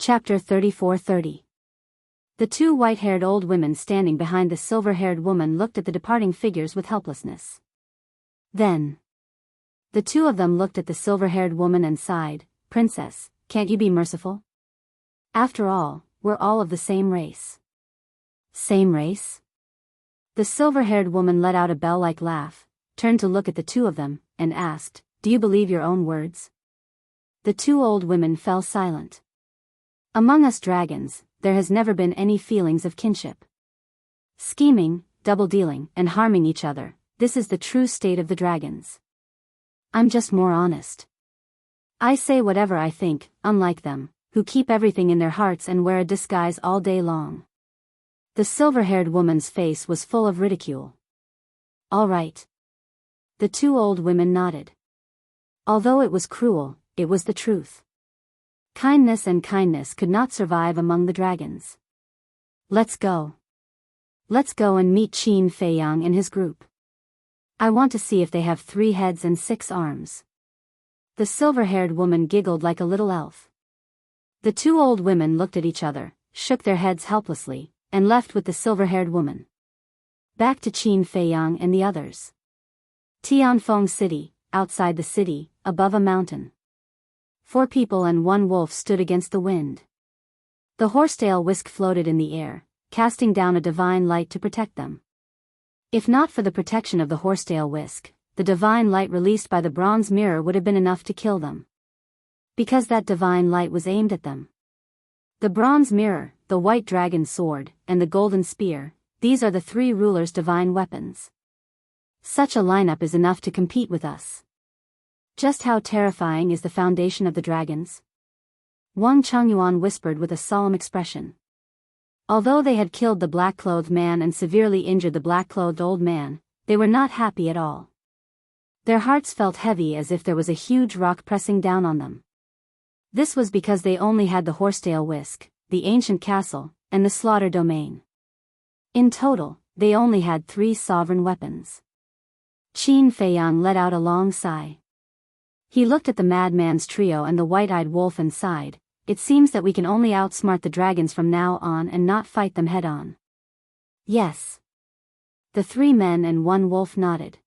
Chapter 34:30. The two white-haired old women standing behind the silver-haired woman looked at the departing figures with helplessness. Then, the two of them looked at the silver-haired woman and sighed, "Princess, can't you be merciful? After all, we're all of the same race." Same race? The silver-haired woman let out a bell-like laugh, turned to look at the two of them, and asked, "Do you believe your own words?" The two old women fell silent. Among us dragons, there has never been any feelings of kinship. Scheming, double-dealing, and harming each other, this is the true state of the dragons. I'm just more honest. I say whatever I think, unlike them, who keep everything in their hearts and wear a disguise all day long. The silver-haired woman's face was full of ridicule. All right. The two old women nodded. Although it was cruel, it was the truth. Kindness and kindness could not survive among the dragons. Let's go. Let's go and meet Qin Feiyang and his group. I want to see if they have 3 heads and 6 arms. The silver-haired woman giggled like a little elf. The two old women looked at each other, shook their heads helplessly, and left with the silver-haired woman. Back to Qin Feiyang and the others. Tianfeng City, outside the city, above a mountain. 4 people and 1 wolf stood against the wind. The horsetail whisk floated in the air, casting down a divine light to protect them. If not for the protection of the horsetail whisk, the divine light released by the bronze mirror would have been enough to kill them. Because that divine light was aimed at them. The bronze mirror, the white dragon sword, and the golden spear, these are the 3 rulers' divine weapons. Such a lineup is enough to compete with us. Just how terrifying is the foundation of the dragons? Wang Chengyuan whispered with a solemn expression. Although they had killed the black-clothed man and severely injured the black-clothed old man, they were not happy at all. Their hearts felt heavy as if there was a huge rock pressing down on them. This was because they only had the horsetail whisk, the ancient castle, and the slaughter domain. In total, they only had 3 sovereign weapons. Qin Feiyang let out a long sigh. He looked at the madman's trio and the white-eyed wolf and sighed, "It seems that we can only outsmart the dragons from now on and not fight them head-on." Yes. The 3 men and 1 wolf nodded.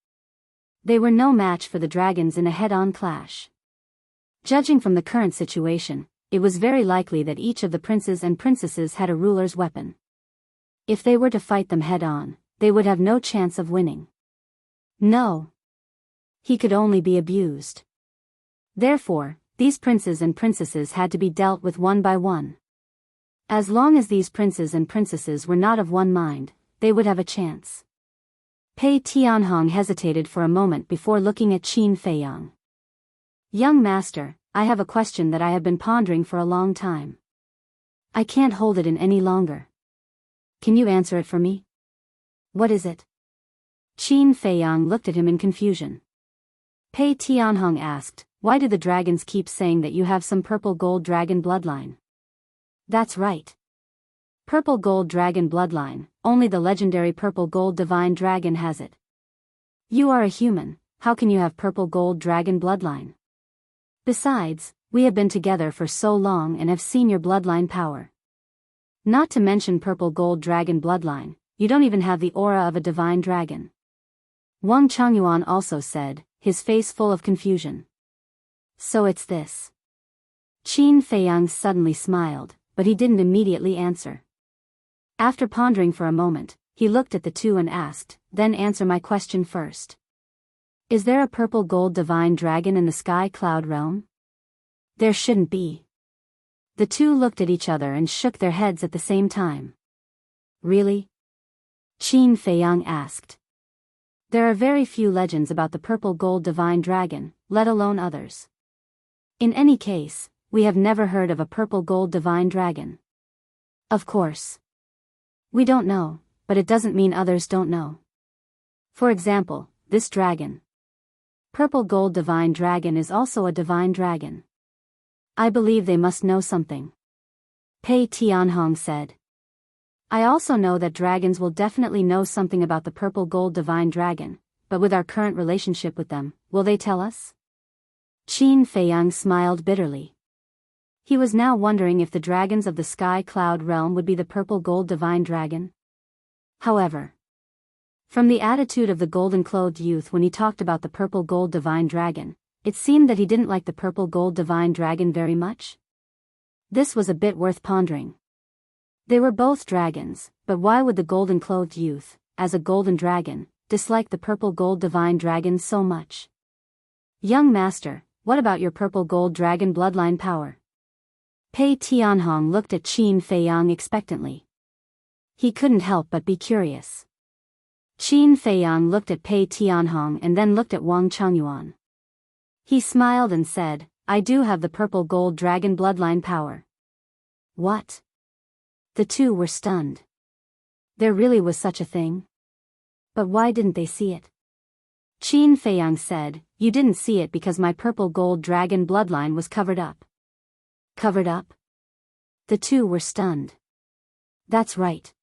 They were no match for the dragons in a head-on clash. Judging from the current situation, it was very likely that each of the princes and princesses had a ruler's weapon. If they were to fight them head-on, they would have no chance of winning. No. He could only be abused. Therefore, these princes and princesses had to be dealt with one by one. As long as these princes and princesses were not of one mind, they would have a chance. Pei Tianhong hesitated for a moment before looking at Qin Feiyang. "Young master, I have a question that I have been pondering for a long time. I can't hold it in any longer. Can you answer it for me?" "What is it?" Qin Feiyang looked at him in confusion. Pei Tianhong asked, "Why do the dragons keep saying that you have some purple gold dragon bloodline?" "That's right. Purple gold dragon bloodline, only the legendary purple gold divine dragon has it. You are a human, how can you have purple gold dragon bloodline? Besides, we have been together for so long and have seen your bloodline power. Not to mention purple gold dragon bloodline, you don't even have the aura of a divine dragon." Wang Chengyuan also said, his face full of confusion. "So it's this." Qin Feiyang suddenly smiled, but he didn't immediately answer. After pondering for a moment, he looked at the two and asked, "Then answer my question first. Is there a purple gold divine dragon in the sky cloud realm?" "There shouldn't be." The two looked at each other and shook their heads at the same time. "Really?" Qin Feiyang asked. "There are very few legends about the purple gold divine dragon, let alone others. In any case, we have never heard of a purple gold divine dragon." "Of course. We don't know, but it doesn't mean others don't know. For example, this dragon. Purple gold divine dragon is also a divine dragon. I believe they must know something." Pei Tianhong said. "I also know that dragons will definitely know something about the purple gold divine dragon, but with our current relationship with them, will they tell us?" Qin Feiyang smiled bitterly. He was now wondering if the dragons of the sky cloud realm would be the purple gold divine dragon. However, from the attitude of the golden-clothed youth when he talked about the purple gold divine dragon, it seemed that he didn't like the purple gold divine dragon very much. This was a bit worth pondering. They were both dragons, but why would the golden-clothed youth, as a golden dragon, dislike the purple gold divine dragon so much? Young master, what about your purple gold dragon bloodline power? Pei Tianhong looked at Qin Feiyang expectantly. He couldn't help but be curious. Qin Feiyang looked at Pei Tianhong and then looked at Wang Changyuan. He smiled and said, I do have the purple gold dragon bloodline power. What? The two were stunned. There really was such a thing? But why didn't they see it? Qin Feiyang said, you didn't see it because my purple gold dragon bloodline was covered up. Covered up? The two were stunned. That's right.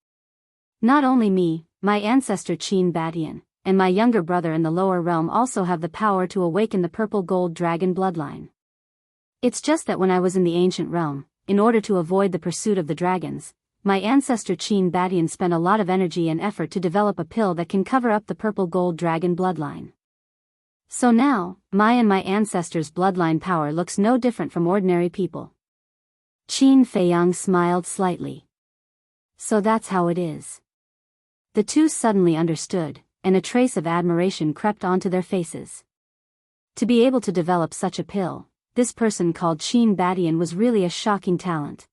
Not only me, my ancestor Qin Badian, and my younger brother in the lower realm also have the power to awaken the purple gold dragon bloodline. It's just that when I was in the ancient realm, in order to avoid the pursuit of the dragons, my ancestor Qin Badian spent a lot of energy and effort to develop a pill that can cover up the purple gold dragon bloodline. So now, my ancestor's bloodline power looks no different from ordinary people. Qin Feiyang smiled slightly. So that's how it is. The two suddenly understood, and a trace of admiration crept onto their faces. To be able to develop such a pill, this person called Qin Badian was really a shocking talent.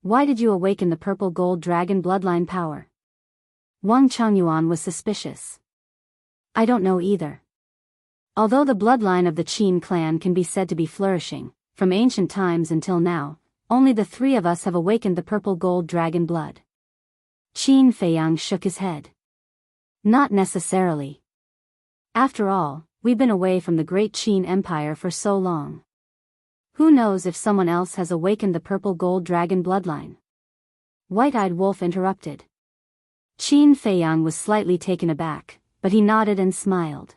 Why did you awaken the purple gold dragon bloodline power? Wang Changyuan was suspicious. I don't know either. Although the bloodline of the Qin clan can be said to be flourishing, from ancient times until now, only the three of us have awakened the purple gold dragon blood. Qin Feiyang shook his head. Not necessarily. After all, we've been away from the great Qin Empire for so long. Who knows if someone else has awakened the purple gold dragon bloodline? White-eyed Wolf interrupted. Qin Feiyang was slightly taken aback, but he nodded and smiled.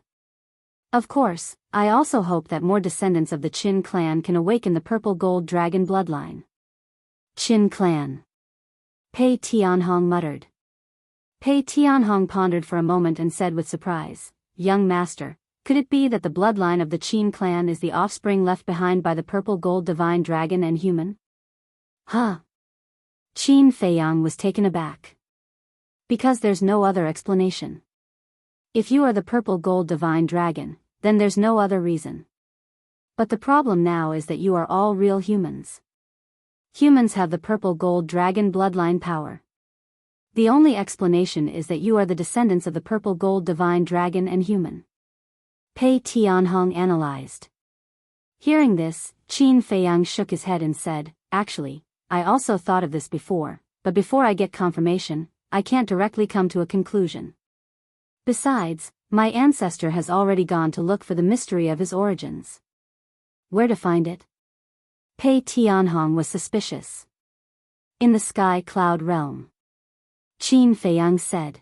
Of course, I also hope that more descendants of the Qin clan can awaken the purple gold dragon bloodline. Qin clan. Pei Tianhong muttered. Pei Tianhong pondered for a moment and said with surprise, Young master, could it be that the bloodline of the Qin clan is the offspring left behind by the purple gold divine dragon and human? Huh? Qin Feiyang was taken aback. Because there's no other explanation. If you are the purple gold divine dragon, then there's no other reason. But the problem now is that you are all real humans. Humans have the purple gold dragon bloodline power. The only explanation is that you are the descendants of the purple gold divine dragon and human. Pei Tianhong analyzed. Hearing this, Qin Feiyang shook his head and said, Actually, I also thought of this before, but before I get confirmation, I can't directly come to a conclusion. Besides, my ancestor has already gone to look for the mystery of his origins. Where to find it? Pei Tianhong was suspicious. In the sky cloud realm. Qin Feiyang said.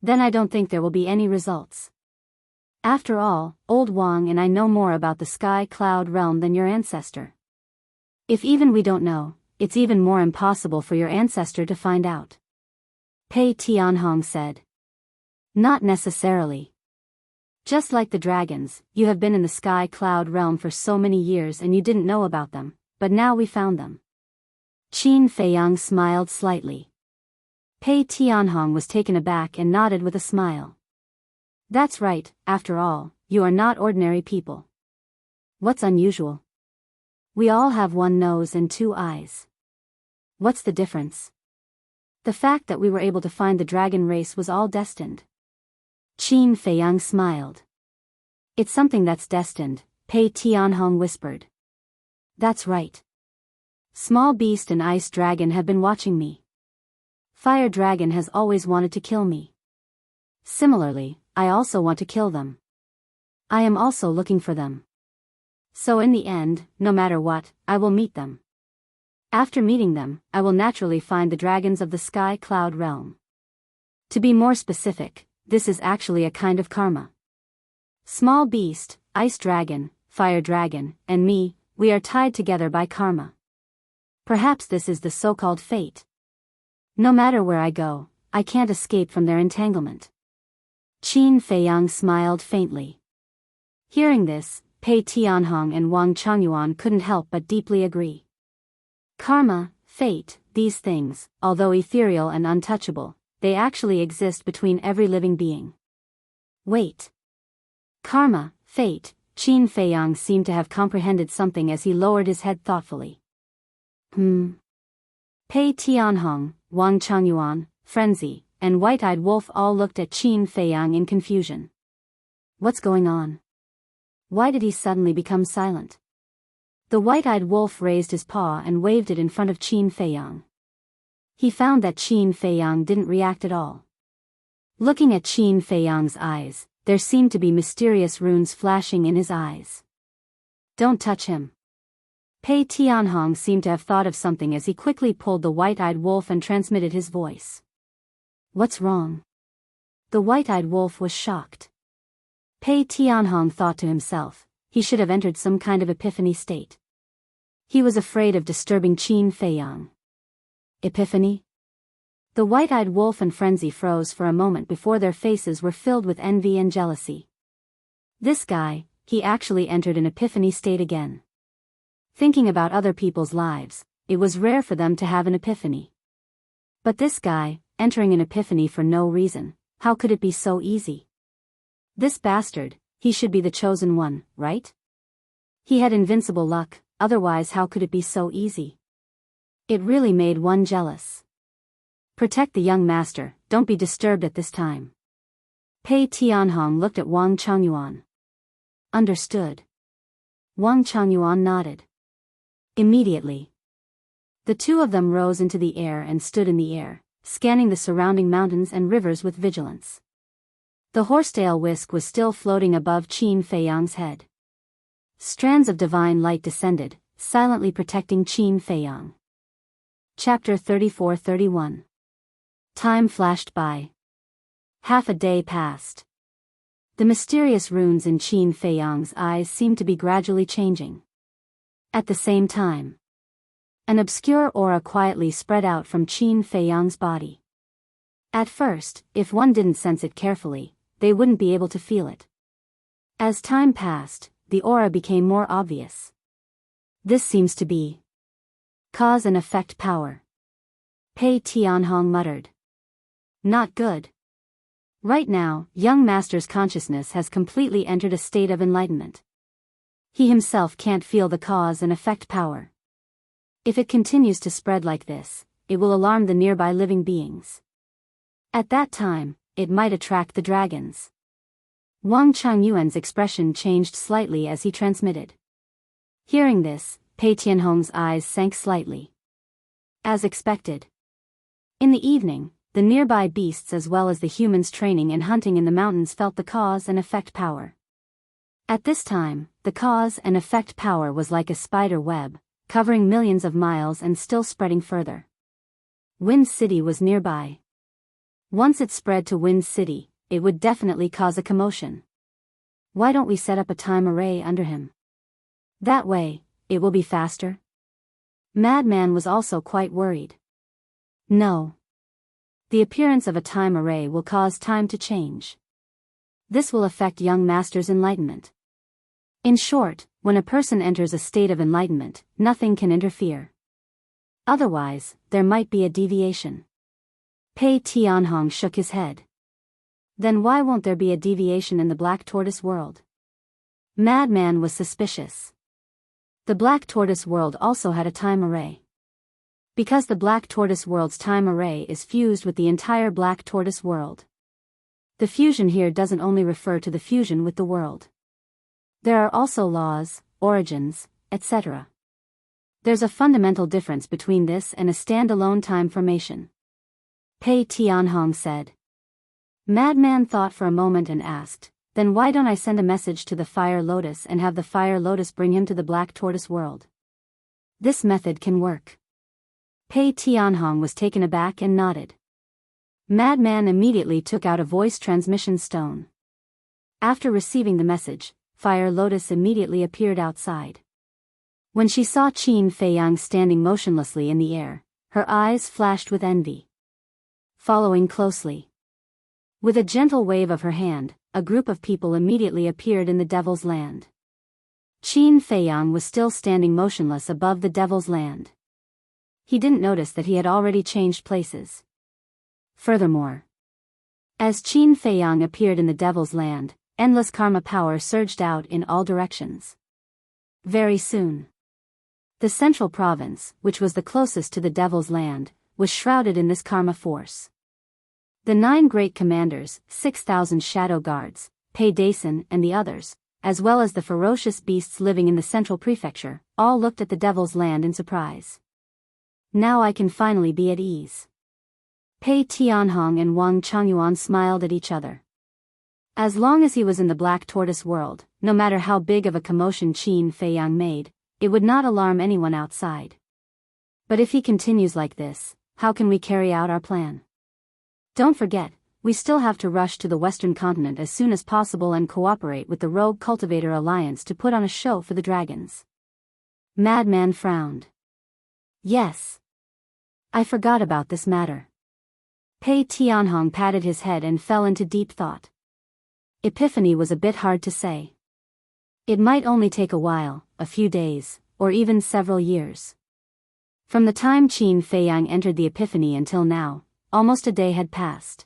Then I don't think there will be any results. After all, old Wang and I know more about the sky cloud realm than your ancestor. If even we don't know, it's even more impossible for your ancestor to find out. Pei Tianhong said. Not necessarily. Just like the dragons, you have been in the sky cloud realm for so many years and you didn't know about them, but now we found them. Qin Feiyang smiled slightly. Pei Tianhong was taken aback and nodded with a smile. That's right, after all, you are not ordinary people. What's unusual? We all have one nose and two eyes. What's the difference? The fact that we were able to find the dragon race was all destined. Qin Feiyang smiled. It's something that's destined, Pei Tianhong whispered. That's right. Small Beast and Ice Dragon have been watching me. Fire Dragon has always wanted to kill me. Similarly, I also want to kill them. I am also looking for them. So in the end, no matter what, I will meet them. After meeting them, I will naturally find the dragons of the sky cloud realm. To be more specific, this is actually a kind of karma. Small Beast, Ice Dragon, Fire Dragon, and me, We are tied together by karma. Perhaps this is the so-called fate. No matter where I go, I can't escape from their entanglement. Qin Feiyang smiled faintly. Hearing this, Pei Tianhong and Wang Changyuan couldn't help but deeply agree. Karma, fate, these things, although ethereal and untouchable, they actually exist between every living being. Wait. Karma, fate, Qin Feiyang seemed to have comprehended something as he lowered his head thoughtfully. Pei Tianhong, Wang Changyuan, Frenzy, and White-Eyed Wolf all looked at Qin Feiyang in confusion. What's going on? Why did he suddenly become silent? The White-Eyed Wolf raised his paw and waved it in front of Qin Feiyang. He found that Qin Feiyang didn't react at all. Looking at Qin Feiyang's eyes, there seemed to be mysterious runes flashing in his eyes. Don't touch him. Pei Tianhong seemed to have thought of something as he quickly pulled the White-Eyed Wolf and transmitted his voice. What's wrong? The White-Eyed Wolf was shocked. Pei Tianhong thought to himself, he should have entered some kind of epiphany state. He was afraid of disturbing Qin Feiyang. Epiphany? The White-Eyed Wolf and Frenzy froze for a moment before their faces were filled with envy and jealousy. This guy, he actually entered an epiphany state again. Thinking about other people's lives, it was rare for them to have an epiphany. But this guy, entering an epiphany for no reason, how could it be so easy? This bastard, he should be the chosen one, right? He had invincible luck, otherwise how could it be so easy? It really made one jealous. Protect the young master, don't be disturbed at this time. Pei Tianhong looked at Wang Changyuan. Understood. Wang Changyuan nodded. Immediately, the two of them rose into the air and stood in the air, scanning the surrounding mountains and rivers with vigilance. The horsetail whisk was still floating above Qin Feiyang's head. Strands of divine light descended, silently protecting Qin Feiyang. Chapter 34-31. Time flashed by. Half a day passed. The mysterious runes in Qin Feiyang's eyes seemed to be gradually changing. At the same time, an obscure aura quietly spread out from Qin Feiyang's body. At first, if one didn't sense it carefully, they wouldn't be able to feel it. As time passed, the aura became more obvious. This seems to be cause and effect power. Pei Tianhong muttered. Not good. Right now, young master's consciousness has completely entered a state of enlightenment. He himself can't feel the cause and effect power. If it continues to spread like this, it will alarm the nearby living beings. At that time, it might attract the dragons. Wang Changyuan's expression changed slightly as he transmitted. Hearing this, Pei Tianhong's eyes sank slightly. As expected. In the evening, the nearby beasts as well as the humans training and hunting in the mountains felt the cause and effect power. At this time, the cause and effect power was like a spider web, covering millions of miles and still spreading further. Wind City was nearby. Once it spread to Wind City, it would definitely cause a commotion. Why don't we set up a time array under him? That way, it will be faster. Madman was also quite worried. No. The appearance of a time array will cause time to change. This will affect young master's enlightenment. In short, when a person enters a state of enlightenment, nothing can interfere. Otherwise, there might be a deviation. Pei Tianhong shook his head. Then why won't there be a deviation in the Black Tortoise world? Madman was suspicious. The Black Tortoise world also had a time array. Because the Black Tortoise world's time array is fused with the entire Black Tortoise world. The fusion here doesn't only refer to the fusion with the world. There are also laws, origins, etc. There's a fundamental difference between this and a standalone time formation. Pei Tianhong said. Madman thought for a moment and asked, then why don't I send a message to the Fire Lotus and have the Fire Lotus bring him to the Black Tortoise world? This method can work. Pei Tianhong was taken aback and nodded. Madman immediately took out a voice transmission stone. After receiving the message, Fire Lotus immediately appeared outside. When she saw Qin Feiyang standing motionlessly in the air, her eyes flashed with envy. Following closely, with a gentle wave of her hand, a group of people immediately appeared in the Devil's Land. Qin Feiyang was still standing motionless above the Devil's Land. He didn't notice that he had already changed places. Furthermore, as Qin Feiyang appeared in the Devil's Land, endless karma power surged out in all directions. Very soon, the central province, which was the closest to the Devil's Land, was shrouded in this karma force. The 9 great commanders, 6,000 shadow guards, Pei Dason and the others, as well as the ferocious beasts living in the central prefecture, all looked at the Devil's Land in surprise. Now I can finally be at ease. Pei Tianhong and Wang Changyuan smiled at each other. As long as he was in the Black Tortoise world, no matter how big of a commotion Qin Feiyang made, it would not alarm anyone outside. But if he continues like this, how can we carry out our plan? Don't forget, we still have to rush to the Western continent as soon as possible and cooperate with the Rogue Cultivator Alliance to put on a show for the dragons. Madman frowned. Yes. I forgot about this matter. Pei Tianhong patted his head and fell into deep thought. Epiphany was a bit hard to say. It might only take a while, a few days, or even several years. From the time Qin Feiyang entered the Epiphany until now, almost a day had passed.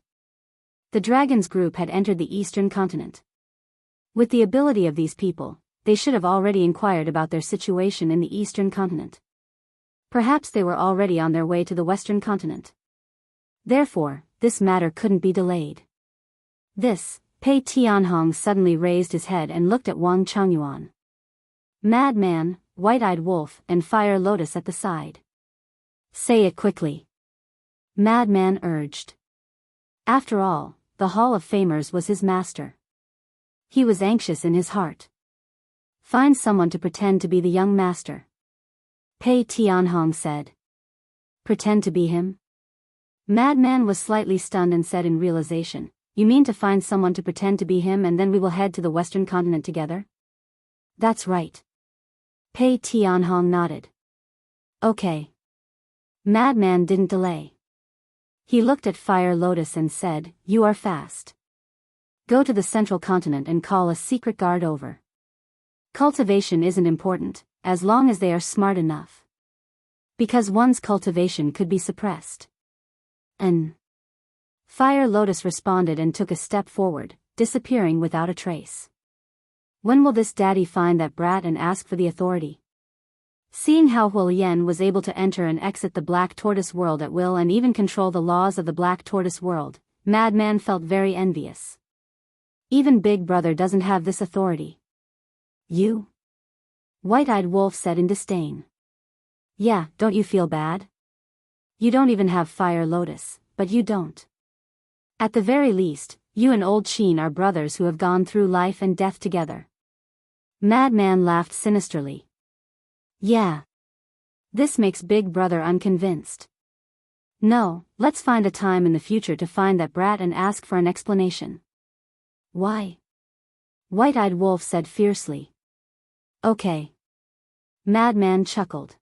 The Dragons group had entered the Eastern continent. With the ability of these people, they should have already inquired about their situation in the Eastern continent. Perhaps they were already on their way to the Western continent. Therefore, this matter couldn't be delayed. Pei Tianhong suddenly raised his head and looked at Wang Changyuan. Madman, White-Eyed Wolf, and Fire Lotus at the side. Say it quickly. Madman urged. After all, the Hall of Famers was his master. He was anxious in his heart. Find someone to pretend to be the young master. Pei Tianhong said. Pretend to be him? Madman was slightly stunned and said in realization, you mean to find someone to pretend to be him and then we will head to the Western continent together? That's right. Pei Tianhong nodded. Okay. Madman didn't delay. He looked at Fire Lotus and said, you are fast. Go to the central continent and call a secret guard over. Cultivation isn't important, as long as they are smart enough. Because one's cultivation could be suppressed. Fire Lotus responded and took a step forward, disappearing without a trace. When will this daddy find that brat and ask for the authority? Seeing how Huolian was able to enter and exit the Black Tortoise world at will and even control the laws of the Black Tortoise world, Madman felt very envious. Even Big Brother doesn't have this authority. You? White-Eyed Wolf said in disdain. Yeah, don't you feel bad? You don't even have Fire Lotus, but you don't. At the very least, you and old Qin are brothers who have gone through life and death together. Madman laughed sinisterly. Yeah. This makes Big Brother unconvinced. No, let's find a time in the future to find that brat and ask for an explanation. Why? White-Eyed Wolf said fiercely. Okay. Madman chuckled.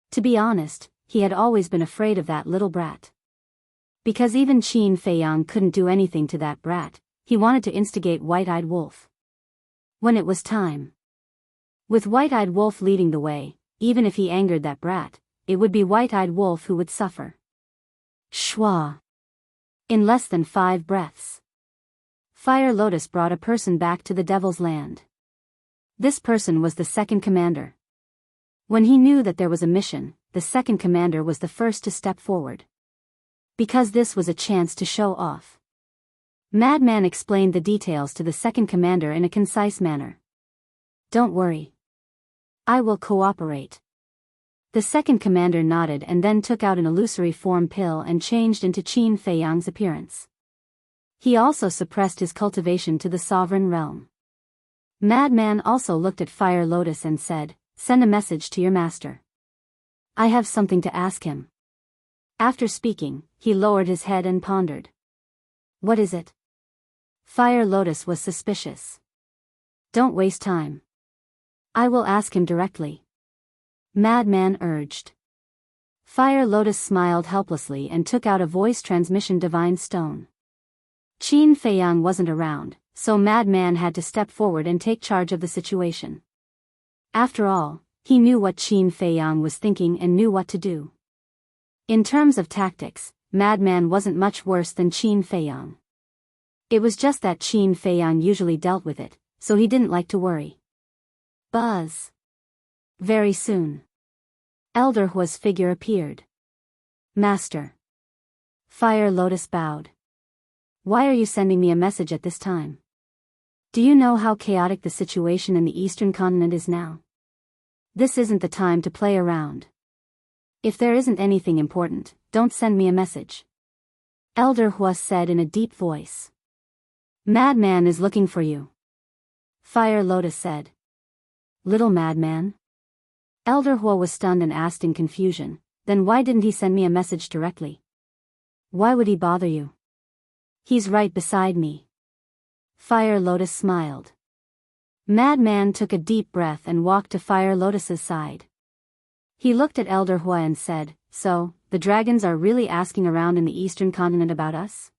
To be honest, he had always been afraid of that little brat. Because even Qin Feiyang couldn't do anything to that brat, he wanted to instigate White-Eyed Wolf. When it was time. With White-Eyed Wolf leading the way, even if he angered that brat, it would be White-Eyed Wolf who would suffer. Shwa. In less than 5 breaths. Fire Lotus brought a person back to the Devil's Land. This person was the second commander. When he knew that there was a mission, the second commander was the first to step forward. Because this was a chance to show off. Madman explained the details to the second commander in a concise manner. Don't worry. I will cooperate. The second commander nodded and then took out an illusory form pill and changed into Qin Feiyang's appearance. He also suppressed his cultivation to the sovereign realm. Madman also looked at Fire Lotus and said, send a message to your master. I have something to ask him. After speaking, he lowered his head and pondered. What is it? Fire Lotus was suspicious. Don't waste time. I will ask him directly. Madman urged. Fire Lotus smiled helplessly and took out a voice transmission divine stone. Qin Feiyang wasn't around, so Madman had to step forward and take charge of the situation. After all, he knew what Qin Feiyang was thinking and knew what to do. In terms of tactics, Madman wasn't much worse than Qin Feiyang. It was just that Qin Feiyang usually dealt with it, so he didn't like to worry. Buzz. Very soon. Elder Hua's figure appeared. Master. Fire Lotus bowed. Why are you sending me a message at this time? Do you know how chaotic the situation in the Eastern continent is now? This isn't the time to play around. If there isn't anything important, don't send me a message. Elder Hua said in a deep voice. Madman is looking for you. Fire Lotus said. Little madman? Elder Hua was stunned and asked in confusion, then why didn't he send me a message directly? Why would he bother you? He's right beside me. Fire Lotus smiled. Madman took a deep breath and walked to Fire Lotus's side. He looked at Elder Hua and said, So, the dragons are really asking around in the Eastern continent about us?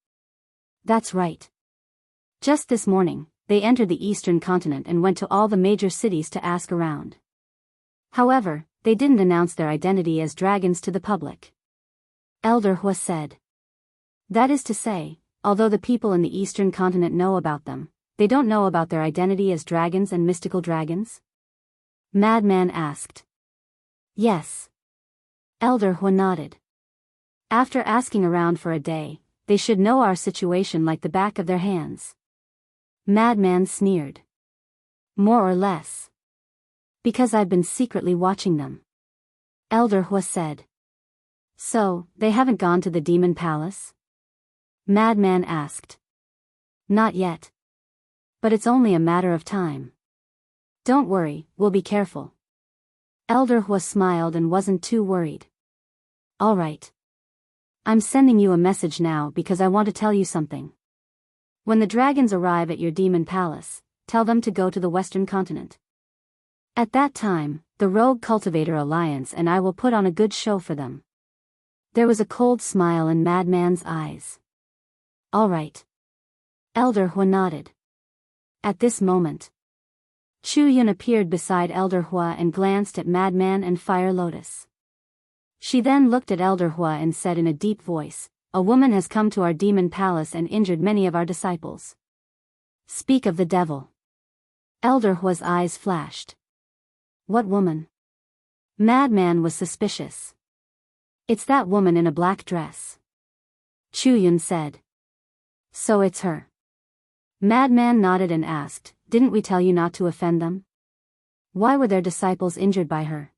That's right. Just this morning, they entered the Eastern continent and went to all the major cities to ask around. However, they didn't announce their identity as dragons to the public. Elder Hua said. That is to say, although the people in the Eastern continent know about them, they don't know about their identity as dragons and mystical dragons? Madman asked. Yes. Elder Hua nodded. After asking around for a day, they should know our situation like the back of their hands. Madman sneered. More or less. Because I've been secretly watching them. Elder Hua said. So, they haven't gone to the Demon Palace? Madman asked. Not yet. But it's only a matter of time. Don't worry, we'll be careful. Elder Hua smiled and wasn't too worried. All right. I'm sending you a message now because I want to tell you something. When the dragons arrive at your demon palace, tell them to go to the Western continent. At that time, the Rogue Cultivator Alliance and I will put on a good show for them. There was a cold smile in Madman's eyes. All right. Elder Hua nodded. At this moment, Chu Yun appeared beside Elder Hua and glanced at Madman and Fire Lotus. She then looked at Elder Hua and said in a deep voice, A woman has come to our demon palace and injured many of our disciples. Speak of the devil. Elder Hua's eyes flashed. What woman? Madman was suspicious. It's that woman in a black dress. Chu Yun said. So it's her. Madman nodded and asked, Didn't we tell you not to offend them? Why were their disciples injured by her?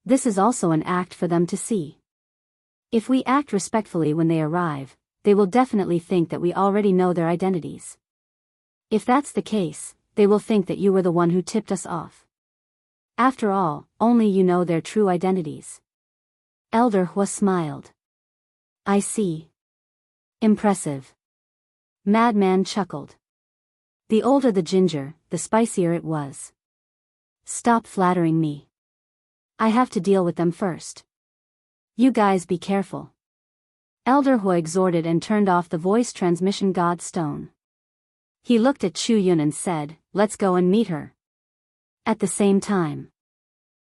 This is also an act for them to see. If we act respectfully when they arrive, they will definitely think that we already know their identities. If that's the case, they will think that you were the one who tipped us off. After all, only you know their true identities. Elder Hua smiled. I see. Impressive. Madman chuckled. The older the ginger, the spicier it was. Stop flattering me. I have to deal with them first. You guys be careful. Elder Hua exhorted and turned off the voice transmission god stone. He looked at Chu Yun and said, Let's go and meet her. At the same time,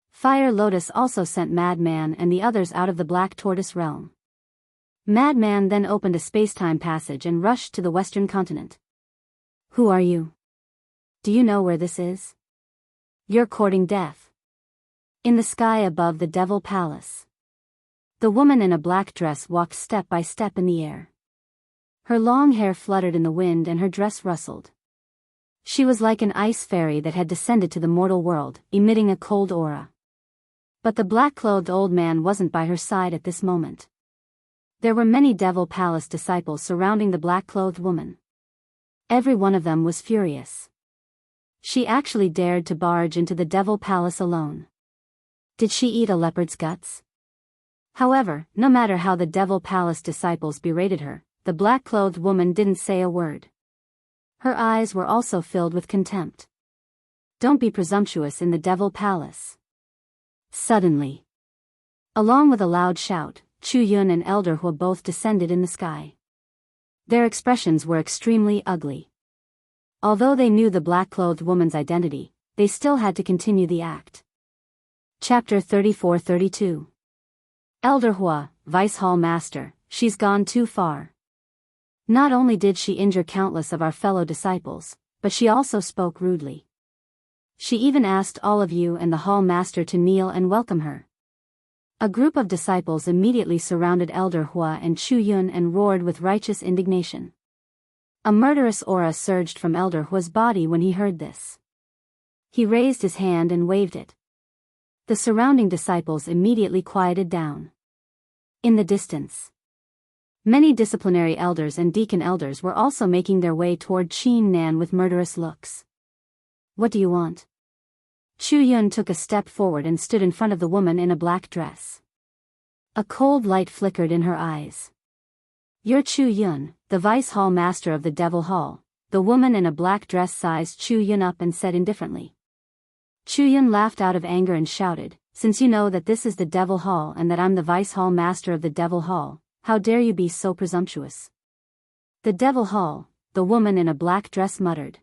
Fire Lotus also sent Madman and the others out of the Black Tortoise realm. Madman then opened a spacetime passage and rushed to the Western continent. Who are you? Do you know where this is? You're courting death. In the sky above the Devil Palace. The woman in a black dress walked step by step in the air. Her long hair fluttered in the wind and her dress rustled. She was like an ice fairy that had descended to the mortal world, emitting a cold aura. But the black-clothed old man wasn't by her side at this moment. There were many Devil Palace disciples surrounding the black-clothed woman. Every one of them was furious. She actually dared to barge into the Devil Palace alone. Did she eat a leopard's guts? However, no matter how the Devil Palace disciples berated her, the black-clothed woman didn't say a word. Her eyes were also filled with contempt. Don't be presumptuous in the Devil Palace. Suddenly, along with a loud shout, Chu Yun and Elder Hua both descended in the sky. Their expressions were extremely ugly. Although they knew the black-clothed woman's identity, they still had to continue the act. Chapter 34-32. Elder Hua, Vice Hall Master, she's gone too far. Not only did she injure countless of our fellow disciples, but she also spoke rudely. She even asked all of you and the Hall Master to kneel and welcome her. A group of disciples immediately surrounded Elder Hua and Chu Yun and roared with righteous indignation. A murderous aura surged from Elder Hua's body when he heard this. He raised his hand and waved it. The surrounding disciples immediately quieted down. In the distance, many disciplinary elders and deacon elders were also making their way toward Qin Nan with murderous looks. What do you want? Chu Yun took a step forward and stood in front of the woman in a black dress. A cold light flickered in her eyes. You're Chu Yun, the Vice Hall Master of the Devil Hall. The woman in a black dress sized Chu Yun up and said indifferently. Chu Yun laughed out of anger and shouted, since you know that this is the Devil Hall and that I'm the Vice Hall Master of the Devil Hall, how dare you be so presumptuous? The Devil Hall, the woman in a black dress muttered.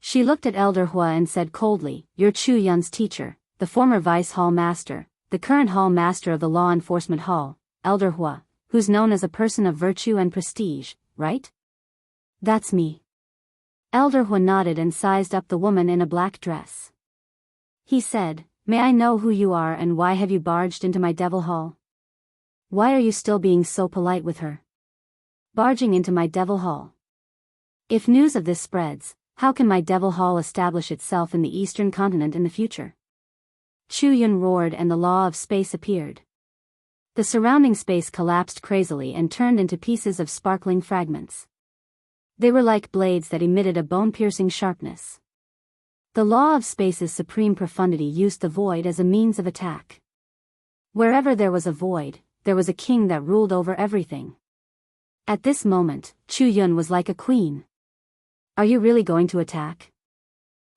She looked at Elder Hua and said coldly, you're Chu Yun's teacher, the former Vice Hall Master, the current Hall Master of the Law Enforcement Hall, Elder Hua, who's known as a person of virtue and prestige, right? That's me. Elder Hua nodded and sized up the woman in a black dress. He said, may I know who you are and why have you barged into my Devil Hall? Why are you still being so polite with her? Barging into my Devil Hall. If news of this spreads, how can my Devil Hall establish itself in the Eastern continent in the future? Chu Yun roared and the law of space appeared. The surrounding space collapsed crazily and turned into pieces of sparkling fragments. They were like blades that emitted a bone-piercing sharpness. The law of space's supreme profundity used the void as a means of attack. Wherever there was a void, there was a king that ruled over everything. At this moment, Chu Yun was like a queen. Are you really going to attack?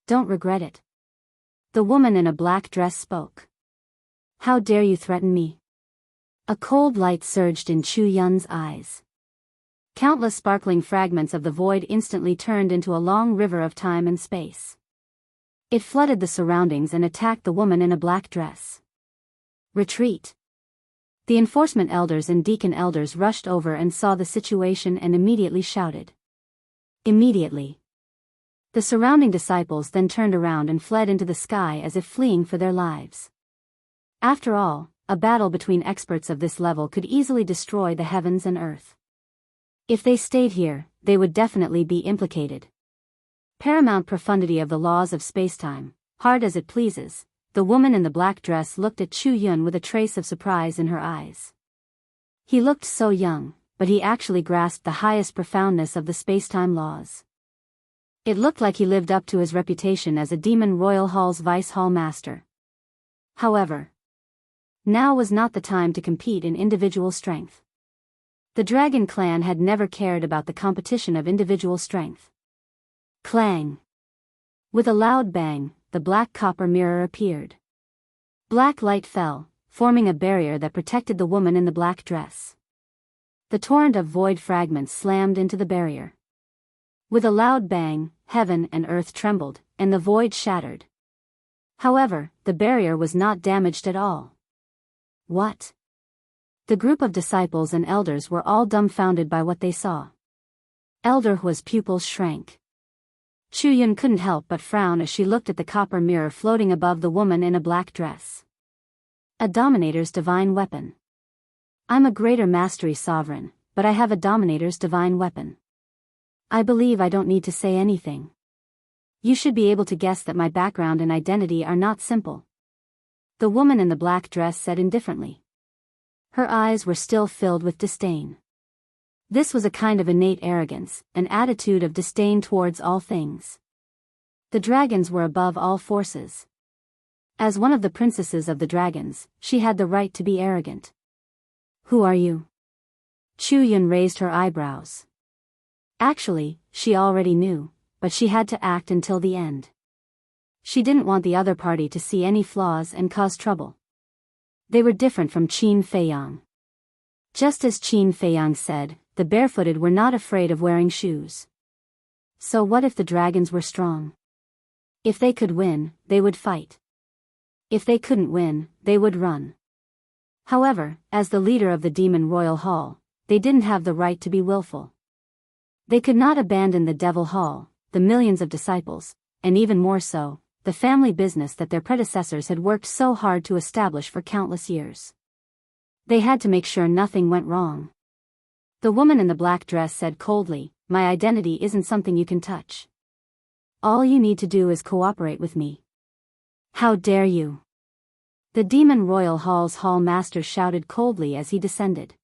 Don't regret it. The woman in a black dress spoke. How dare you threaten me? A cold light surged in Chu Yun's eyes. Countless sparkling fragments of the void instantly turned into a long river of time and space. It flooded the surroundings and attacked the woman in a black dress. Retreat. The enforcement elders and deacon elders rushed over and saw the situation and immediately shouted. Immediately, the surrounding disciples then turned around and fled into the sky as if fleeing for their lives. After all, a battle between experts of this level could easily destroy the heavens and earth. If they stayed here, they would definitely be implicated. Paramount profundity of the laws of spacetime, hard as it pleases, the woman in the black dress looked at Chu Yun with a trace of surprise in her eyes. He looked so young, but he actually grasped the highest profoundness of the spacetime laws. It looked like he lived up to his reputation as a Demon Royal Hall's Vice Hall Master. However, now was not the time to compete in individual strength. The Dragon Clan had never cared about the competition of individual strength. Clang! With a loud bang, the black copper mirror appeared. Black light fell, forming a barrier that protected the woman in the black dress. The torrent of void fragments slammed into the barrier. With a loud bang, heaven and earth trembled, and the void shattered. However, the barrier was not damaged at all. What? The group of disciples and elders were all dumbfounded by what they saw. Elder Hua's pupils shrank. Chu Yun couldn't help but frown as she looked at the copper mirror floating above the woman in a black dress. A Dominator's divine weapon. I'm a greater mastery sovereign, but I have a Dominator's divine weapon. I believe I don't need to say anything. You should be able to guess that my background and identity are not simple. The woman in the black dress said indifferently. Her eyes were still filled with disdain. This was a kind of innate arrogance, an attitude of disdain towards all things. The dragons were above all forces. As one of the princesses of the dragons, she had the right to be arrogant. Who are you? Chu Yun raised her eyebrows. Actually, she already knew, but she had to act until the end. she didn't want the other party to see any flaws and cause trouble. They were different from Qin Feiyang. Just as Qin Feiyang said, the barefooted were not afraid of wearing shoes. So what if the dragons were strong? If they could win, they would fight. If they couldn't win, they would run. However, as the leader of the Demon Royal Hall, they didn't have the right to be willful. They could not abandon the Devil Hall, the millions of disciples, and even more so, the family business that their predecessors had worked so hard to establish for countless years. They had to make sure nothing went wrong. The woman in the black dress said coldly, "My identity isn't something you can touch. All you need to do is cooperate with me." "How dare you!" The Demon Royal Hall's hall master shouted coldly as he descended.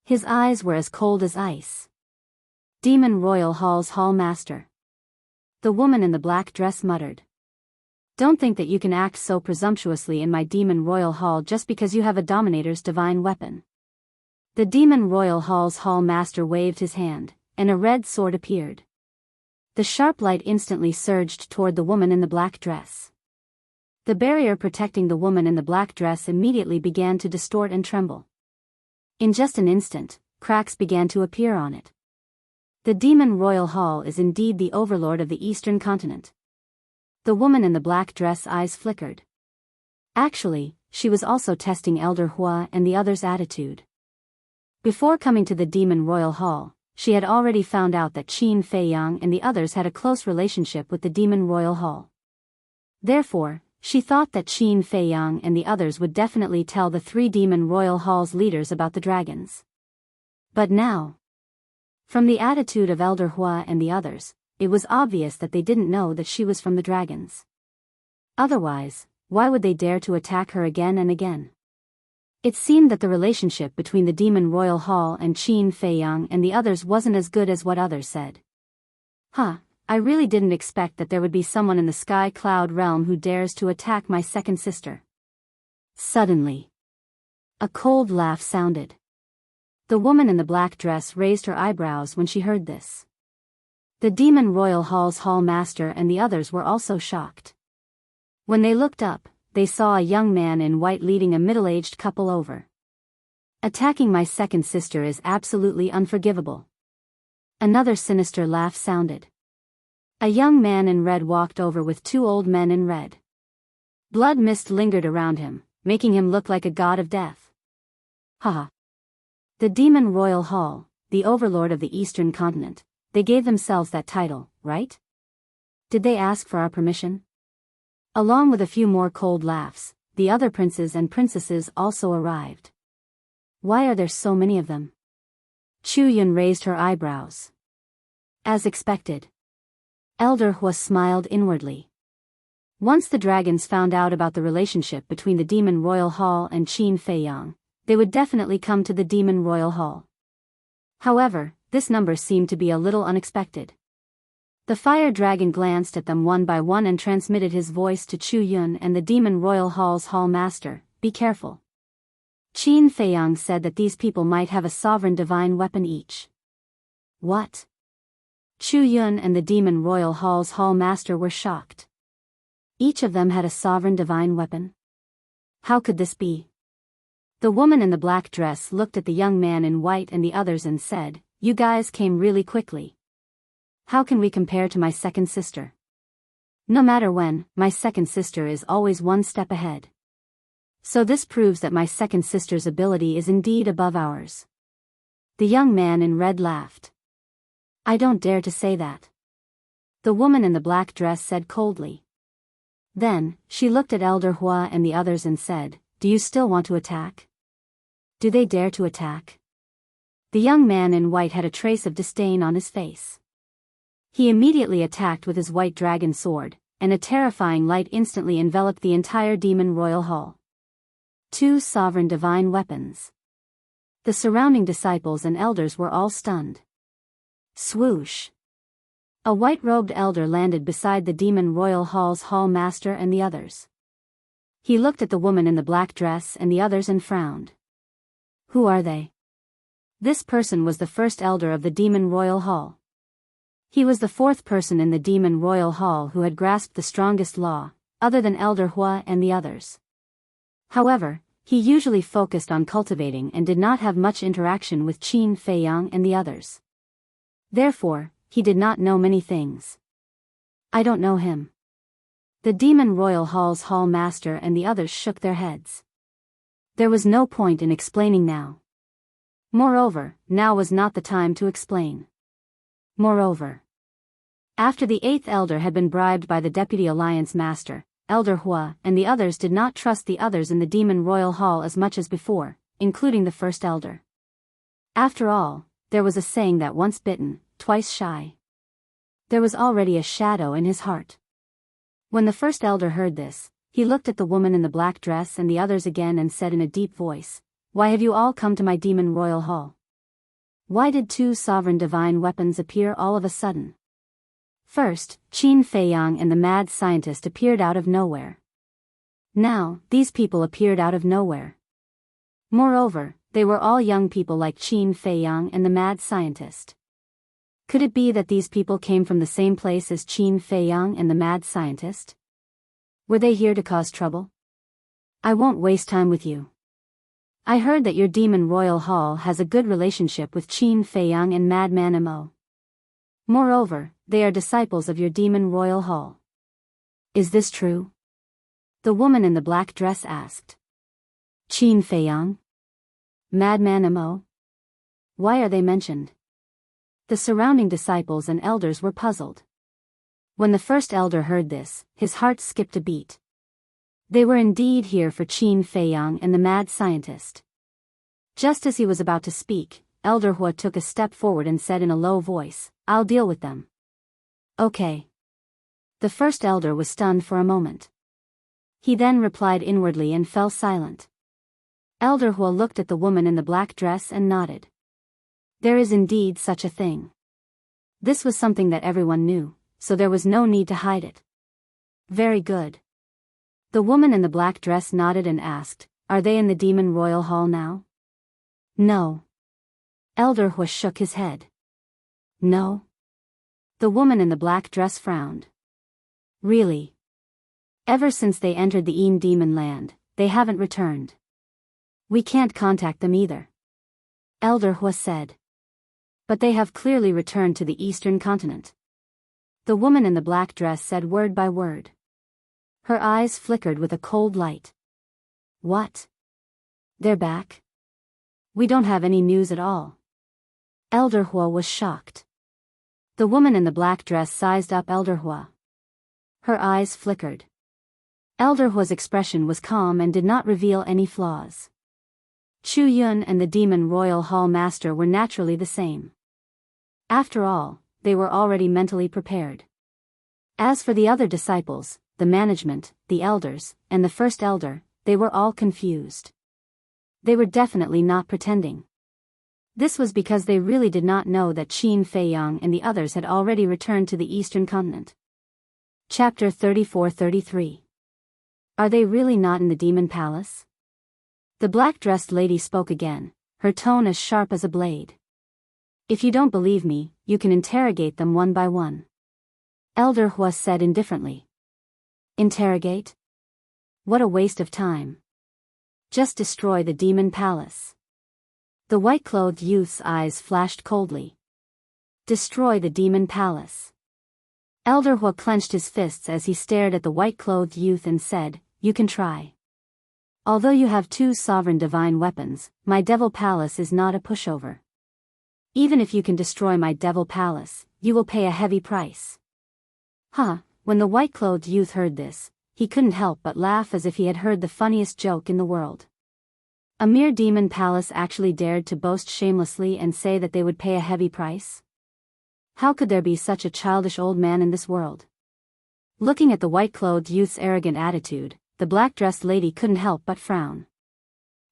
His eyes were as cold as ice. Demon Royal Hall's hall master. The woman in the black dress muttered. "Don't think that you can act so presumptuously in my Demon Royal Hall just because you have a Dominator's divine weapon." The Demon Royal Hall's hall master waved his hand, and a red sword appeared. The sharp light instantly surged toward the woman in the black dress. The barrier protecting the woman in the black dress immediately began to distort and tremble. In just an instant, cracks began to appear on it. The Demon Royal Hall is indeed the overlord of the Eastern continent. The woman in the black dress eyes flickered. Actually, she was also testing Elder Hua and the others' attitude. Before coming to the Demon Royal Hall, she had already found out that Qin Feiyang and the others had a close relationship with the Demon Royal Hall. Therefore, she thought that Qin Feiyang and the others would definitely tell the three Demon Royal Hall's leaders about the dragons. But now, from the attitude of Elder Hua and the others, it was obvious that they didn't know that she was from the dragons. Otherwise, why would they dare to attack her again and again? It seemed that the relationship between the Demon Royal Hall and Qin Feiyang and the others wasn't as good as what others said. I really didn't expect that there would be someone in the Sky Cloud realm who dares to attack my second sister. Suddenly, a cold laugh sounded. The woman in the black dress raised her eyebrows when she heard this. The Demon Royal Hall's hall master and the others were also shocked. When they looked up, they saw a young man in white leading a middle-aged couple over. Attacking my second sister is absolutely unforgivable. Another sinister laugh sounded. A young man in red walked over with two old men in red. Blood mist lingered around him, making him look like a god of death. Haha. The Demon Royal Hall, the overlord of the Eastern continent, they gave themselves that title, right? Did they ask for our permission? Along with a few more cold laughs, the other princes and princesses also arrived. Why are there so many of them? Chu Yun raised her eyebrows. As expected. Elder Hua smiled inwardly. Once the dragons found out about the relationship between the Demon Royal Hall and Qin Feiyang, they would definitely come to the Demon Royal Hall. However, this number seemed to be a little unexpected. The fire dragon glanced at them one by one and transmitted his voice to Chu Yun and the Demon Royal Hall's hall master, "Be careful." Qin Feiyang said that these people might have a sovereign divine weapon each. What? Chu Yun and the Demon Royal Hall's hall master were shocked. Each of them had a sovereign divine weapon? How could this be? The woman in the black dress looked at the young man in white and the others and said, "You guys came really quickly. How can we compare to my second sister? No matter when, my second sister is always one step ahead. So this proves that my second sister's ability is indeed above ours." The young man in red laughed. "I don't dare to say that." The woman in the black dress said coldly. Then, she looked at Elder Hua and the others and said, "Do you still want to attack? Do they dare to attack?" The young man in white had a trace of disdain on his face. He immediately attacked with his white dragon sword, and a terrifying light instantly enveloped the entire Demon Royal Hall. Two sovereign divine weapons. The surrounding disciples and elders were all stunned. Swoosh! A white-robed elder landed beside the Demon Royal Hall's hall master and the others. He looked at the woman in the black dress and the others and frowned. Who are they? This person was the first elder of the Demon Royal Hall. He was the fourth person in the Demon Royal Hall who had grasped the strongest law, other than Elder Hua and the others. However, he usually focused on cultivating and did not have much interaction with Qin Feiyang and the others. Therefore, he did not know many things. I don't know him. The Demon Royal Hall's Hall Master and the others shook their heads. There was no point in explaining now. Moreover, now was not the time to explain. Moreover, after the eighth elder had been bribed by the Deputy Alliance Master, Elder Hua and the others did not trust the others in the Demon Royal Hall as much as before, including the first elder. After all, there was a saying that once bitten, twice shy. There was already a shadow in his heart. When the first elder heard this, he looked at the woman in the black dress and the others again and said in a deep voice, "Why have you all come to my Demon Royal Hall? Why did two sovereign divine weapons appear all of a sudden?" First, Qin Feiyang and the mad scientist appeared out of nowhere. Now, these people appeared out of nowhere. Moreover, they were all young people like Qin Feiyang and the mad scientist. Could it be that these people came from the same place as Qin Feiyang and the mad scientist? Were they here to cause trouble? I won't waste time with you. I heard that your Demon Royal Hall has a good relationship with Qin Feiyang and Madman Mo. Moreover, they are disciples of your Demon Royal Hall. Is this true? The woman in the black dress asked. Qin Feiyang? Madman Mo? Why are they mentioned? The surrounding disciples and elders were puzzled. When the first elder heard this, his heart skipped a beat. They were indeed here for Qin Feiyang and the mad scientist. Just as he was about to speak, Elder Hua took a step forward and said in a low voice, "I'll deal with them." Okay. The first elder was stunned for a moment. He then replied inwardly and fell silent. Elder Hua looked at the woman in the black dress and nodded. There is indeed such a thing. This was something that everyone knew, so there was no need to hide it. Very good. The woman in the black dress nodded and asked, "Are they in the Demon Royal Hall now?" No. Elder Hua shook his head. No. The woman in the black dress frowned. Really? Ever since they entered the Een Demon Land, they haven't returned. We can't contact them either. Elder Hua said. But they have clearly returned to the eastern continent. The woman in the black dress said word by word. Her eyes flickered with a cold light. What? They're back? We don't have any news at all. Elder Hua was shocked. The woman in the black dress sized up Elder Hua. Her eyes flickered. Elder Hua's expression was calm and did not reveal any flaws. Chu Yun and the Demon Royal Hall Master were naturally the same. After all, they were already mentally prepared. As for the other disciples, the management, the elders, and the first elder, they were all confused. They were definitely not pretending. This was because they really did not know that Qin Feiyang and the others had already returned to the eastern continent. Chapter 34-33. Are they really not in the Demon Palace? The black-dressed lady spoke again, her tone as sharp as a blade. If you don't believe me, you can interrogate them one by one. Elder Hua said indifferently. Interrogate? What a waste of time. Just destroy the Demon Palace. The white-clothed youth's eyes flashed coldly. Destroy the Demon Palace. Elder Hua clenched his fists as he stared at the white-clothed youth and said, "You can try. Although you have two sovereign divine weapons, my Devil Palace is not a pushover. Even if you can destroy my Devil Palace, you will pay a heavy price." Huh, when the white-clothed youth heard this, he couldn't help but laugh as if he had heard the funniest joke in the world. A mere Demon Palace actually dared to boast shamelessly and say that they would pay a heavy price? How could there be such a childish old man in this world? Looking at the white-clothed youth's arrogant attitude, the black-dressed lady couldn't help but frown.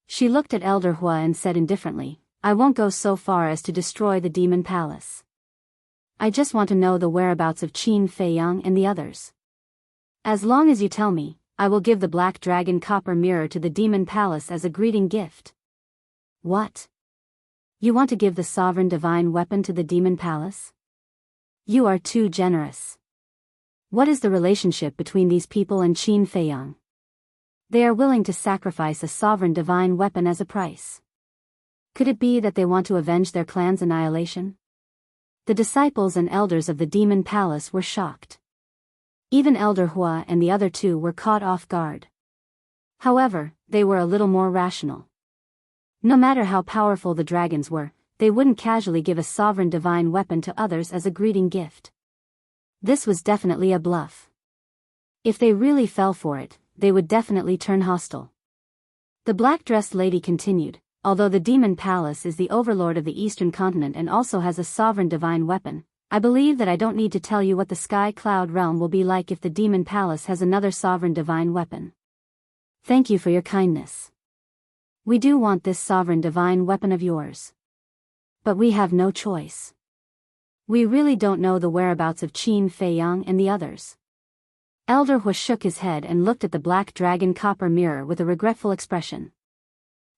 She looked at Elder Hua and said indifferently, "I won't go so far as to destroy the Demon Palace. I just want to know the whereabouts of Qin Feiyang and the others. As long as you tell me, I will give the Black Dragon copper mirror to the Demon Palace as a greeting gift." What? You want to give the sovereign divine weapon to the Demon Palace? You are too generous. What is the relationship between these people and Qin Feiyang? They are willing to sacrifice a sovereign divine weapon as a price. Could it be that they want to avenge their clan's annihilation? The disciples and elders of the demon palace were shocked. Even Elder Hua and the other two were caught off guard. However, they were a little more rational. No matter how powerful the dragons were, they wouldn't casually give a sovereign divine weapon to others as a greeting gift. This was definitely a bluff. If they really fell for it, they would definitely turn hostile. The black-dressed lady continued, although the demon palace is the overlord of the eastern continent and also has a sovereign divine weapon, I believe that I don't need to tell you what the sky cloud realm will be like if the demon palace has another sovereign divine weapon. Thank you for your kindness. We do want this sovereign divine weapon of yours. But we have no choice. We really don't know the whereabouts of Qin Feiyang and the others. Elder Hua shook his head and looked at the black dragon copper mirror with a regretful expression.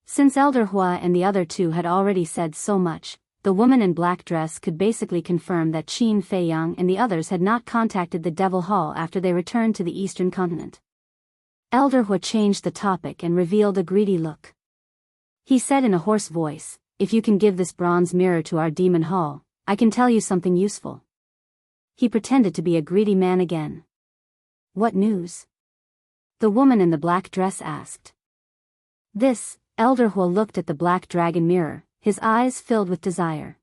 Since Elder Hua and the other two had already said so much, the woman in black dress could basically confirm that Qin Feiyang and the others had not contacted the Devil Hall after they returned to the eastern continent. Elder Hua changed the topic and revealed a greedy look. He said in a hoarse voice, "If you can give this bronze mirror to our demon hall, I can tell you something useful." He pretended to be a greedy man again. What news? The woman in the black dress asked. This, Elder Hua looked at the black dragon mirror, his eyes filled with desire.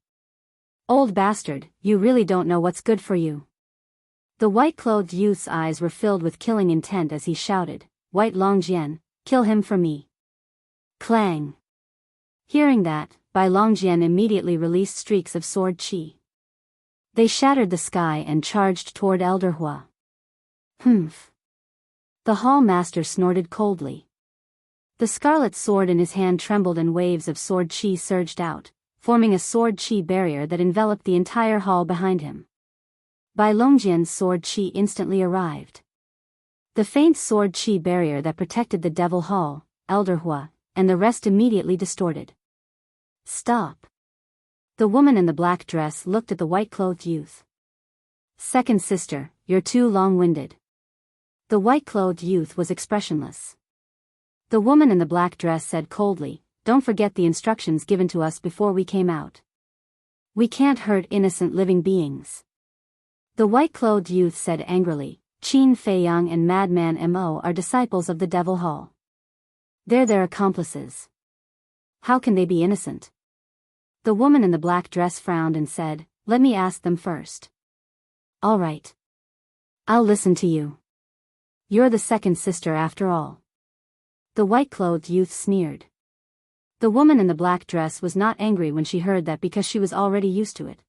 Old bastard, you really don't know what's good for you. The white-clothed youth's eyes were filled with killing intent as he shouted, "White Longjian, kill him for me." Clang. Hearing that, Bai Longjian immediately released streaks of sword qi. They shattered the sky and charged toward Elder Hua. Humph. The hall master snorted coldly. The scarlet sword in his hand trembled and waves of sword qi surged out, forming a sword qi barrier that enveloped the entire hall behind him. Bai Longjian's sword qi instantly arrived. The faint sword qi barrier that protected the Devil Hall, Elder Hua, and the rest immediately distorted. Stop. The woman in the black dress looked at the white-clothed youth. Second sister, you're too long-winded. The white-clothed youth was expressionless. The woman in the black dress said coldly, "Don't forget the instructions given to us before we came out. We can't hurt innocent living beings." The white-clothed youth said angrily, "Qin Feiyang and Madman Mo are disciples of the Devil Hall. They're their accomplices. How can they be innocent?" The woman in the black dress frowned and said, "Let me ask them first." "All right. I'll listen to you. You're the second sister after all." The white-clothed youth sneered. The woman in the black dress was not angry when she heard that because she was already used to it.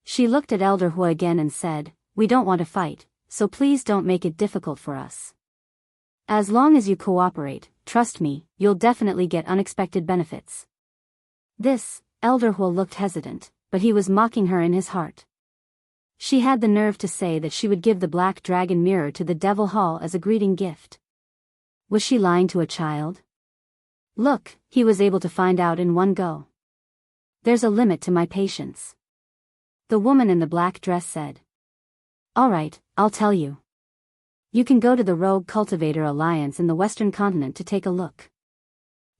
She looked at Elder Hua again and said, "We don't want to fight, so please don't make it difficult for us. As long as you cooperate, trust me, you'll definitely get unexpected benefits." This, Elder Hua looked hesitant, but he was mocking her in his heart. She had the nerve to say that she would give the black dragon mirror to the Devil Hall as a greeting gift. Was she lying to a child? Look, he was able to find out in one go. There's a limit to my patience. The woman in the black dress said. "All right, I'll tell you. You can go to the Rogue Cultivator Alliance in the Western Continent to take a look.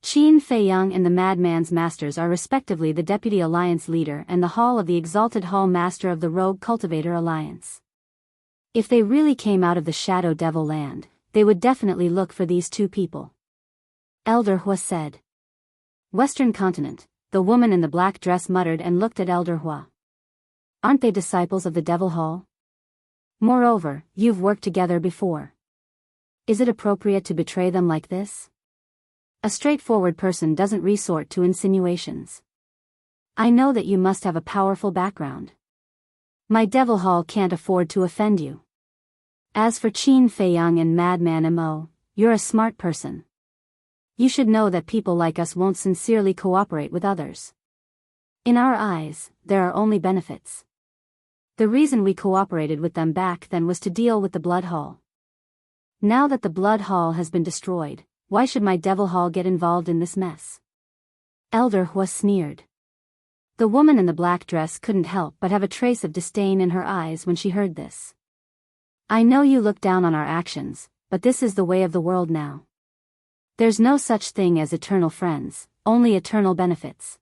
Qin Feiyang and the Madman's Masters are respectively the Deputy Alliance Leader and the Hall of the Exalted Hall Master of the Rogue Cultivator Alliance. If they really came out of the Shadow Devil Land, they would definitely look for these two people." Elder Hua said. Western Continent, the woman in the black dress muttered and looked at Elder Hua. "Aren't they disciples of the Devil Hall? Moreover, you've worked together before. Is it appropriate to betray them like this? A straightforward person doesn't resort to insinuations. I know that you must have a powerful background. My Devil Hall can't afford to offend you. As for Qin Feiyang and Madman Mo, you're a smart person. You should know that people like us won't sincerely cooperate with others. In our eyes, there are only benefits. The reason we cooperated with them back then was to deal with the Blood Hall. Now that the Blood Hall has been destroyed, why should my Devil Hall get involved in this mess?" Elder Hua sneered. The woman in the black dress couldn't help but have a trace of disdain in her eyes when she heard this. I know you look down on our actions, but this is the way of the world now. There's no such thing as eternal friends, only eternal benefits.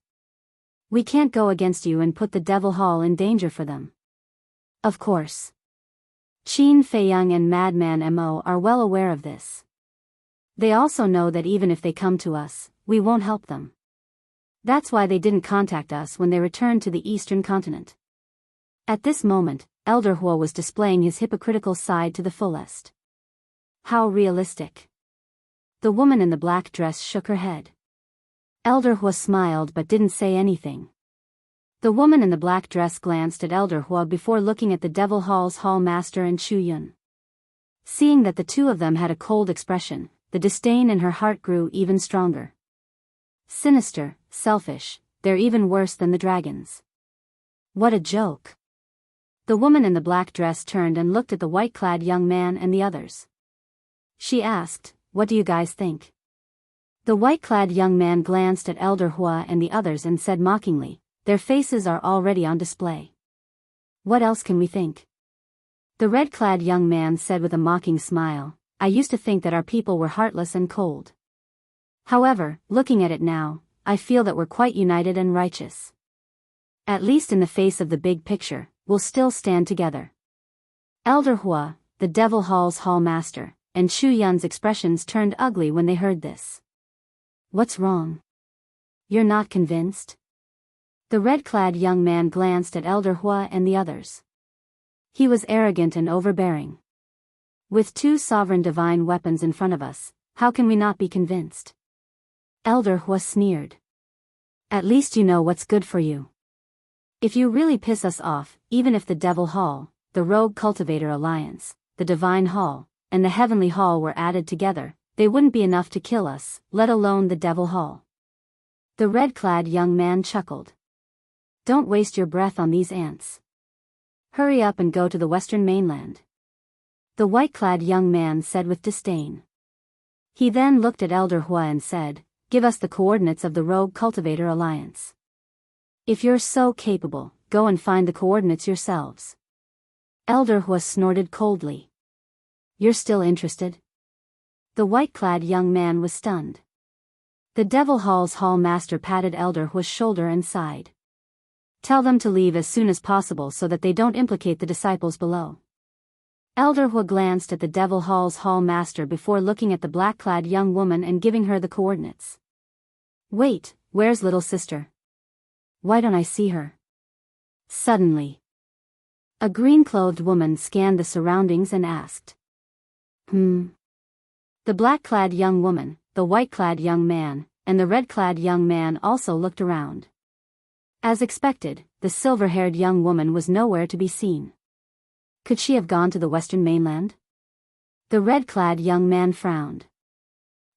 We can't go against you and put the Devil Hall in danger for them. Of course. Qin Feiyang and Madman Mo are well aware of this. They also know that even if they come to us, we won't help them. That's why they didn't contact us when they returned to the eastern continent. At this moment, Elder Hua was displaying his hypocritical side to the fullest. How realistic. The woman in the black dress shook her head. Elder Hua smiled but didn't say anything. The woman in the black dress glanced at Elder Hua before looking at the Devil Hall's Hall Master and Chu Yun. Seeing that the two of them had a cold expression, the disdain in her heart grew even stronger. Sinister, selfish, they're even worse than the dragons. What a joke. The woman in the black dress turned and looked at the white-clad young man and the others. She asked, "What do you guys think?" The white-clad young man glanced at Elder Hua and the others and said mockingly, "Their faces are already on display. What else can we think?" The red-clad young man said with a mocking smile, "I used to think that our people were heartless and cold. However, looking at it now, I feel that we're quite united and righteous. At least in the face of the big picture, we'll still stand together." Elder Hua, the Devil Hall's Hall Master, and Chu Yun's expressions turned ugly when they heard this. What's wrong? You're not convinced? The red-clad young man glanced at Elder Hua and the others. He was arrogant and overbearing. With two sovereign divine weapons in front of us, how can we not be convinced? Elder Hua sneered. At least you know what's good for you. If you really piss us off, even if the Devil Hall, the Rogue Cultivator Alliance, the Divine Hall, and the Heavenly Hall were added together, they wouldn't be enough to kill us, let alone the Devil Hall. The red-clad young man chuckled. Don't waste your breath on these ants. Hurry up and go to the western mainland. The white-clad young man said with disdain. He then looked at Elder Hua and said, "Give us the coordinates of the Rogue Cultivator Alliance. If you're so capable, go and find the coordinates yourselves." Elder Hua snorted coldly. You're still interested? The white-clad young man was stunned. The Devil Hall's Hall Master patted Elder Hua's shoulder and sighed. Tell them to leave as soon as possible so that they don't implicate the disciples below. Elder Hua glanced at the Devil Hall's Hall Master before looking at the black-clad young woman and giving her the coordinates. Wait, where's little sister? Why don't I see her? Suddenly, a green-clothed woman scanned the surroundings and asked. The black-clad young woman, the white-clad young man, and the red-clad young man also looked around. As expected, the silver-haired young woman was nowhere to be seen. Could she have gone to the western mainland? The red-clad young man frowned.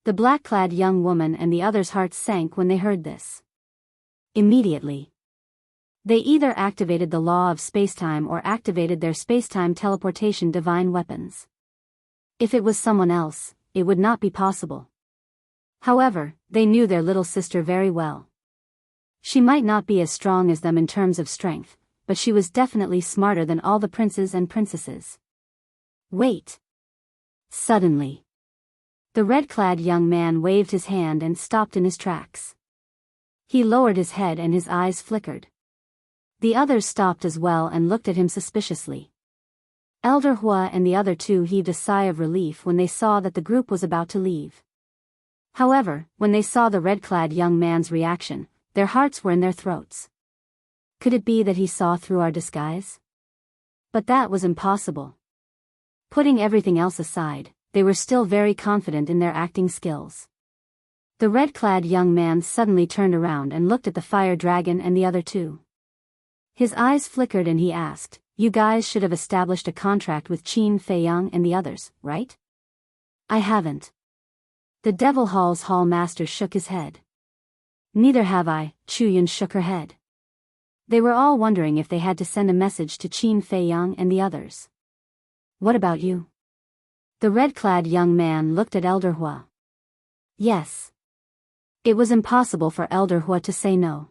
The black-clad young woman and the others' hearts sank when they heard this. Immediately, they either activated the law of spacetime or activated their spacetime teleportation divine weapons. If it was someone else, it would not be possible. However, they knew their little sister very well. She might not be as strong as them in terms of strength, but she was definitely smarter than all the princes and princesses. Wait. Suddenly, the red-clad young man waved his hand and stopped in his tracks. He lowered his head and his eyes flickered. The others stopped as well and looked at him suspiciously. Elder Hua and the other two heaved a sigh of relief when they saw that the group was about to leave. However, when they saw the red-clad young man's reaction, their hearts were in their throats. Could it be that he saw through our disguise? But that was impossible. Putting everything else aside, they were still very confident in their acting skills. The red-clad young man suddenly turned around and looked at the fire dragon and the other two. His eyes flickered and he asked, "You guys should have established a contract with Qin Feiyang and the others, right?" "I haven't." The Devil Hall's Hall Master shook his head. "Neither have I," Chu Yun shook her head. They were all wondering if they had to send a message to Qin Feiyang and the others. "What about you?" The red-clad young man looked at Elder Hua. Yes. It was impossible for Elder Hua to say no.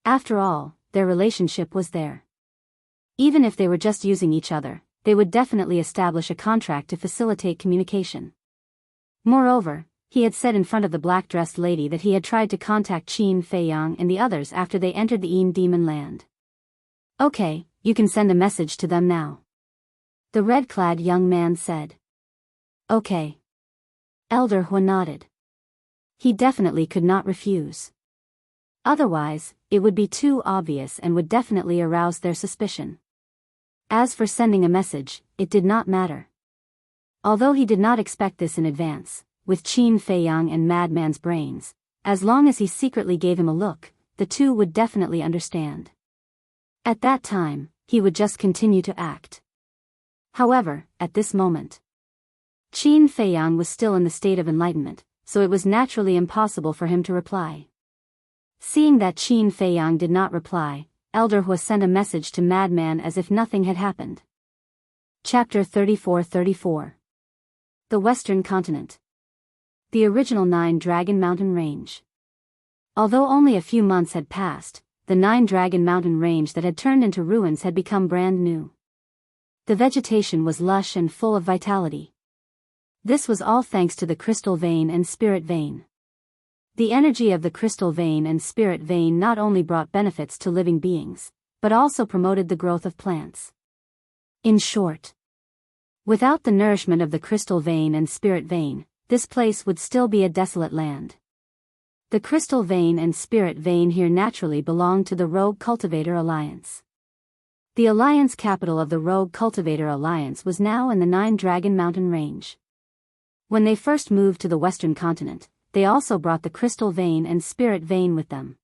After all, their relationship was there. Even if they were just using each other, they would definitely establish a contract to facilitate communication. Moreover, he had said in front of the black-dressed lady that he had tried to contact Qin Feiyang and the others after they entered the Een Demon Land. Okay, you can send a message to them now. The red-clad young man said. Okay. Elder Hua nodded. He definitely could not refuse. Otherwise, it would be too obvious and would definitely arouse their suspicion. As for sending a message, it did not matter. Although he did not expect this in advance, with Qin Feiyang and Madman's brains, as long as he secretly gave him a look, the two would definitely understand. At that time, he would just continue to act. However, at this moment, Qin Feiyang was still in the state of enlightenment, so it was naturally impossible for him to reply. Seeing that Qin Feiyang did not reply, Elder Hua sent a message to Madman as if nothing had happened. Chapter 34-34. The Western Continent. The original Nine-Dragon Mountain Range. Although only a few months had passed, the Nine-Dragon Mountain Range that had turned into ruins had become brand new. The vegetation was lush and full of vitality. This was all thanks to the crystal vein and spirit vein. The energy of the crystal vein and spirit vein not only brought benefits to living beings, but also promoted the growth of plants. In short, without the nourishment of the crystal vein and spirit vein, this place would still be a desolate land. The crystal vein and spirit vein here naturally belonged to the Rogue Cultivator Alliance. The alliance capital of the Rogue Cultivator Alliance was now in the Nine-Dragon Mountain Range. When they first moved to the Western Continent, they also brought the crystal vein and spirit vein with them.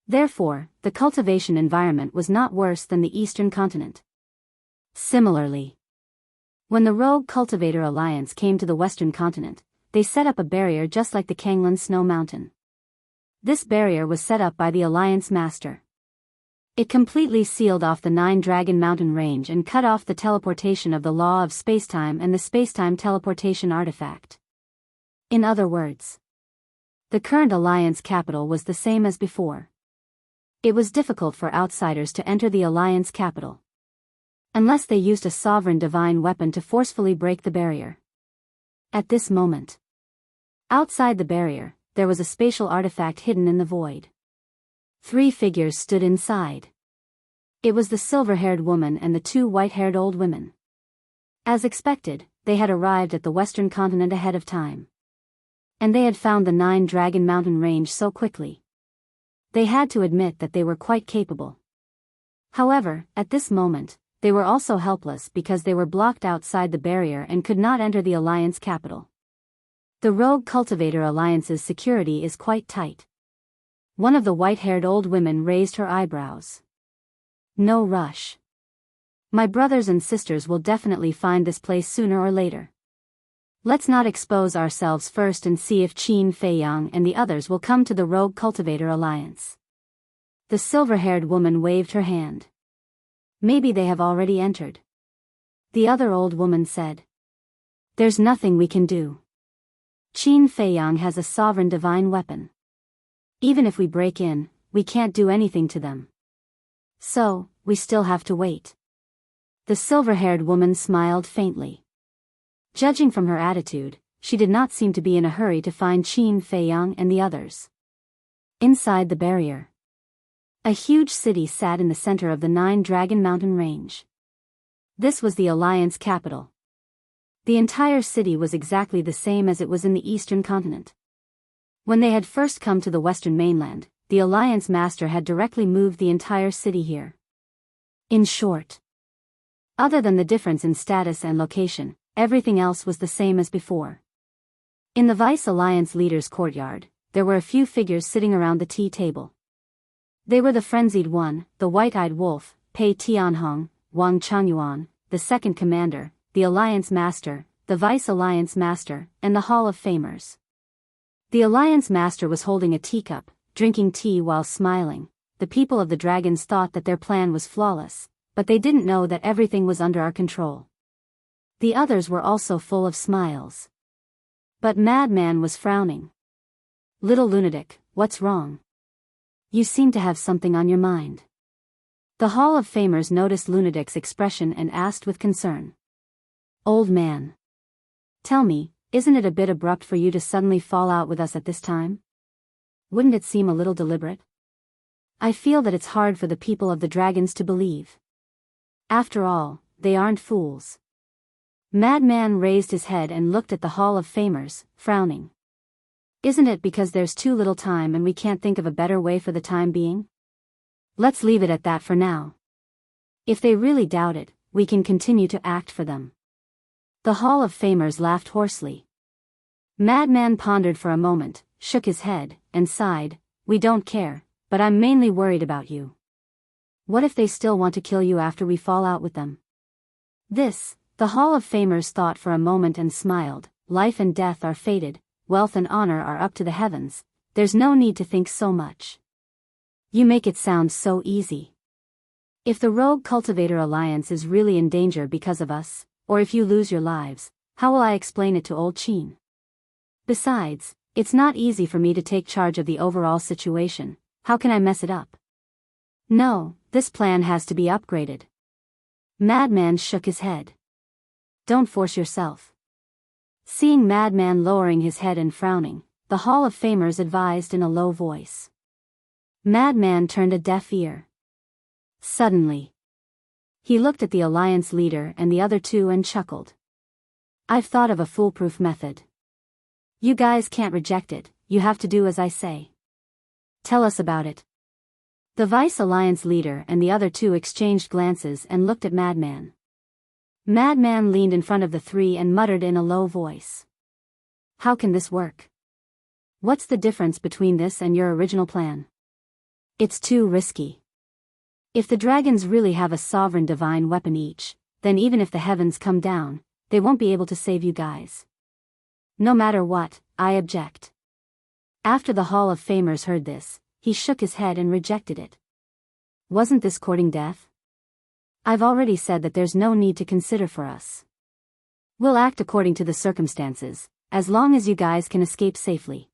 Therefore, the cultivation environment was not worse than the Eastern Continent. Similarly, when the Rogue Cultivator Alliance came to the Western Continent, they set up a barrier just like the Kanglan Snow Mountain. This barrier was set up by the Alliance Master. It completely sealed off the Nine-Dragon Mountain Range and cut off the teleportation of the law of spacetime and the spacetime teleportation artifact. In other words, the current Alliance capital was the same as before. It was difficult for outsiders to enter the Alliance capital, unless they used a sovereign divine weapon to forcefully break the barrier. At this moment, outside the barrier, there was a spatial artifact hidden in the void. 3 figures stood inside. It was the silver-haired woman and the 2 white-haired old women. As expected, they had arrived at the Western Continent ahead of time. And they had found the Nine-Dragon Mountain Range so quickly. They had to admit that they were quite capable. However, at this moment, they were also helpless because they were blocked outside the barrier and could not enter the Alliance capital. The Rogue Cultivator Alliance's security is quite tight. One of the white-haired old women raised her eyebrows. No rush. My brothers and sisters will definitely find this place sooner or later. Let's not expose ourselves first and see if Qin Feiyang and the others will come to the Rogue Cultivator Alliance. The silver-haired woman waved her hand. Maybe they have already entered. The other old woman said. There's nothing we can do. Qin Feiyang has a sovereign divine weapon. Even if we break in, we can't do anything to them. So, we still have to wait. The silver-haired woman smiled faintly. Judging from her attitude, she did not seem to be in a hurry to find Qin Feiyang and the others. Inside the barrier, a huge city sat in the center of the Nine-Dragon Mountain Range. This was the Alliance capital. The entire city was exactly the same as it was in the Eastern Continent. When they had first come to the Western mainland, the Alliance Master had directly moved the entire city here. In short, other than the difference in status and location, everything else was the same as before. In the Vice Alliance leader's courtyard, there were a few figures sitting around the tea table. They were the Frenzied One, the White-Eyed Wolf, Pei Tianhong, Wang Changyuan, the Second Commander, the Alliance Master, the Vice Alliance Master, and the Hall of Famers. The Alliance Master was holding a teacup, drinking tea while smiling. The people of the dragons thought that their plan was flawless, but they didn't know that everything was under our control. The others were also full of smiles. But Madman was frowning. Little lunatic, what's wrong? You seem to have something on your mind. The Hall of Famers noticed Lunatic's expression and asked with concern. Old man. Tell me, isn't it a bit abrupt for you to suddenly fall out with us at this time? Wouldn't it seem a little deliberate? I feel that it's hard for the people of the dragons to believe. After all, they aren't fools. Madman raised his head and looked at the Hall of Famers, frowning. Isn't it because there's too little time and we can't think of a better way for the time being? Let's leave it at that for now. If they really doubt it, we can continue to act for them. The Hall of Famers laughed hoarsely. Madman pondered for a moment, shook his head, and sighed. We don't care, but I'm mainly worried about you. What if they still want to kill you after we fall out with them? The Hall of Famers thought for a moment and smiled. Life and death are fated, wealth and honor are up to the heavens, there's no need to think so much. You make it sound so easy. If the Rogue Cultivator Alliance is really in danger because of us, or if you lose your lives, how will I explain it to old Chin? Besides, it's not easy for me to take charge of the overall situation. How can I mess it up? No, this plan has to be upgraded. Madman shook his head. Don't force yourself. Seeing Madman lowering his head and frowning, the Hall of Famers advised in a low voice. Madman turned a deaf ear. Suddenly, he looked at the Alliance leader and the other two and chuckled. I've thought of a foolproof method. You guys can't reject it, you have to do as I say. Tell us about it. The Vice Alliance leader and the other two exchanged glances and looked at Madman. Madman leaned in front of the three and muttered in a low voice. How can this work? What's the difference between this and your original plan? It's too risky. If the dragons really have a sovereign divine weapon each, then even if the heavens come down, they won't be able to save you guys. No matter what, I object. After the Hall of Famers heard this, he shook his head and rejected it. Wasn't this courting death? I've already said that there's no need to consider for us. We'll act according to the circumstances, as long as you guys can escape safely.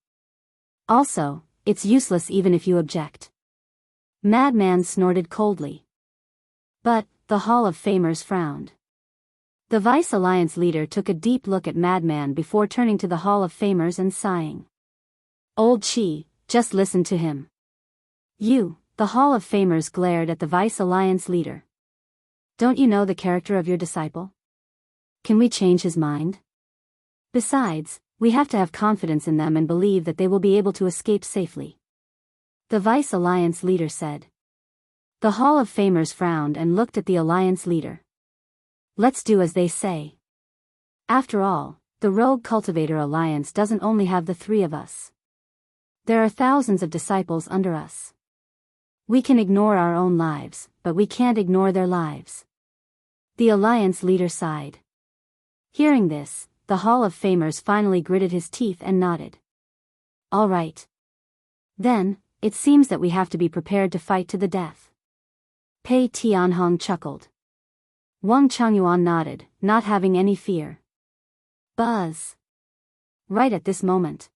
Also, it's useless even if you object. Madman snorted coldly. But, the Hall of Famers frowned. The Vice Alliance leader took a deep look at Madman before turning to the Hall of Famers and sighing. Old Chi, just listen to him. You, the Hall of Famers glared at the Vice Alliance leader. Don't you know the character of your disciple? Can we change his mind? Besides, we have to have confidence in them and believe that they will be able to escape safely. The Vice Alliance leader said. The Hall of Famers frowned and looked at the Alliance leader. Let's do as they say. After all, the Rogue Cultivator Alliance doesn't only have the three of us. There are thousands of disciples under us. We can ignore our own lives, but we can't ignore their lives. The Alliance leader sighed. Hearing this, the Hall of Famers finally gritted his teeth and nodded. All right. Then, it seems that we have to be prepared to fight to the death. Pei Tianhong chuckled. Wang Changyuan nodded, not having any fear. Buzz. Right at this moment,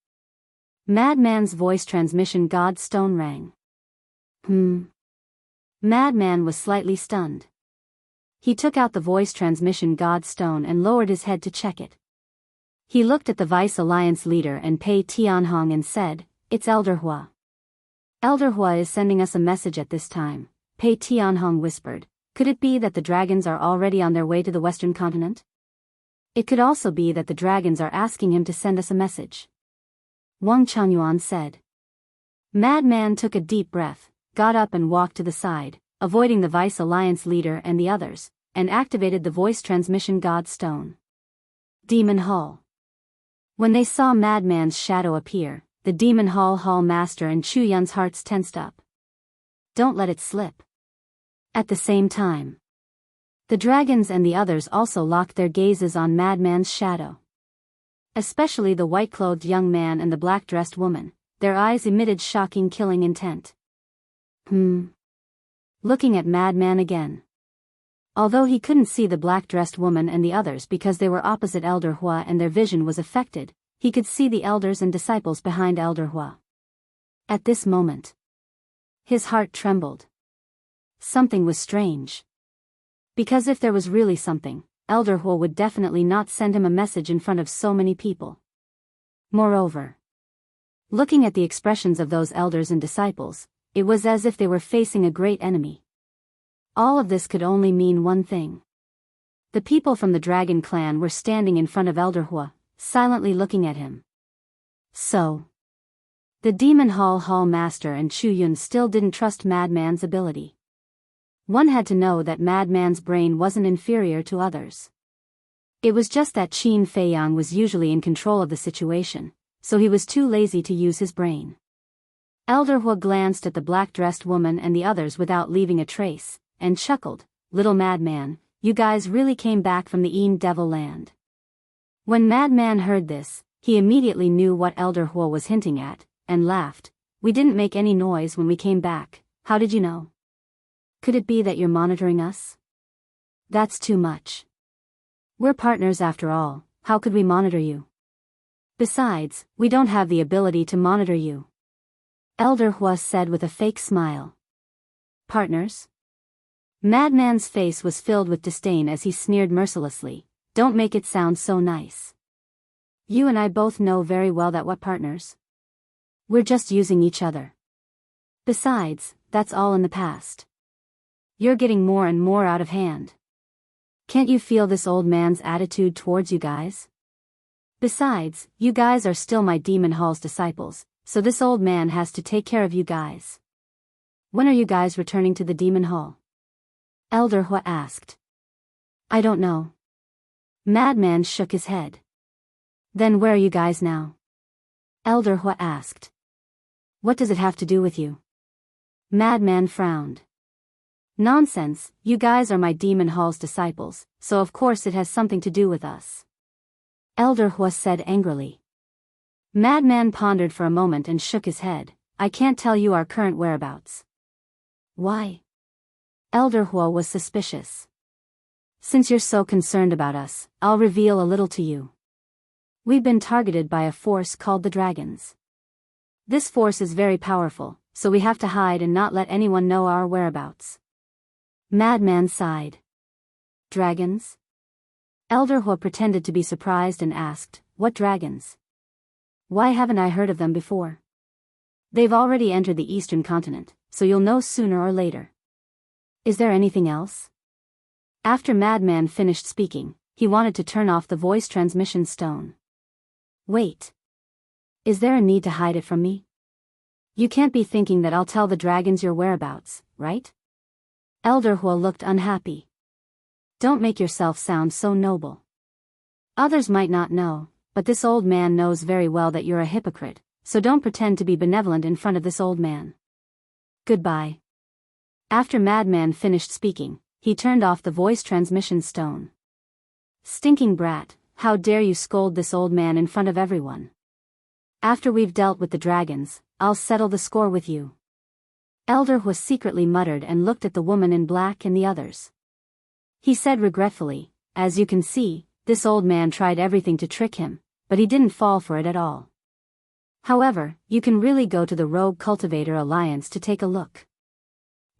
Madman's voice transmission Godstone rang. Madman was slightly stunned. He took out the voice transmission Godstone and lowered his head to check it. He looked at the Vice Alliance leader and Pei Tianhong and said, It's Elder Hua. Elder Hua is sending us a message at this time, Pei Tianhong whispered. Could it be that the dragons are already on their way to the western continent? It could also be that the dragons are asking him to send us a message. Wang Changyuan said. Madman took a deep breath, got up and walked to the side, avoiding the Vice Alliance leader and the others, and activated the voice transmission Godstone. Demon Hall. When they saw Madman's shadow appear, the Demon Hall Master and Chu Yun's hearts tensed up. Don't let it slip. At the same time, the dragons and the others also locked their gazes on Madman's shadow. Especially the white-clothed young man and the black-dressed woman, their eyes emitted shocking killing intent. Looking at Madman again. Although he couldn't see the black-dressed woman and the others because they were opposite Elder Hua and their vision was affected, he could see the elders and disciples behind Elder Hua. At this moment, His heart trembled. Something was strange. Because if there was really something, Elder Huo would definitely not send him a message in front of so many people. Moreover, looking at the expressions of those elders and disciples, it was as if they were facing a great enemy. All of this could only mean one thing. The people from the Dragon Clan were standing in front of Elder Huo, silently looking at him. So, the Demon Hall Master and Chu Yun still didn't trust Madman's ability. One had to know that Madman's brain wasn't inferior to others. It was just that Qin Feiyang was usually in control of the situation, so he was too lazy to use his brain. Elder Huo glanced at the black-dressed woman and the others without leaving a trace, and chuckled, "Little Madman, you guys really came back from the Een Devil Land." When Madman heard this, he immediately knew what Elder Huo was hinting at, and laughed. "We didn't make any noise when we came back, how did you know? Could it be that you're monitoring us? That's too much. We're partners after all, how could we monitor you? Besides, we don't have the ability to monitor you," Elder Huo said with a fake smile. "Partners?" Madman's face was filled with disdain as he sneered mercilessly. "Don't make it sound so nice. You and I both know very well that what partners? We're just using each other. Besides, that's all in the past. You're getting more and more out of hand. Can't you feel this old man's attitude towards you guys? Besides, you guys are still my Demon Hall's disciples, so this old man has to take care of you guys. When are you guys returning to the Demon Hall?" Elder Huo asked. "I don't know." Madman shook his head. "Then where are you guys now?" Elder Huo asked. "What does it have to do with you?" Madman frowned. "Nonsense, you guys are my Demon Hall's disciples, so of course it has something to do with us," Elder Huo said angrily. Madman pondered for a moment and shook his head. "I can't tell you our current whereabouts." "Why?" Elder Huo was suspicious. "Since you're so concerned about us, I'll reveal a little to you. We've been targeted by a force called the Dragons. This force is very powerful, so we have to hide and not let anyone know our whereabouts." Madman sighed. "Dragons?" Elder Huo pretended to be surprised and asked, "What dragons? Why haven't I heard of them before? They've already entered the eastern continent, so you'll know sooner or later. Is there anything else?" After Madman finished speaking, he wanted to turn off the voice transmission stone. "Wait. Is there a need to hide it from me? You can't be thinking that I'll tell the dragons your whereabouts, right?" Elder Huo looked unhappy. "Don't make yourself sound so noble. Others might not know, but this old man knows very well that you're a hypocrite, so don't pretend to be benevolent in front of this old man. Goodbye." After Madman finished speaking, he turned off the voice transmission stone. "Stinking brat, how dare you scold this old man in front of everyone? After we've dealt with the dragons, I'll settle the score with you." Elder Huo secretly muttered and looked at the woman in black and the others. He said regretfully, "As you can see, this old man tried everything to trick him, but he didn't fall for it at all. However, you can really go to the Rogue Cultivator Alliance to take a look."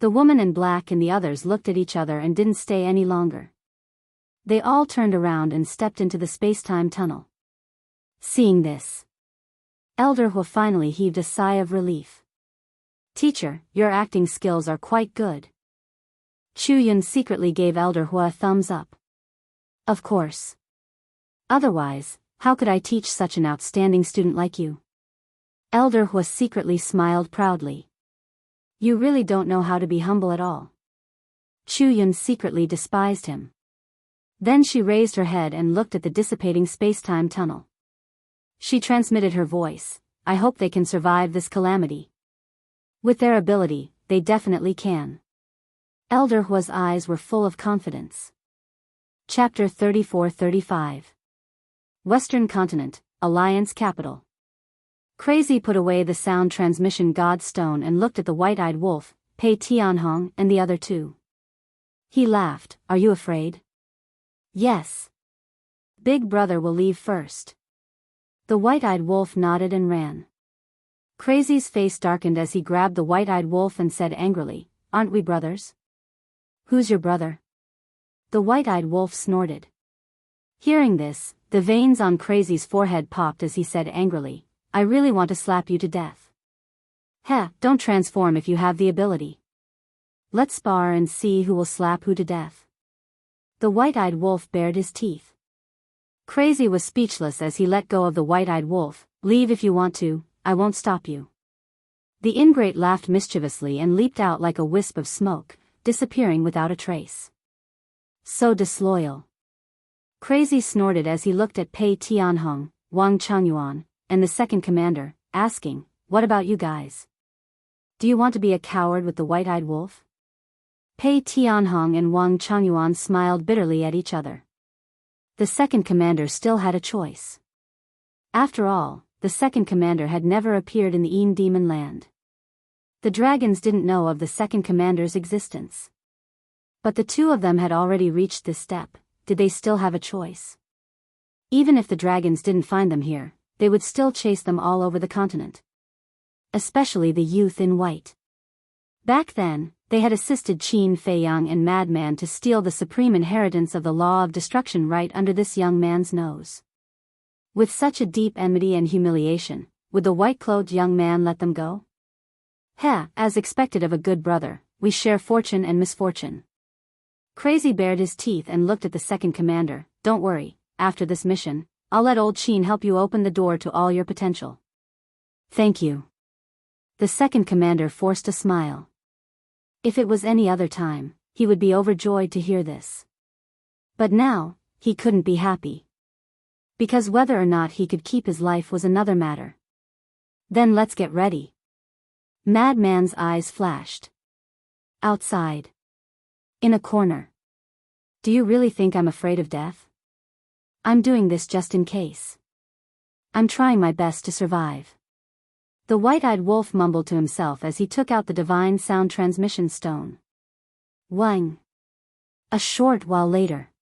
The woman in black and the others looked at each other and didn't stay any longer. They all turned around and stepped into the space-time tunnel. Seeing this, Elder Huo finally heaved a sigh of relief. "Teacher, your acting skills are quite good." Chu Yun secretly gave Elder Huo a thumbs up. "Of course. Otherwise, how could I teach such an outstanding student like you?" Elder Huo secretly smiled proudly. "You really don't know how to be humble at all." Chu Yun secretly despised him. Then she raised her head and looked at the dissipating space-time tunnel. She transmitted her voice, "I hope they can survive this calamity. With their ability, they definitely can." Elder Huo's eyes were full of confidence. Chapter 34-35. Western Continent, Alliance Capital. Crazy put away the sound transmission god stone and looked at the white-eyed wolf, Pei Tianhong, and the other two. He laughed. "Are you afraid?" "Yes. Big brother will leave first." The white-eyed wolf nodded and ran. Crazy's face darkened as he grabbed the white-eyed wolf and said angrily, "Aren't we brothers?" "Who's your brother?" The white-eyed wolf snorted. Hearing this, the veins on Crazy's forehead popped as he said angrily, "I really want to slap you to death." "Heh, don't transform if you have the ability. Let's spar and see who will slap who to death." The white-eyed wolf bared his teeth. Crazy was speechless as he let go of the white-eyed wolf. "Leave if you want to, I won't stop you." The ingrate laughed mischievously and leaped out like a wisp of smoke, disappearing without a trace. "So disloyal." Crazy snorted as he looked at Pei Tianhong, Wang Changyuan, and the second commander, asking, "What about you guys? Do you want to be a coward with the white-eyed wolf?" Pei Tianhong and Wang Changyuan smiled bitterly at each other. The second commander still had a choice. After all, the second commander had never appeared in the Een Demon Land. The dragons didn't know of the second commander's existence. But the two of them had already reached this step. Did they still have a choice? Even if the dragons didn't find them here, they would still chase them all over the continent. Especially the youth in white. Back then, they had assisted Qin Feiyang and Madman to steal the supreme inheritance of the law of destruction right under this young man's nose. With such a deep enmity and humiliation, would the white-clothed young man let them go? As expected of a good brother, we share fortune and misfortune. Crazy bared his teeth and looked at the second commander. "Don't worry, after this mission, I'll let old Qin help you open the door to all your potential." "Thank you." The second commander forced a smile. If it was any other time, he would be overjoyed to hear this. But now, he couldn't be happy. Because whether or not he could keep his life was another matter. "Then let's get ready." Madman's eyes flashed. Outside. In a corner. "Do you really think I'm afraid of death? I'm doing this just in case. I'm trying my best to survive." The white-eyed wolf mumbled to himself as he took out the divine sound transmission stone. Wang. A short while later.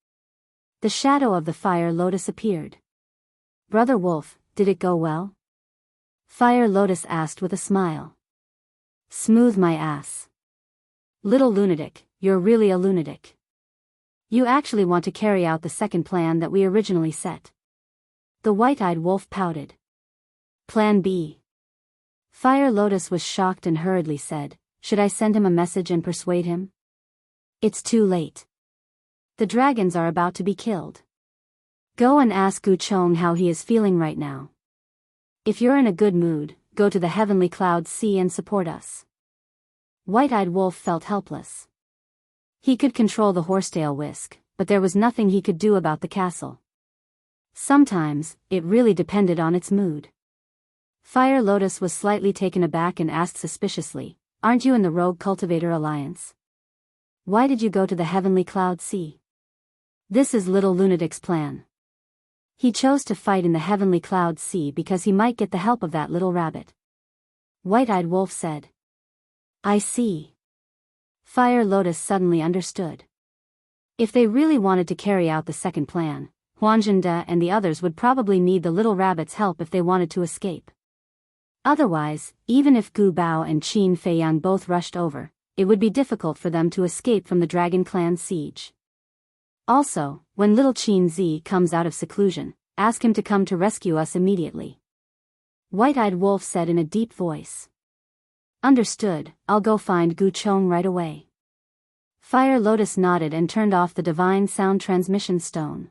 The shadow of the fire lotus appeared. "Brother Wolf, did it go well?" Fire Lotus asked with a smile. "Smooth my ass. Little lunatic, you're really a lunatic. You actually want to carry out the second plan that we originally set." The white-eyed wolf pouted. "Plan B." Fire Lotus was shocked and hurriedly said, "Should I send him a message and persuade him?" "It's too late. The dragons are about to be killed. Go and ask Gu Chong how he is feeling right now. If you're in a good mood, go to the heavenly cloud sea and support us." White-eyed wolf felt helpless. He could control the horsetail whisk, but there was nothing he could do about the castle. Sometimes, it really depended on its mood. Fire Lotus was slightly taken aback and asked suspiciously, "Aren't you in the Rogue Cultivator Alliance? Why did you go to the Heavenly Cloud Sea?" "This is Little Lunatic's plan. He chose to fight in the Heavenly Cloud Sea because he might get the help of that little rabbit." White-eyed wolf said. "I see." Fire Lotus suddenly understood. If they really wanted to carry out the second plan, Huanzhanda and the others would probably need the little rabbit's help if they wanted to escape. Otherwise, even if Gu Bao and Qin Feiyang both rushed over, it would be difficult for them to escape from the Dragon Clan siege. Also, when little Qin Zi comes out of seclusion, ask him to come to rescue us immediately. White-eyed wolf said in a deep voice. "Understood, I'll go find Gu Chong right away." Fire Lotus nodded and turned off the divine sound transmission stone.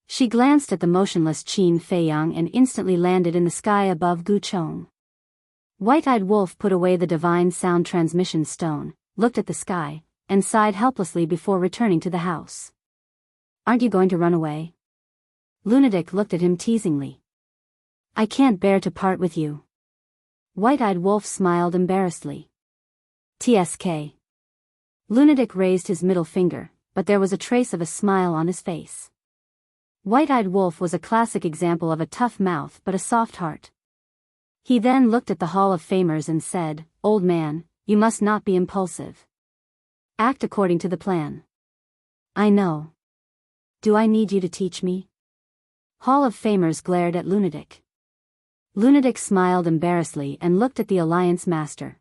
She glanced at the motionless Qin Feiyang and instantly landed in the sky above Gu Chong. White-eyed wolf put away the divine sound transmission stone, looked at the sky, and sighed helplessly before returning to the house. "Aren't you going to run away?" Lunatic looked at him teasingly. "I can't bear to part with you." White-eyed wolf smiled embarrassedly. "TSK." Lunatic raised his middle finger, but there was a trace of a smile on his face. White-eyed wolf was a classic example of a tough mouth but a soft heart. He then looked at the Hall of Famers and said, "Old man, you must not be impulsive. Act according to the plan." "I know. Do I need you to teach me?" Hall of Famers glared at Lunatic. Lunatic smiled embarrassedly and looked at the Alliance Master.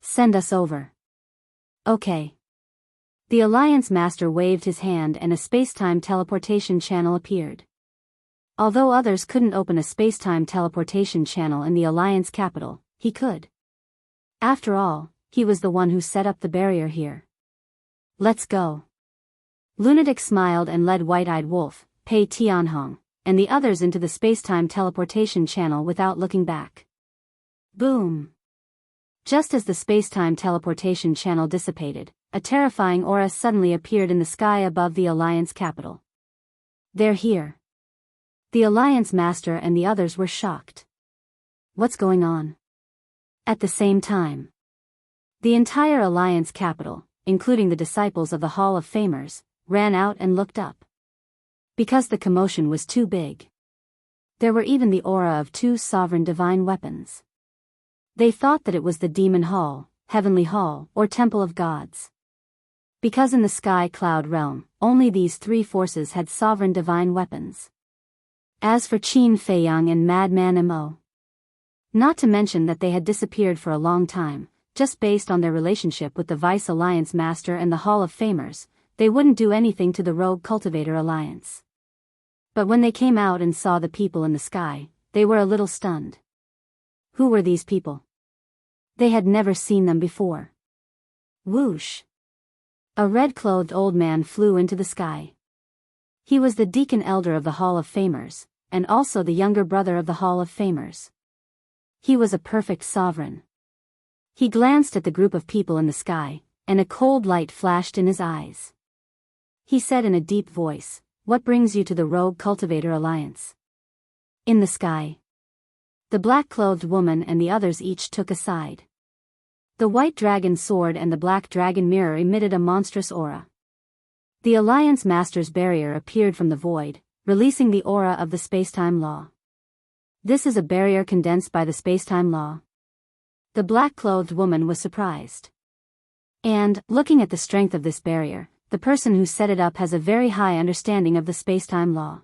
Send us over. Okay. The Alliance Master waved his hand and a space-time teleportation channel appeared. Although others couldn't open a space-time teleportation channel in the Alliance capital, he could. After all, he was the one who set up the barrier here. Let's go. Lunatic smiled and led White-Eyed Wolf, Pei Tianhong, and the others into the space-time teleportation channel without looking back. Boom! Just as the space-time teleportation channel dissipated, a terrifying aura suddenly appeared in the sky above the Alliance capital. They're here. The Alliance Master and the others were shocked. What's going on? At the same time, the entire Alliance capital, including the disciples of the Hall of Famers, ran out and looked up. Because the commotion was too big. There were even the aura of 2 sovereign divine weapons. They thought that it was the Demon Hall, Heavenly Hall, or Temple of Gods. Because in the Sky Cloud realm, only these 3 forces had sovereign divine weapons. As for Qin Feiyang and Madman Mo. Not to mention that they had disappeared for a long time, just based on their relationship with the Vice Alliance Master and the Hall of Famers, they wouldn't do anything to the Rogue Cultivator Alliance. But when they came out and saw the people in the sky, they were a little stunned. Who were these people? They had never seen them before. Whoosh! A red-clothed old man flew into the sky. He was the Deacon Elder of the Hall of Famers, and also the younger brother of the Hall of Famers. He was a perfect sovereign. He glanced at the group of people in the sky, and a cold light flashed in his eyes. He said in a deep voice, "What brings you to the Rogue Cultivator Alliance?" In the sky. The black-clothed woman and the others each took a side. The white dragon sword and the black dragon mirror emitted a monstrous aura. The Alliance Master's barrier appeared from the void, releasing the aura of the space-time law. This is a barrier condensed by the space-time law. The black-clothed woman was surprised. And, looking at the strength of this barrier, the person who set it up has a very high understanding of the space-time law.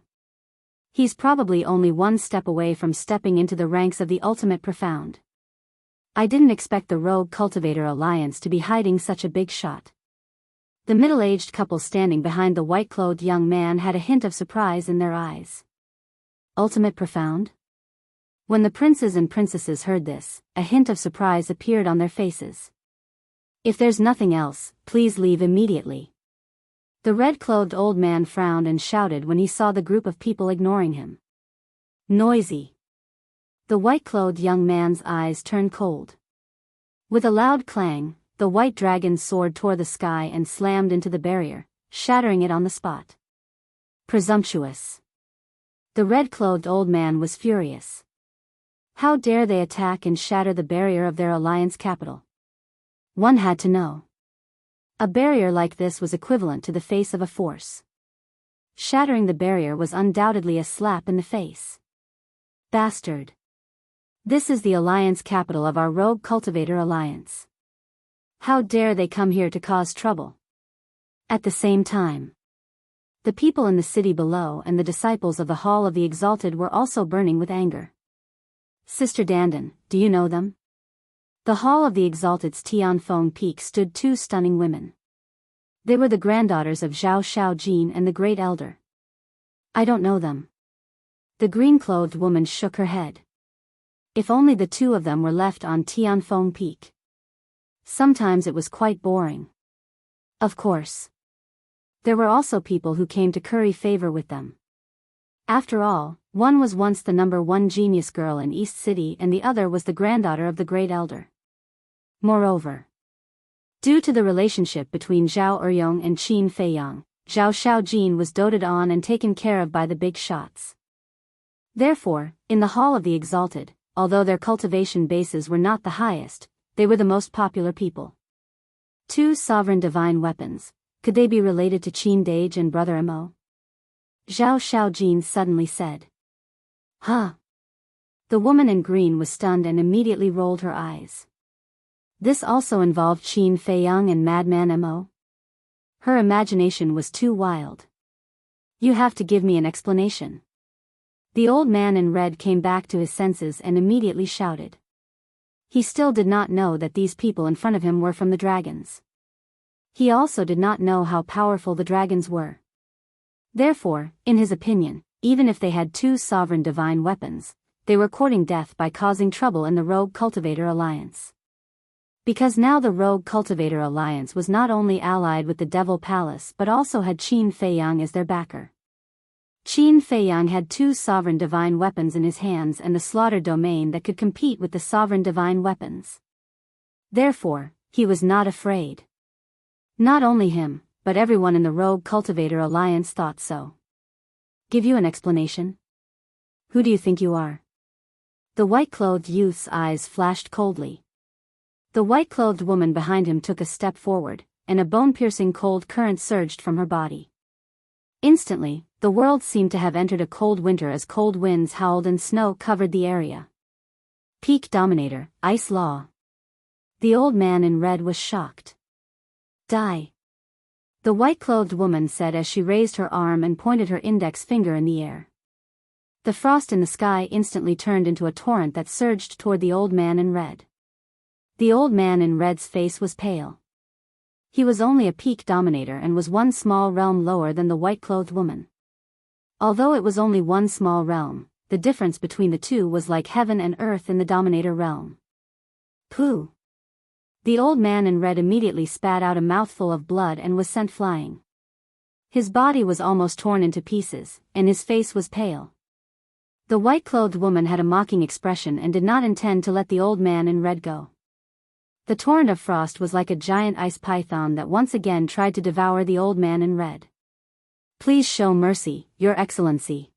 He's probably only 1 step away from stepping into the ranks of the ultimate profound. I didn't expect the Rogue Cultivator Alliance to be hiding such a big shot. The middle-aged couple standing behind the white-clothed young man had a hint of surprise in their eyes. Ultimate profound? When the princes and princesses heard this, a hint of surprise appeared on their faces. If there's nothing else, please leave immediately. The red-clothed old man frowned and shouted when he saw the group of people ignoring him. Noisy. The white-clothed young man's eyes turned cold. With a loud clang, the white dragon's sword tore the sky and slammed into the barrier, shattering it on the spot. Presumptuous. The red-clothed old man was furious. How dare they attack and shatter the barrier of their alliance capital? One had to know. A barrier like this was equivalent to the face of a force. Shattering the barrier was undoubtedly a slap in the face. Bastard. This is the alliance capital of our Rogue Cultivator Alliance. How dare they come here to cause trouble? At the same time, the people in the city below and the disciples of the Hall of the Exalted were also burning with anger. Sister Dandan, do you know them? The Hall of the Exalted's Tianfeng Peak stood 2 stunning women. They were the granddaughters of Zhao Shaojin and the Great Elder. I don't know them. The green-clothed woman shook her head. If only the 2 of them were left on Tianfeng Peak. Sometimes it was quite boring. Of course. There were also people who came to curry favor with them. After all, one was once the #1 genius girl in East City and the other was the granddaughter of the Great Elder. Moreover, due to the relationship between Zhao Eryong and Qin Feiyang, Zhao Shaojin was doted on and taken care of by the big shots. Therefore, in the Hall of the Exalted, although their cultivation bases were not the highest, they were the most popular people. 2 sovereign divine weapons, could they be related to Qin Dage and Brother Mo? Zhao Shaojin suddenly said. Huh? The woman in green was stunned and immediately rolled her eyes. This also involved Qin Feiyang and Madman Mo? Her imagination was too wild. You have to give me an explanation. The old man in red came back to his senses and immediately shouted. He still did not know that these people in front of him were from the dragons. He also did not know how powerful the dragons were. Therefore, in his opinion, even if they had two sovereign divine weapons, they were courting death by causing trouble in the Rogue Cultivator Alliance. Because now the Rogue Cultivator Alliance was not only allied with the Devil Palace but also had Qin Feiyang as their backer. Qin Feiyang had two sovereign divine weapons in his hands and the slaughter domain that could compete with the sovereign divine weapons. Therefore, he was not afraid. Not only him, but everyone in the Rogue Cultivator Alliance thought so. Give you an explanation? Who do you think you are? The white-clothed youth's eyes flashed coldly. The white-clothed woman behind him took a step forward, and a bone-piercing cold current surged from her body. Instantly, the world seemed to have entered a cold winter as cold winds howled and snow covered the area. Peak Dominator, Ice Law. The old man in red was shocked. Die. The white-clothed woman said as she raised her arm and pointed her index finger in the air. The frost in the sky instantly turned into a torrent that surged toward the old man in red. The old man in red's face was pale. He was only a peak dominator and was one small realm lower than the white-clothed woman. Although it was only one small realm, the difference between the two was like heaven and earth in the dominator realm. Pooh! The old man in red immediately spat out a mouthful of blood and was sent flying. His body was almost torn into pieces, and his face was pale. The white-clothed woman had a mocking expression and did not intend to let the old man in red go. The torrent of frost was like a giant ice python that once again tried to devour the old man in red. Please show mercy, Your Excellency.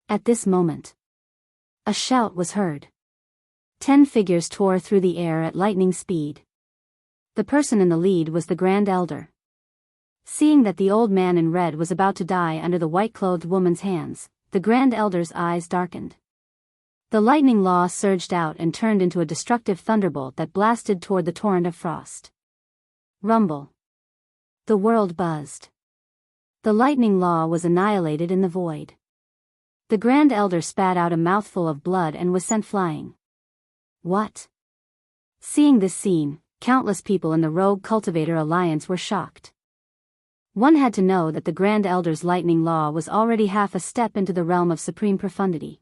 At this moment, a shout was heard. 10 figures tore through the air at lightning speed. The person in the lead was the Grand Elder. Seeing that the old man in red was about to die under the white-clothed woman's hands, the Grand Elder's eyes darkened. The lightning law surged out and turned into a destructive thunderbolt that blasted toward the torrent of frost. Rumble. The world buzzed. The lightning law was annihilated in the void. The Grand Elder spat out a mouthful of blood and was sent flying. What? Seeing this scene, countless people in the Rogue Cultivator Alliance were shocked. One had to know that the Grand Elder's lightning law was already half a step into the realm of supreme profundity.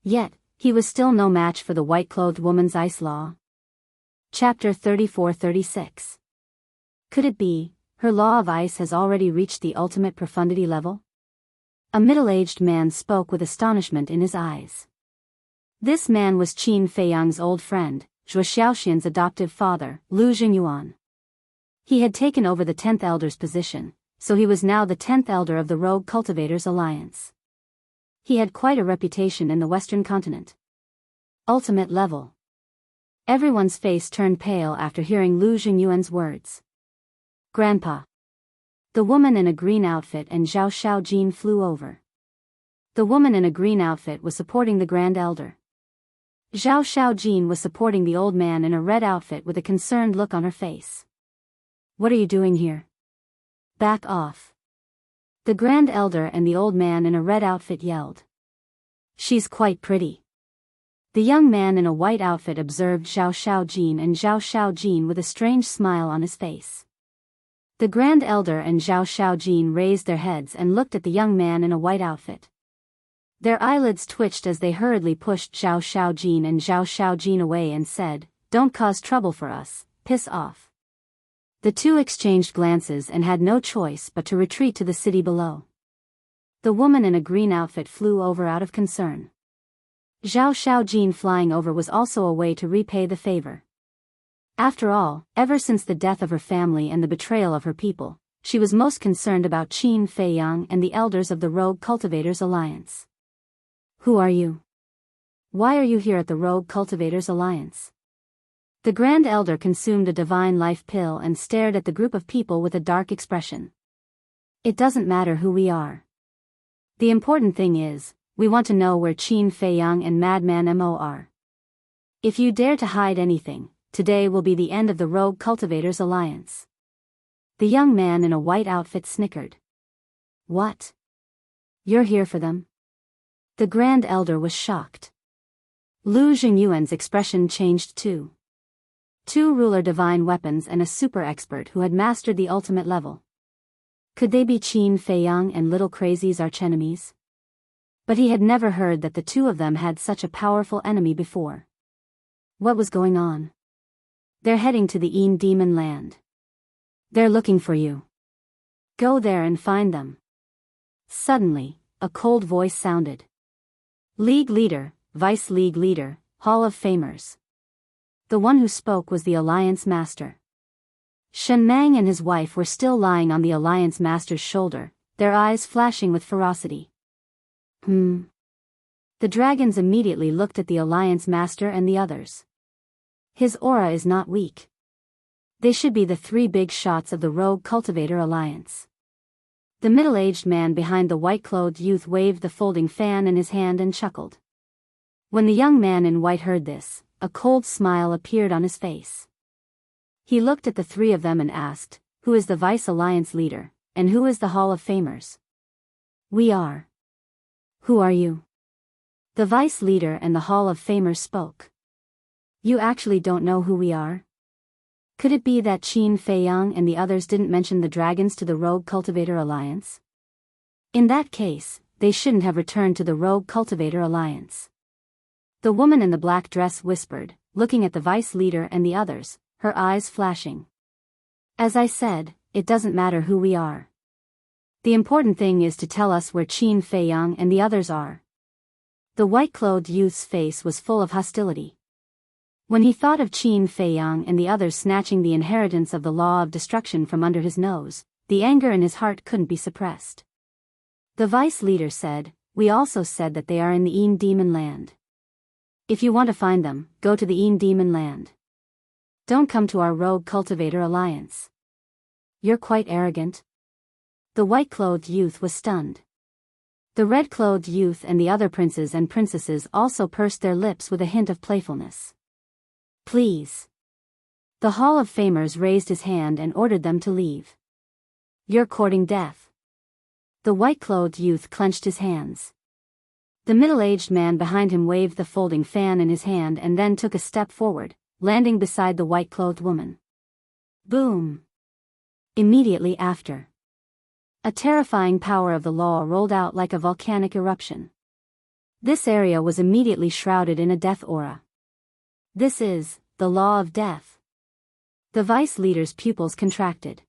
Yet, he was still no match for the white-clothed woman's ice law. Chapter 34-36. Could it be, her law of ice has already reached the ultimate profundity level? A middle-aged man spoke with astonishment in his eyes. This man was Qin Feiyang's old friend, Zhuo Xiaoxian's adoptive father, Lu Xingyuan. He had taken over the 10th Elder's position, so he was now the 10th Elder of the Rogue Cultivators Alliance. He had quite a reputation in the Western continent. Ultimate level. Everyone's face turned pale after hearing Lu Xingyuan's words. Grandpa. The woman in a green outfit and Zhao Xiaojin flew over. The woman in a green outfit was supporting the Grand Elder. Zhao Xiaojin was supporting the old man in a red outfit with a concerned look on her face. What are you doing here? Back off. The Grand Elder and the old man in a red outfit yelled. She's quite pretty. The young man in a white outfit observed Zhao Xiaojin and Zhao Xiaojin with a strange smile on his face. The Grand Elder and Zhao Xiaojin raised their heads and looked at the young man in a white outfit. Their eyelids twitched as they hurriedly pushed Zhao Xiaojin and Zhao Xiaojin away and said, "Don't cause trouble for us, piss off." The two exchanged glances and had no choice but to retreat to the city below. The woman in a green outfit flew over out of concern. Zhao Xiaojin flying over was also a way to repay the favor. After all, ever since the death of her family and the betrayal of her people, she was most concerned about Qin Feiyang and the elders of the Rogue Cultivators Alliance. Who are you? Why are you here at the Rogue Cultivators Alliance? The Grand Elder consumed a divine life pill and stared at the group of people with a dark expression. It doesn't matter who we are. The important thing is, we want to know where Qin Feiyang and Madman Mo are. If you dare to hide anything, today will be the end of the Rogue Cultivators Alliance. The young man in a white outfit snickered. What? You're here for them? The Grand Elder was shocked. Lu Xingyuan's expression changed too. Two ruler divine weapons and a super expert who had mastered the ultimate level. Could they be Qin Feiyang and Little Crazy's archenemies? But he had never heard that the two of them had such a powerful enemy before. What was going on? They're heading to the Een Demon Land. They're looking for you. Go there and find them. Suddenly, a cold voice sounded. League Leader, Vice League Leader, Hall of Famers. The one who spoke was the Alliance Master. Shen Mang and his wife were still lying on the Alliance Master's shoulder, their eyes flashing with ferocity. The dragons immediately looked at the Alliance Master and the others. His aura is not weak. They should be the three big shots of the Rogue Cultivator Alliance. The middle-aged man behind the white-clothed youth waved the folding fan in his hand and chuckled. When the young man in white heard this, a cold smile appeared on his face. He looked at the three of them and asked, "Who is the Vice Alliance leader, and who is the Hall of Famers?" "We are." "Who are you?" The Vice Leader and the Hall of Famers spoke. "You actually don't know who we are? Could it be that Qin Feiyang and the others didn't mention the dragons to the Rogue Cultivator Alliance? In that case, they shouldn't have returned to the Rogue Cultivator Alliance." The woman in the black dress whispered, looking at the Vice Leader and the others, her eyes flashing. "As I said, it doesn't matter who we are. The important thing is to tell us where Qin Feiyang and the others are." The white-clothed youth's face was full of hostility. When he thought of Qin Feiyang and the others snatching the inheritance of the law of destruction from under his nose, the anger in his heart couldn't be suppressed. The Vice Leader said, "We also said that they are in the Een Demon Land. If you want to find them, go to the Een Demon Land. Don't come to our Rogue Cultivator Alliance. You're quite arrogant." The white-clothed youth was stunned. The red-clothed youth and the other princes and princesses also pursed their lips with a hint of playfulness. "Please." The Hall of Famers raised his hand and ordered them to leave. "You're courting death." The white-clothed youth clenched his hands. The middle-aged man behind him waved the folding fan in his hand and then took a step forward, landing beside the white-clothed woman. Boom! Immediately after, a terrifying power of the law rolled out like a volcanic eruption. This area was immediately shrouded in a death aura. "This is the law of death." The Vice Leader's pupils contracted.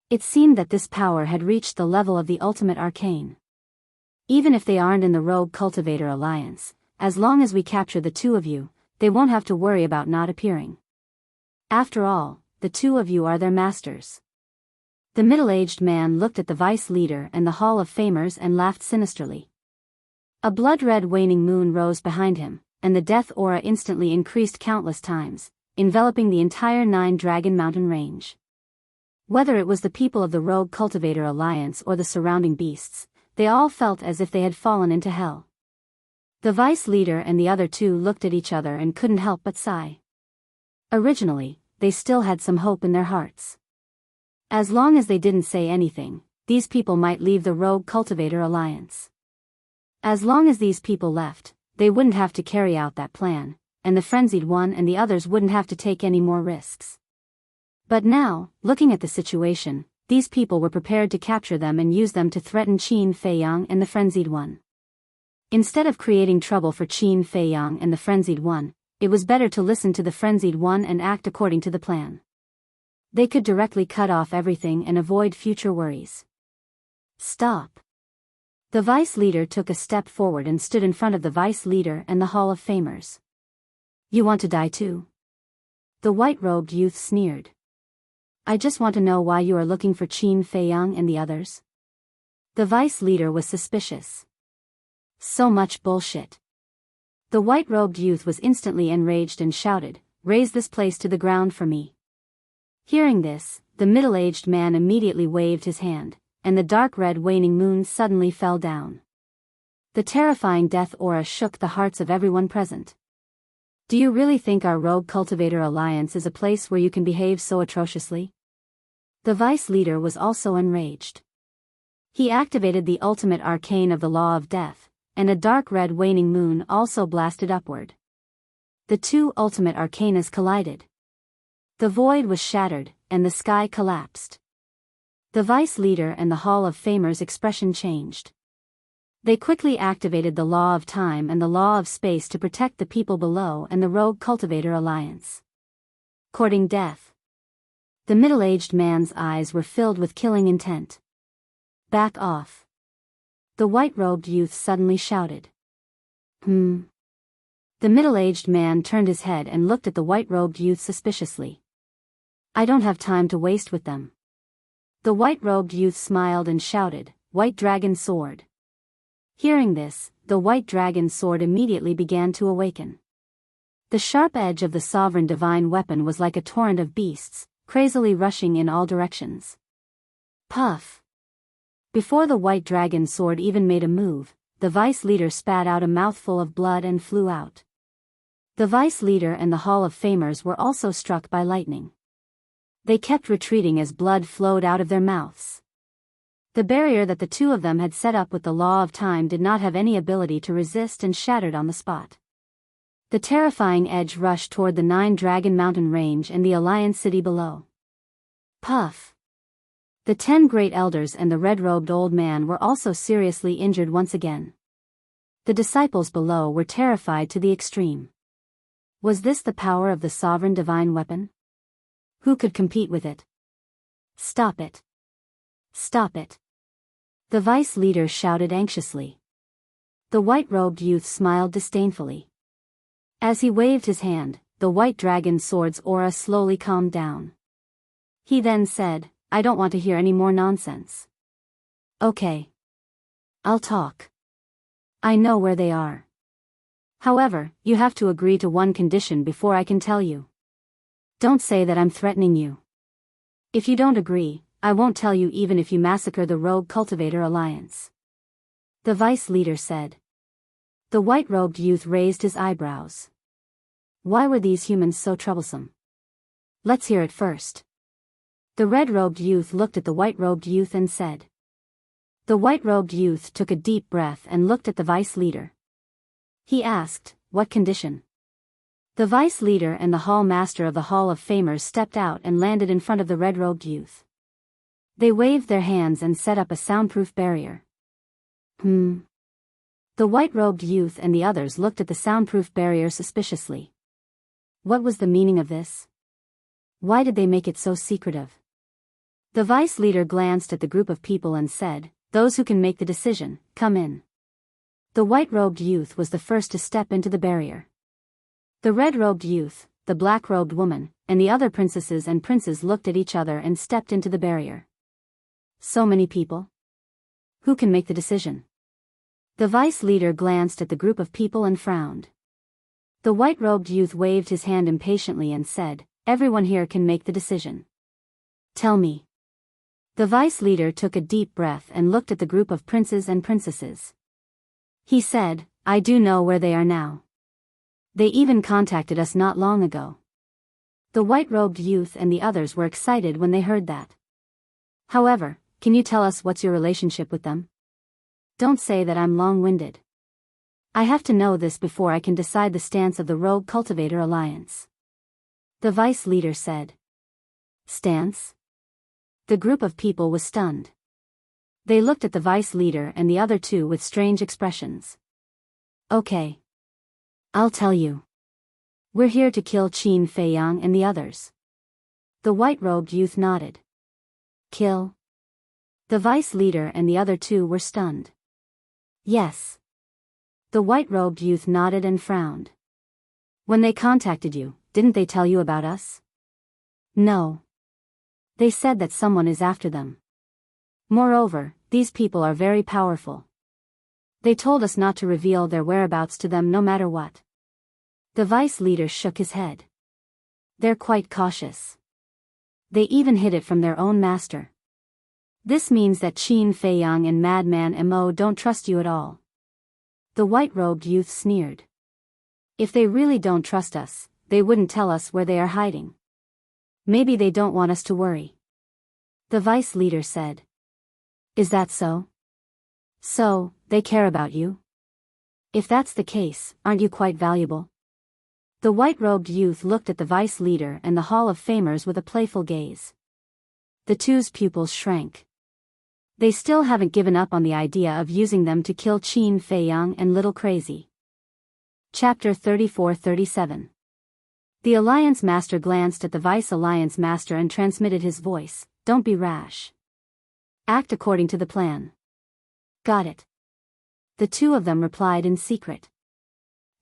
It seemed that this power had reached the level of the ultimate arcane. "Even if they aren't in the Rogue Cultivator Alliance, as long as we capture the two of you, they won't have to worry about not appearing. After all, the two of you are their masters." The middle-aged man looked at the Vice Leader and the Hall of Famers and laughed sinisterly. A blood-red waning moon rose behind him, and the death aura instantly increased countless times, enveloping the entire 9-Dragon Mountain range. Whether it was the people of the Rogue Cultivator Alliance or the surrounding beasts, they all felt as if they had fallen into hell. The Vice Leader and the other two looked at each other and couldn't help but sigh. Originally, they still had some hope in their hearts. As long as they didn't say anything, these people might leave the Rogue Cultivator Alliance. As long as these people left, they wouldn't have to carry out that plan, and the Frenzied One and the others wouldn't have to take any more risks. But now, looking at the situation, these people were prepared to capture them and use them to threaten Qin Feiyang and the Frenzied One. Instead of creating trouble for Qin Feiyang and the Frenzied One, it was better to listen to the Frenzied One and act according to the plan. They could directly cut off everything and avoid future worries. "Stop." The Vice Leader took a step forward and stood in front of the Vice Leader and the Hall of Famers. "You want to die too?" The white-robed youth sneered. "I just want to know why you are looking for Qin Feiyang and the others." The Vice Leader was suspicious. So much bullshit. The white-robed youth was instantly enraged and shouted, "Raise this place to the ground for me." Hearing this, the middle-aged man immediately waved his hand, and the dark red waning moon suddenly fell down. The terrifying death aura shook the hearts of everyone present. "Do you really think our Rogue Cultivator Alliance is a place where you can behave so atrociously?" The Vice Leader was also enraged. He activated the ultimate arcane of the Law of Death, and a dark red waning moon also blasted upward. The two ultimate arcanas collided. The void was shattered, and the sky collapsed. The Vice Leader and the Hall of Famers' expression changed. They quickly activated the Law of Time and the Law of Space to protect the people below and the Rogue Cultivator Alliance. Courting death. The middle-aged man's eyes were filled with killing intent. Back off. The white-robed youth suddenly shouted. The middle-aged man turned his head and looked at the white-robed youth suspiciously. I don't have time to waste with them. The white-robed youth smiled and shouted, White Dragon Sword. Hearing this, the white dragon sword immediately began to awaken. The sharp edge of the sovereign divine weapon was like a torrent of beasts, crazily rushing in all directions. Puff! Before the white dragon sword even made a move, the Vice Leader spat out a mouthful of blood and flew out. The Vice Leader and the Hall of Famers were also struck by lightning. They kept retreating as blood flowed out of their mouths. The barrier that the two of them had set up with the Law of Time did not have any ability to resist and shattered on the spot. The terrifying edge rushed toward the 9-Dragon Mountain Range and the Alliance City below. Puff! The 10 Great Elders and the red-robed old man were also seriously injured once again. The disciples below were terrified to the extreme. Was this the power of the sovereign divine weapon? Who could compete with it? Stop it! Stop it! The Vice Leader shouted anxiously. The white-robed youth smiled disdainfully. As he waved his hand, the white dragon sword's aura slowly calmed down. He then said, I don't want to hear any more nonsense. Okay. I'll talk. I know where they are. However, you have to agree to one condition before I can tell you. Don't say that I'm threatening you. If you don't agree, I won't tell you even if you massacre the Rogue Cultivator Alliance. The Vice Leader said. The white-robed youth raised his eyebrows. Why were these humans so troublesome? Let's hear it first. The red-robed youth looked at the white-robed youth and said. The white-robed youth took a deep breath and looked at the Vice Leader. He asked, what condition? The Vice Leader and the Hall Master of the Hall of Famers stepped out and landed in front of the red-robed youth. They waved their hands and set up a soundproof barrier. The white-robed youth and the others looked at the soundproof barrier suspiciously. What was the meaning of this? Why did they make it so secretive? The Vice Leader glanced at the group of people and said, those who can make the decision, come in. The white-robed youth was the first to step into the barrier. The red-robed youth, the black-robed woman, and the other princesses and princes looked at each other and stepped into the barrier. So many people? Who can make the decision? The Vice Leader glanced at the group of people and frowned. The white-robed youth waved his hand impatiently and said, everyone here can make the decision. Tell me. The Vice Leader took a deep breath and looked at the group of princes and princesses. He said, I do know where they are now. They even contacted us not long ago. The white-robed youth and the others were excited when they heard that. However, can you tell us what's your relationship with them? Don't say that I'm long-winded. I have to know this before I can decide the stance of the Rogue Cultivator Alliance. The Vice Leader said. Stance? The group of people was stunned. They looked at the Vice Leader and the other two with strange expressions. Okay. I'll tell you. We're here to kill Qin Feiyang and the others. The white-robed youth nodded. Kill? The Vice Leader and the other two were stunned. Yes. The white-robed youth nodded and frowned. When they contacted you, didn't they tell you about us? No. They said that someone is after them. Moreover, these people are very powerful. They told us not to reveal their whereabouts to them no matter what. The Vice Leader shook his head. They're quite cautious. They even hid it from their own master. This means that Qin Feiyang and Madman Mo don't trust you at all. The white-robed youth sneered. If they really don't trust us, they wouldn't tell us where they are hiding. Maybe they don't want us to worry. The Vice Leader said. Is that so? So, they care about you? If that's the case, aren't you quite valuable? The white-robed youth looked at the vice leader and the Hall of Famers with a playful gaze. The two's pupils shrank. They still haven't given up on the idea of using them to kill Qin Fei Yang and Little Crazy. Chapter 34-37. The Alliance Master glanced at the Vice Alliance Master and transmitted his voice, "Don't be rash. Act according to the plan." "Got it." The two of them replied in secret.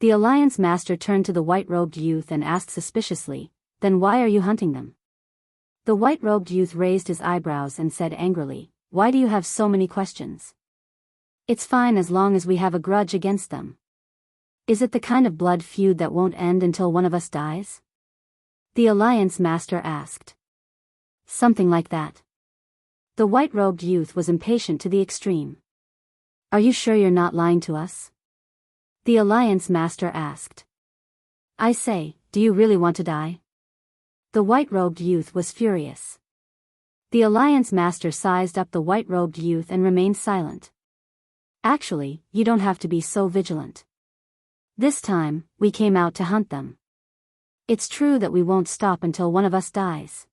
The Alliance Master turned to the white-robed youth and asked suspiciously, "Then why are you hunting them?" The white-robed youth raised his eyebrows and said angrily, "Why do you have so many questions? It's fine as long as we have a grudge against them. Is it the kind of blood feud that won't end until one of us dies?" The Alliance Master asked. "Something like that." The white-robed youth was impatient to the extreme. "Are you sure you're not lying to us?" The Alliance Master asked. "I say, do you really want to die?" The white-robed youth was furious. The Alliance Master sized up the white-robed youth and remained silent. "Actually, you don't have to be so vigilant. This time, we came out to hunt them. It's true that we won't stop until one of us dies."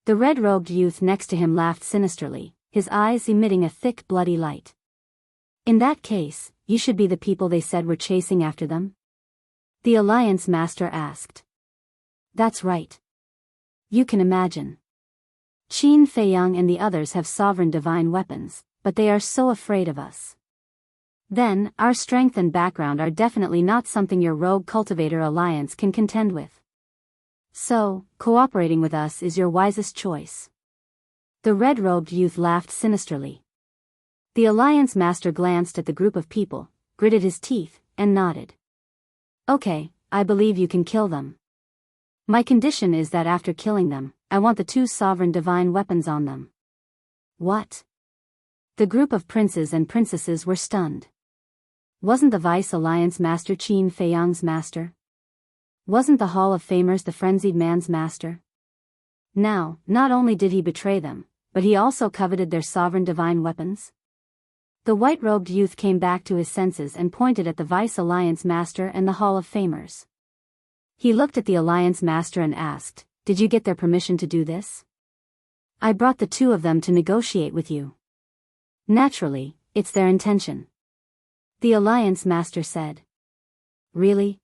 The red-robed youth next to him laughed sinisterly, his eyes emitting a thick bloody light. "In that case, you should be the people they said were chasing after them?" The Alliance Master asked. "That's right. You can imagine. Qin Fei Yang and the others have sovereign divine weapons, but they are so afraid of us. Then, our strength and background are definitely not something your rogue cultivator alliance can contend with. So, cooperating with us is your wisest choice." The red-robed youth laughed sinisterly. The Alliance Master glanced at the group of people, gritted his teeth, and nodded. "Okay, I believe you can kill them. My condition is that after killing them, I want the two sovereign divine weapons on them." "What?" The group of princes and princesses were stunned. Wasn't the Vice Alliance Master Qin Fei Yang's master? Wasn't the Hall of Famers the frenzied man's master? Now, not only did he betray them, but he also coveted their sovereign divine weapons? The white-robed youth came back to his senses and pointed at the Vice Alliance Master and the Hall of Famers. He looked at the Alliance Master and asked, "Did you get their permission to do this?" "I brought the two of them to negotiate with you." "Naturally, it's their intention," the Alliance Master said. "Really?"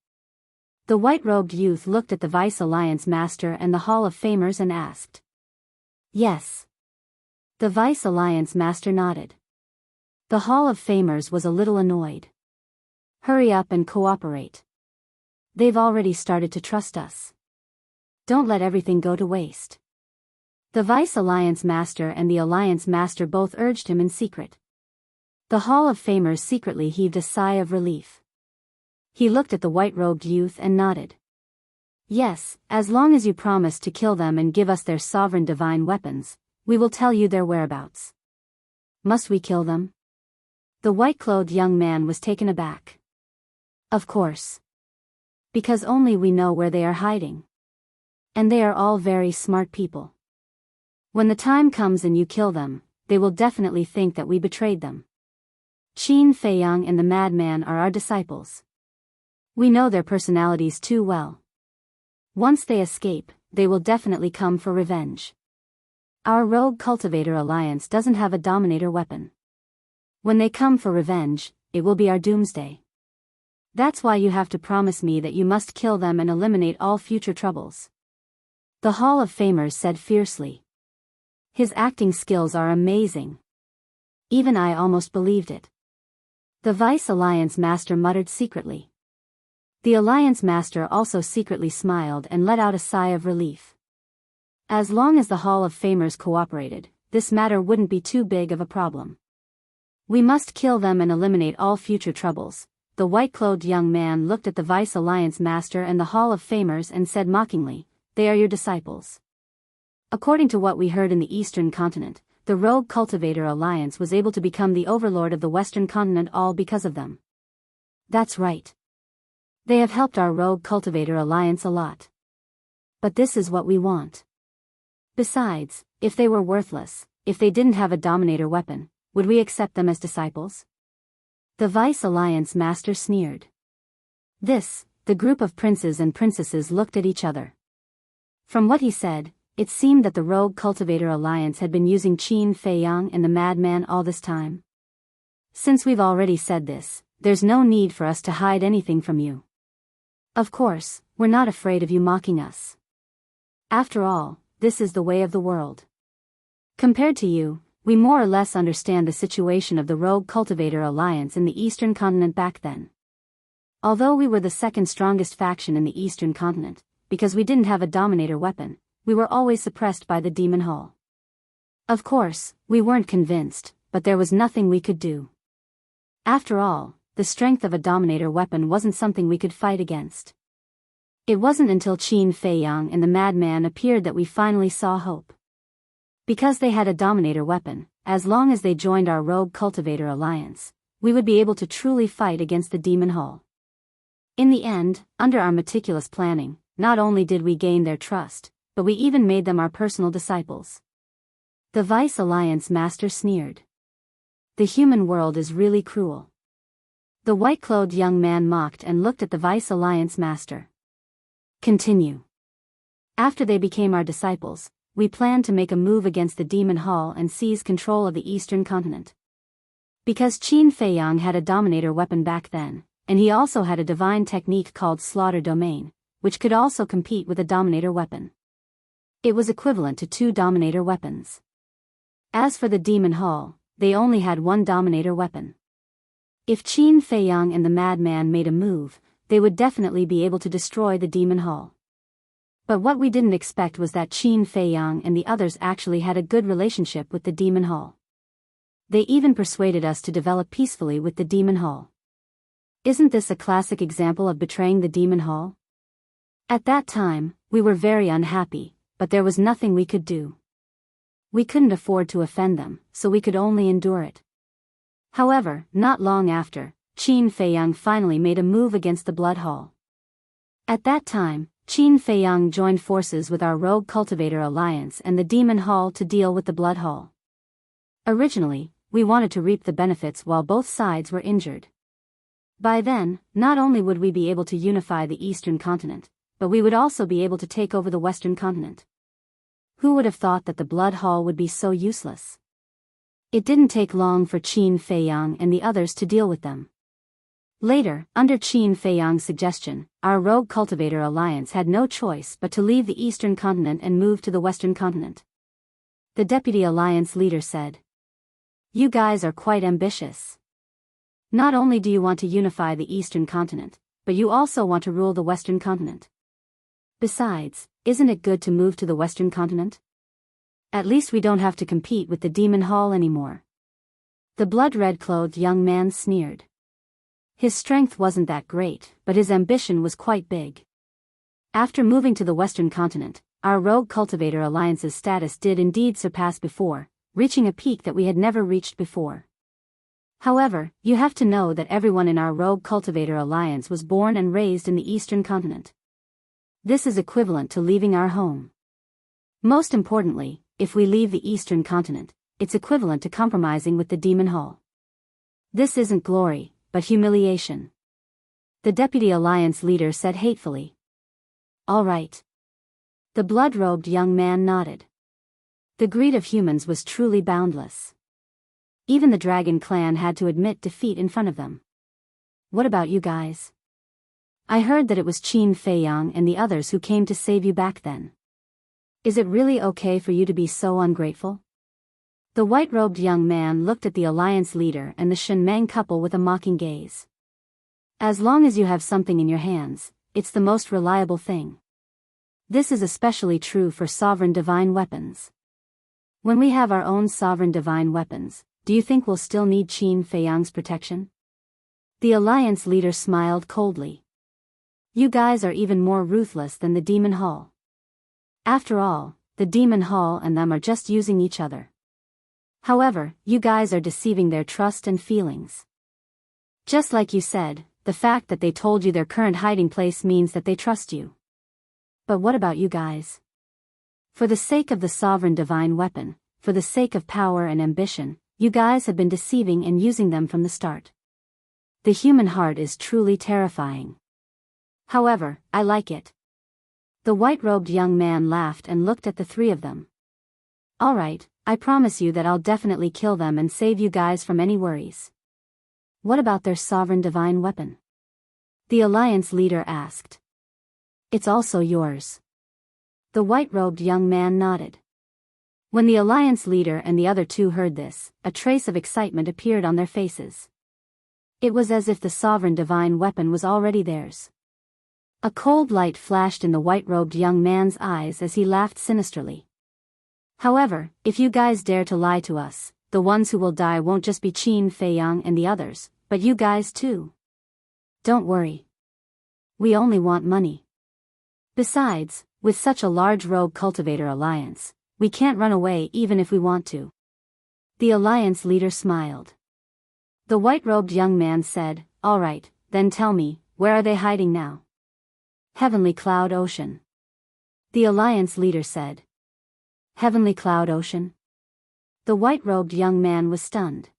The white-robed youth looked at the Vice Alliance Master and the Hall of Famers and asked. "Yes." The Vice Alliance Master nodded. The Hall of Famers was a little annoyed. "Hurry up and cooperate. They've already started to trust us. Don't let everything go to waste." The Vice Alliance Master and the Alliance Master both urged him in secret. The Hall of Famers secretly heaved a sigh of relief. He looked at the white-robed youth and nodded. "Yes, as long as you promise to kill them and give us their sovereign divine weapons, we will tell you their whereabouts." "Must we kill them?" The white-clothed young man was taken aback. "Of course. Because only we know where they are hiding. And they are all very smart people. When the time comes and you kill them, they will definitely think that we betrayed them. Qin Fei Yang and the madman are our disciples. We know their personalities too well. Once they escape, they will definitely come for revenge. Our rogue cultivator alliance doesn't have a dominator weapon. When they come for revenge, it will be our doomsday. That's why you have to promise me that you must kill them and eliminate all future troubles." The Hall of Famers said fiercely. "His acting skills are amazing. Even I almost believed it." The Vice Alliance Master muttered secretly. The Alliance Master also secretly smiled and let out a sigh of relief. As long as the Hall of Famers cooperated, this matter wouldn't be too big of a problem. "We must kill them and eliminate all future troubles." The white-clothed young man looked at the Vice Alliance Master and the Hall of Famers and said mockingly, "They are your disciples." According to what we heard in the Eastern Continent, the Rogue Cultivator Alliance was able to become the overlord of the Western Continent all because of them. That's right. They have helped our Rogue Cultivator Alliance a lot. But this is what we want. Besides, if they were worthless, if they didn't have a dominator weapon, would we accept them as disciples? The Vice Alliance Master sneered. The group of princes and princesses looked at each other. From what he said, it seemed that the Rogue Cultivator Alliance had been using Qin Feiyang and the Madman all this time. Since we've already said this, there's no need for us to hide anything from you. Of course, we're not afraid of you mocking us. After all, this is the way of the world. Compared to you, we more or less understand the situation of the Rogue Cultivator Alliance in the Eastern Continent back then. Although we were the second strongest faction in the Eastern Continent, because we didn't have a Dominator weapon, we were always suppressed by the Demon Hall. Of course, we weren't convinced, but there was nothing we could do. After all, the strength of a Dominator weapon wasn't something we could fight against. It wasn't until Qin Feiyang and the Madman appeared that we finally saw hope. Because they had a Dominator weapon, as long as they joined our Rogue Cultivator Alliance, we would be able to truly fight against the Demon Hall. In the end, under our meticulous planning, not only did we gain their trust, but we even made them our personal disciples. The Vice Alliance Master sneered. The human world is really cruel. The white-clothed young man mocked and looked at the Vice Alliance Master. Continue. After they became our disciples, we planned to make a move against the Demon Hall and seize control of the Eastern Continent. Because Qin Feiyang had a Dominator weapon back then, and he also had a divine technique called Slaughter Domain, which could also compete with a Dominator weapon. It was equivalent to 2 Dominator weapons. As for the Demon Hall, they only had 1 Dominator weapon. If Qin Feiyang and the Madman made a move, they would definitely be able to destroy the Demon Hall. But what we didn't expect was that Qin Feiyang and the others actually had a good relationship with the Demon Hall. They even persuaded us to develop peacefully with the Demon Hall. Isn't this a classic example of betraying the Demon Hall? At that time, we were very unhappy, but there was nothing we could do. We couldn't afford to offend them, so we could only endure it. However, not long after, Qin Feiyang finally made a move against the Blood Hall. At that time, Qin Feiyang joined forces with our Rogue Cultivator Alliance and the Demon Hall to deal with the Blood Hall. Originally, we wanted to reap the benefits while both sides were injured. By then, not only would we be able to unify the Eastern Continent, but we would also be able to take over the Western Continent. Who would have thought that the Blood Hall would be so useless? It didn't take long for Qin Feiyang and the others to deal with them. Later, under Qin Feiyang's suggestion, our Rogue Cultivator Alliance had no choice but to leave the Eastern Continent and move to the Western Continent. The Deputy Alliance leader said, "You guys are quite ambitious. Not only do you want to unify the Eastern Continent, but you also want to rule the Western Continent. Besides, isn't it good to move to the Western Continent? At least we don't have to compete with the Demon Hall anymore." The blood-red-clothed young man sneered. His strength wasn't that great, but his ambition was quite big. After moving to the Western Continent, our Rogue Cultivator Alliance's status did indeed surpass before, reaching a peak that we had never reached before. However, you have to know that everyone in our Rogue Cultivator Alliance was born and raised in the Eastern Continent. This is equivalent to leaving our home. Most importantly, if we leave the Eastern Continent, it's equivalent to compromising with the Demon Hall. This isn't glory, but humiliation. The Deputy Alliance leader said hatefully. All right. The blood-robed young man nodded. The greed of humans was truly boundless. Even the Dragon Clan had to admit defeat in front of them. What about you guys? I heard that it was Qin Feiyang and the others who came to save you back then. Is it really okay for you to be so ungrateful? The white-robed young man looked at the Alliance leader and the Shenmeng couple with a mocking gaze. As long as you have something in your hands, it's the most reliable thing. This is especially true for sovereign divine weapons. When we have our own sovereign divine weapons, do you think we'll still need Qin Feiyang's protection? The Alliance leader smiled coldly. You guys are even more ruthless than the Demon Hall. After all, the Demon Hall and them are just using each other. However, you guys are deceiving their trust and feelings. Just like you said, the fact that they told you their current hiding place means that they trust you. But what about you guys? For the sake of the sovereign divine weapon, for the sake of power and ambition, you guys have been deceiving and using them from the start. The human heart is truly terrifying. However, I like it. The white-robed young man laughed and looked at the three of them. All right, I promise you that I'll definitely kill them and save you guys from any worries. What about their sovereign divine weapon? The Alliance leader asked. It's also yours. The white-robed young man nodded. When the Alliance leader and the other two heard this, a trace of excitement appeared on their faces. It was as if the sovereign divine weapon was already theirs. A cold light flashed in the white-robed young man's eyes as he laughed sinisterly. However, if you guys dare to lie to us, the ones who will die won't just be Qin Fei Yang and the others, but you guys too. Don't worry. We only want money. Besides, with such a large rogue cultivator alliance, we can't run away even if we want to. The Alliance leader smiled. The white-robed young man said, all right, then tell me, where are they hiding now? Heavenly Cloud Ocean. The Alliance leader said. Heavenly Cloud Ocean? The white-robed young man was stunned.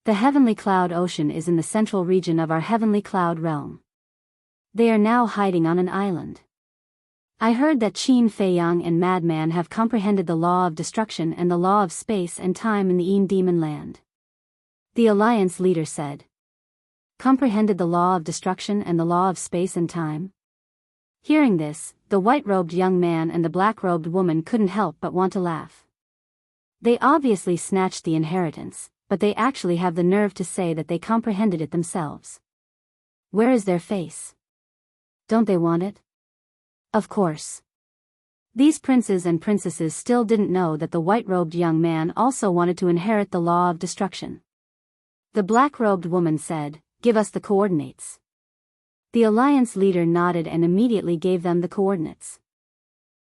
The Heavenly Cloud Ocean is in the central region of our Heavenly Cloud realm. They are now hiding on an island. I heard that Qin Fei Yang and Madman have comprehended the law of destruction and the law of space and time in the Een Demon Land. The Alliance leader said. Comprehended the law of destruction and the law of space and time? Hearing this, the white-robed young man and the black-robed woman couldn't help but want to laugh. They obviously snatched the inheritance, but they actually have the nerve to say that they comprehended it themselves. Where is their face? Don't they want it? Of course. These princes and princesses still didn't know that the white-robed young man also wanted to inherit the law of destruction. The black-robed woman said, give us the coordinates. The Alliance leader nodded and immediately gave them the coordinates.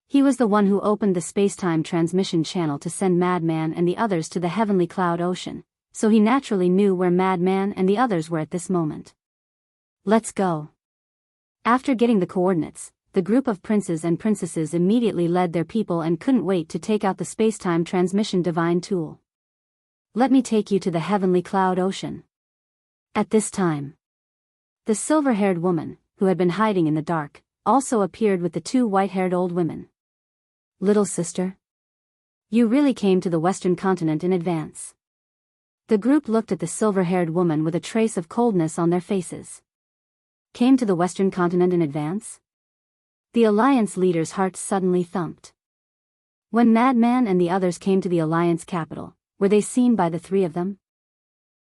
He was the one who opened the space-time transmission channel to send Madman and the others to the Heavenly Cloud Ocean, so he naturally knew where Madman and the others were at this moment. Let's go. After getting the coordinates, the group of princes and princesses immediately led their people and couldn't wait to take out the space-time transmission divine tool. Let me take you to the Heavenly Cloud Ocean. At this time, the silver-haired woman, who had been hiding in the dark, also appeared with the two white-haired old women. Little sister? You really came to the Western continent in advance. The group looked at the silver-haired woman with a trace of coldness on their faces. Came to the Western continent in advance? The Alliance leader's heart suddenly thumped. When Madman and the others came to the Alliance capital, were they seen by the three of them?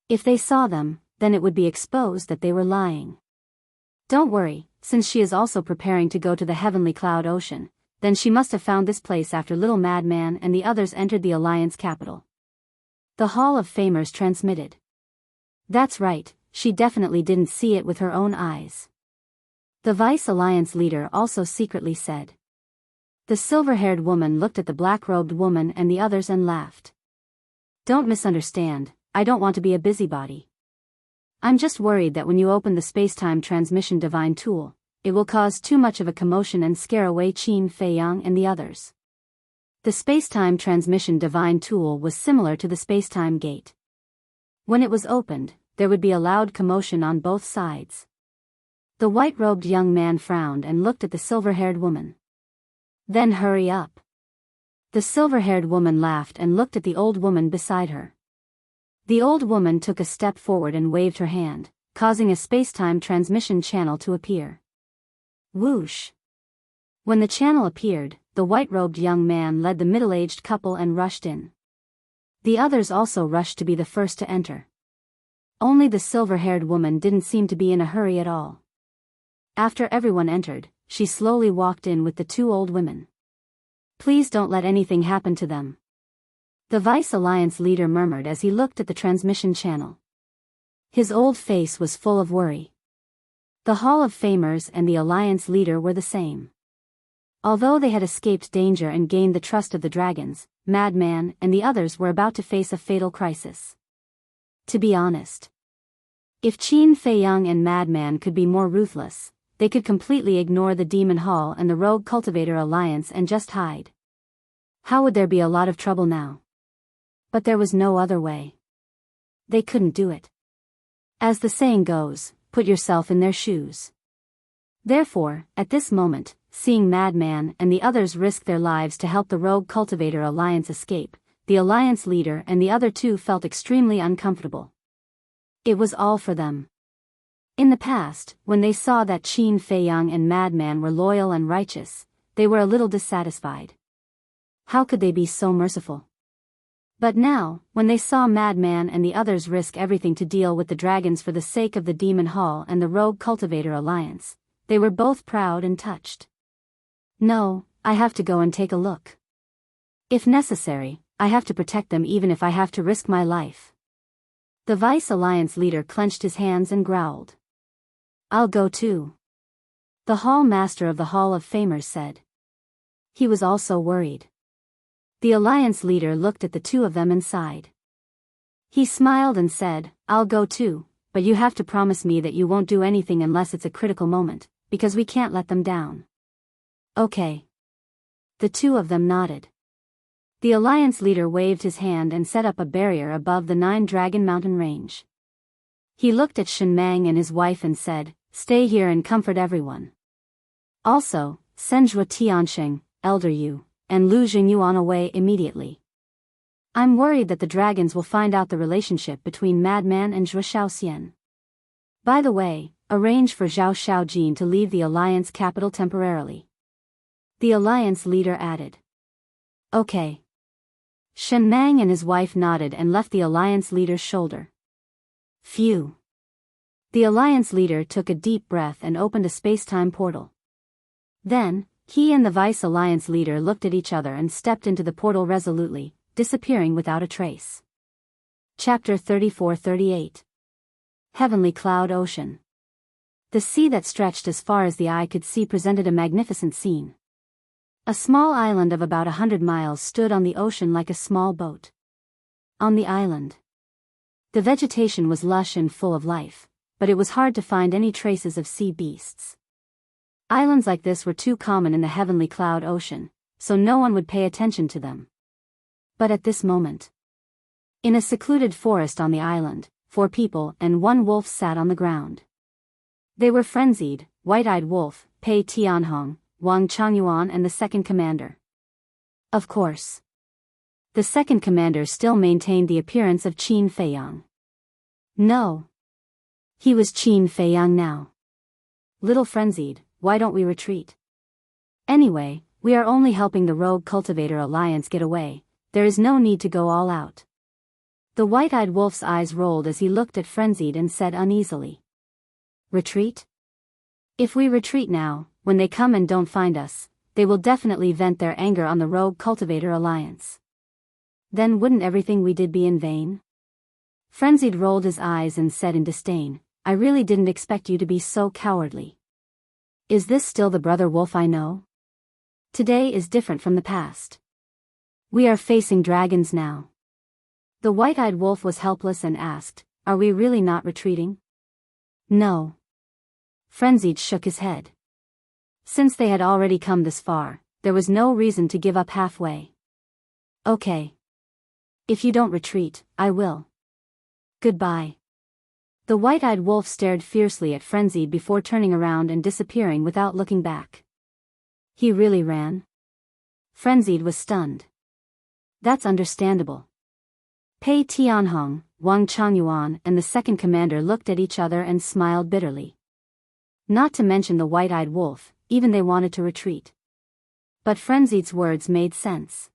If they saw them, then it would be exposed that they were lying. Don't worry, since she is also preparing to go to the Heavenly Cloud Ocean, then she must have found this place after little Madman and the others entered the Alliance capital. The Hall of Famers transmitted. That's right, she definitely didn't see it with her own eyes. The Vice Alliance leader also secretly said. The silver-haired woman looked at the black-robed woman and the others and laughed. Don't misunderstand, I don't want to be a busybody. I'm just worried that when you open the space-time transmission divine tool, it will cause too much of a commotion and scare away Qin Fei Yang and the others. The space-time transmission divine tool was similar to the space-time gate. When it was opened, there would be a loud commotion on both sides. The white-robed young man frowned and looked at the silver-haired woman. Then hurry up. The silver-haired woman laughed and looked at the old woman beside her. The old woman took a step forward and waved her hand, causing a space-time transmission channel to appear. Whoosh! When the channel appeared, the white-robed young man led the middle-aged couple and rushed in. The others also rushed to be the first to enter. Only the silver-haired woman didn't seem to be in a hurry at all. After everyone entered, she slowly walked in with the two old women. Please don't let anything happen to them. The Vice Alliance leader murmured as he looked at the transmission channel. His old face was full of worry. The Hall of Famers and the Alliance leader were the same. Although they had escaped danger and gained the trust of the dragons, Madman and the others were about to face a fatal crisis. To be honest, if Qin Fei Yang and Madman could be more ruthless, they could completely ignore the Demon Hall and the Rogue Cultivator Alliance and just hide. How would there be a lot of trouble now? But there was no other way. They couldn't do it. As the saying goes, put yourself in their shoes. Therefore, at this moment, seeing Madman and the others risk their lives to help the Rogue Cultivator Alliance escape, the Alliance leader and the other two felt extremely uncomfortable. It was all for them. In the past, when they saw that Qin Feiyang and Madman were loyal and righteous, they were a little dissatisfied. How could they be so merciful? But now, when they saw Madman and the others risk everything to deal with the dragons for the sake of the Demon Hall and the Rogue Cultivator Alliance, they were both proud and touched. No, I have to go and take a look. If necessary, I have to protect them even if I have to risk my life. The Vice Alliance leader clenched his hands and growled. I'll go too. The Hall Master of the Hall of Famers said. He was also worried. The Alliance leader looked at the two of them and sighed. He smiled and said, I'll go too, but you have to promise me that you won't do anything unless it's a critical moment, because we can't let them down. Okay. The two of them nodded. The Alliance leader waved his hand and set up a barrier above the 9-Dragon Mountain range. He looked at Shen Mang and his wife and said, stay here and comfort everyone. Also, send Zhuo Tiansheng, Elder Yu, and Lu Jingyu on away immediately. I'm worried that the dragons will find out the relationship between Madman and Zhuo Shaoxian. By the way, arrange for Zhao Xiaojin to leave the Alliance capital temporarily. The Alliance leader added. Okay. Shen Mang and his wife nodded and left the Alliance leader's shoulder. Phew. The Alliance leader took a deep breath and opened a space-time portal. Then, he and the Vice Alliance leader looked at each other and stepped into the portal resolutely, disappearing without a trace. Chapter 34-38. Heavenly Cloud Ocean. The sea that stretched as far as the eye could see presented a magnificent scene. A small island of about 100 miles stood on the ocean like a small boat. On the island, the vegetation was lush and full of life, but it was hard to find any traces of sea beasts. Islands like this were too common in the Heavenly Cloud Ocean, so no one would pay attention to them. But at this moment, in a secluded forest on the island, 4 people and 1 wolf sat on the ground. They were Frenzied, White-Eyed Wolf, Pei Tianhong, Wang Changyuan and the second commander. Of course, the second commander still maintained the appearance of Qin Feiyang. No. He was Qin Feiyang now. Little Frenzied, why don't we retreat? Anyway, we are only helping the Rogue Cultivator Alliance get away, there is no need to go all out. The White-Eyed Wolf's eyes rolled as he looked at Frenzied and said uneasily. Retreat? If we retreat now, when they come and don't find us, they will definitely vent their anger on the Rogue Cultivator Alliance. Then wouldn't everything we did be in vain? Frenzied rolled his eyes and said in disdain, I really didn't expect you to be so cowardly. Is this still the brother wolf I know? Today is different from the past. We are facing dragons now. The White-Eyed Wolf was helpless and asked, are we really not retreating? No. Frenzied shook his head. Since they had already come this far, there was no reason to give up halfway. Okay. If you don't retreat, I will. Goodbye. The White-Eyed Wolf stared fiercely at Frenzied before turning around and disappearing without looking back. He really ran? Frenzied was stunned. That's understandable. Pei Tianhong, Wang Changyuan and the second commander looked at each other and smiled bitterly. Not to mention the White-Eyed Wolf, even they wanted to retreat. But Frenzied's words made sense.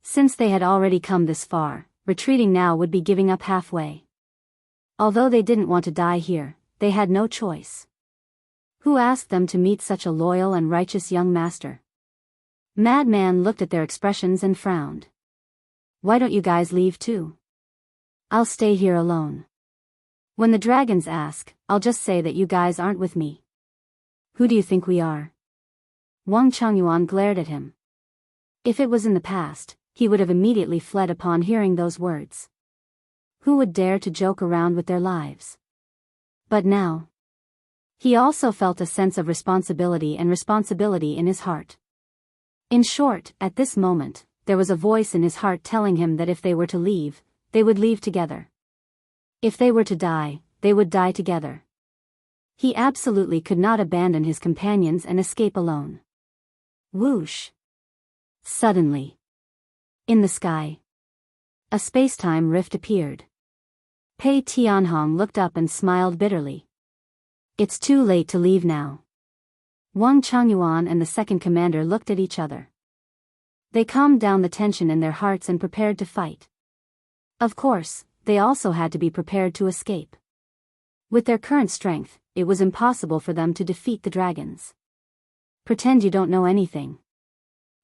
Since they had already come this far, retreating now would be giving up halfway. Although they didn't want to die here, they had no choice. Who asked them to meet such a loyal and righteous young master? Madman looked at their expressions and frowned. Why don't you guys leave too? I'll stay here alone. When the dragons ask, I'll just say that you guys aren't with me. Who do you think we are? Wang Changyuan glared at him. If it was in the past, he would have immediately fled upon hearing those words. Who would dare to joke around with their lives? But now, he also felt a sense of responsibility in his heart. In short, at this moment, there was a voice in his heart telling him that if they were to leave, they would leave together. If they were to die, they would die together. He absolutely could not abandon his companions and escape alone. Whoosh! Suddenly, in the sky, a space-time rift appeared. Pei Tianhong looked up and smiled bitterly. It's too late to leave now. Wang Changyuan and the second commander looked at each other. They calmed down the tension in their hearts and prepared to fight. Of course, they also had to be prepared to escape. With their current strength, it was impossible for them to defeat the dragons. Pretend you don't know anything.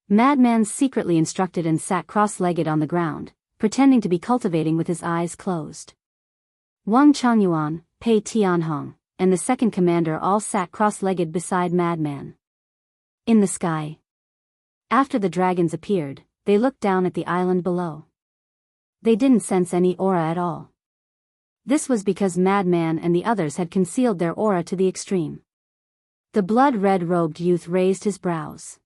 Madman secretly instructed and sat cross-legged on the ground, pretending to be cultivating with his eyes closed. Wang Changyuan, Pei Tianhong, and the second commander all sat cross-legged beside Madman. In the sky. After the dragons appeared, they looked down at the island below. They didn't sense any aura at all. This was because Madman and the others had concealed their aura to the extreme. The blood-red-robed youth raised his brows.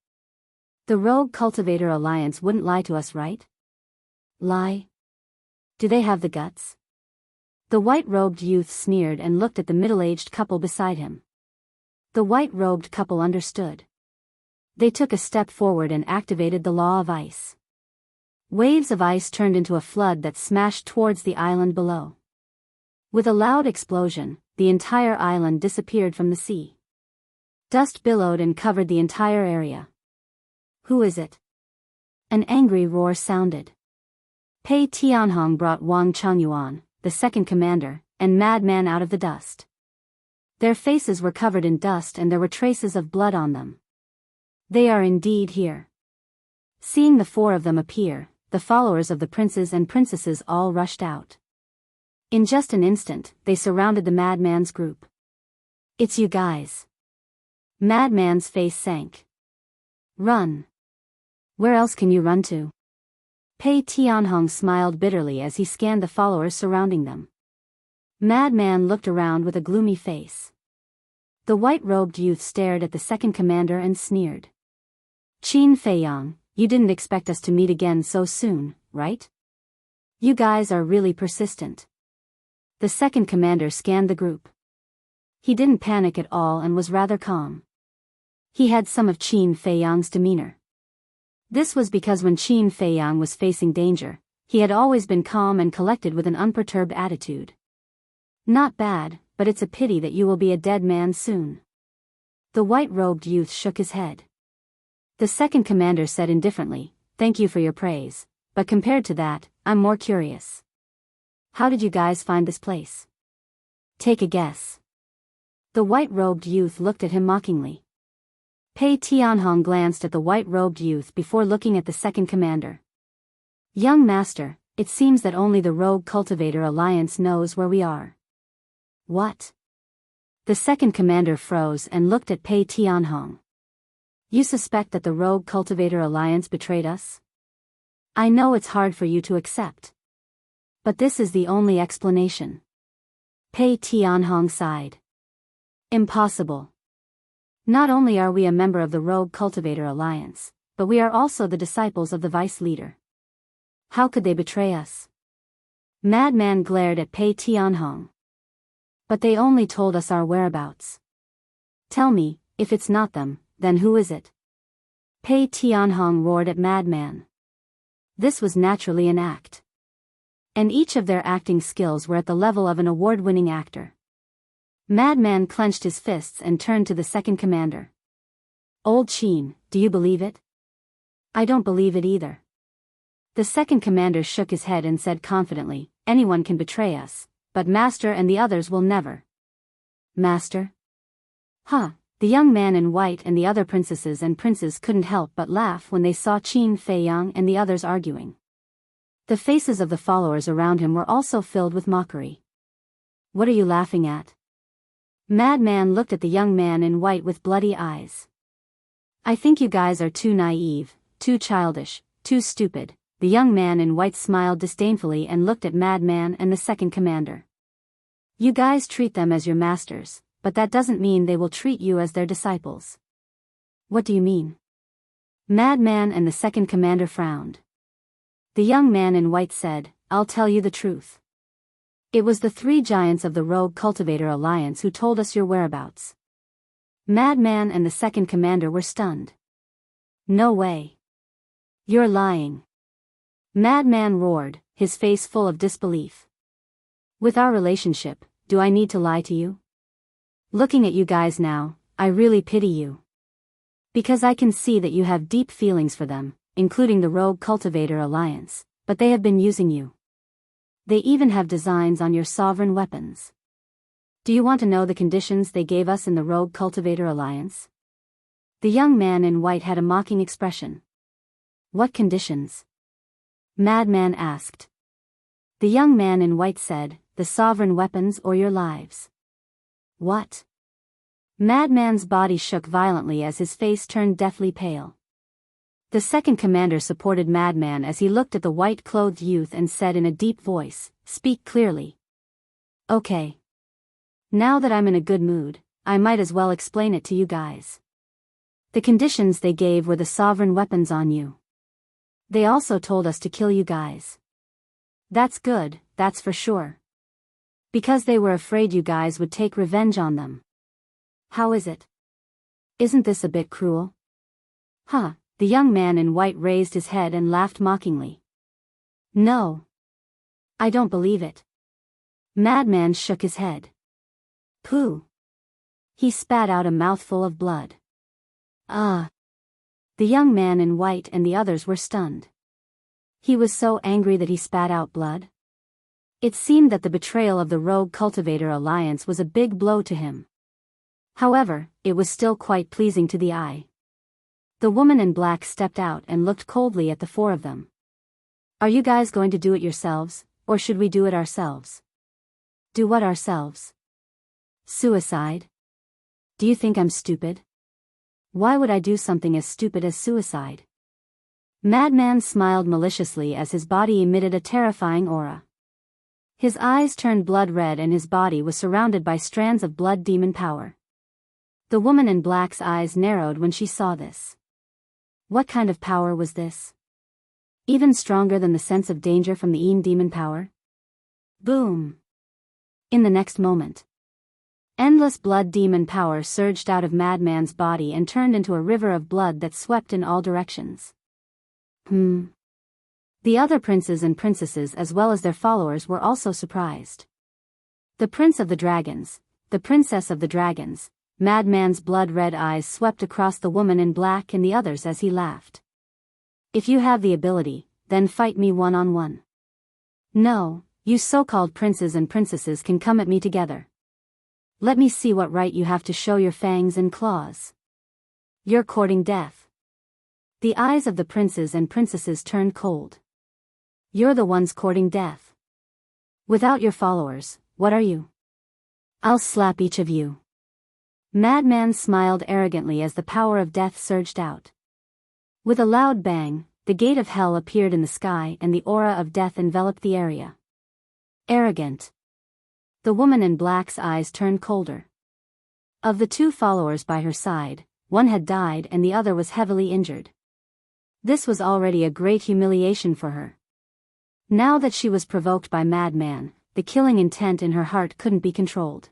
The Rogue Cultivator Alliance wouldn't lie to us, right? Lie? Do they have the guts? The white-robed youth sneered and looked at the middle-aged couple beside him. The white-robed couple understood. They took a step forward and activated the law of ice. Waves of ice turned into a flood that smashed towards the island below. With a loud explosion, the entire island disappeared from the sea. Dust billowed and covered the entire area. Who is it? An angry roar sounded. Pei Tianhong brought Wang Changyuan, the second commander, and Madman out of the dust. Their faces were covered in dust and there were traces of blood on them. They are indeed here. Seeing the four of them appear, the followers of the princes and princesses all rushed out. In just an instant, they surrounded the Madman's group. It's you guys. Madman's face sank. Run. Where else can you run to? Pei Tianhong smiled bitterly as he scanned the followers surrounding them. Madman looked around with a gloomy face. The white-robed youth stared at the second commander and sneered. Qin Feiyang, you didn't expect us to meet again so soon, right? You guys are really persistent. The second commander scanned the group. He didn't panic at all and was rather calm. He had some of Qin Feiyang's demeanor. This was because when Qin Feiyang was facing danger, he had always been calm and collected with an unperturbed attitude. Not bad, but it's a pity that you will be a dead man soon. The white-robed youth shook his head. The second commander said indifferently, "Thank you for your praise, but compared to that, I'm more curious. How did you guys find this place? Take a guess." The white-robed youth looked at him mockingly. Pei Tianhong glanced at the white-robed youth before looking at the second commander. "Young master, it seems that only the Rogue Cultivator Alliance knows where we are." What? The second commander froze and looked at Pei Tianhong. You suspect that the Rogue Cultivator Alliance betrayed us? I know it's hard for you to accept. But this is the only explanation. Pei Tianhong sighed. Impossible. Not only are we a member of the Rogue Cultivator Alliance, but we are also the disciples of the vice leader. How could they betray us? Madman glared at Pei Tianhong. But they only told us our whereabouts. Tell me, if it's not them, then who is it? Pei Tianhong roared at Madman. This was naturally an act. And each of their acting skills were at the level of an award-winning actor. Madman clenched his fists and turned to the second commander. Old Qin, do you believe it? I don't believe it either. The second commander shook his head and said confidently, anyone can betray us, but Master and the others will never. Master? Huh, the young man in white and the other princesses and princes couldn't help but laugh when they saw Qin Feiyang and the others arguing. The faces of the followers around him were also filled with mockery. What are you laughing at? Madman looked at the young man in white with bloody eyes. I think you guys are too naive, too childish, too stupid. The young man in white smiled disdainfully and looked at Madman and the second commander. You guys treat them as your masters, but that doesn't mean they will treat you as their disciples. What do you mean? Madman and the second commander frowned. The young man in white said, I'll tell you the truth. It was the three giants of the Rogue Cultivator Alliance who told us your whereabouts. Madman and the second commander were stunned. No way. You're lying. Madman roared, his face full of disbelief. With our relationship, do I need to lie to you? Looking at you guys now, I really pity you. Because I can see that you have deep feelings for them, including the Rogue Cultivator Alliance, but they have been using you. They even have designs on your sovereign weapons. Do you want to know the conditions they gave us in the Rogue Cultivator Alliance? The young man in white had a mocking expression. What conditions? Madman asked. The young man in white said, the sovereign weapons or your lives. What? Madman's body shook violently as his face turned deathly pale. The second commander supported Madman as he looked at the white-clothed youth and said in a deep voice, speak clearly. Okay. Now that I'm in a good mood, I might as well explain it to you guys. The conditions they gave were the sovereign weapons on you. They also told us to kill you guys. That's good, that's for sure. Because they were afraid you guys would take revenge on them. How is it? Isn't this a bit cruel? Huh. The young man in white raised his head and laughed mockingly. No. I don't believe it. Madman shook his head. Pooh. He spat out a mouthful of blood. Ah. The young man in white and the others were stunned. He was so angry that he spat out blood. It seemed that the betrayal of the Rogue Cultivator Alliance was a big blow to him. However, it was still quite pleasing to the eye. The woman in black stepped out and looked coldly at the four of them. Are you guys going to do it yourselves, or should we do it ourselves? Do what ourselves? Suicide? Do you think I'm stupid? Why would I do something as stupid as suicide? Madman smiled maliciously as his body emitted a terrifying aura. His eyes turned blood red and his body was surrounded by strands of blood demon power. The woman in black's eyes narrowed when she saw this. What kind of power was this? Even stronger than the sense of danger from the demon power? Boom! In the next moment, endless blood demon power surged out of Madman's body and turned into a river of blood that swept in all directions. The other princes and princesses as well as their followers were also surprised. The prince of the dragons, the princess of the dragons, Madman's blood-red eyes swept across the woman in black and the others as he laughed. If you have the ability, then fight me one-on-one. No, you so-called princes and princesses can come at me together. Let me see what right you have to show your fangs and claws. You're courting death. The eyes of the princes and princesses turned cold. You're the ones courting death. Without your followers, what are you? I'll slap each of you. Madman smiled arrogantly as the power of death surged out. With a loud bang, the gate of hell appeared in the sky and the aura of death enveloped the area. Arrogant. The woman in black's eyes turned colder. Of the two followers by her side, one had died and the other was heavily injured. This was already a great humiliation for her. Now that she was provoked by Madman, the killing intent in her heart couldn't be controlled.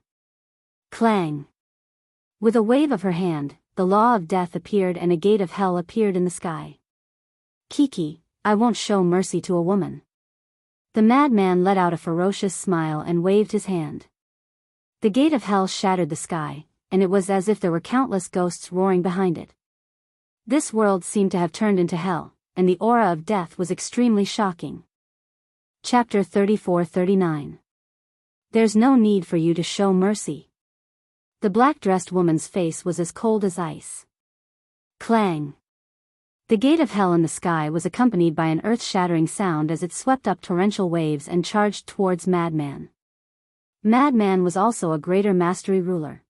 Clang. With a wave of her hand, the law of death appeared and a gate of hell appeared in the sky. Kiki, I won't show mercy to a woman. The madman let out a ferocious smile and waved his hand. The gate of hell shattered the sky, and it was as if there were countless ghosts roaring behind it. This world seemed to have turned into hell, and the aura of death was extremely shocking. Chapter 34-39. There's no need for you to show mercy. The black-dressed woman's face was as cold as ice. Clang. The gate of hell in the sky was accompanied by an earth-shattering sound as it swept up torrential waves and charged towards Madman. Madman was also a greater mastery ruler.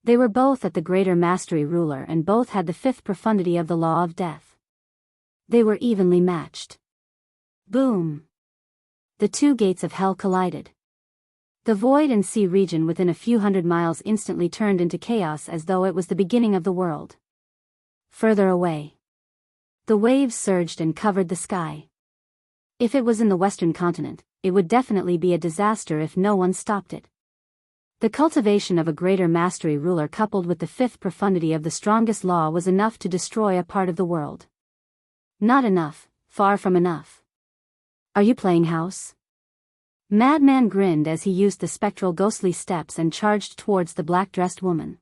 They were both at the greater mastery ruler and both had the fifth profundity of the law of death. They were evenly matched. Boom. The two gates of hell collided. The void and sea region within a few hundred miles instantly turned into chaos as though it was the beginning of the world. Further away, the waves surged and covered the sky. If it was in the Western continent, it would definitely be a disaster if no one stopped it. The cultivation of a greater mastery ruler coupled with the fifth profundity of the strongest law was enough to destroy a part of the world. Not enough, far from enough. Are you playing house? Madman grinned as he used the spectral ghostly steps and charged towards the black-dressed woman.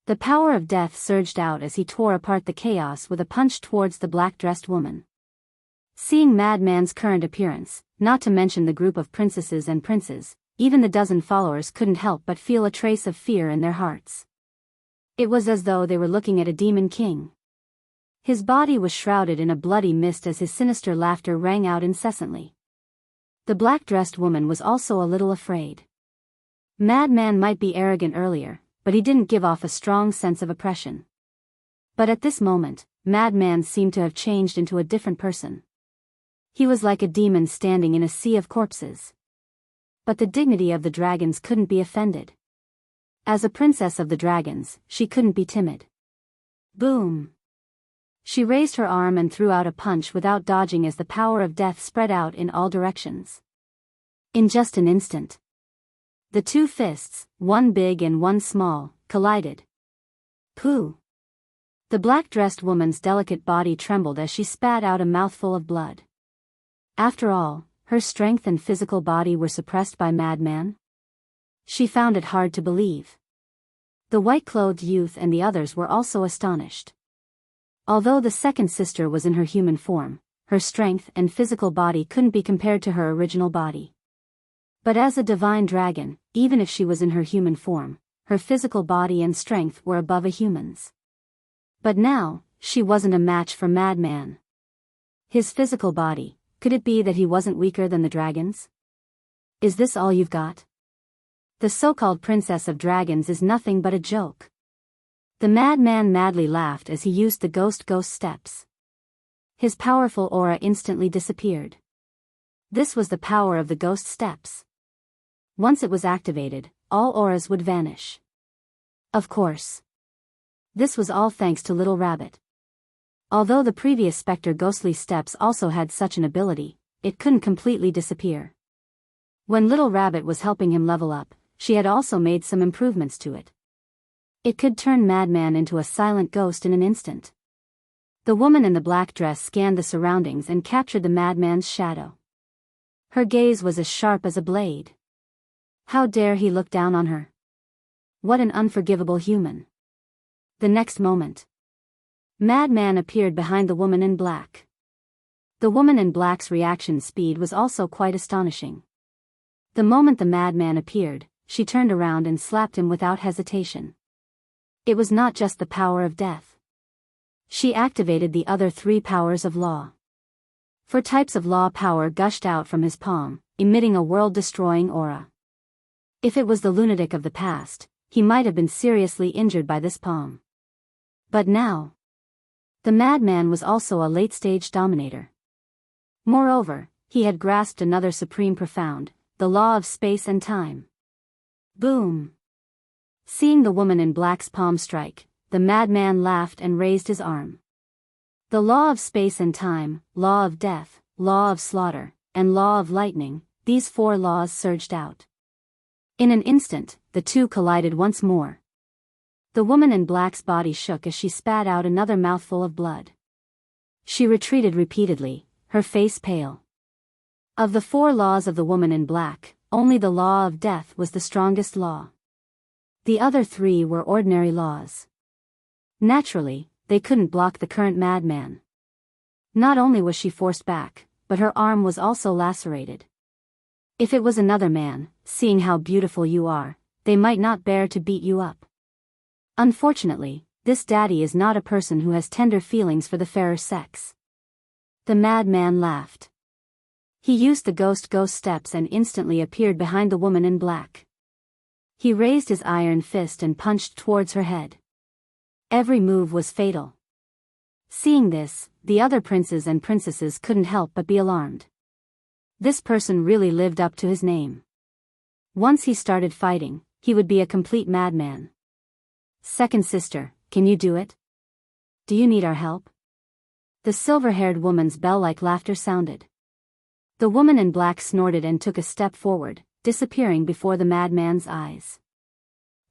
The power of death surged out as he tore apart the chaos with a punch towards the black-dressed woman. Seeing Madman's current appearance, not to mention the group of princesses and princes, even the dozen followers couldn't help but feel a trace of fear in their hearts. It was as though they were looking at a demon king. His body was shrouded in a bloody mist as his sinister laughter rang out incessantly. The black-dressed woman was also a little afraid. Madman might be arrogant earlier, but he didn't give off a strong sense of oppression. But at this moment, Madman seemed to have changed into a different person. He was like a demon standing in a sea of corpses. But the dignity of the dragons couldn't be offended. As a princess of the dragons, she couldn't be timid. Boom! She raised her arm and threw out a punch without dodging as the power of death spread out in all directions. In just an instant, the two fists, one big and one small, collided. Pooh! The black-dressed woman's delicate body trembled as she spat out a mouthful of blood. After all, her strength and physical body were suppressed by Madman? She found it hard to believe. The white-clothed youth and the others were also astonished. Although the second sister was in her human form, her strength and physical body couldn't be compared to her original body. But as a divine dragon, even if she was in her human form, her physical body and strength were above a human's. But now, she wasn't a match for Madman. His physical body, could it be that he wasn't weaker than the dragons? Is this all you've got? The so-called princess of dragons is nothing but a joke. The madman madly laughed as he used the ghost steps. His powerful aura instantly disappeared. This was the power of the ghost steps. Once it was activated, all auras would vanish. Of course. This was all thanks to Little Rabbit. Although the previous Spectre ghostly steps also had such an ability, it couldn't completely disappear. When Little Rabbit was helping him level up, she had also made some improvements to it. It could turn Madman into a silent ghost in an instant. The woman in the black dress scanned the surroundings and captured the madman's shadow. Her gaze was as sharp as a blade. How dare he look down on her? What an unforgivable human. The next moment, Madman appeared behind the woman in black. The woman in black's reaction speed was also quite astonishing. The moment the madman appeared, she turned around and slapped him without hesitation. It was not just the power of death. She activated the other three powers of law. 4 types of law power gushed out from his palm, emitting a world-destroying aura. If it was the lunatic of the past, he might have been seriously injured by this palm. But now, the madman was also a late-stage dominator. Moreover, he had grasped another supreme profound, the law of space and time. Boom! Seeing the woman in black's palm strike, the madman laughed and raised his arm. The law of space and time, law of death, law of slaughter, and law of lightning, these 4 laws surged out. In an instant, the two collided once more. The woman in black's body shook as she spat out another mouthful of blood. She retreated repeatedly, her face pale. Of the 4 laws of the woman in black, only the law of death was the strongest law. The other 3 were ordinary laws. Naturally, they couldn't block the current madman. Not only was she forced back, but her arm was also lacerated. If it was another man, seeing how beautiful you are, they might not bear to beat you up. Unfortunately, this daddy is not a person who has tender feelings for the fairer sex. The madman laughed. He used the ghost steps and instantly appeared behind the woman in black. He raised his iron fist and punched towards her head. Every move was fatal. Seeing this, the other princes and princesses couldn't help but be alarmed. This person really lived up to his name. Once he started fighting, he would be a complete madman. Second sister, can you do it? Do you need our help? The silver-haired woman's bell-like laughter sounded. The woman in black snorted and took a step forward, disappearing before the madman's eyes.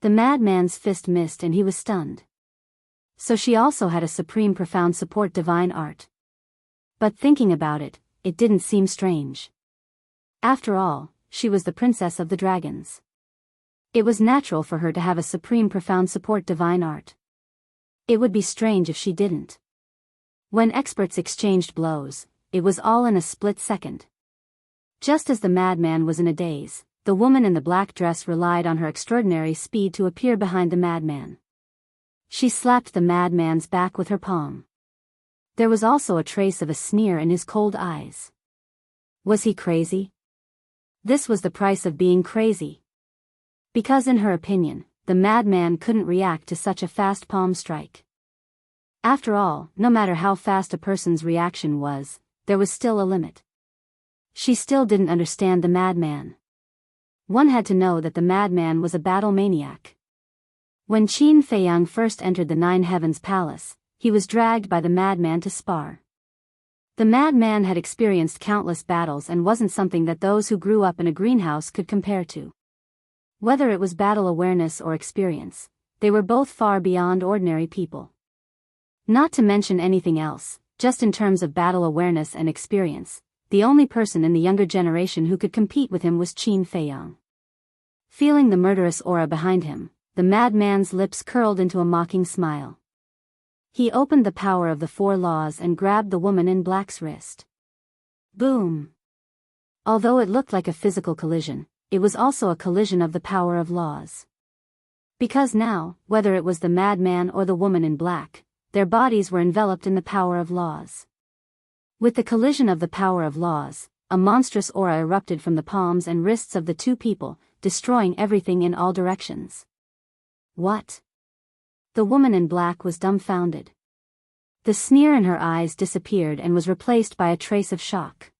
The madman's fist missed and he was stunned. So she also had a supreme profound support divine art. But thinking about it, it didn't seem strange. After all, she was the princess of the dragons. It was natural for her to have a supreme profound support divine art. It would be strange if she didn't. When experts exchanged blows, it was all in a split second. Just as the madman was in a daze, the woman in the black dress relied on her extraordinary speed to appear behind the madman. She slapped the madman's back with her palm. There was also a trace of a sneer in his cold eyes. Was he crazy? This was the price of being crazy. Because in her opinion, the madman couldn't react to such a fast palm strike. After all, no matter how fast a person's reaction was, there was still a limit. She still didn't understand the madman. One had to know that the madman was a battle maniac. When Qin Feiyang first entered the Nine Heavens Palace, he was dragged by the madman to spar. The madman had experienced countless battles and wasn't something that those who grew up in a greenhouse could compare to. Whether it was battle awareness or experience, they were both far beyond ordinary people. Not to mention anything else, just in terms of battle awareness and experience, the only person in the younger generation who could compete with him was Qin Feiyang. Feeling the murderous aura behind him, the madman's lips curled into a mocking smile. He opened the power of the four laws and grabbed the woman in black's wrist. Boom! Although it looked like a physical collision, it was also a collision of the power of laws. Because now, whether it was the madman or the woman in black, their bodies were enveloped in the power of laws. With the collision of the power of laws, a monstrous aura erupted from the palms and wrists of the two people, destroying everything in all directions. What? The woman in black was dumbfounded. The sneer in her eyes disappeared and was replaced by a trace of shock.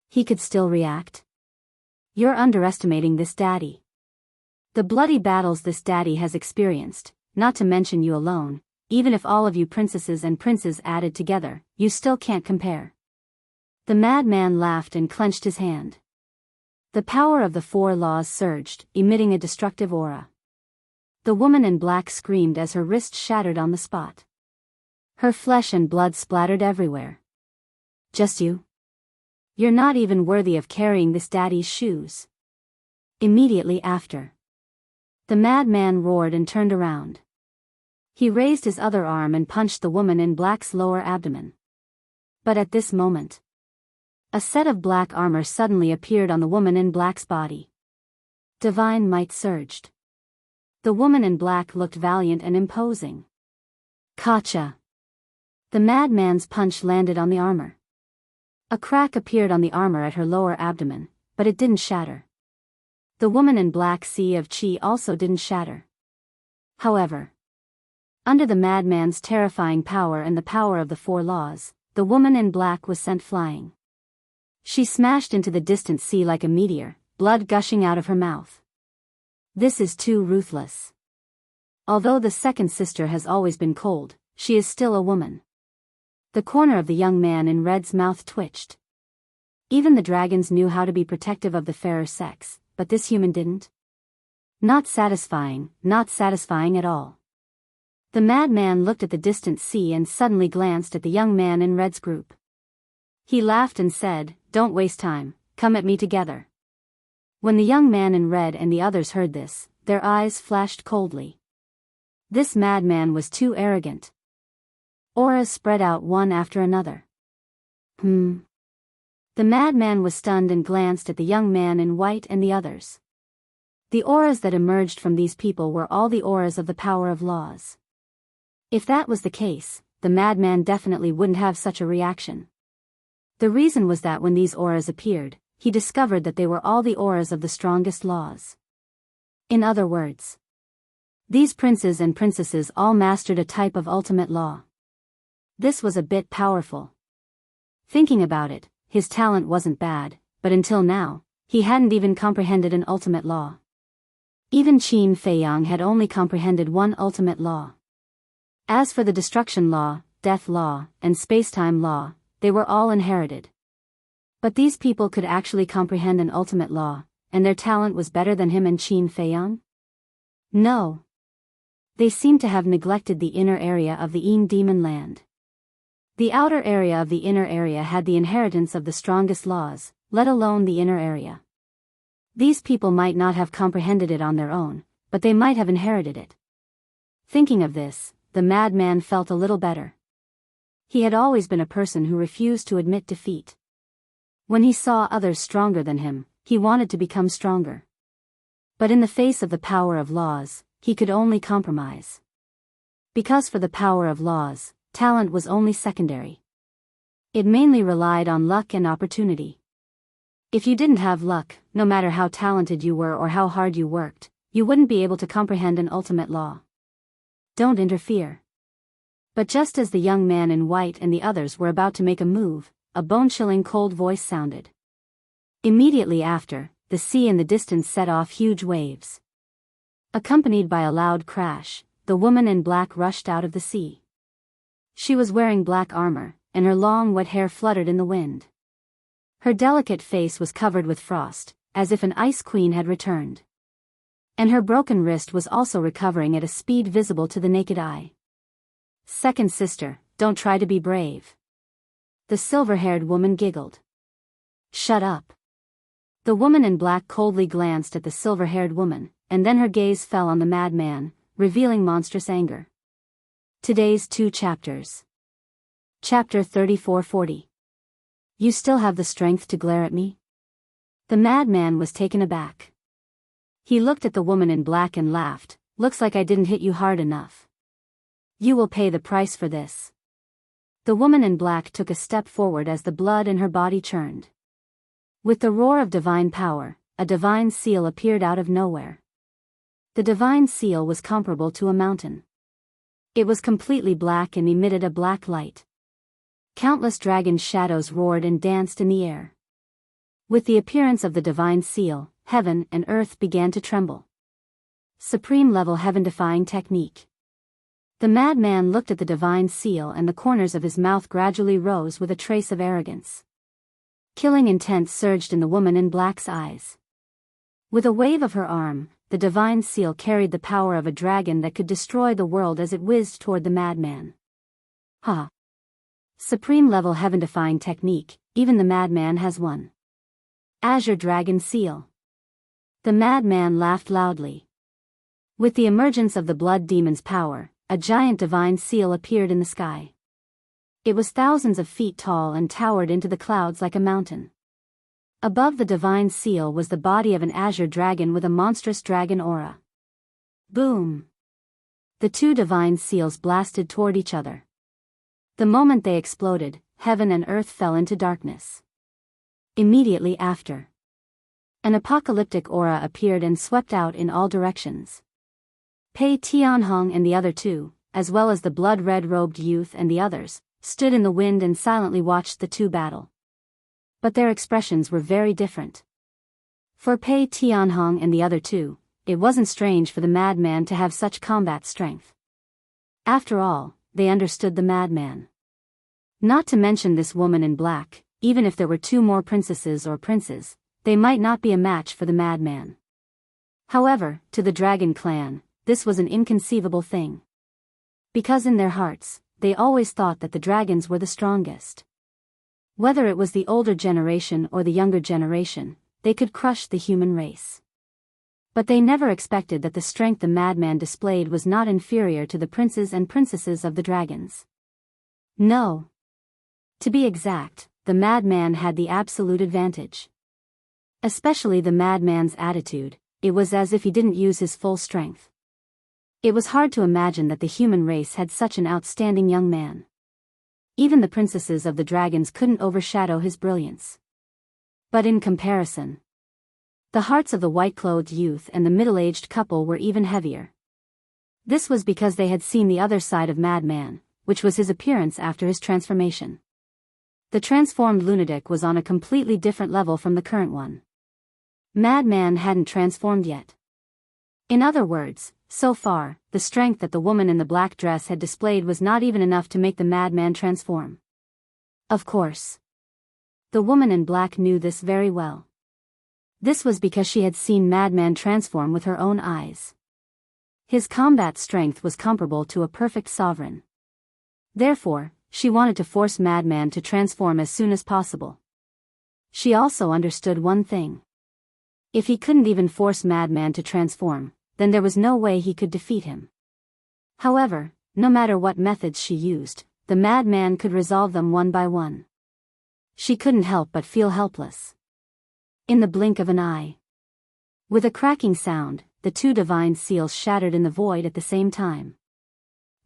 He could still react? You're underestimating this daddy. The bloody battles this daddy has experienced, not to mention you alone, even if all of you princesses and princes added together, you still can't compare. The madman laughed and clenched his hand. The power of the four laws surged, emitting a destructive aura. The woman in black screamed as her wrist shattered on the spot. Her flesh and blood splattered everywhere. Just you? You're not even worthy of carrying this daddy's shoes. Immediately after, the madman roared and turned around. He raised his other arm and punched the woman in black's lower abdomen. But at this moment, a set of black armor suddenly appeared on the woman in black's body. Divine might surged. The woman in black looked valiant and imposing. Gotcha! The madman's punch landed on the armor. A crack appeared on the armor at her lower abdomen, but it didn't shatter. The woman in black's sea of chi also didn't shatter. However, under the madman's terrifying power and the power of the four laws, the woman in black was sent flying. She smashed into the distant sea like a meteor, blood gushing out of her mouth. This is too ruthless. Although the second sister has always been cold, she is still a woman. The corner of the young man in red's mouth twitched. Even the dragons knew how to be protective of the fairer sex, but this human didn't. Not satisfying at all. The madman looked at the distant sea and suddenly glanced at the young man in red's group. He laughed and said, "Don't waste time, come at me together." When the young man in red and the others heard this, their eyes flashed coldly. This madman was too arrogant. Auras spread out one after another. The madman was stunned and glanced at the young man in white and the others. The auras that emerged from these people were all the auras of the power of laws. If that was the case, the madman definitely wouldn't have such a reaction. The reason was that when these auras appeared, he discovered that they were all the auras of the strongest laws. In other words, these princes and princesses all mastered a type of ultimate law. This was a bit powerful. Thinking about it, his talent wasn't bad, but until now, he hadn't even comprehended an ultimate law. Even Qin Feiyang had only comprehended one ultimate law. As for the destruction law, death law, and space-time law, they were all inherited. But these people could actually comprehend an ultimate law, and their talent was better than him and Qin Feiyang? No. They seemed to have neglected the inner area of the Yin demon land. The outer area of the inner area had the inheritance of the strongest laws, let alone the inner area. These people might not have comprehended it on their own, but they might have inherited it. Thinking of this, the madman felt a little better. He had always been a person who refused to admit defeat. When he saw others stronger than him, he wanted to become stronger. But in the face of the power of laws, he could only compromise. Because for the power of laws, talent was only secondary. It mainly relied on luck and opportunity. If you didn't have luck, no matter how talented you were or how hard you worked, you wouldn't be able to comprehend an ultimate law. Don't interfere. But just as the young man in white and the others were about to make a move, a bone-chilling cold voice sounded. Immediately after, the sea in the distance set off huge waves. Accompanied by a loud crash, the woman in black rushed out of the sea. She was wearing black armor, and her long wet hair fluttered in the wind. Her delicate face was covered with frost, as if an ice queen had returned. And her broken wrist was also recovering at a speed visible to the naked eye. Second sister, don't try to be brave. The silver-haired woman giggled. Shut up. The woman in black coldly glanced at the silver-haired woman, and then her gaze fell on the madman, revealing monstrous anger. Today's 2 chapters. Chapter 34-40. You still have the strength to glare at me? The madman was taken aback. He looked at the woman in black and laughed. Looks like I didn't hit you hard enough. You will pay the price for this. The woman in black took a step forward as the blood in her body churned. With the roar of divine power, a divine seal appeared out of nowhere. The divine seal was comparable to a mountain. It was completely black and emitted a black light. Countless dragon shadows roared and danced in the air. With the appearance of the divine seal, heaven and earth began to tremble. Supreme-level heaven-defying technique. The madman looked at the divine seal and the corners of his mouth gradually rose with a trace of arrogance. Killing intent surged in the woman in black's eyes. With a wave of her arm, the divine seal carried the power of a dragon that could destroy the world as it whizzed toward the madman. Ha! Supreme-level heaven-defying technique, even the madman has one. Azure Dragon Seal. The madman laughed loudly. With the emergence of the blood demon's power, a giant divine seal appeared in the sky. It was thousands of feet tall and towered into the clouds like a mountain. Above the divine seal was the body of an azure dragon with a monstrous dragon aura. Boom! The 2 divine seals blasted toward each other. The moment they exploded, heaven and earth fell into darkness. Immediately after, an apocalyptic aura appeared and swept out in all directions. Pei Tianhong and the other 2, as well as the blood-red robed youth and the others, stood in the wind and silently watched the 2 battle. But their expressions were very different. For Pei Tianhong and the other 2, it wasn't strange for the madman to have such combat strength. After all, they understood the madman. Not to mention this woman in black, even if there were 2 more princesses or princes, they might not be a match for the madman. However, to the dragon clan, this was an inconceivable thing. Because in their hearts, they always thought that the dragons were the strongest. Whether it was the older generation or the younger generation, they could crush the human race. But they never expected that the strength the madman displayed was not inferior to the princes and princesses of the dragons. No. To be exact, the madman had the absolute advantage. Especially the madman's attitude, it was as if he didn't use his full strength. It was hard to imagine that the human race had such an outstanding young man. Even the princesses of the dragons couldn't overshadow his brilliance. But in comparison, the hearts of the white-clothed youth and the middle-aged couple were even heavier. This was because they had seen the other side of Madman, which was his appearance after his transformation. The transformed lunatic was on a completely different level from the current one. Madman hadn't transformed yet. In other words, so far, the strength that the woman in the black dress had displayed was not even enough to make the madman transform. Of course. The woman in black knew this very well. This was because she had seen Madman transform with her own eyes. His combat strength was comparable to a perfect sovereign. Therefore, she wanted to force Madman to transform as soon as possible. She also understood one thing. If he couldn't even force Madman to transform, then there was no way he could defeat him. However, no matter what methods she used, the Madman could resolve them one by one. She couldn't help but feel helpless. In the blink of an eye. With a cracking sound, the two divine seals shattered in the void at the same time.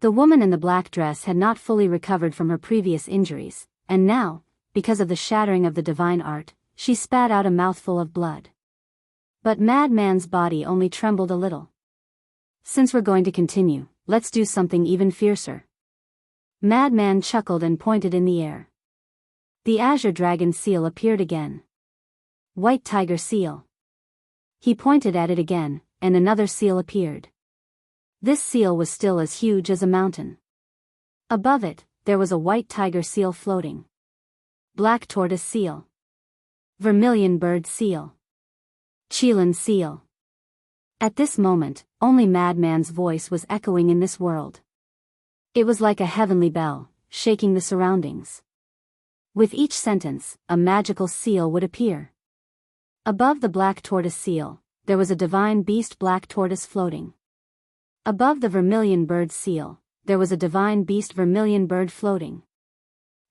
The woman in the black dress had not fully recovered from her previous injuries, and now, because of the shattering of the divine art, she spat out a mouthful of blood. But Madman's body only trembled a little. Since we're going to continue, let's do something even fiercer. Madman chuckled and pointed in the air. The azure dragon seal appeared again. White tiger seal. He pointed at it again, and another seal appeared. This seal was still as huge as a mountain. Above it, there was a white tiger seal floating. Black tortoise seal. Vermilion bird seal. Chelan seal. At this moment, only Madman's voice was echoing in this world. It was like a heavenly bell, shaking the surroundings. With each sentence, a magical seal would appear. Above the black tortoise seal, there was a divine beast black tortoise floating. Above the vermilion bird seal, there was a divine beast vermilion bird floating.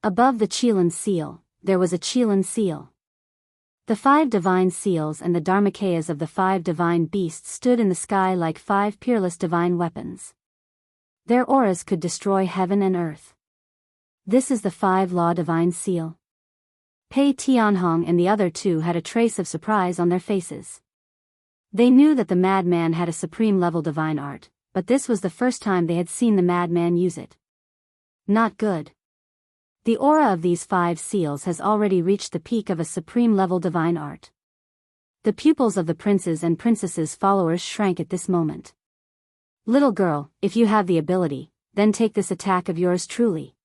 Above the Chelan seal, there was a Chelan seal. The 5 divine seals and the Dharmakayas of the 5 divine beasts stood in the sky like 5 peerless divine weapons. Their auras could destroy heaven and earth. This is the 5-law divine seal. Pei Tianhong and the other 2 had a trace of surprise on their faces. They knew that the Madman had a supreme-level divine art, but this was the first time they had seen the Madman use it. Not good. The aura of these 5 seals has already reached the peak of a supreme-level divine art. The pupils of the princes and princesses' followers shrank at this moment. Little girl, if you have the ability, then take this attack of yours truly.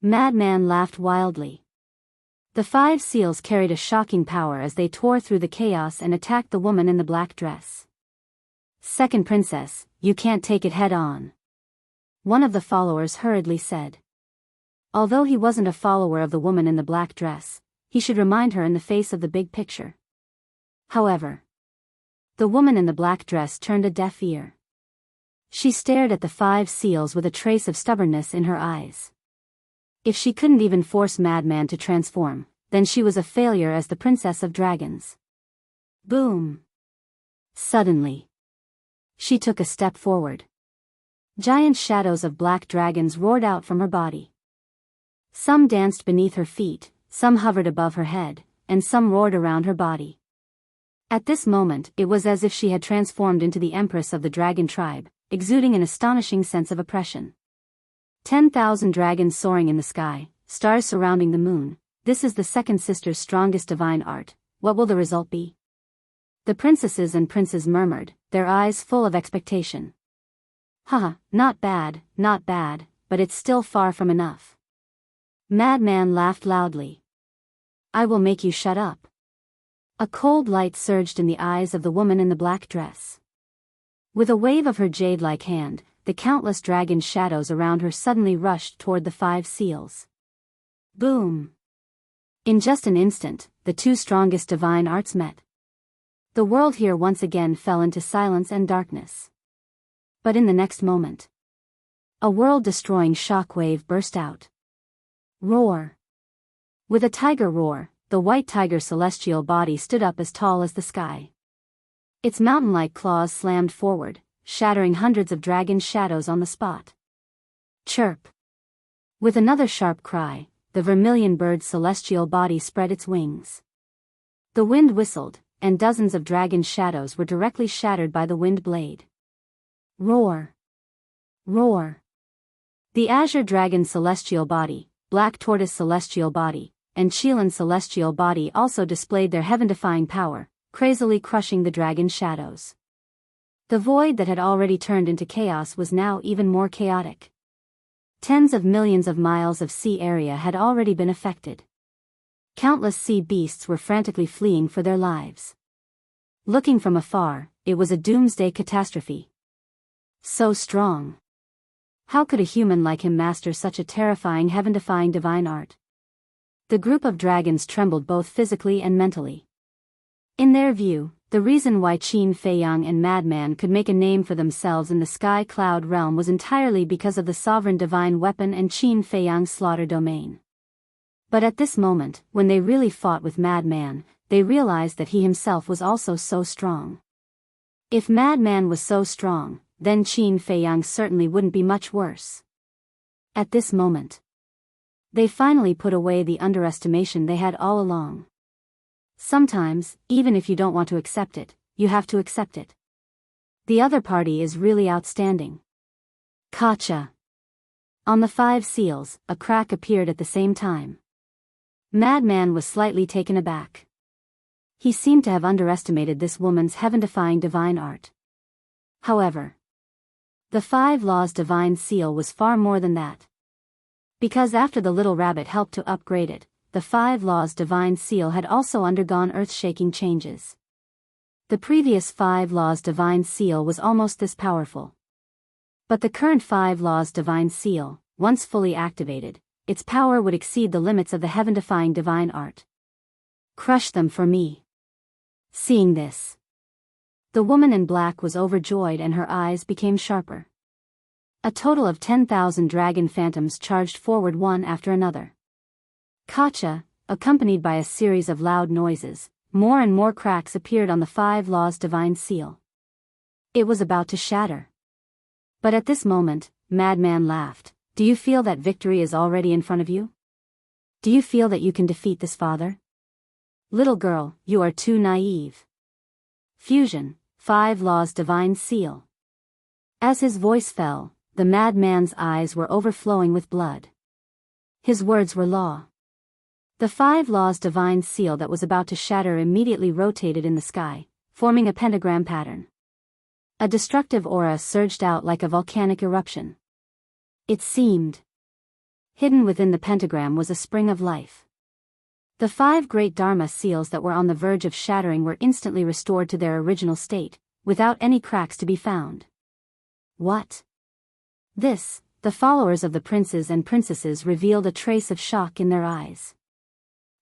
Madman laughed wildly. The 5 seals carried a shocking power as they tore through the chaos and attacked the woman in the black dress. Second princess, you can't take it head-on. One of the followers hurriedly said. Although he wasn't a follower of the woman in the black dress, he should remind her in the face of the big picture. However, the woman in the black dress turned a deaf ear. She stared at the 5 seals with a trace of stubbornness in her eyes. If she couldn't even force Madman to transform, then she was a failure as the Princess of Dragons. Boom! Suddenly, she took a step forward. Giant shadows of black dragons roared out from her body. Some danced beneath her feet, some hovered above her head, and some roared around her body. At this moment, it was as if she had transformed into the Empress of the Dragon tribe, exuding an astonishing sense of oppression. 10,000 dragons soaring in the sky, stars surrounding the moon. This is the second sister's strongest divine art. What will the result be? The princesses and princes murmured, their eyes full of expectation. Haha, not bad, but it's still far from enough. Madman laughed loudly. I will make you shut up. A cold light surged in the eyes of the woman in the black dress. With a wave of her jade-like hand, the countless dragon shadows around her suddenly rushed toward the 5 seals. Boom! In just an instant, the 2 strongest divine arts met. The world here once again fell into silence and darkness. But in the next moment, a world-destroying shockwave burst out. Roar! With a tiger roar, the white tiger celestial body stood up as tall as the sky. Its mountain-like claws slammed forward, shattering hundreds of dragon shadows on the spot. Chirp! With another sharp cry, the vermilion bird's celestial body spread its wings. The wind whistled, and dozens of dragon shadows were directly shattered by the wind blade. Roar! Roar! The azure dragon celestial body, black tortoise celestial body, and Chelan celestial body also displayed their heaven-defying power, crazily crushing the dragon shadows. The void that had already turned into chaos was now even more chaotic. Tens of millions of miles of sea area had already been affected. Countless sea beasts were frantically fleeing for their lives. Looking from afar, it was a doomsday catastrophe. So strong. How could a human like him master such a terrifying, heaven-defying divine art? The group of dragons trembled both physically and mentally. In their view, the reason why Qin Feiyang and Madman could make a name for themselves in the Sky Cloud realm was entirely because of the sovereign divine weapon and Qin Feiyang's slaughter domain. But at this moment, when they really fought with Madman, they realized that he himself was also so strong. If Madman was so strong, then Qin Feiyang certainly wouldn't be much worse. At this moment, they finally put away the underestimation they had all along. Sometimes, even if you don't want to accept it, you have to accept it. The other party is really outstanding. Gotcha. On the 5 seals, a crack appeared at the same time. Madman was slightly taken aback. He seemed to have underestimated this woman's heaven-defying divine art. However, the 5 Laws divine seal was far more than that. Because after the little rabbit helped to upgrade it, the 5 Laws divine seal had also undergone earth-shaking changes. The previous 5 Laws divine seal was almost this powerful. But the current 5 Laws divine seal, once fully activated, its power would exceed the limits of the heaven-defying divine art. Crush them for me. Seeing this, the woman in black was overjoyed and her eyes became sharper. A total of 10,000 dragon phantoms charged forward one after another. Gotcha, accompanied by a series of loud noises, more and more cracks appeared on the 5 Laws divine seal. It was about to shatter. But at this moment, Madman laughed. Do you feel that victory is already in front of you? Do you feel that you can defeat this father? Little girl, you are too naive. Fusion, 5 Laws divine seal. As his voice fell, the madman's eyes were overflowing with blood. His words were law. The 5 Laws divine seal that was about to shatter immediately rotated in the sky, forming a pentagram pattern. A destructive aura surged out like a volcanic eruption. It seemed. Hidden within the pentagram was a spring of life. The 5 great Dharma seals that were on the verge of shattering were instantly restored to their original state, without any cracks to be found. What? This, the followers of the princes and princesses revealed a trace of shock in their eyes.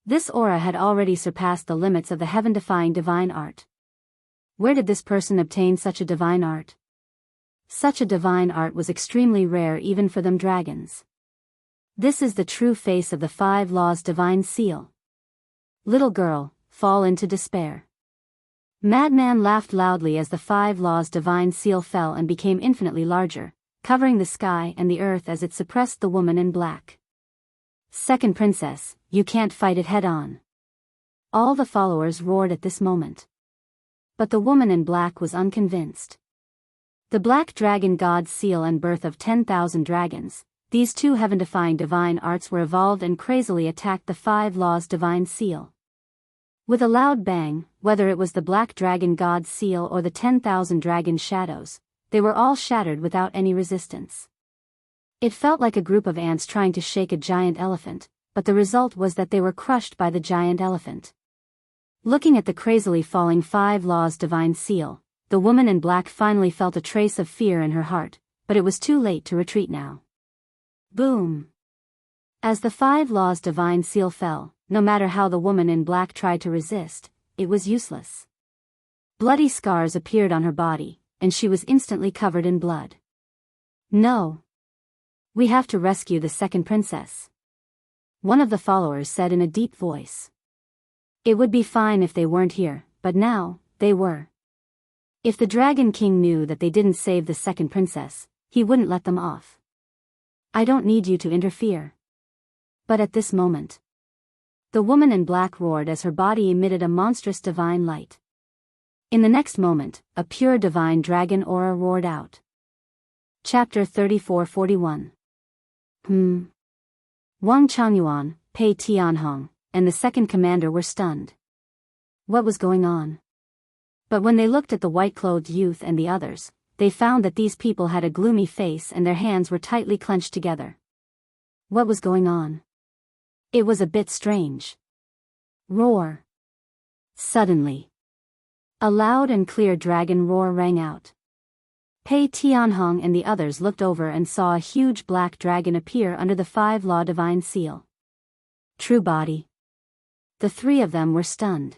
This aura had already surpassed the limits of the heaven-defying divine art. Where did this person obtain such a divine art? Such a divine art was extremely rare even for them dragons. This is the true face of the 5 Laws divine seal. Little girl, fall into despair. Madman laughed loudly as the 5 Laws divine seal fell and became infinitely larger, covering the sky and the earth as it suppressed the woman in black. Second princess, you can't fight it head-on. All the followers roared at this moment. But the woman in black was unconvinced. The Black Dragon God Seal and Birth of 10,000 Dragons, these 2 heaven-defying divine arts were evolved and crazily attacked the 5 Laws divine seal. With a loud bang, whether it was the Black Dragon God Seal or the 10,000 Dragon Shadows, they were all shattered without any resistance. It felt like a group of ants trying to shake a giant elephant, but the result was that they were crushed by the giant elephant. Looking at the crazily falling 5 Laws divine seal, the woman in black finally felt a trace of fear in her heart, but it was too late to retreat now. Boom! As the 5 Laws divine seal fell, no matter how the woman in black tried to resist, it was useless. Bloody scars appeared on her body, and she was instantly covered in blood. No! We have to rescue the second princess. One of the followers said in a deep voice. It would be fine if they weren't here, but now, they were. If the Dragon King knew that they didn't save the second princess, he wouldn't let them off. I don't need you to interfere. But at this moment, the woman in black roared as her body emitted a monstrous divine light. In the next moment, a pure divine dragon aura roared out. Chapter 34-41. Wang Changyuan, Pei Tianhong, and the second commander were stunned. What was going on? But when they looked at the white-clothed youth and the others, they found that these people had a gloomy face and their hands were tightly clenched together. What was going on? It was a bit strange. Roar. Suddenly, a loud and clear dragon roar rang out. Pei Tianhong and the others looked over and saw a huge black dragon appear under the 5-law divine seal. True body. The three of them were stunned.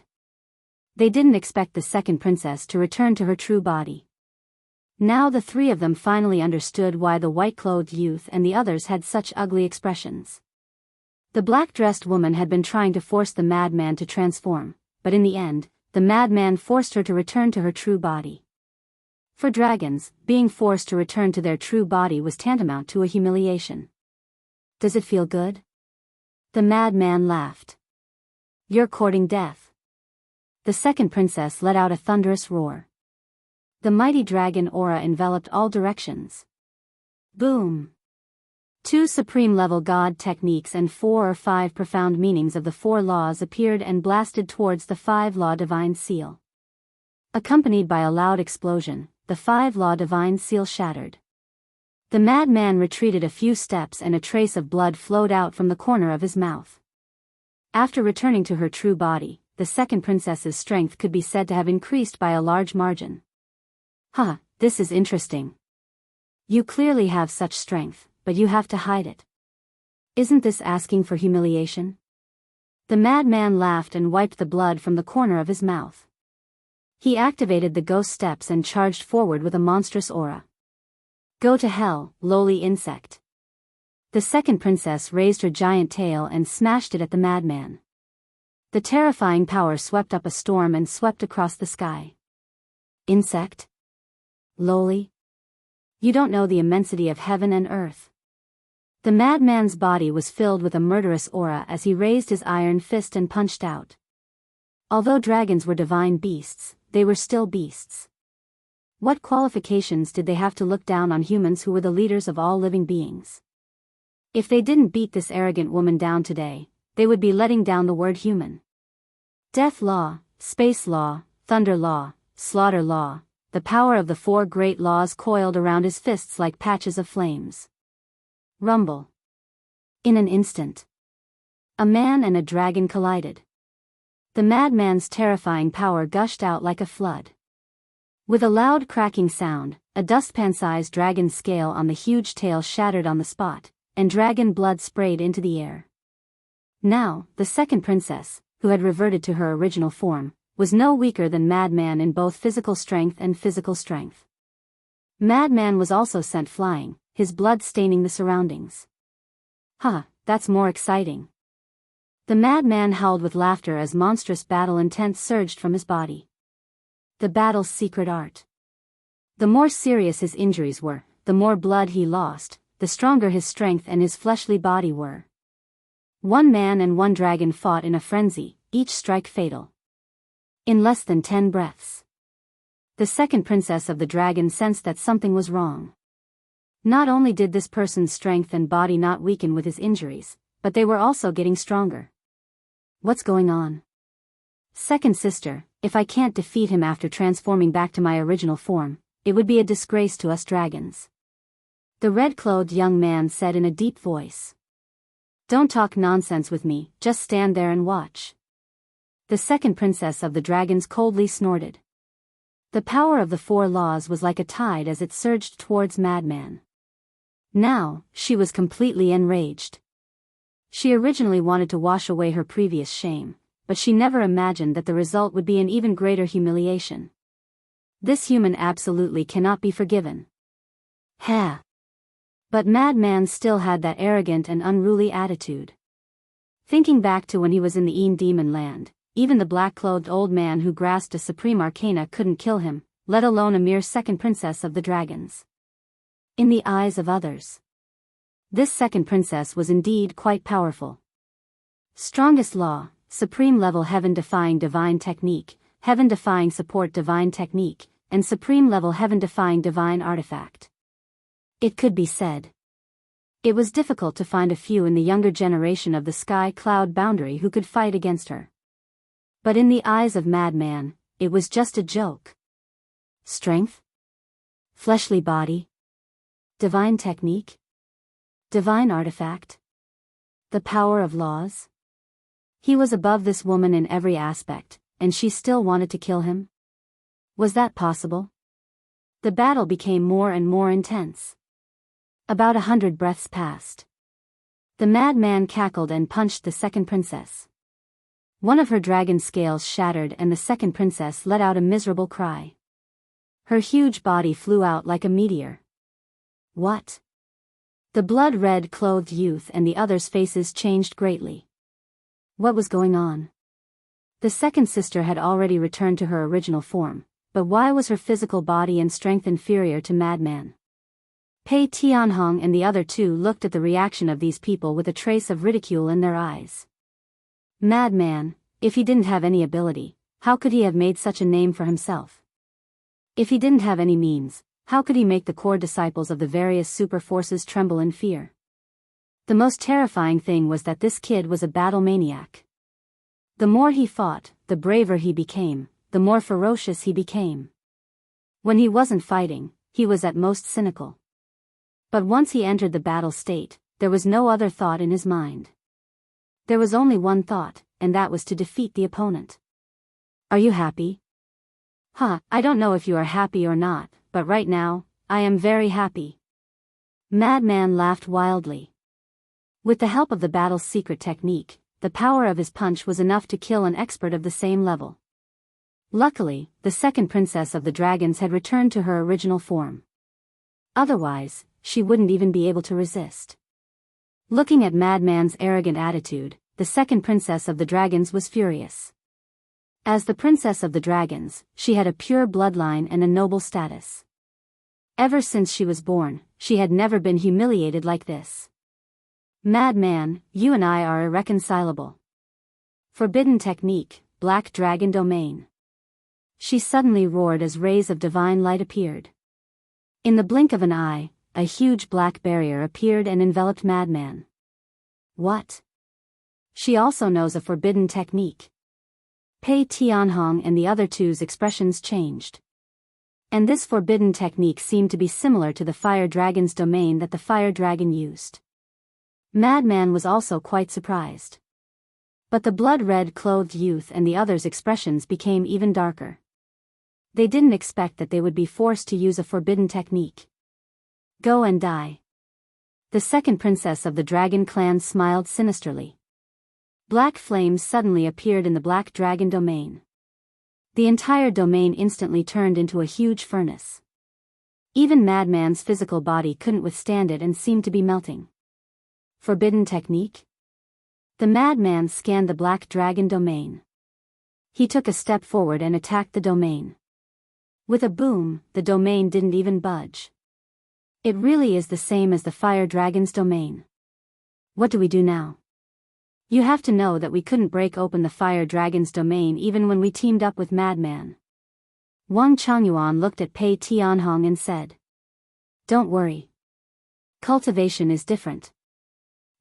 They didn't expect the second princess to return to her true body. Now the three of them finally understood why the white-clothed youth and the others had such ugly expressions. The black-dressed woman had been trying to force the madman to transform, but in the end, the madman forced her to return to her true body. For dragons, being forced to return to their true body was tantamount to a humiliation. Does it feel good? The madman laughed. You're courting death. The second princess let out a thunderous roar. The mighty dragon aura enveloped all directions. Boom! 2 supreme-level god techniques and 4 or 5 profound meanings of the 4 laws appeared and blasted towards the 5-law divine seal. Accompanied by a loud explosion, the 5-law divine seal shattered. The madman retreated a few steps and a trace of blood flowed out from the corner of his mouth. After returning to her true body, the second princess's strength could be said to have increased by a large margin. This is interesting. You clearly have such strength, but you have to hide it. Isn't this asking for humiliation? The madman laughed and wiped the blood from the corner of his mouth. He activated the ghost steps and charged forward with a monstrous aura. Go to hell, lowly insect. The second princess raised her giant tail and smashed it at the madman. The terrifying power swept up a storm and swept across the sky. Insect? Lowly? You don't know the immensity of heaven and earth. The madman's body was filled with a murderous aura as he raised his iron fist and punched out. Although dragons were divine beasts, they were still beasts. What qualifications did they have to look down on humans who were the leaders of all living beings? If they didn't beat this arrogant woman down today, they would be letting down the word human. Death law, space law, thunder law, slaughter law, the power of the 4 great laws coiled around his fists like patches of flames. Rumble. In an instant, a man and a dragon collided. The madman's terrifying power gushed out like a flood. With a loud cracking sound, a dustpan-sized dragon scale on the huge tail shattered on the spot, and dragon blood sprayed into the air. Now, the second princess, who had reverted to her original form, was no weaker than Madman in both physical strength and physical strength. Madman was also sent flying, his blood staining the surroundings. That's more exciting. The madman howled with laughter as monstrous battle intent surged from his body. The battle's secret art. The more serious his injuries were, the more blood he lost, the stronger his strength and his fleshly body were. 1 man and 1 dragon fought in a frenzy, each strike fatal. In less than 10 breaths, the second princess of the dragon sensed that something was wrong. Not only did this person's strength and body not weaken with his injuries, but they were also getting stronger. What's going on? Second sister, if I can't defeat him after transforming back to my original form, it would be a disgrace to us dragons. The red-clothed young man said in a deep voice. Don't talk nonsense with me, just stand there and watch. The second princess of the dragons coldly snorted. The power of the 4 laws was like a tide as it surged towards Madman. Now, she was completely enraged. She originally wanted to wash away her previous shame, but she never imagined that the result would be an even greater humiliation. This human absolutely cannot be forgiven. But Madman still had that arrogant and unruly attitude. Thinking back to when he was in the Demon Land, even the black-clothed old man who grasped a supreme arcana couldn't kill him, let alone a mere second princess of the dragons. In the eyes of others, this second princess was indeed quite powerful. Strongest law, supreme-level heaven-defying divine technique, heaven-defying support divine technique, and supreme-level heaven-defying divine artifact. It could be said. It was difficult to find a few in the younger generation of the sky-cloud boundary who could fight against her. But in the eyes of Madman, it was just a joke. Strength? Fleshly body? Divine technique? Divine artifact? The power of laws? He was above this woman in every aspect, and she still wanted to kill him? Was that possible? The battle became more and more intense. About 100 breaths passed. The madman cackled and punched the second princess. One of her dragon scales shattered and the second princess let out a miserable cry. Her huge body flew out like a meteor. What? The blood-red clothed youth and the others' faces changed greatly. What was going on? The second sister had already returned to her original form, but why was her physical body and strength inferior to madman? Pei Tianhong and the other two looked at the reaction of these people with a trace of ridicule in their eyes. Madman, if he didn't have any ability, how could he have made such a name for himself? If he didn't have any means, how could he make the core disciples of the various super forces tremble in fear? The most terrifying thing was that this kid was a battle maniac. The more he fought, the braver he became, the more ferocious he became. When he wasn't fighting, he was at most cynical. But once he entered the battle state, there was no other thought in his mind. There was only one thought, and that was to defeat the opponent. Are you happy? I don't know if you are happy or not, but right now, I am very happy. Madman laughed wildly. With the help of the battle's secret technique, the power of his punch was enough to kill an expert of the same level. Luckily, the second princess of the dragons had returned to her original form. Otherwise, she wouldn't even be able to resist. Looking at Madman's arrogant attitude, the second princess of the dragons was furious. As the princess of the dragons, she had a pure bloodline and a noble status. Ever since she was born, she had never been humiliated like this. Madman, you and I are irreconcilable. Forbidden technique, Black Dragon Domain. She suddenly roared as rays of divine light appeared. In the blink of an eye, a huge black barrier appeared and enveloped Madman. What? She also knows a forbidden technique. Pei Tianhong and the other two's expressions changed. And this forbidden technique seemed to be similar to the fire dragon's domain that the fire dragon used. Madman was also quite surprised. But the blood-red clothed youth and the others' expressions became even darker. They didn't expect that they would be forced to use a forbidden technique. Go and die. The second princess of the dragon clan smiled sinisterly. Black flames suddenly appeared in the black dragon domain. The entire domain instantly turned into a huge furnace. Even Madman's physical body couldn't withstand it and seemed to be melting. Forbidden technique? The madman scanned the black dragon domain. He took a step forward and attacked the domain. With a boom, the domain didn't even budge. It really is the same as the fire dragon's domain. What do we do now? You have to know that we couldn't break open the fire dragon's domain even when we teamed up with Madman. Wang Changyuan looked at Pei Tianhong and said, "Don't worry. Cultivation is different.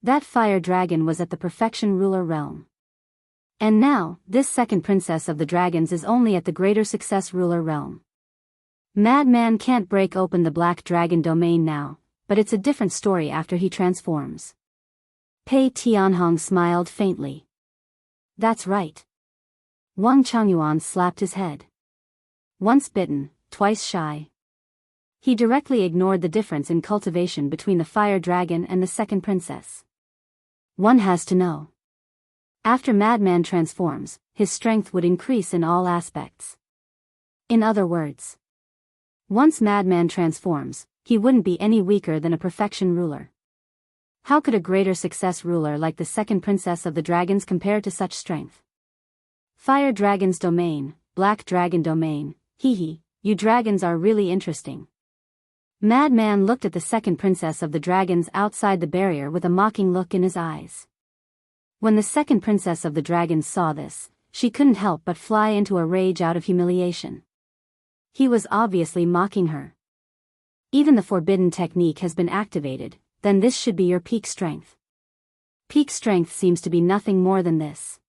That fire dragon was at the perfection ruler realm. And now, this second princess of the dragons is only at the greater success ruler realm. Madman can't break open the black dragon domain now, but it's a different story after he transforms." Pei Tianhong smiled faintly. That's right. Wang Changyuan slapped his head. Once bitten, twice shy. He directly ignored the difference in cultivation between the fire dragon and the second princess. One has to know. After Madman transforms, his strength would increase in all aspects. In other words, once Madman transforms, he wouldn't be any weaker than a perfection ruler. How could a greater success ruler like the second princess of the dragons compare to such strength? Fire dragon's domain, black dragon domain, hee, you dragons are really interesting. Madman looked at the second princess of the dragons outside the barrier with a mocking look in his eyes. When the second princess of the dragons saw this, she couldn't help but fly into a rage out of humiliation. He was obviously mocking her. Even the forbidden technique has been activated, then this should be your peak strength. Peak strength seems to be nothing more than this.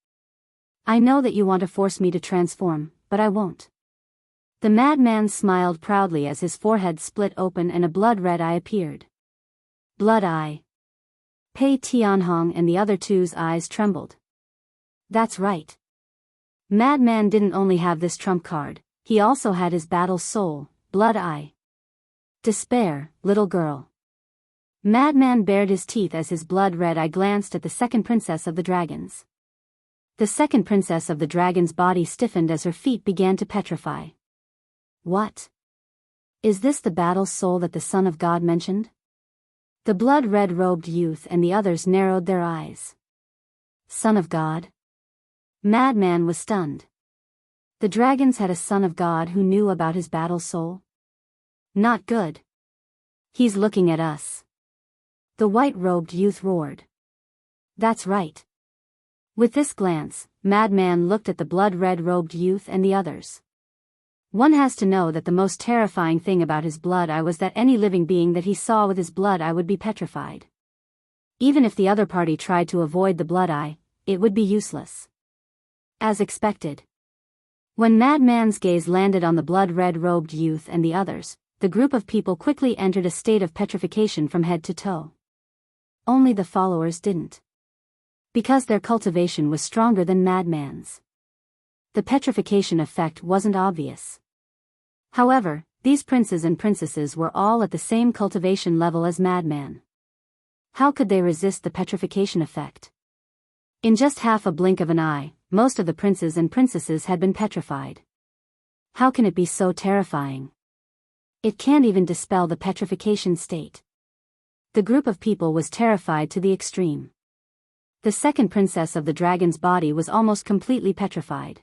I know that you want to force me to transform, but I won't. The madman smiled proudly as his forehead split open and a blood-red eye appeared. Blood eye. Pei Tianhong and the other two's eyes trembled. That's right. Madman didn't only have this trump card, he also had his battle soul, blood eye. Despair, little girl. Madman bared his teeth as his blood-red eye glanced at the second princess of the dragons. The second princess of the dragon's body stiffened as her feet began to petrify. What? Is this the battle soul that the Son of God mentioned? The blood-red robed youth and the others narrowed their eyes. Son of God? Madman was stunned. The dragons had a son of God who knew about his battle soul? Not good. He's looking at us. The white-robed youth roared. That's right. With this glance, Madman looked at the blood-red robed youth and the others. One has to know that the most terrifying thing about his blood eye was that any living being that he saw with his blood eye would be petrified. Even if the other party tried to avoid the blood eye, it would be useless. As expected. When Madman's gaze landed on the blood-red robed youth and the others, the group of people quickly entered a state of petrification from head to toe. Only the followers didn't. Because their cultivation was stronger than Madman's. The petrification effect wasn't obvious. However, these princes and princesses were all at the same cultivation level as Madman. How could they resist the petrification effect? In just half a blink of an eye, most of the princes and princesses had been petrified. How can it be so terrifying? It can't even dispel the petrification state. The group of people was terrified to the extreme. The second princess of the dragon's body was almost completely petrified.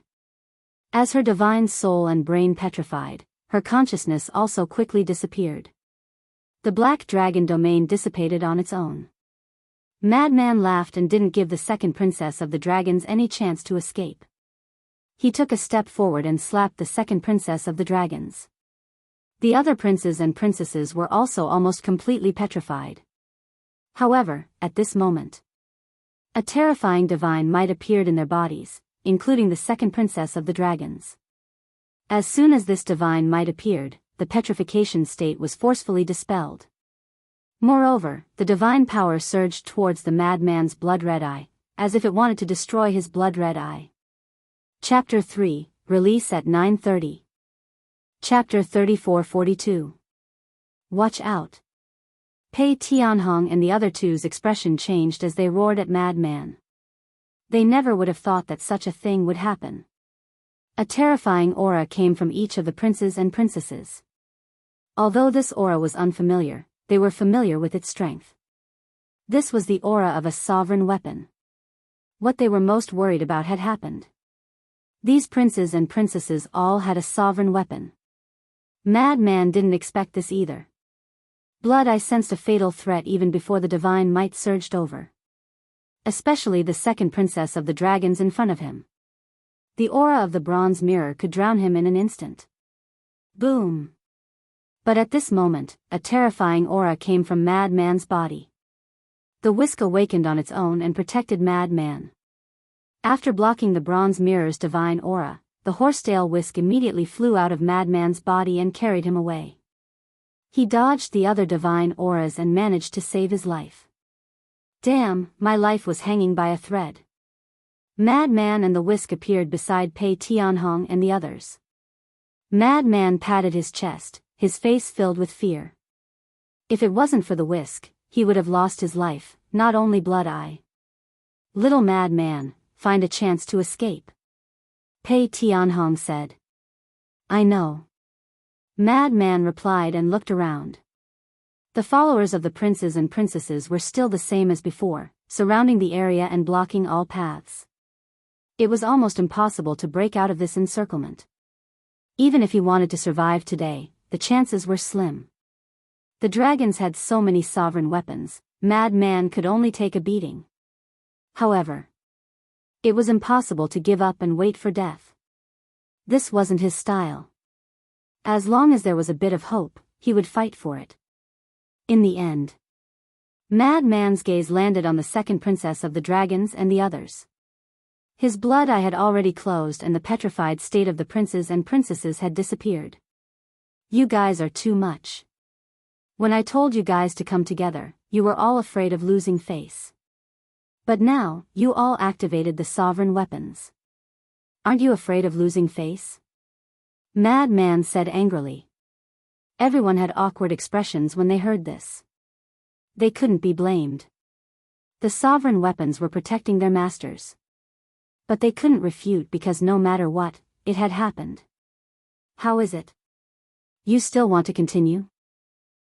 As her divine soul and brain petrified, her consciousness also quickly disappeared. The black dragon domain dissipated on its own. Madman laughed and didn't give the second princess of the dragons any chance to escape. He took a step forward and slapped the second princess of the dragons. The other princes and princesses were also almost completely petrified. However, at this moment, a terrifying divine might appeared in their bodies, including the second princess of the dragons. As soon as this divine might appeared, the petrification state was forcefully dispelled. Moreover, the divine power surged towards the madman's blood-red eye, as if it wanted to destroy his blood-red eye. Chapter 3, Release at 9:30. Chapter 34-42. Watch out. Pei Tianhong and the other two's expression changed as they roared at Madman. They never would have thought that such a thing would happen. A terrifying aura came from each of the princes and princesses. Although this aura was unfamiliar, they were familiar with its strength. This was the aura of a sovereign weapon. What they were most worried about had happened. These princes and princesses all had a sovereign weapon. Madman didn't expect this either. Blood Eye sensed a fatal threat even before the divine might surged over. Especially the second princess of the dragons in front of him. The aura of the bronze mirror could drown him in an instant. Boom! But at this moment, a terrifying aura came from Madman's body. The whisk awakened on its own and protected Madman. After blocking the bronze mirror's divine aura, the horsetail whisk immediately flew out of Madman's body and carried him away. He dodged the other divine auras and managed to save his life. Damn, my life was hanging by a thread. Madman and the whisk appeared beside Pei Tianhong and the others. Madman patted his chest, his face filled with fear. If it wasn't for the whisk, he would have lost his life, not only Blood Eye. Little Madman, find a chance to escape. Pei Tianhong said. I know. Madman replied and looked around. The followers of the princes and princesses were still the same as before, surrounding the area and blocking all paths. It was almost impossible to break out of this encirclement. Even if he wanted to survive today, the chances were slim. The dragons had so many sovereign weapons, Madman could only take a beating. However, it was impossible to give up and wait for death. This wasn't his style. As long as there was a bit of hope, he would fight for it. In the end, Madman's gaze landed on the second princess of the dragons and the others. His blood eye had already closed and the petrified state of the princes and princesses had disappeared. You guys are too much. When I told you guys to come together, you were all afraid of losing face. But now, you all activated the sovereign weapons. Aren't you afraid of losing face? Madman said angrily. Everyone had awkward expressions when they heard this. They couldn't be blamed. The sovereign weapons were protecting their masters. But they couldn't refute because no matter what, it had happened. How is it? You still want to continue?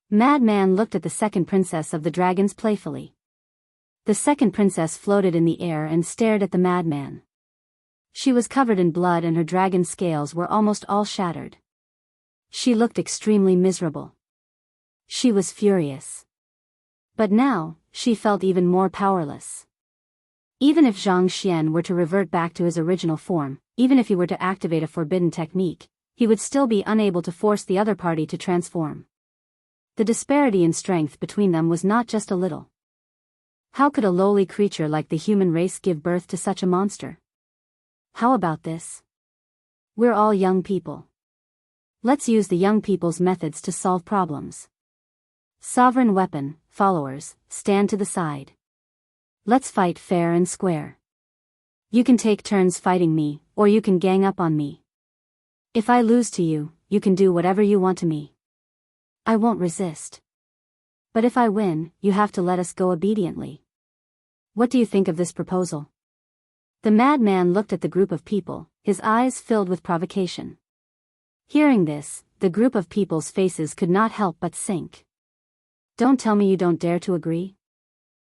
Madman looked at the second princess of the dragons playfully. The second princess floated in the air and stared at the madman. She was covered in blood and her dragon scales were almost all shattered. She looked extremely miserable. She was furious. But now, she felt even more powerless. Even if Zhang Xian were to revert back to his original form, even if he were to activate a forbidden technique, he would still be unable to force the other party to transform. The disparity in strength between them was not just a little. How could a lowly creature like the human race give birth to such a monster? How about this? We're all young people. Let's use the young people's methods to solve problems. Sovereign weapon, followers, stand to the side. Let's fight fair and square. You can take turns fighting me, or you can gang up on me. If I lose to you, you can do whatever you want to me. I won't resist. But if I win, you have to let us go obediently. What do you think of this proposal? The madman looked at the group of people, his eyes filled with provocation. Hearing this, the group of people's faces could not help but sink. Don't tell me you don't dare to agree?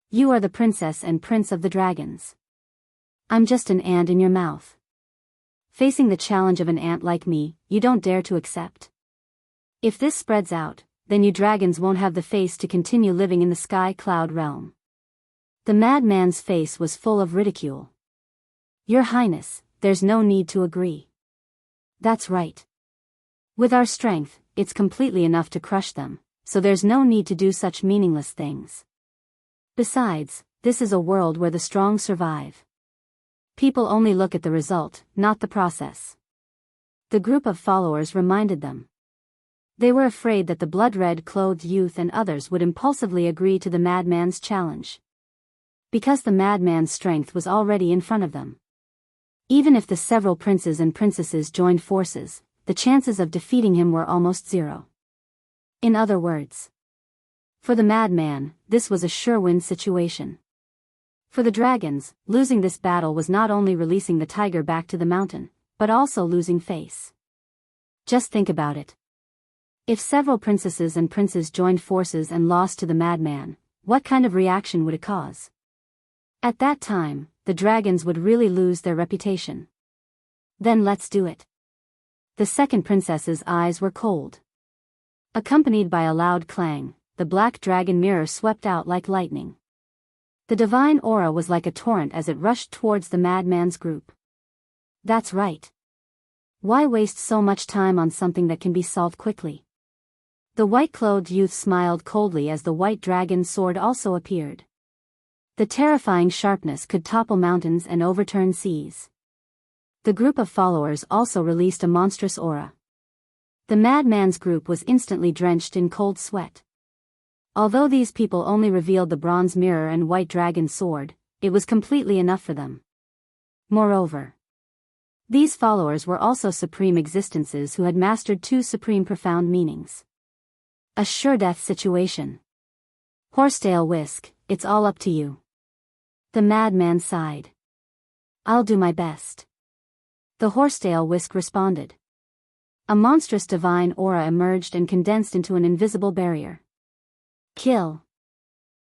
You are the princess and prince of the dragons. I'm just an ant in your mouth. Facing the challenge of an ant like me, you don't dare to accept. If this spreads out, then you dragons won't have the face to continue living in the sky cloud realm. The madman's face was full of ridicule. Your Highness, there's no need to agree. That's right. With our strength, it's completely enough to crush them, so there's no need to do such meaningless things. Besides, this is a world where the strong survive. People only look at the result, not the process. The group of followers reminded them. They were afraid that the blood-red-clothed youth and others would impulsively agree to the madman's challenge. Because the madman's strength was already in front of them. Even if the several princes and princesses joined forces, the chances of defeating him were almost zero. In other words, for the madman, this was a sure-win situation. For the dragons, losing this battle was not only releasing the tiger back to the mountain, but also losing face. Just think about it. If several princesses and princes joined forces and lost to the madman, what kind of reaction would it cause? At that time, the dragons would really lose their reputation. Then let's do it. The second princess's eyes were cold. Accompanied by a loud clang, the black dragon mirror swept out like lightning. The divine aura was like a torrent as it rushed towards the madman's group. That's right. Why waste so much time on something that can be solved quickly? The white-clothed youth smiled coldly as the white dragon's sword also appeared. The terrifying sharpness could topple mountains and overturn seas. The group of followers also released a monstrous aura. The madman's group was instantly drenched in cold sweat. Although these people only revealed the bronze mirror and white dragon's sword, it was completely enough for them. Moreover, these followers were also supreme existences who had mastered two supreme profound meanings. A sure-death situation. Horsetail Whisk, it's all up to you. The madman sighed. I'll do my best. The Horsetail Whisk responded. A monstrous divine aura emerged and condensed into an invisible barrier. Kill.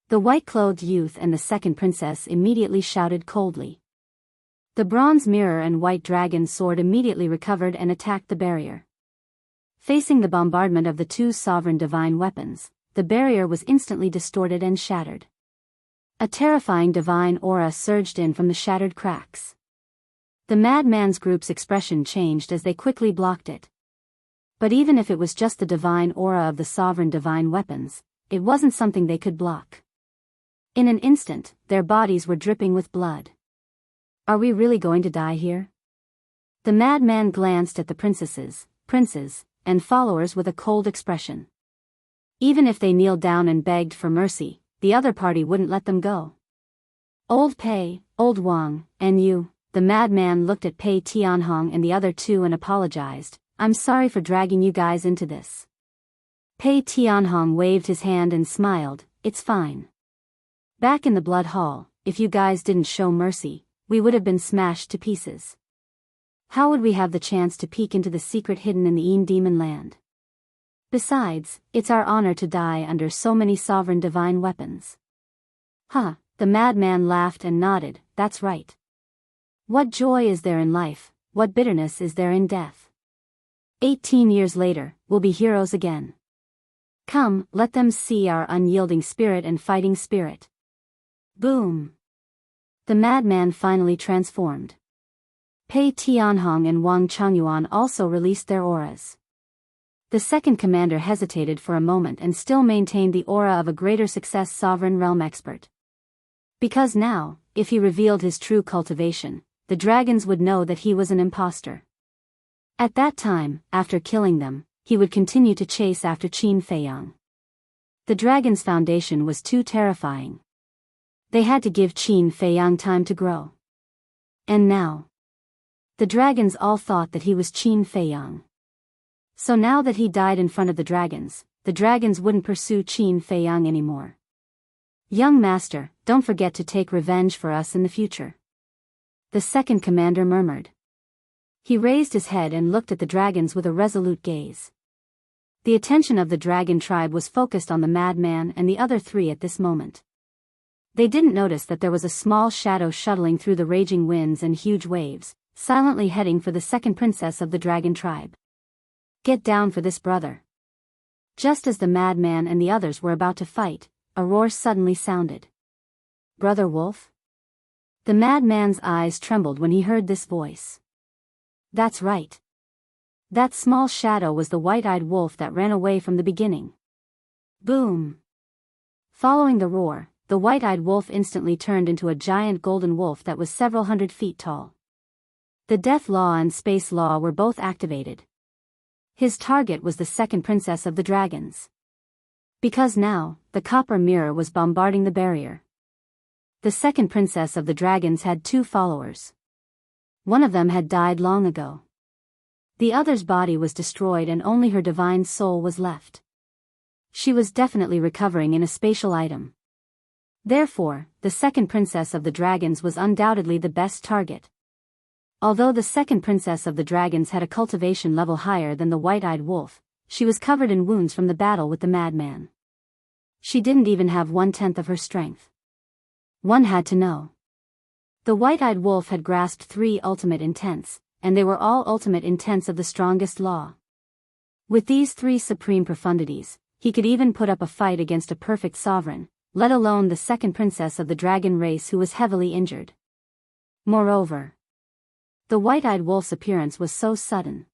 The white-clothed youth and the second princess immediately shouted coldly. The bronze mirror and white dragon's sword immediately recovered and attacked the barrier. Facing the bombardment of the two sovereign divine weapons, the barrier was instantly distorted and shattered. A terrifying divine aura surged in from the shattered cracks. The madman's group's expression changed as they quickly blocked it. But even if it was just the divine aura of the sovereign divine weapons, it wasn't something they could block. In an instant, their bodies were dripping with blood. Are we really going to die here? The madman glanced at the princesses, princes, and followers with a cold expression. Even if they kneeled down and begged for mercy, the other party wouldn't let them go. Old Pei, Old Wang, and you. The madman looked at Pei Tianhong and the other two and apologized. I'm sorry for dragging you guys into this. Pei Tianhong waved his hand and smiled. It's fine. Back in the blood hall, if you guys didn't show mercy, we would have been smashed to pieces. How would we have the chance to peek into the secret hidden in the Een Demon Land? Besides, it's our honor to die under so many sovereign divine weapons. Huh, the madman laughed and nodded. That's right. What joy is there in life, what bitterness is there in death? 18 years later, we'll be heroes again. Come, let them see our unyielding spirit and fighting spirit. Boom. The madman finally transformed. Pei Tianhong and Wang Changyuan also released their auras. The second commander hesitated for a moment and still maintained the aura of a greater success sovereign realm expert. Because now, if he revealed his true cultivation, the dragons would know that he was an imposter. At that time, after killing them, he would continue to chase after Qin Feiyang. The dragon's foundation was too terrifying. They had to give Qin Feiyang time to grow. And now, the dragons all thought that he was Qin Feiyang. So now that he died in front of the dragons wouldn't pursue Qin Feiyang anymore. Young master, don't forget to take revenge for us in the future. The second commander murmured. He raised his head and looked at the dragons with a resolute gaze. The attention of the dragon tribe was focused on the madman and the other three at this moment. They didn't notice that there was a small shadow shuttling through the raging winds and huge waves, silently heading for the second princess of the dragon tribe. Get down for this, brother. Just as the madman and the others were about to fight, a roar suddenly sounded. Brother Wolf? The madman's eyes trembled when he heard this voice. That's right. That small shadow was the white-eyed wolf that ran away from the beginning. Boom! Following the roar, the white-eyed wolf instantly turned into a giant golden wolf that was several hundred feet tall. The death law and space law were both activated. His target was the second princess of the dragons. Because now, the copper mirror was bombarding the barrier. The second princess of the dragons had two followers. One of them had died long ago. The other's body was destroyed and only her divine soul was left. She was definitely recovering in a spatial item. Therefore, the second princess of the dragons was undoubtedly the best target. Although the second princess of the dragons had a cultivation level higher than the white-eyed wolf, she was covered in wounds from the battle with the madman. She didn't even have 1/10 of her strength. One had to know. The white-eyed wolf had grasped 3 ultimate intents, and they were all ultimate intents of the strongest law. With these 3 supreme profundities, he could even put up a fight against a perfect sovereign, let alone the second princess of the dragon race who was heavily injured. Moreover, the white-eyed wolf's appearance was so sudden.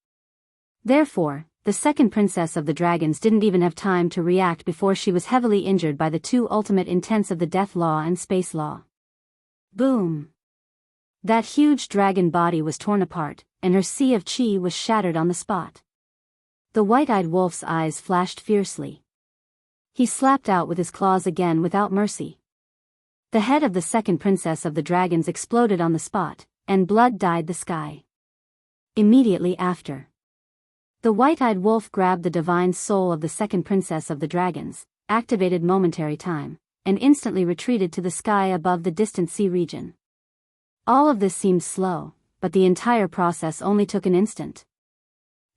Therefore, the second princess of the dragons didn't even have time to react before she was heavily injured by the 2 ultimate intents of the death law and space law. Boom! That huge dragon body was torn apart, and her sea of chi was shattered on the spot. The white-eyed wolf's eyes flashed fiercely. He slapped out with his claws again without mercy. The head of the second princess of the dragons exploded on the spot, and blood dyed the sky. Immediately after, the white-eyed wolf grabbed the divine soul of the second princess of the dragons, activated momentary time, and instantly retreated to the sky above the distant sea region. All of this seemed slow, but the entire process only took an instant.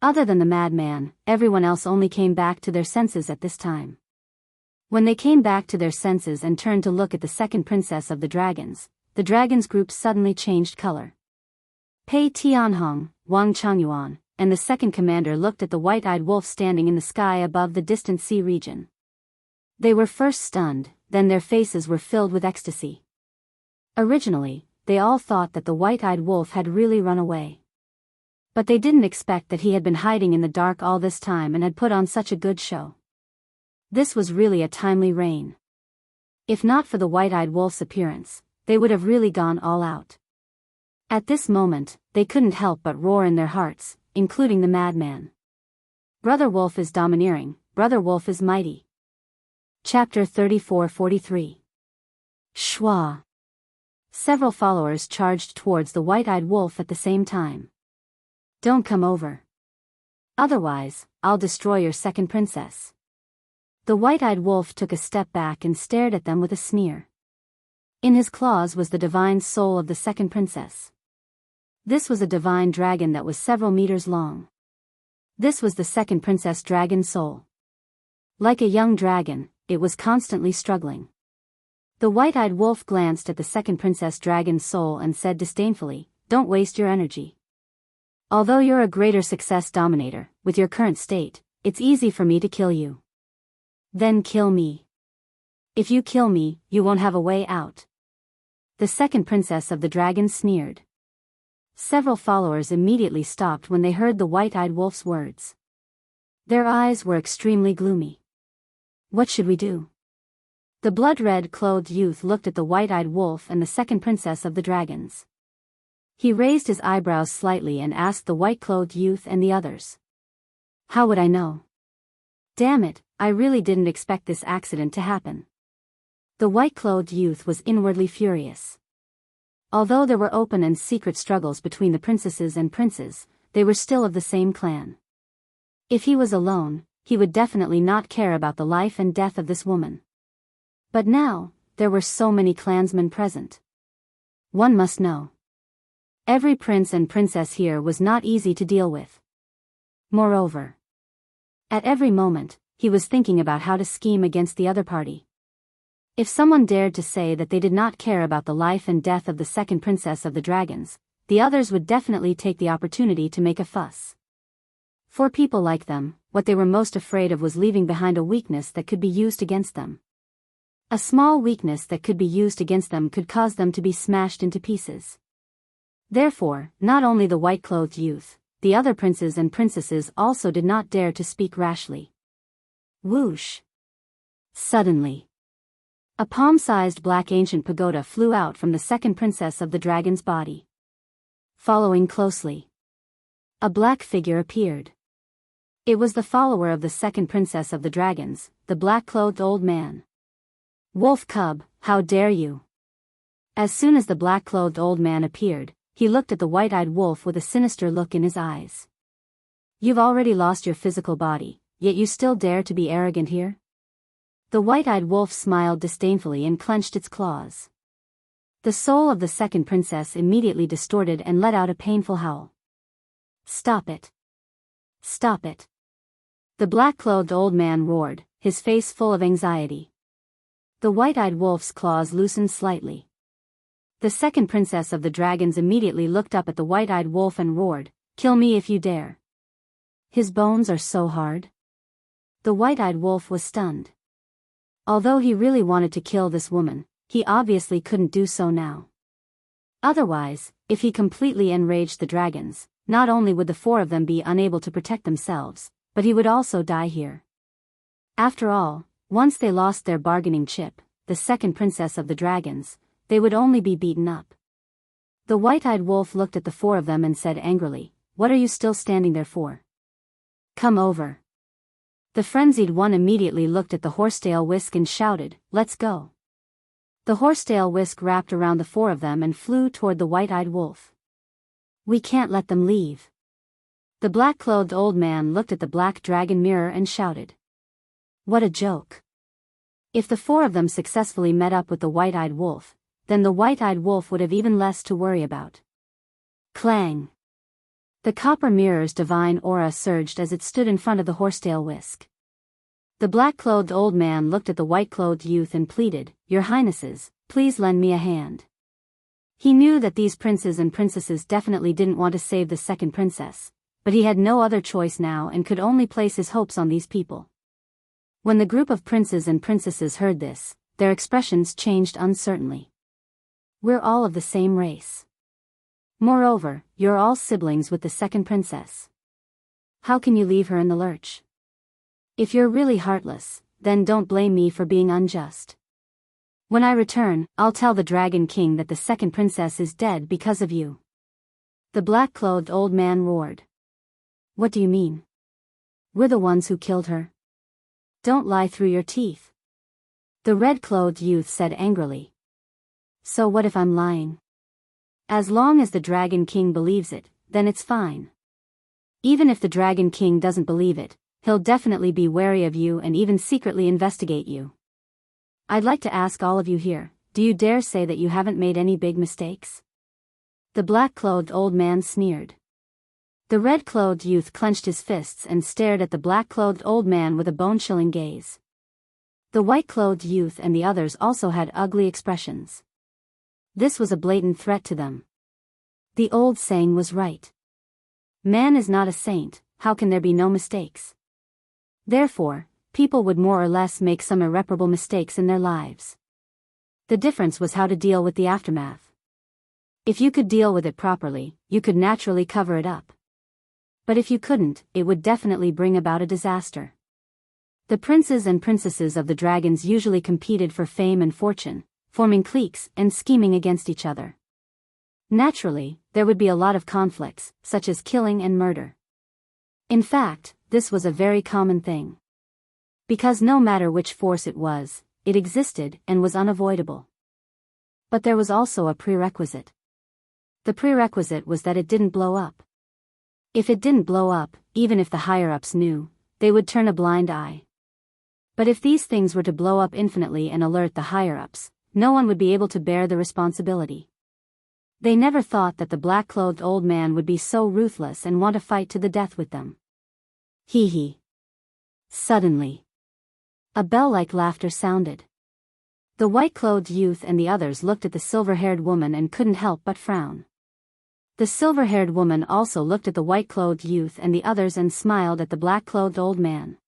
Other than the madman, everyone else only came back to their senses at this time. When they came back to their senses and turned to look at the second princess of the dragons group suddenly changed color. Pei Tianhong, Wang Changyuan, and the second commander looked at the white-eyed wolf standing in the sky above the distant sea region. They were first stunned, then their faces were filled with ecstasy. Originally, they all thought that the white-eyed wolf had really run away. But they didn't expect that he had been hiding in the dark all this time and had put on such a good show. This was really a timely reign. If not for the white-eyed wolf's appearance, they would have really gone all out. At this moment, they couldn't help but roar in their hearts, including the madman. Brother Wolf is domineering, Brother Wolf is mighty. Chapter 34-43. Schwa. Several followers charged towards the white-eyed wolf at the same time. Don't come over. Otherwise, I'll destroy your second princess. The white-eyed wolf took a step back and stared at them with a sneer. In his claws was the divine soul of the second princess. This was a divine dragon that was several meters long. This was the second princess dragon soul. Like a young dragon, it was constantly struggling. The white-eyed wolf glanced at the second princess dragon's soul and said disdainfully, "Don't waste your energy. Although you're a greater success dominator, with your current state, it's easy for me to kill you. Then kill me. If you kill me, you won't have a way out." The second princess of the dragon sneered. Several followers immediately stopped when they heard the white-eyed wolf's words. Their eyes were extremely gloomy. What should we do? The blood-red clothed youth looked at the white-eyed wolf and the second princess of the dragons. He raised his eyebrows slightly and asked the white-clothed youth and the others. How would I know? Damn it, I really didn't expect this accident to happen. The white-clothed youth was inwardly furious. Although there were open and secret struggles between the princesses and princes, they were still of the same clan. If he was alone, he would definitely not care about the life and death of this woman. But now, there were so many clansmen present. One must know. Every prince and princess here was not easy to deal with. Moreover, at every moment, he was thinking about how to scheme against the other party. If someone dared to say that they did not care about the life and death of the second princess of the dragons, the others would definitely take the opportunity to make a fuss. For people like them, what they were most afraid of was leaving behind a weakness that could be used against them. A small weakness that could be used against them could cause them to be smashed into pieces. Therefore, not only the white-clothed youth, the other princes and princesses also did not dare to speak rashly. Whoosh! Suddenly, a palm-sized black ancient pagoda flew out from the second princess of the dragon's body. Following closely, a black figure appeared. It was the follower of the second princess of the dragons, the black-clothed old man. Wolf cub, how dare you! As soon as the black-clothed old man appeared, he looked at the white-eyed wolf with a sinister look in his eyes. You've already lost your physical body, yet you still dare to be arrogant here? The white-eyed wolf smiled disdainfully and clenched its claws. The soul of the second princess immediately distorted and let out a painful howl. Stop it! Stop it! The black-clothed old man roared, his face full of anxiety. The white-eyed wolf's claws loosened slightly. The second princess of the dragons immediately looked up at the white-eyed wolf and roared, "Kill me if you dare." His bones are so hard. The white-eyed wolf was stunned. Although he really wanted to kill this woman, he obviously couldn't do so now. Otherwise, if he completely enraged the dragons, not only would the four of them be unable to protect themselves, but he would also die here. After all, once they lost their bargaining chip, the second princess of the dragons, they would only be beaten up. The white-eyed wolf looked at the four of them and said angrily, "What are you still standing there for? Come over." The frenzied one immediately looked at the horsetail whisk and shouted, "Let's go." The horsetail whisk wrapped around the four of them and flew toward the white-eyed wolf. We can't let them leave. The black-clothed old man looked at the black dragon mirror and shouted. What a joke. If the four of them successfully met up with the white-eyed wolf, then the white-eyed wolf would have even less to worry about. Clang! The copper mirror's divine aura surged as it stood in front of the horsetail whisk. The black-clothed old man looked at the white-clothed youth and pleaded, "Your Highnesses, please lend me a hand." He knew that these princes and princesses definitely didn't want to save the second princess, but he had no other choice now and could only place his hopes on these people. When the group of princes and princesses heard this, their expressions changed uncertainly. We're all of the same race. Moreover, you're all siblings with the second princess. How can you leave her in the lurch? If you're really heartless, then don't blame me for being unjust. When I return, I'll tell the Dragon King that the second princess is dead because of you. The black-clothed old man roared. What do you mean? We're the ones who killed her. Don't lie through your teeth. The red-clothed youth said angrily. So what if I'm lying? As long as the Dragon King believes it, then it's fine. Even if the Dragon King doesn't believe it, he'll definitely be wary of you and even secretly investigate you. I'd like to ask all of you here, do you dare say that you haven't made any big mistakes? The black-clothed old man sneered. The red-clothed youth clenched his fists and stared at the black-clothed old man with a bone-chilling gaze. The white-clothed youth and the others also had ugly expressions. This was a blatant threat to them. The old saying was right. Man is not a saint, how can there be no mistakes? Therefore, people would more or less make some irreparable mistakes in their lives. The difference was how to deal with the aftermath. If you could deal with it properly, you could naturally cover it up. But if you couldn't, it would definitely bring about a disaster. The princes and princesses of the dragons usually competed for fame and fortune, forming cliques and scheming against each other. Naturally, there would be a lot of conflicts, such as killing and murder. In fact, this was a very common thing. Because no matter which force it was, it existed and was unavoidable. But there was also a prerequisite. The prerequisite was that it didn't blow up. If it didn't blow up, even if the higher-ups knew, they would turn a blind eye. But if these things were to blow up infinitely and alert the higher-ups, no one would be able to bear the responsibility. They never thought that the black-clothed old man would be so ruthless and want to fight to the death with them. Hee hee. Suddenly, a bell-like laughter sounded. The white-clothed youth and the others looked at the silver-haired woman and couldn't help but frown. The silver-haired woman also looked at the white-clothed youth and the others and smiled at the black-clothed old man.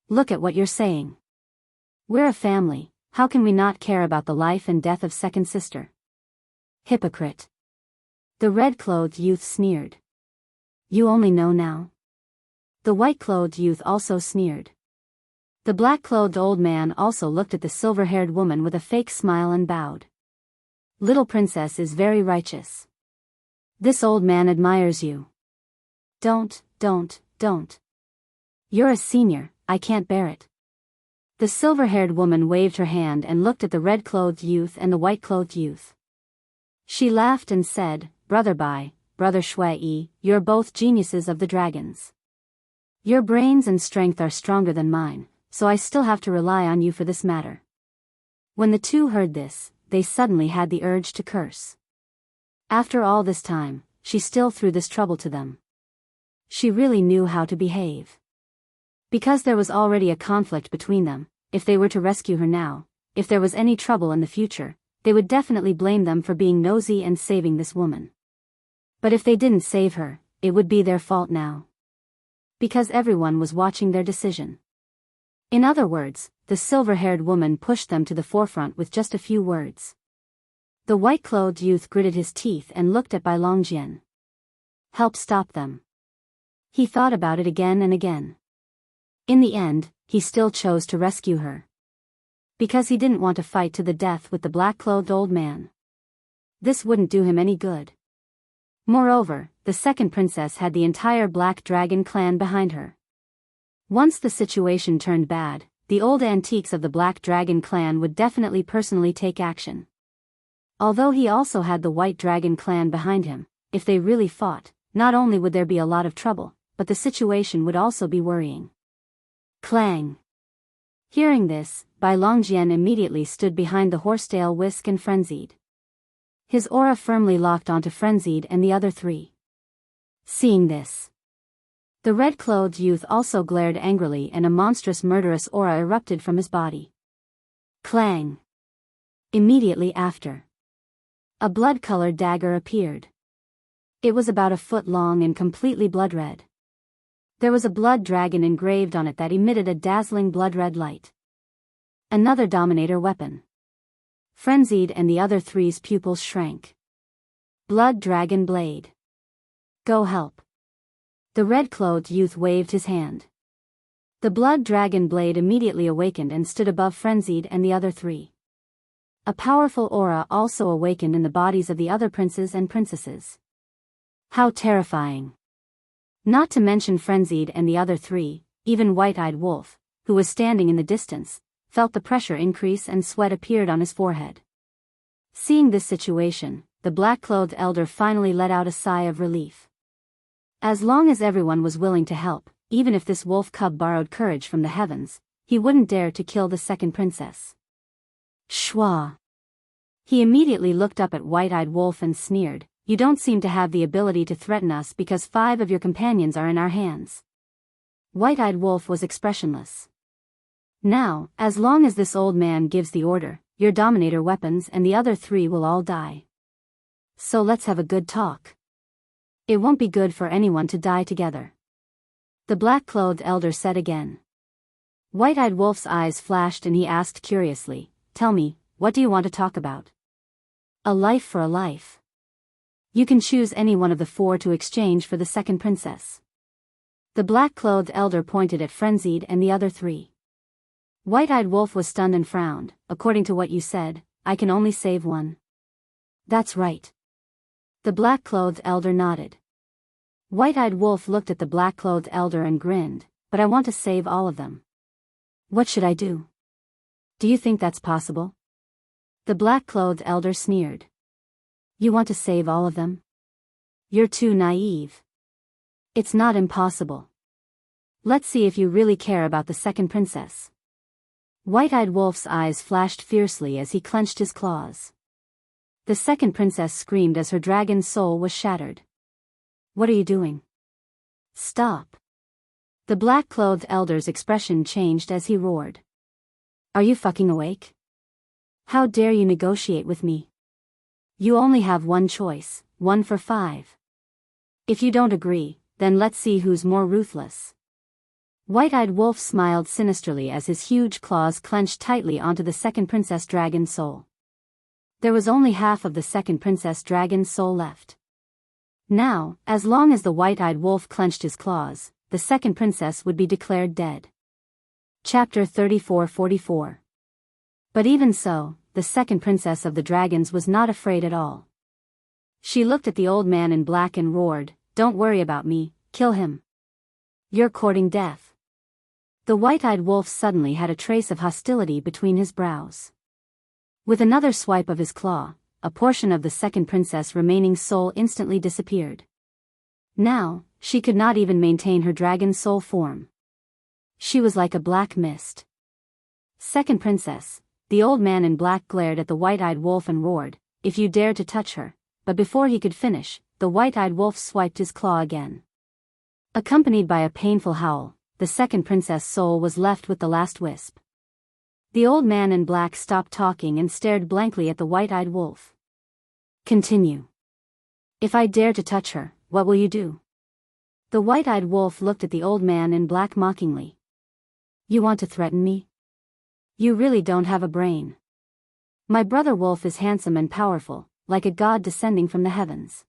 Look at what you're saying. We're a family, how can we not care about the life and death of second sister? Hypocrite. The red-clothed youth sneered. You only know now. The white-clothed youth also sneered. The black-clothed old man also looked at the silver-haired woman with a fake smile and bowed. Little princess is very righteous. This old man admires you. Don't. You're a senior, I can't bear it. The silver-haired woman waved her hand and looked at the red-clothed youth and the white-clothed youth. She laughed and said, Brother Shui, you're both geniuses of the dragons. Your brains and strength are stronger than mine, so I still have to rely on you for this matter. When the two heard this, they suddenly had the urge to curse. After all this time, she still threw this trouble to them. She really knew how to behave. Because there was already a conflict between them, if they were to rescue her now, if there was any trouble in the future, they would definitely blame them for being nosy and saving this woman. But if they didn't save her, it would be their fault now. Because everyone was watching their decision. In other words, the silver-haired woman pushed them to the forefront with just a few words. The white-clothed youth gritted his teeth and looked at Bai Longjian. Help stop them. He thought about it again and again. In the end, he still chose to rescue her. Because he didn't want to fight to the death with the black-clothed old man. This wouldn't do him any good. Moreover, the second princess had the entire Black Dragon clan behind her. Once the situation turned bad, the old antiques of the Black Dragon clan would definitely personally take action. Although he also had the White Dragon clan behind him, if they really fought, not only would there be a lot of trouble, but the situation would also be worrying. Clang. Hearing this, Bai Longjian immediately stood behind the horsetail Whisk and Frenzied. His aura firmly locked onto Frenzied and the other three. Seeing this, the red-clothed youth also glared angrily and a monstrous murderous aura erupted from his body. Clang. Immediately after, a blood-colored dagger appeared. It was about a foot long and completely blood-red. There was a blood dragon engraved on it that emitted a dazzling blood-red light. Another Dominator weapon. Frenzied and the other three's pupils shrank. Blood Dragon Blade. Go help. The red-clothed youth waved his hand. The Blood Dragon Blade immediately awakened and stood above Frenzied and the other three. A powerful aura also awakened in the bodies of the other princes and princesses. How terrifying. Not to mention Frenzied and the other three, even White-Eyed Wolf, who was standing in the distance, felt the pressure increase and sweat appeared on his forehead. Seeing this situation, the black-clothed elder finally let out a sigh of relief. As long as everyone was willing to help, even if this wolf cub borrowed courage from the heavens, he wouldn't dare to kill the second princess. Schwa. He immediately looked up at White-Eyed Wolf and sneered, "You don't seem to have the ability to threaten us because 5 of your companions are in our hands." White-Eyed Wolf was expressionless. "Now, as long as this old man gives the order, your Dominator weapons and the other 3 will all die. So let's have a good talk. It won't be good for anyone to die together," the black-clothed elder said again. White-Eyed Wolf's eyes flashed and he asked curiously, "Tell me, what do you want to talk about?" "A life for a life. You can choose any one of the 4 to exchange for the second princess." The black-clothed elder pointed at Frenzied and the other 3. White-Eyed Wolf was stunned and frowned. "According to what you said, I can only save one." "That's right." The black-clothed elder nodded. White-Eyed Wolf looked at the black-clothed elder and grinned, "But I want to save all of them. What should I do? Do you think that's possible?" The black-clothed elder sneered. "You want to save all of them? You're too naive. It's not impossible. Let's see if you really care about the second princess." White-Eyed Wolf's eyes flashed fiercely as he clenched his claws. The second princess screamed as her dragon's soul was shattered. "What are you doing? Stop." The black-clothed elder's expression changed as he roared. "Are you fucking awake? How dare you negotiate with me? You only have one choice, 1 for 5. If you don't agree, then let's see who's more ruthless." White-Eyed Wolf smiled sinisterly as his huge claws clenched tightly onto the second princess dragon's soul. There was only half of the second princess dragon's soul left. Now, as long as the White-Eyed Wolf clenched his claws, the second princess would be declared dead. Chapter 34-44. But even so, the second princess of the dragons was not afraid at all. She looked at the old man in black and roared, "Don't worry about me, kill him. You're courting death." The White-Eyed Wolf suddenly had a trace of hostility between his brows. With another swipe of his claw, a portion of the second princess' remaining soul instantly disappeared. Now, she could not even maintain her dragon soul form. She was like a black mist. "Second princess," the old man in black glared at the White-Eyed Wolf and roared, "If you dare to touch her," but before he could finish, the White-Eyed Wolf swiped his claw again. Accompanied by a painful howl, the second princess' soul was left with the last wisp. The old man in black stopped talking and stared blankly at the White-Eyed Wolf. "Continue. If I dare to touch her, what will you do?" The White-Eyed Wolf looked at the old man in black mockingly. "You want to threaten me? You really don't have a brain. My brother Wolf is handsome and powerful, like a god descending from the heavens.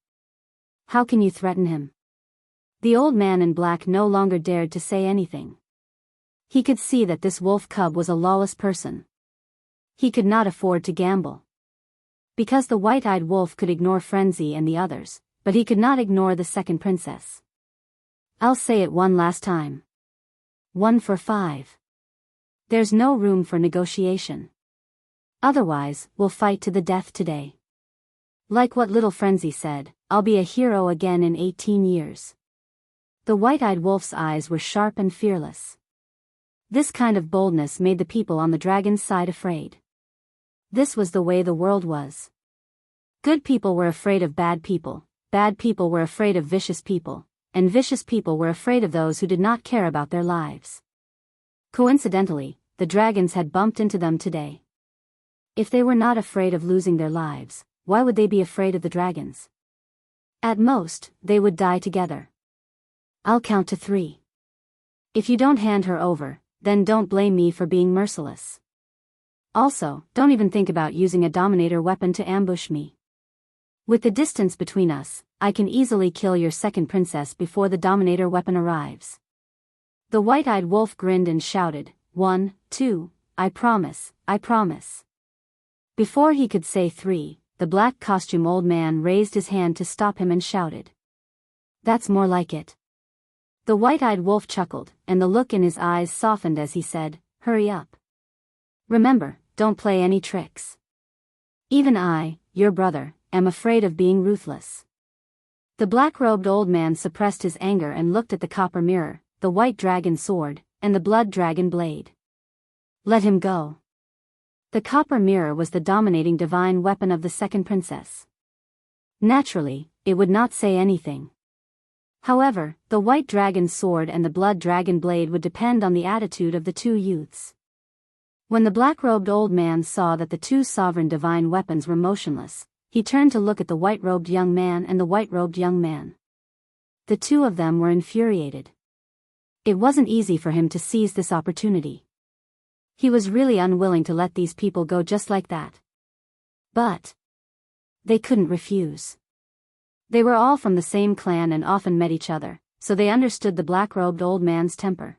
How can you threaten him?" The old man in black no longer dared to say anything. He could see that this wolf cub was a lawless person. He could not afford to gamble. Because the White-Eyed Wolf could ignore Frenzy and the others, but he could not ignore the second princess. "I'll say it one last time. 1 for 5. There's no room for negotiation. Otherwise, we'll fight to the death today. Like what little Frenzy said, I'll be a hero again in 18 years. The White-Eyed Wolf's eyes were sharp and fearless. This kind of boldness made the people on the dragon's side afraid. This was the way the world was. Good people were afraid of bad people were afraid of vicious people, and vicious people were afraid of those who did not care about their lives. Coincidentally, the dragons had bumped into them today. If they were not afraid of losing their lives, why would they be afraid of the dragons? At most, they would die together. I'll count to 3. If you don't hand her over, then don't blame me for being merciless. Also, don't even think about using a Dominator weapon to ambush me. With the distance between us, I can easily kill your second princess before the Dominator weapon arrives." The White-Eyed Wolf grinned and shouted, 1, 2, I promise, I promise." Before he could say 3, the black costume old man raised his hand to stop him and shouted, "That's more like it." The White-Eyed Wolf chuckled, and the look in his eyes softened as he said, "Hurry up. Remember, don't play any tricks. Even I, your brother, am afraid of being ruthless. The black-robed old man suppressed his anger and looked at the copper mirror, the white dragon sword, and the blood dragon blade. Let him go. The copper mirror was the dominating divine weapon of the second princess. Naturally, it would not say anything. However, the white dragon sword and the blood dragon blade would depend on the attitude of the two youths. When the black-robed old man saw that the two sovereign divine weapons were motionless, he turned to look at the white-robed young man and the white-robed young man. The two of them were infuriated. It wasn't easy for him to seize this opportunity. He was really unwilling to let these people go just like that. But they couldn't refuse. They were all from the same clan and often met each other, so they understood the black-robed old man's temper.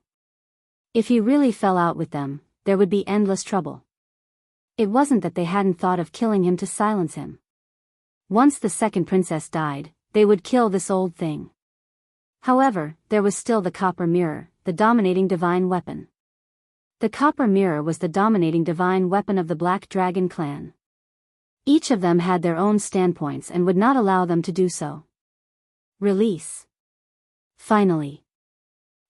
If he really fell out with them, there would be endless trouble. It wasn't that they hadn't thought of killing him to silence him. Once the second princess died, they would kill this old thing. However, there was still the copper mirror, the dominating divine weapon. The copper mirror was the dominating divine weapon of the Black Dragon clan. Each of them had their own standpoints and would not allow them to do so. Release. Finally.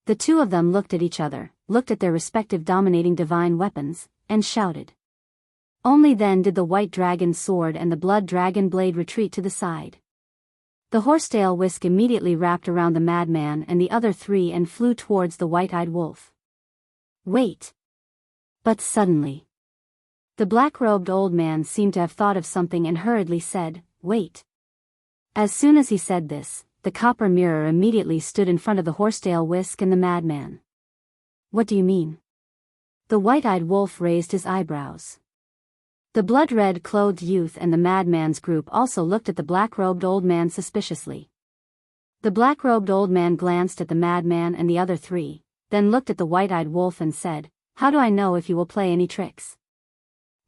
The two of them looked at each other, looked at their respective dominating divine weapons, and shouted. Only then did the white dragon sword and the blood dragon blade retreat to the side. The horsetail whisk immediately wrapped around the madman and the other three and flew towards the white-eyed wolf. Wait. But suddenly, the black-robed old man seemed to have thought of something and hurriedly said, "Wait." As soon as he said this, the copper mirror immediately stood in front of the horsetail whisk and the madman. What do you mean? The white-eyed wolf raised his eyebrows. The blood-red clothed youth and the madman's group also looked at the black-robed old man suspiciously. The black-robed old man glanced at the madman and the other three, then looked at the white-eyed wolf and said, "How do I know if you will play any tricks?"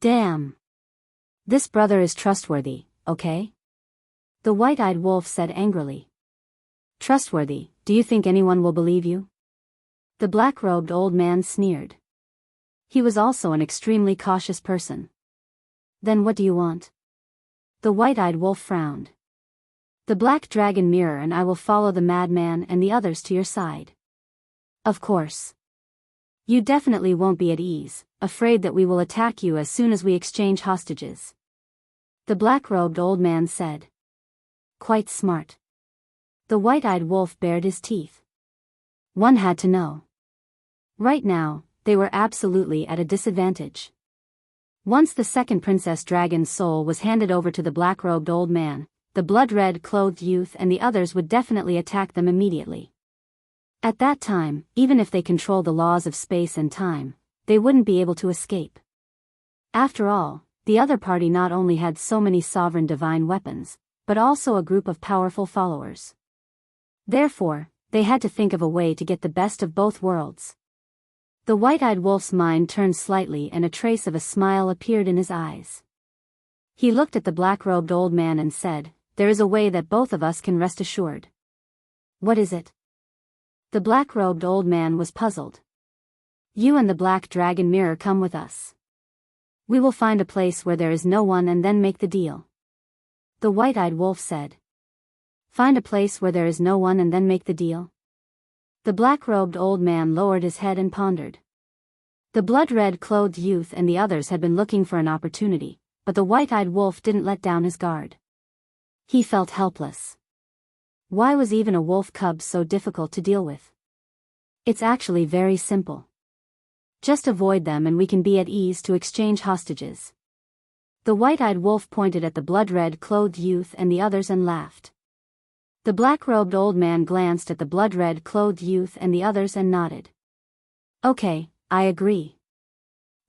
"Damn. This brother is trustworthy, okay?" The white-eyed wolf said angrily. "Trustworthy, do you think anyone will believe you?" The black-robed old man sneered. He was also an extremely cautious person. "Then what do you want?" The white-eyed wolf frowned. "The black dragon mirror and I will follow the madman and the others to your side." "Of course. You definitely won't be at ease, afraid that we will attack you as soon as we exchange hostages," the black-robed old man said. "Quite smart." The white-eyed wolf bared his teeth. One had to know. Right now, they were absolutely at a disadvantage. Once the second princess dragon's soul was handed over to the black-robed old man, the blood-red clothed youth and the others would definitely attack them immediately. At that time, even if they control the laws of space and time, they wouldn't be able to escape. After all, the other party not only had so many sovereign divine weapons, but also a group of powerful followers. Therefore, they had to think of a way to get the best of both worlds. The white-eyed wolf's mind turned slightly and a trace of a smile appeared in his eyes. He looked at the black-robed old man and said, "There is a way that both of us can rest assured." "What is it?" The black-robed old man was puzzled. "You and the black dragon mirror come with us. We will find a place where there is no one and then make the deal," the white-eyed wolf said. "Find a place where there is no one and then make the deal?" The black-robed old man lowered his head and pondered. The blood-red clothed youth and the others had been looking for an opportunity, but the white-eyed wolf didn't let down his guard. He felt helpless. Why was even a wolf cub so difficult to deal with? It's actually very simple. Just avoid them and we can be at ease to exchange hostages. The white-eyed wolf pointed at the blood-red clothed youth and the others and laughed. The black-robed old man glanced at the blood-red clothed youth and the others and nodded. "Okay, I agree."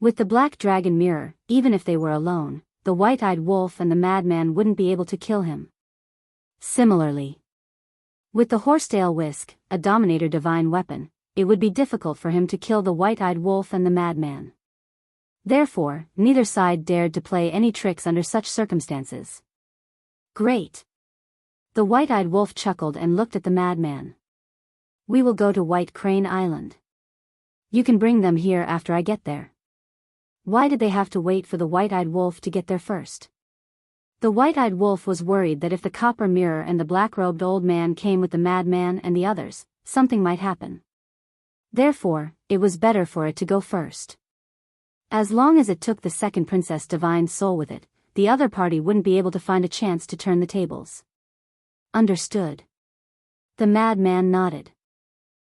With the black dragon mirror, even if they were alone, the white-eyed wolf and the madman wouldn't be able to kill him. Similarly, with the horsetail whisk, a dominator divine weapon, it would be difficult for him to kill the white-eyed wolf and the madman. Therefore, neither side dared to play any tricks under such circumstances. "Great." The white-eyed wolf chuckled and looked at the madman. "We will go to White Crane Island. You can bring them here after I get there." Why did they have to wait for the white-eyed wolf to get there first? The white-eyed wolf was worried that if the copper mirror and the black-robed old man came with the madman and the others, something might happen. Therefore, it was better for it to go first. As long as it took the second princess Divine's soul with it, the other party wouldn't be able to find a chance to turn the tables. Understood. The madman nodded.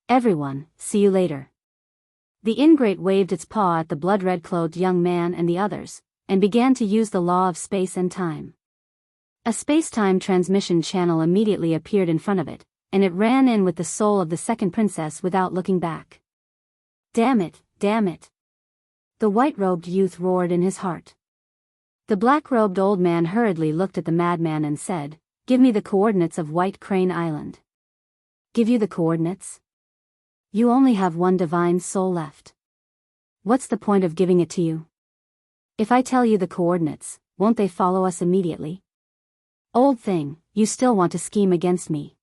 Everyone, see you later. The ingrate waved its paw at the blood-red clothed young man and the others, and began to use the law of space and time. A space-time transmission channel immediately appeared in front of it, and it ran in with the soul of the second princess without looking back. Damn it, damn it! The white-robed youth roared in his heart. The black-robed old man hurriedly looked at the madman and said, "Give me the coordinates of White Crane Island." "Give you the coordinates? You only have one divine soul left. What's the point of giving it to you? If I tell you the coordinates, won't they follow us immediately? Old thing, you still want to scheme against me."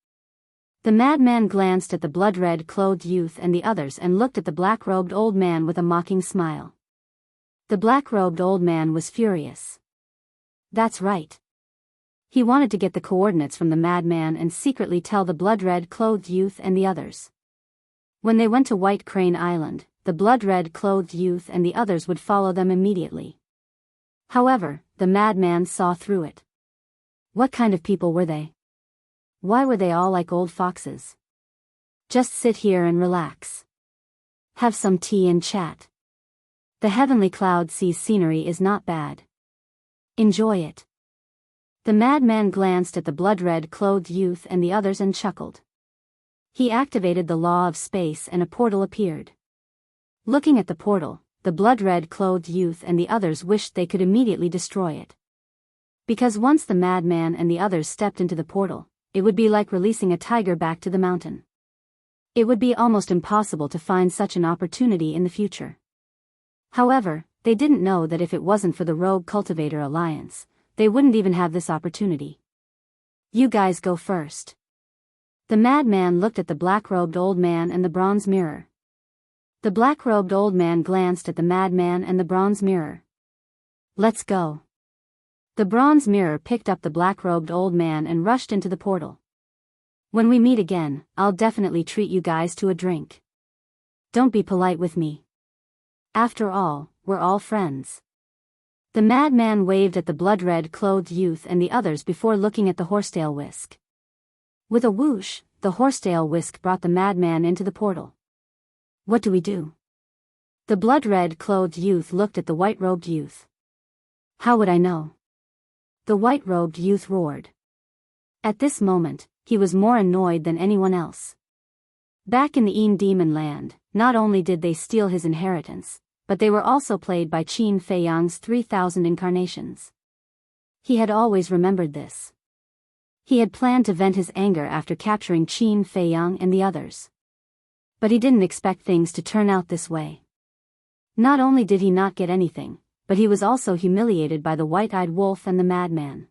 The madman glanced at the blood-red clothed youth and the others and looked at the black-robed old man with a mocking smile. The black-robed old man was furious. That's right. He wanted to get the coordinates from the madman and secretly tell the blood-red clothed youth and the others. When they went to White Crane Island, the blood-red clothed youth and the others would follow them immediately. However, the madman saw through it. What kind of people were they? Why were they all like old foxes? Just sit here and relax. Have some tea and chat. The heavenly cloud sea's scenery is not bad. Enjoy it. The madman glanced at the blood-red clothed youth and the others and chuckled. He activated the law of space and a portal appeared. Looking at the portal, the blood-red clothed youth and the others wished they could immediately destroy it. Because once the madman and the others stepped into the portal, it would be like releasing a tiger back to the mountain. It would be almost impossible to find such an opportunity in the future. However, they didn't know that if it wasn't for the Rogue Cultivator Alliance, they wouldn't even have this opportunity. You guys go first. The madman looked at the black-robed old man and the bronze mirror. The black-robed old man glanced at the madman and the bronze mirror. Let's go. The bronze mirror picked up the black-robed old man and rushed into the portal. When we meet again, I'll definitely treat you guys to a drink. Don't be polite with me. After all, we're all friends. The madman waved at the blood-red clothed youth and the others before looking at the horsetail whisk. With a whoosh, the horsetail whisk brought the madman into the portal. What do we do? The blood-red clothed youth looked at the white-robed youth. How would I know? The white-robed youth roared. At this moment, he was more annoyed than anyone else. Back in the Een Demon Land, not only did they steal his inheritance, but they were also played by Qin Fei Yang's 3,000 incarnations. He had always remembered this. He had planned to vent his anger after capturing Qin Fei Yang and the others. But he didn't expect things to turn out this way. Not only did he not get anything, but he was also humiliated by the white-eyed wolf and the madman.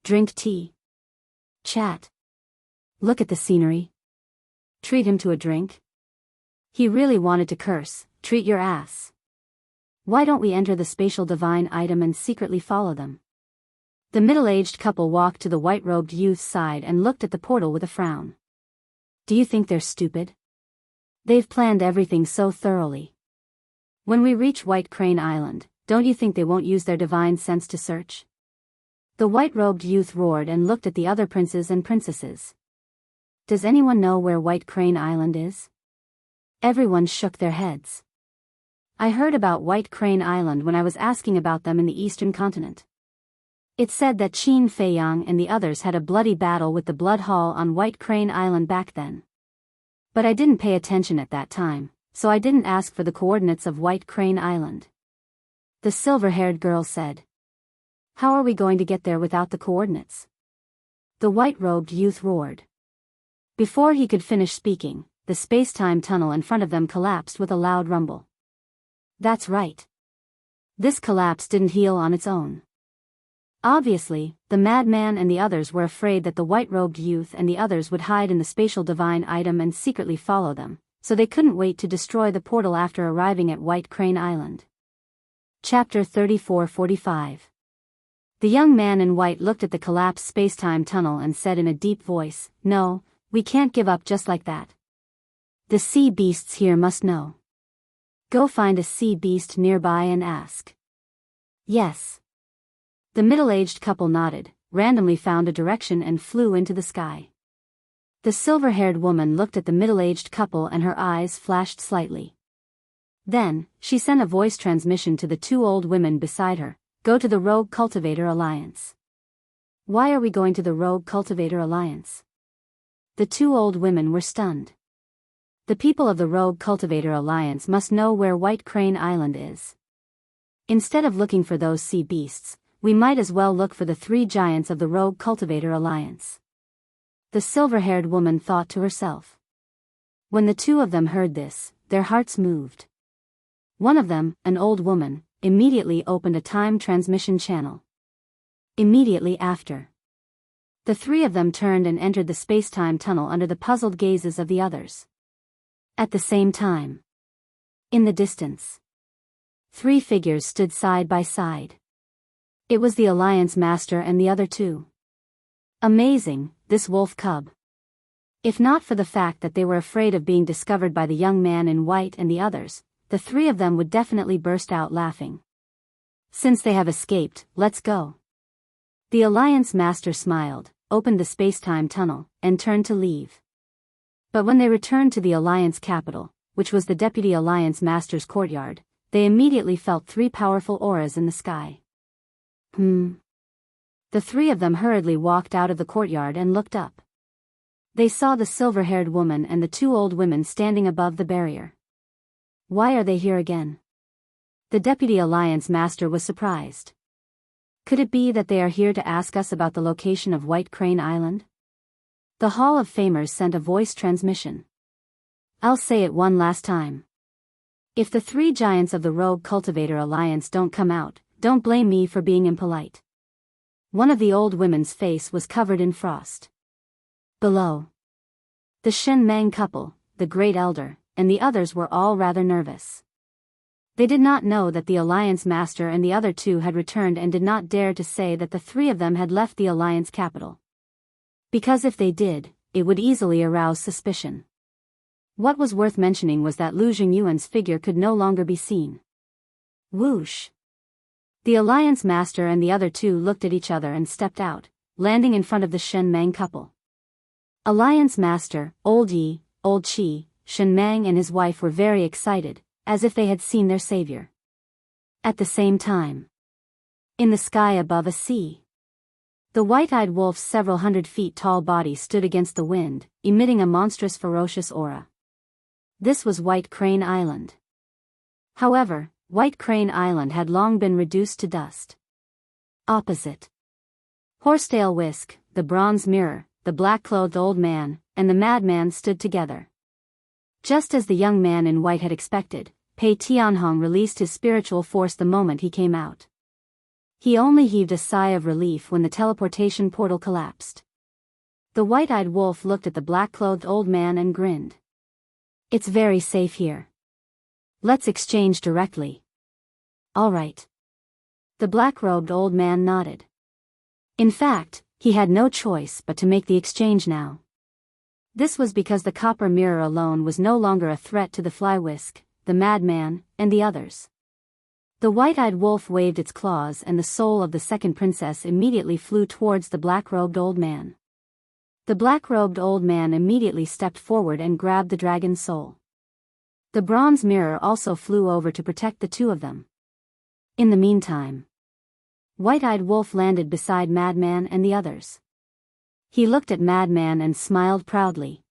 Drink tea. Chat. Look at the scenery. Treat him to a drink. He really wanted to curse, treat your ass. Why don't we enter the spatial divine item and secretly follow them? The middle-aged couple walked to the white-robed youth's side and looked at the portal with a frown. Do you think they're stupid? They've planned everything so thoroughly. When we reach White Crane Island, don't you think they won't use their divine sense to search? The white-robed youth roared and looked at the other princes and princesses. Does anyone know where White Crane Island is? Everyone shook their heads. I heard about White Crane Island when I was asking about them in the Eastern Continent. It said that Qin Fei Yang and the others had a bloody battle with the Blood Hall on White Crane Island back then. But I didn't pay attention at that time, so I didn't ask for the coordinates of White Crane Island. The silver-haired girl said. How are we going to get there without the coordinates? The white-robed youth roared. Before he could finish speaking, the space-time tunnel in front of them collapsed with a loud rumble. That's right. This collapse didn't heal on its own. Obviously, the madman and the others were afraid that the white-robed youth and the others would hide in the spatial divine item and secretly follow them, so they couldn't wait to destroy the portal after arriving at White Crane Island. Chapter 34-45. The young man in white looked at the collapsed space-time tunnel and said in a deep voice, "No, we can't give up just like that. The sea beasts here must know. Go find a sea beast nearby and ask." "Yes." The middle-aged couple nodded, randomly found a direction and flew into the sky. The silver-haired woman looked at the middle-aged couple and her eyes flashed slightly. Then, she sent a voice transmission to the two old women beside her, "Go to the Rogue Cultivator Alliance." "Why are we going to the Rogue Cultivator Alliance?" The two old women were stunned. "The people of the Rogue Cultivator Alliance must know where White Crane Island is. Instead of looking for those sea beasts, we might as well look for the three giants of the Rogue Cultivator Alliance." The silver-haired woman thought to herself. When the two of them heard this, their hearts moved. One of them, an old woman, immediately opened a time transmission channel. Immediately after, the three of them turned and entered the space-time tunnel under the puzzled gazes of the others. At the same time, in the distance, three figures stood side by side. It was the Alliance Master and the other two. Amazing, this wolf cub. If not for the fact that they were afraid of being discovered by the young man in white and the others, the three of them would definitely burst out laughing. "Since they have escaped, let's go." The Alliance Master smiled, opened the space-time tunnel, and turned to leave. But when they returned to the Alliance capital, which was the Deputy Alliance Master's courtyard, they immediately felt three powerful auras in the sky. The three of them hurriedly walked out of the courtyard and looked up. They saw the silver-haired woman and the two old women standing above the barrier. Why are they here again? The Deputy Alliance Master was surprised. Could it be that they are here to ask us about the location of White Crane Island? The Hall of Famers sent a voice transmission. "I'll say it one last time. If the three giants of the Rogue Cultivator Alliance don't come out, don't blame me for being impolite." One of the old women's face was covered in frost. Below, the Shen Meng couple, the Great Elder, and the others were all rather nervous. They did not know that the Alliance Master and the other two had returned and did not dare to say that the three of them had left the Alliance capital. Because if they did, it would easily arouse suspicion. What was worth mentioning was that Lu Jingyuan's figure could no longer be seen. Whoosh! The Alliance Master and the other two looked at each other and stepped out, landing in front of the Shen Meng couple. Alliance Master, Old Yi, Old Qi, Shen Meng and his wife were very excited, as if they had seen their savior. At the same time, in the sky above a sea, the white-eyed wolf's several hundred feet tall body stood against the wind, emitting a monstrous ferocious aura. This was White Crane Island. However, White Crane Island had long been reduced to dust. Opposite, Horsetail Whisk, the Bronze Mirror, the black-clothed old man, and the madman stood together. Just as the young man in white had expected, Pei Tianhong released his spiritual force the moment he came out. He only heaved a sigh of relief when the teleportation portal collapsed. The white-eyed wolf looked at the black-clothed old man and grinned. "It's very safe here. Let's exchange directly." "All right." The black-robed old man nodded. In fact, he had no choice but to make the exchange now. This was because the copper mirror alone was no longer a threat to the fly whisk, the madman, and the others. The white-eyed wolf waved its claws and the soul of the second princess immediately flew towards the black-robed old man. The black-robed old man immediately stepped forward and grabbed the dragon's soul. The bronze mirror also flew over to protect the two of them. In the meantime, White-Eyed Wolf landed beside Madman and the others. He looked at Madman and smiled proudly.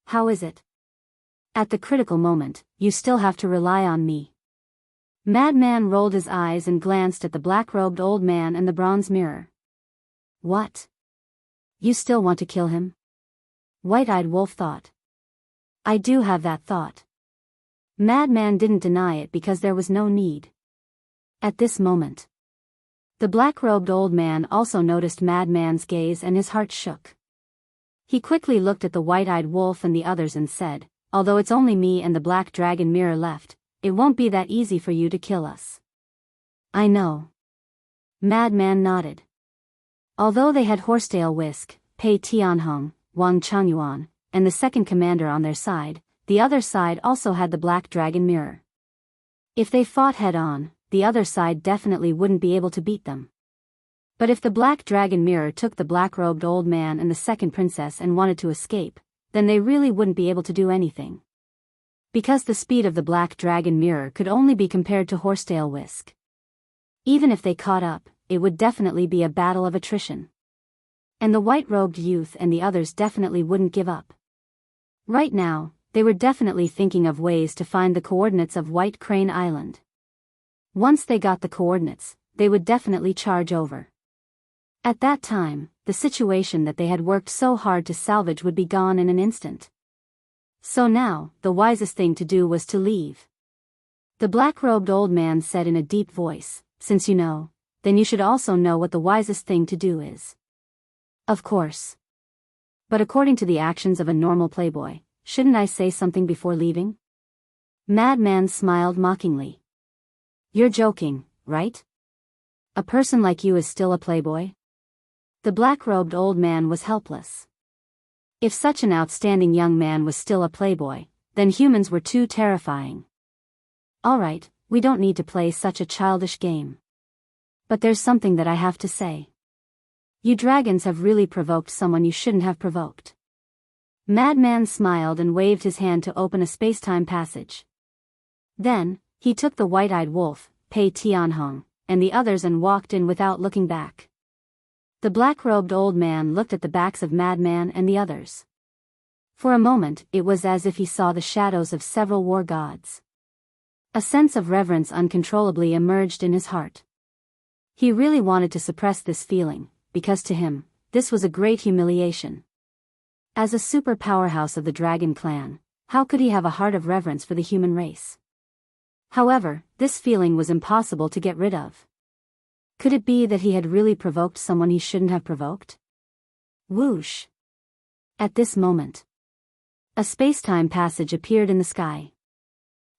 "How is it? At the critical moment, you still have to rely on me." Madman rolled his eyes and glanced at the black-robed old man and the bronze mirror. "What? You still want to kill him?" White-Eyed Wolf thought. "I do have that thought." Madman didn't deny it because there was no need. At this moment, the black-robed old man also noticed Madman's gaze and his heart shook. He quickly looked at the White-Eyed Wolf and the others and said, "Although it's only me and the black dragon mirror left, it won't be that easy for you to kill us." "I know. Madman nodded. Although they had Horsetail Whisk, Pei Tianhong, Wang Changyuan, and the second commander on their side, the other side also had the Black Dragon Mirror. If they fought head-on, the other side definitely wouldn't be able to beat them. But if the Black Dragon Mirror took the black-robed old man and the second princess and wanted to escape, then they really wouldn't be able to do anything. Because the speed of the Black Dragon Mirror could only be compared to Horsetail Whisk. Even if they caught up, it would definitely be a battle of attrition. And the white-robed youth and the others definitely wouldn't give up. Right now, they were definitely thinking of ways to find the coordinates of White Crane Island. Once they got the coordinates, they would definitely charge over. At that time, the situation that they had worked so hard to salvage would be gone in an instant. So now, the wisest thing to do was to leave. The black-robed old man said in a deep voice, "Since you know, then you should also know what the wisest thing to do is." Of course. But according to the actions of a normal playboy, shouldn't I say something before leaving? Madman smiled mockingly. You're joking, right? A person like you is still a playboy? The black-robed old man was helpless. If such an outstanding young man was still a playboy, then humans were too terrifying. Alright, we don't need to play such a childish game. But there's something that I have to say. You dragons have really provoked someone you shouldn't have provoked. Madman smiled and waved his hand to open a space-time passage. Then, he took the white-eyed wolf, Pei Tianhong, and the others and walked in without looking back. The black-robed old man looked at the backs of Madman and the others. For a moment, it was as if he saw the shadows of several war gods. A sense of reverence uncontrollably emerged in his heart. He really wanted to suppress this feeling, because to him, this was a great humiliation. As a super powerhouse of the Dragon Clan, how could he have a heart of reverence for the human race? However, this feeling was impossible to get rid of. Could it be that he had really provoked someone he shouldn't have provoked? Whoosh! At this moment, a space-time passage appeared in the sky.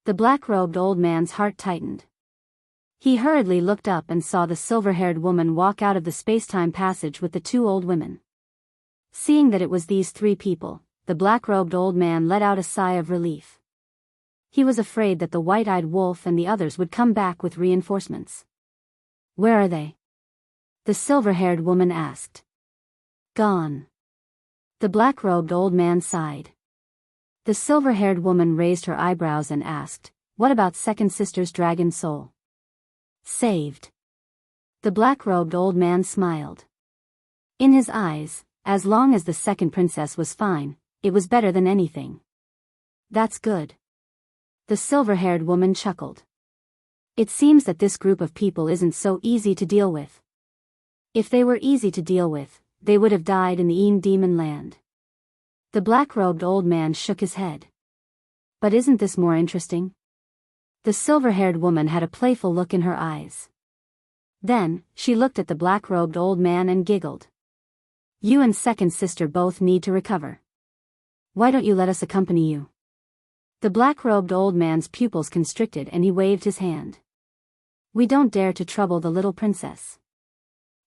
The black-robed old man's heart tightened. He hurriedly looked up and saw the silver-haired woman walk out of the space-time passage with the two old women. Seeing that it was these three people, the black-robed old man let out a sigh of relief. He was afraid that the white-eyed wolf and the others would come back with reinforcements. Where are they? The silver-haired woman asked. Gone. The black-robed old man sighed. The silver-haired woman raised her eyebrows and asked, What about second sister's dragon soul? Saved. The black-robed old man smiled. In his eyes, as long as the second princess was fine, it was better than anything. That's good. The silver-haired woman chuckled. It seems that this group of people isn't so easy to deal with. If they were easy to deal with, they would have died in the Demon Land. The black-robed old man shook his head. But isn't this more interesting? The silver-haired woman had a playful look in her eyes. Then, she looked at the black-robed old man and giggled. You and second sister both need to recover. Why don't you let us accompany you? The black-robed old man's pupils constricted and he waved his hand. We don't dare to trouble the little princess.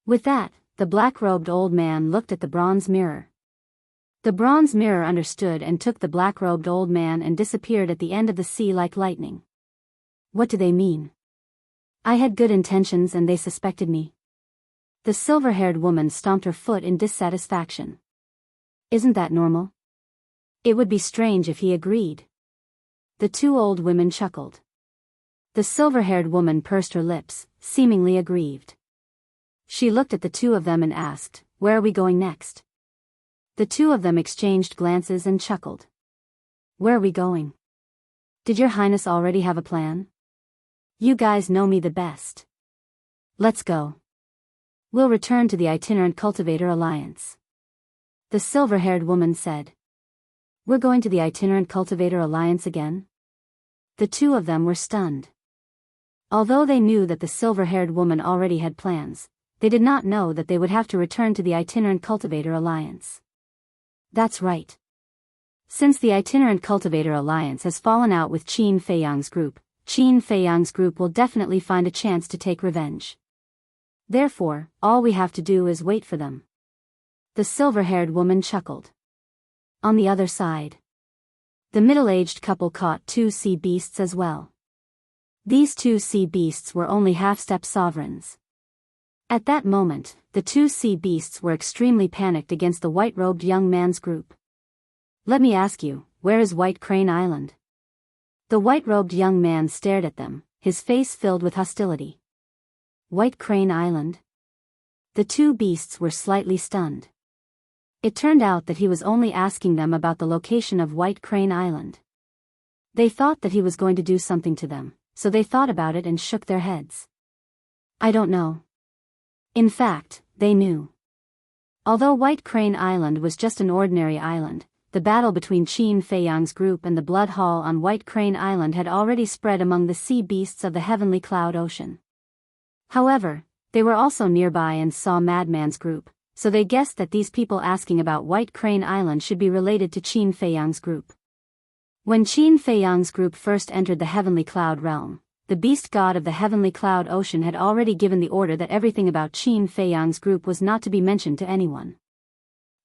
With that, the black-robed old man looked at the bronze mirror. The bronze mirror understood and took the black-robed old man and disappeared at the end of the sea like lightning. What do they mean? I had good intentions and they suspected me. The silver-haired woman stomped her foot in dissatisfaction. Isn't that normal? It would be strange if he agreed. The two old women chuckled. The silver-haired woman pursed her lips, seemingly aggrieved. She looked at the two of them and asked, Where are we going next? The two of them exchanged glances and chuckled. Where are we going? Did your highness already have a plan? You guys know me the best. Let's go. We'll return to the Itinerant Cultivator Alliance. The silver-haired woman said. We're going to the Itinerant Cultivator Alliance again? The two of them were stunned. Although they knew that the silver-haired woman already had plans, they did not know that they would have to return to the Itinerant Cultivator Alliance. That's right. Since the Itinerant Cultivator Alliance has fallen out with Qin Feiyang's group, Qin Feiyang's group will definitely find a chance to take revenge. Therefore, all we have to do is wait for them. The silver-haired woman chuckled. On the other side, the middle-aged couple caught 2 sea beasts as well. These 2 sea beasts were only half-step sovereigns. At that moment, the 2 sea beasts were extremely panicked against the white-robed young man's group. Let me ask you, where is White Crane Island? The white-robed young man stared at them, his face filled with hostility. White Crane Island? The 2 beasts were slightly stunned. It turned out that he was only asking them about the location of White Crane Island. They thought that he was going to do something to them, so they thought about it and shook their heads. I don't know. In fact, they knew. Although White Crane Island was just an ordinary island, the battle between Qin Feiyang's group and the Blood Hall on White Crane Island had already spread among the sea beasts of the heavenly cloud ocean. However, they were also nearby and saw Madman's group, so they guessed that these people asking about White Crane Island should be related to Qin Feiyang's group. When Qin Feiyang's group first entered the heavenly cloud realm, the beast god of the heavenly cloud ocean had already given the order that everything about Qin Feiyang's group was not to be mentioned to anyone.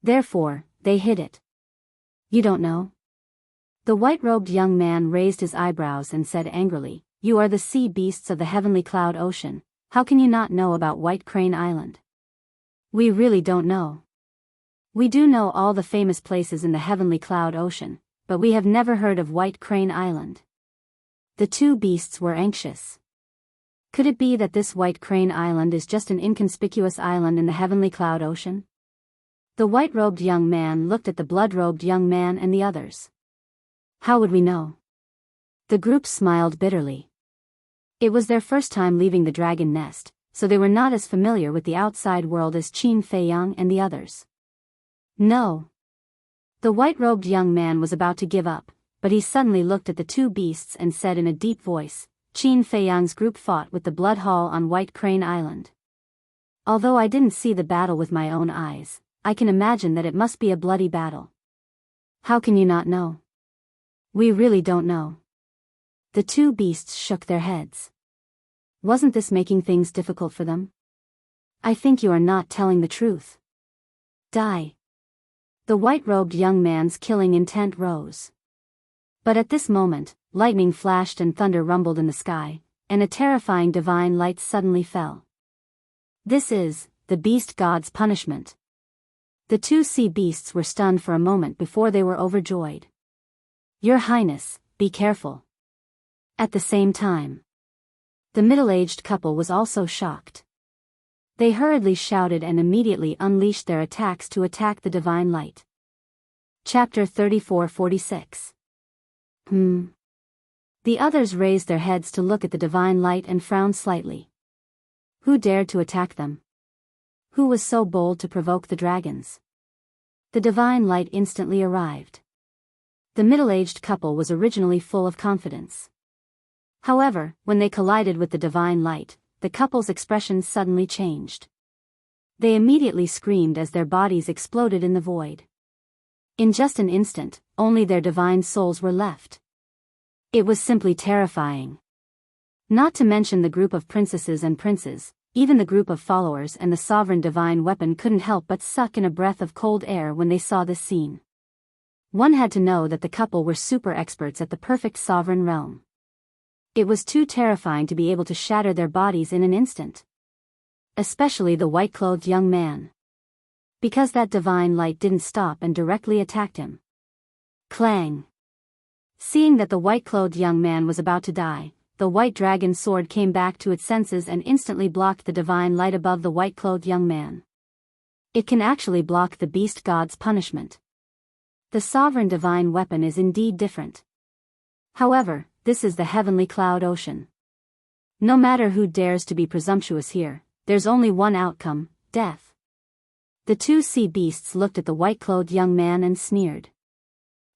Therefore, they hid it. You don't know? The white-robed young man raised his eyebrows and said angrily, You are the sea beasts of the heavenly cloud ocean, how can you not know about White Crane Island? We really don't know. We do know all the famous places in the heavenly cloud ocean, but we have never heard of White Crane Island. The 2 beasts were anxious. Could it be that this White Crane Island is just an inconspicuous island in the heavenly cloud ocean? The white-robed young man looked at the blood-robed young man and the others. How would we know? The group smiled bitterly. It was their first time leaving the dragon nest, so they were not as familiar with the outside world as Qin Feiyang and the others. No. The white-robed young man was about to give up, but he suddenly looked at the 2 beasts and said in a deep voice, Qin Feiyang's group fought with the Blood Hall on White Crane Island. Although I didn't see the battle with my own eyes, I can imagine that it must be a bloody battle. How can you not know? We really don't know. The 2 beasts shook their heads. Wasn't this making things difficult for them? I think you are not telling the truth. Die. The white-robed young man's killing intent rose. But at this moment, lightning flashed and thunder rumbled in the sky, and a terrifying divine light suddenly fell. This is the beast god's punishment. The 2 sea beasts were stunned for a moment before they were overjoyed. Your Highness, be careful. At the same time, the middle-aged couple was also shocked. They hurriedly shouted and immediately unleashed their attacks to attack the divine light. Chapter 34-46. The others raised their heads to look at the divine light and frowned slightly. Who dared to attack them? Who was so bold to provoke the dragons? The divine light instantly arrived. The middle-aged couple was originally full of confidence. However, when they collided with the divine light, the couple's expression suddenly changed. They immediately screamed as their bodies exploded in the void. In just an instant, only their divine souls were left. It was simply terrifying. Not to mention the group of princesses and princes, even the group of followers and the sovereign divine weapon couldn't help but suck in a breath of cold air when they saw this scene. One had to know that the couple were super experts at the perfect sovereign realm. It was too terrifying to be able to shatter their bodies in an instant. Especially the white-clothed young man. Because that divine light didn't stop and directly attacked him. Clang! Seeing that the white-clothed young man was about to die, the white dragon sword came back to its senses and instantly blocked the divine light above the white-clothed young man. It can actually block the beast god's punishment. The sovereign divine weapon is indeed different. However, this is the heavenly cloud ocean. No matter who dares to be presumptuous here, there's only one outcome, death. The 2 sea beasts looked at the white-clothed young man and sneered.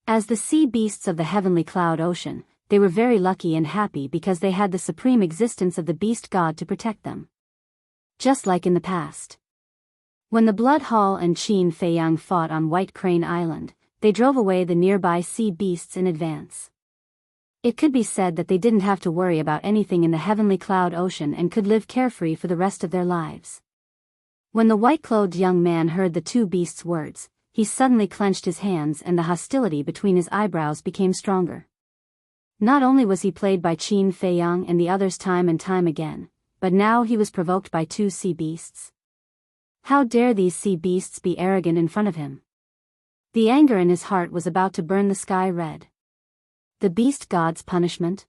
As the sea beasts of the heavenly cloud ocean, they were very lucky and happy because they had the supreme existence of the beast god to protect them. Just like in the past. When the Blood Hall and Qin Feiyang fought on White Crane Island, they drove away the nearby sea beasts in advance. It could be said that they didn't have to worry about anything in the heavenly cloud ocean and could live carefree for the rest of their lives. When the white-clothed young man heard the two beasts' words, he suddenly clenched his hands and the hostility between his eyebrows became stronger. Not only was he played by Qin Feiyang and the others time and time again, but now he was provoked by two sea beasts. How dare these sea beasts be arrogant in front of him? The anger in his heart was about to burn the sky red. The beast god's punishment?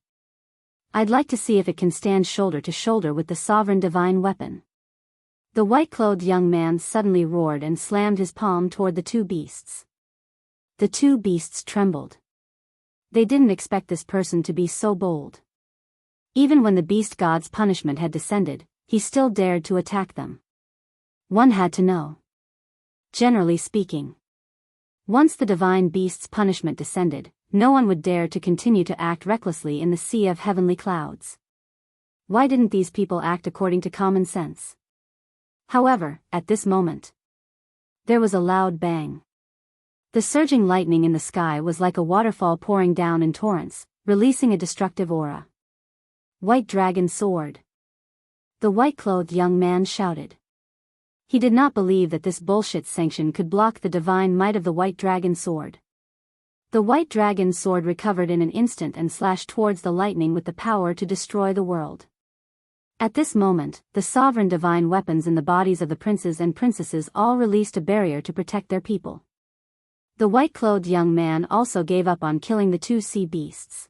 I'd like to see if it can stand shoulder to shoulder with the sovereign divine weapon. The white-clothed young man suddenly roared and slammed his palm toward the two beasts. The two beasts trembled. They didn't expect this person to be so bold. Even when the beast god's punishment had descended, he still dared to attack them. One had to know. Generally speaking, once the divine beast's punishment descended, no one would dare to continue to act recklessly in the sea of heavenly clouds. Why didn't these people act according to common sense? However, at this moment, there was a loud bang. The surging lightning in the sky was like a waterfall pouring down in torrents, releasing a destructive aura. White Dragon Sword. The white-clothed young man shouted. He did not believe that this bullshit sanction could block the divine might of the White Dragon Sword. The White Dragon Sword recovered in an instant and slashed towards the lightning with the power to destroy the world. At this moment, the sovereign divine weapons in the bodies of the princes and princesses all released a barrier to protect their people. The white-clothed young man also gave up on killing the two sea beasts.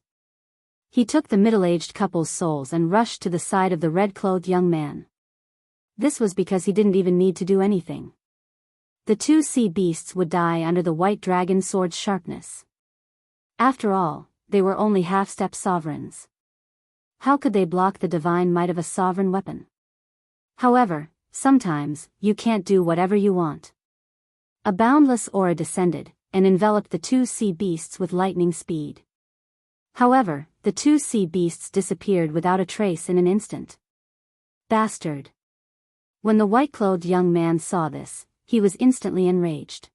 He took the middle-aged couple's souls and rushed to the side of the red-clothed young man. This was because he didn't even need to do anything. The two sea beasts would die under the White Dragon Sword's sharpness. After all, they were only half-step sovereigns. How could they block the divine might of a sovereign weapon? However, sometimes, you can't do whatever you want. A boundless aura descended, and enveloped the two sea beasts with lightning speed. However, the two sea beasts disappeared without a trace in an instant. Bastard! When the white-clothed young man saw this, he was instantly enraged.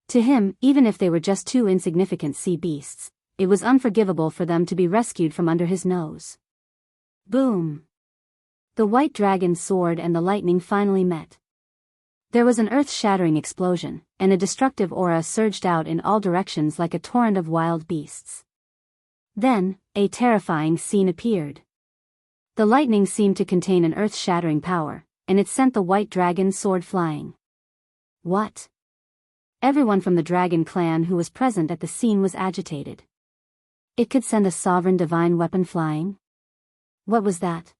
To him, even if they were just two insignificant sea beasts, it was unforgivable for them to be rescued from under his nose. Boom! The White Dragon Sword and the lightning finally met. There was an earth-shattering explosion, and a destructive aura surged out in all directions like a torrent of wild beasts. Then, a terrifying scene appeared. The lightning seemed to contain an earth-shattering power, and it sent the White Dragon Sword flying. What? Everyone from the Dragon clan who was present at the scene was agitated. It could send a sovereign divine weapon flying? What was that?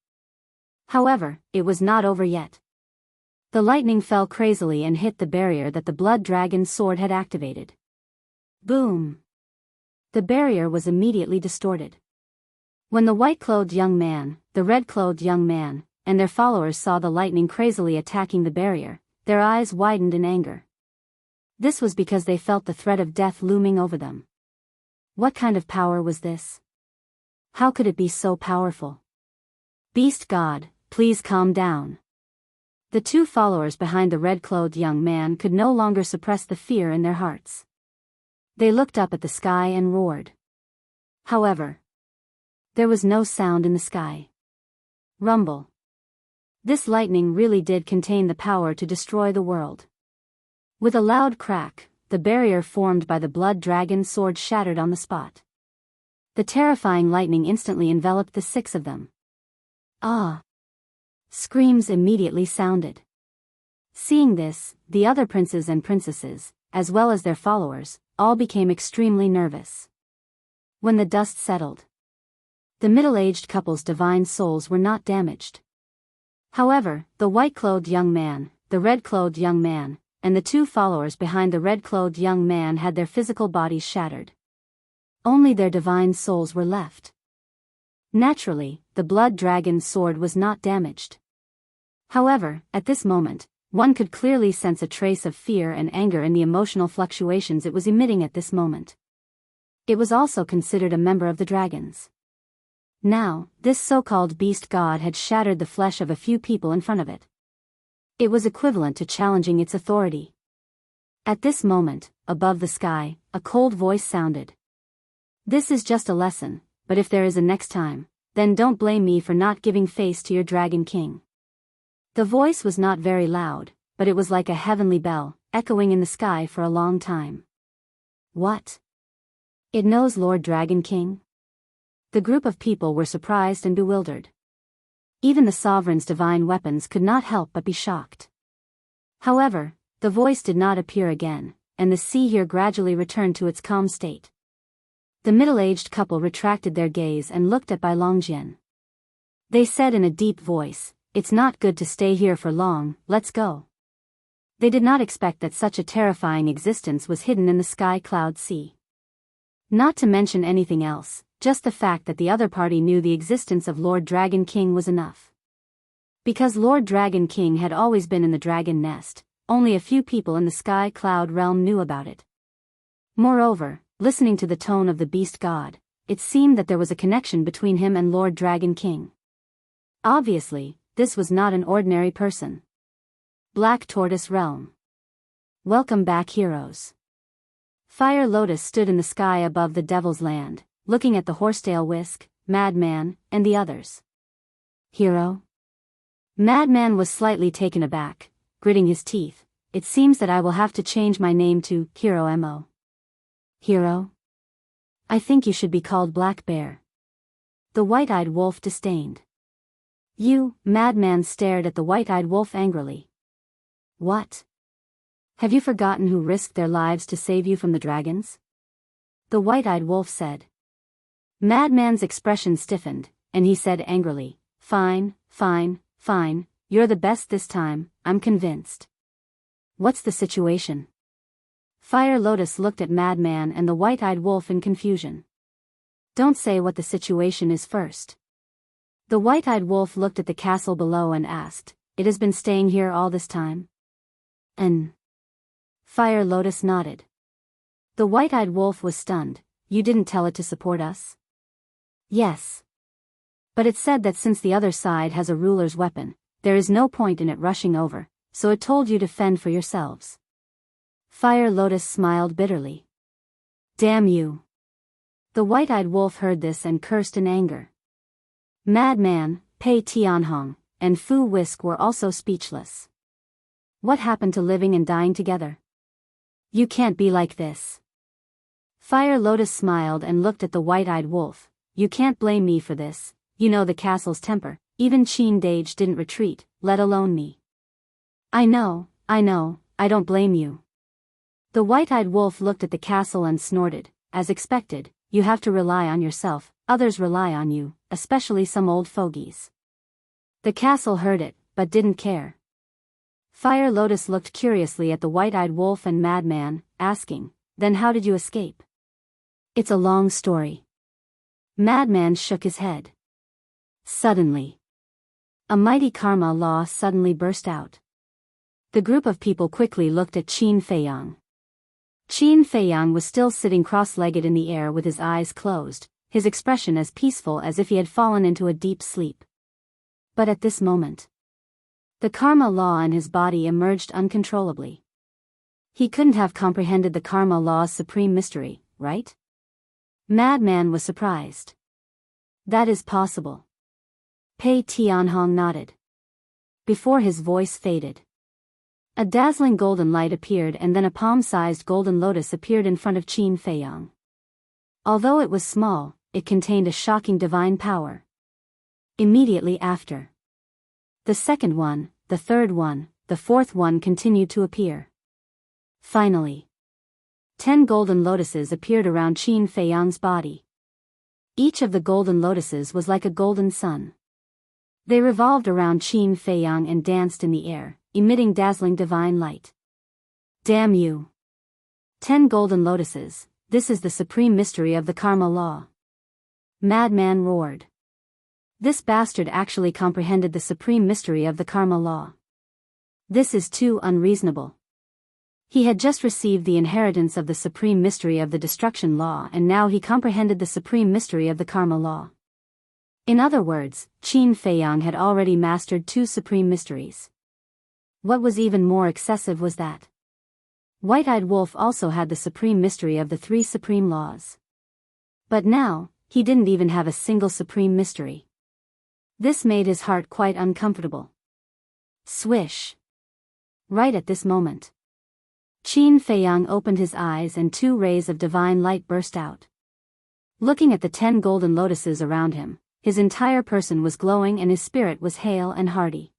However, it was not over yet. The lightning fell crazily and hit the barrier that the Blood Dragon Sword had activated. Boom! The barrier was immediately distorted. When the white-clothed young man, the red-clothed young man, and their followers saw the lightning crazily attacking the barrier, their eyes widened in anger. This was because they felt the threat of death looming over them. What kind of power was this? How could it be so powerful? Beast God, please calm down. The two followers behind the red-clothed young man could no longer suppress the fear in their hearts. They looked up at the sky and roared. However, there was no sound in the sky. Rumble. This lightning really did contain the power to destroy the world. With a loud crack, the barrier formed by the Blood Dragon Sword shattered on the spot. The terrifying lightning instantly enveloped the six of them. Ah! Screams immediately sounded. Seeing this, the other princes and princesses, as well as their followers, all became extremely nervous. When the dust settled, the middle-aged couple's divine souls were not damaged. However, the white-clothed young man, the red-clothed young man, and the two followers behind the red-clothed young man had their physical bodies shattered. Only their divine souls were left. Naturally, the Blood Dragon Sword was not damaged. However, at this moment, one could clearly sense a trace of fear and anger in the emotional fluctuations it was emitting at this moment. It was also considered a member of the dragons. Now, this so-called beast god had shattered the flesh of a few people in front of it. It was equivalent to challenging its authority. At this moment, above the sky, a cold voice sounded. This is just a lesson, but if there is a next time, then don't blame me for not giving face to your Dragon King. The voice was not very loud, but it was like a heavenly bell, echoing in the sky for a long time. What? It knows Lord Dragon King? The group of people were surprised and bewildered. Even the sovereign's divine weapons could not help but be shocked. However, the voice did not appear again, and the sea here gradually returned to its calm state. The middle-aged couple retracted their gaze and looked at Bai Longjian. They said in a deep voice, "It's not good to stay here for long, let's go." They did not expect that such a terrifying existence was hidden in the sky cloud sea. Not to mention anything else, just the fact that the other party knew the existence of Lord Dragon King was enough. Because Lord Dragon King had always been in the dragon nest, only a few people in the sky cloud realm knew about it. Moreover, listening to the tone of the beast god, it seemed that there was a connection between him and Lord Dragon King. Obviously, this was not an ordinary person. Black Tortoise Realm. Welcome back, heroes. Fire Lotus stood in the sky above the Devil's Land, looking at the Horsetail Whisk, Madman, and the others. Hero? Madman was slightly taken aback, gritting his teeth. It seems that I will have to change my name to Hero Mo. Hero? I think you should be called Black Bear. The white-eyed wolf disdained. You, Madman stared at the white-eyed wolf angrily. What? Have you forgotten who risked their lives to save you from the dragons? The white-eyed wolf said. Madman's expression stiffened, and he said angrily, Fine, fine, fine, you're the best this time, I'm convinced. What's the situation? Fire Lotus looked at Madman and the white-eyed wolf in confusion. Don't say what the situation is first. The white-eyed wolf looked at the castle below and asked, It has been staying here all this time? Fire Lotus nodded. The white-eyed wolf was stunned. You didn't tell it to support us? Yes. But it said that since the other side has a ruler's weapon, there is no point in it rushing over, so it told you to fend for yourselves. Fire Lotus smiled bitterly. Damn you. The white-eyed wolf heard this and cursed in anger. Madman, Pei Tianhong, and Fu Whisk were also speechless. What happened to living and dying together? You can't be like this. Fire Lotus smiled and looked at the white-eyed wolf. You can't blame me for this, you know the castle's temper, even Qin Dage didn't retreat, let alone me. I know, I don't blame you. The white-eyed wolf looked at the castle and snorted, as expected, you have to rely on yourself, others rely on you, especially some old fogies. The castle heard it, but didn't care. Fire Lotus looked curiously at the white-eyed wolf and Madman, asking, Then how did you escape? It's a long story. Madman shook his head. Suddenly, a mighty karma law suddenly burst out. The group of people quickly looked at Qin Feiyang. Qin Feiyang was still sitting cross-legged in the air with his eyes closed, his expression as peaceful as if he had fallen into a deep sleep. But at this moment, the karma law in his body emerged uncontrollably. He couldn't have comprehended the karma law's supreme mystery, right? Madman was surprised. That is possible. Pei Tianhong nodded. Before his voice faded, a dazzling golden light appeared and then a palm-sized golden lotus appeared in front of Qin Feiyang. Although it was small, it contained a shocking divine power. Immediately after, the second one, the third one, the fourth one continued to appear. Finally, 10 golden lotuses appeared around Qin Feiyang's body. Each of the golden lotuses was like a golden sun. They revolved around Qin Feiyang and danced in the air, emitting dazzling divine light. Damn you! 10 golden lotuses, this is the supreme mystery of the karma law. Madman roared. This bastard actually comprehended the supreme mystery of the karma law. This is too unreasonable. He had just received the inheritance of the supreme mystery of the destruction law and now he comprehended the supreme mystery of the karma law. In other words, Qin Feiyang had already mastered 2 supreme mysteries. What was even more excessive was that White-Eyed Wolf also had the supreme mystery of the 3 supreme laws. But now, he didn't even have a single supreme mystery. This made his heart quite uncomfortable. Swish! Right at this moment, Qin Feiyang opened his eyes and 2 rays of divine light burst out. Looking at the 10 golden lotuses around him, his entire person was glowing and his spirit was hale and hearty.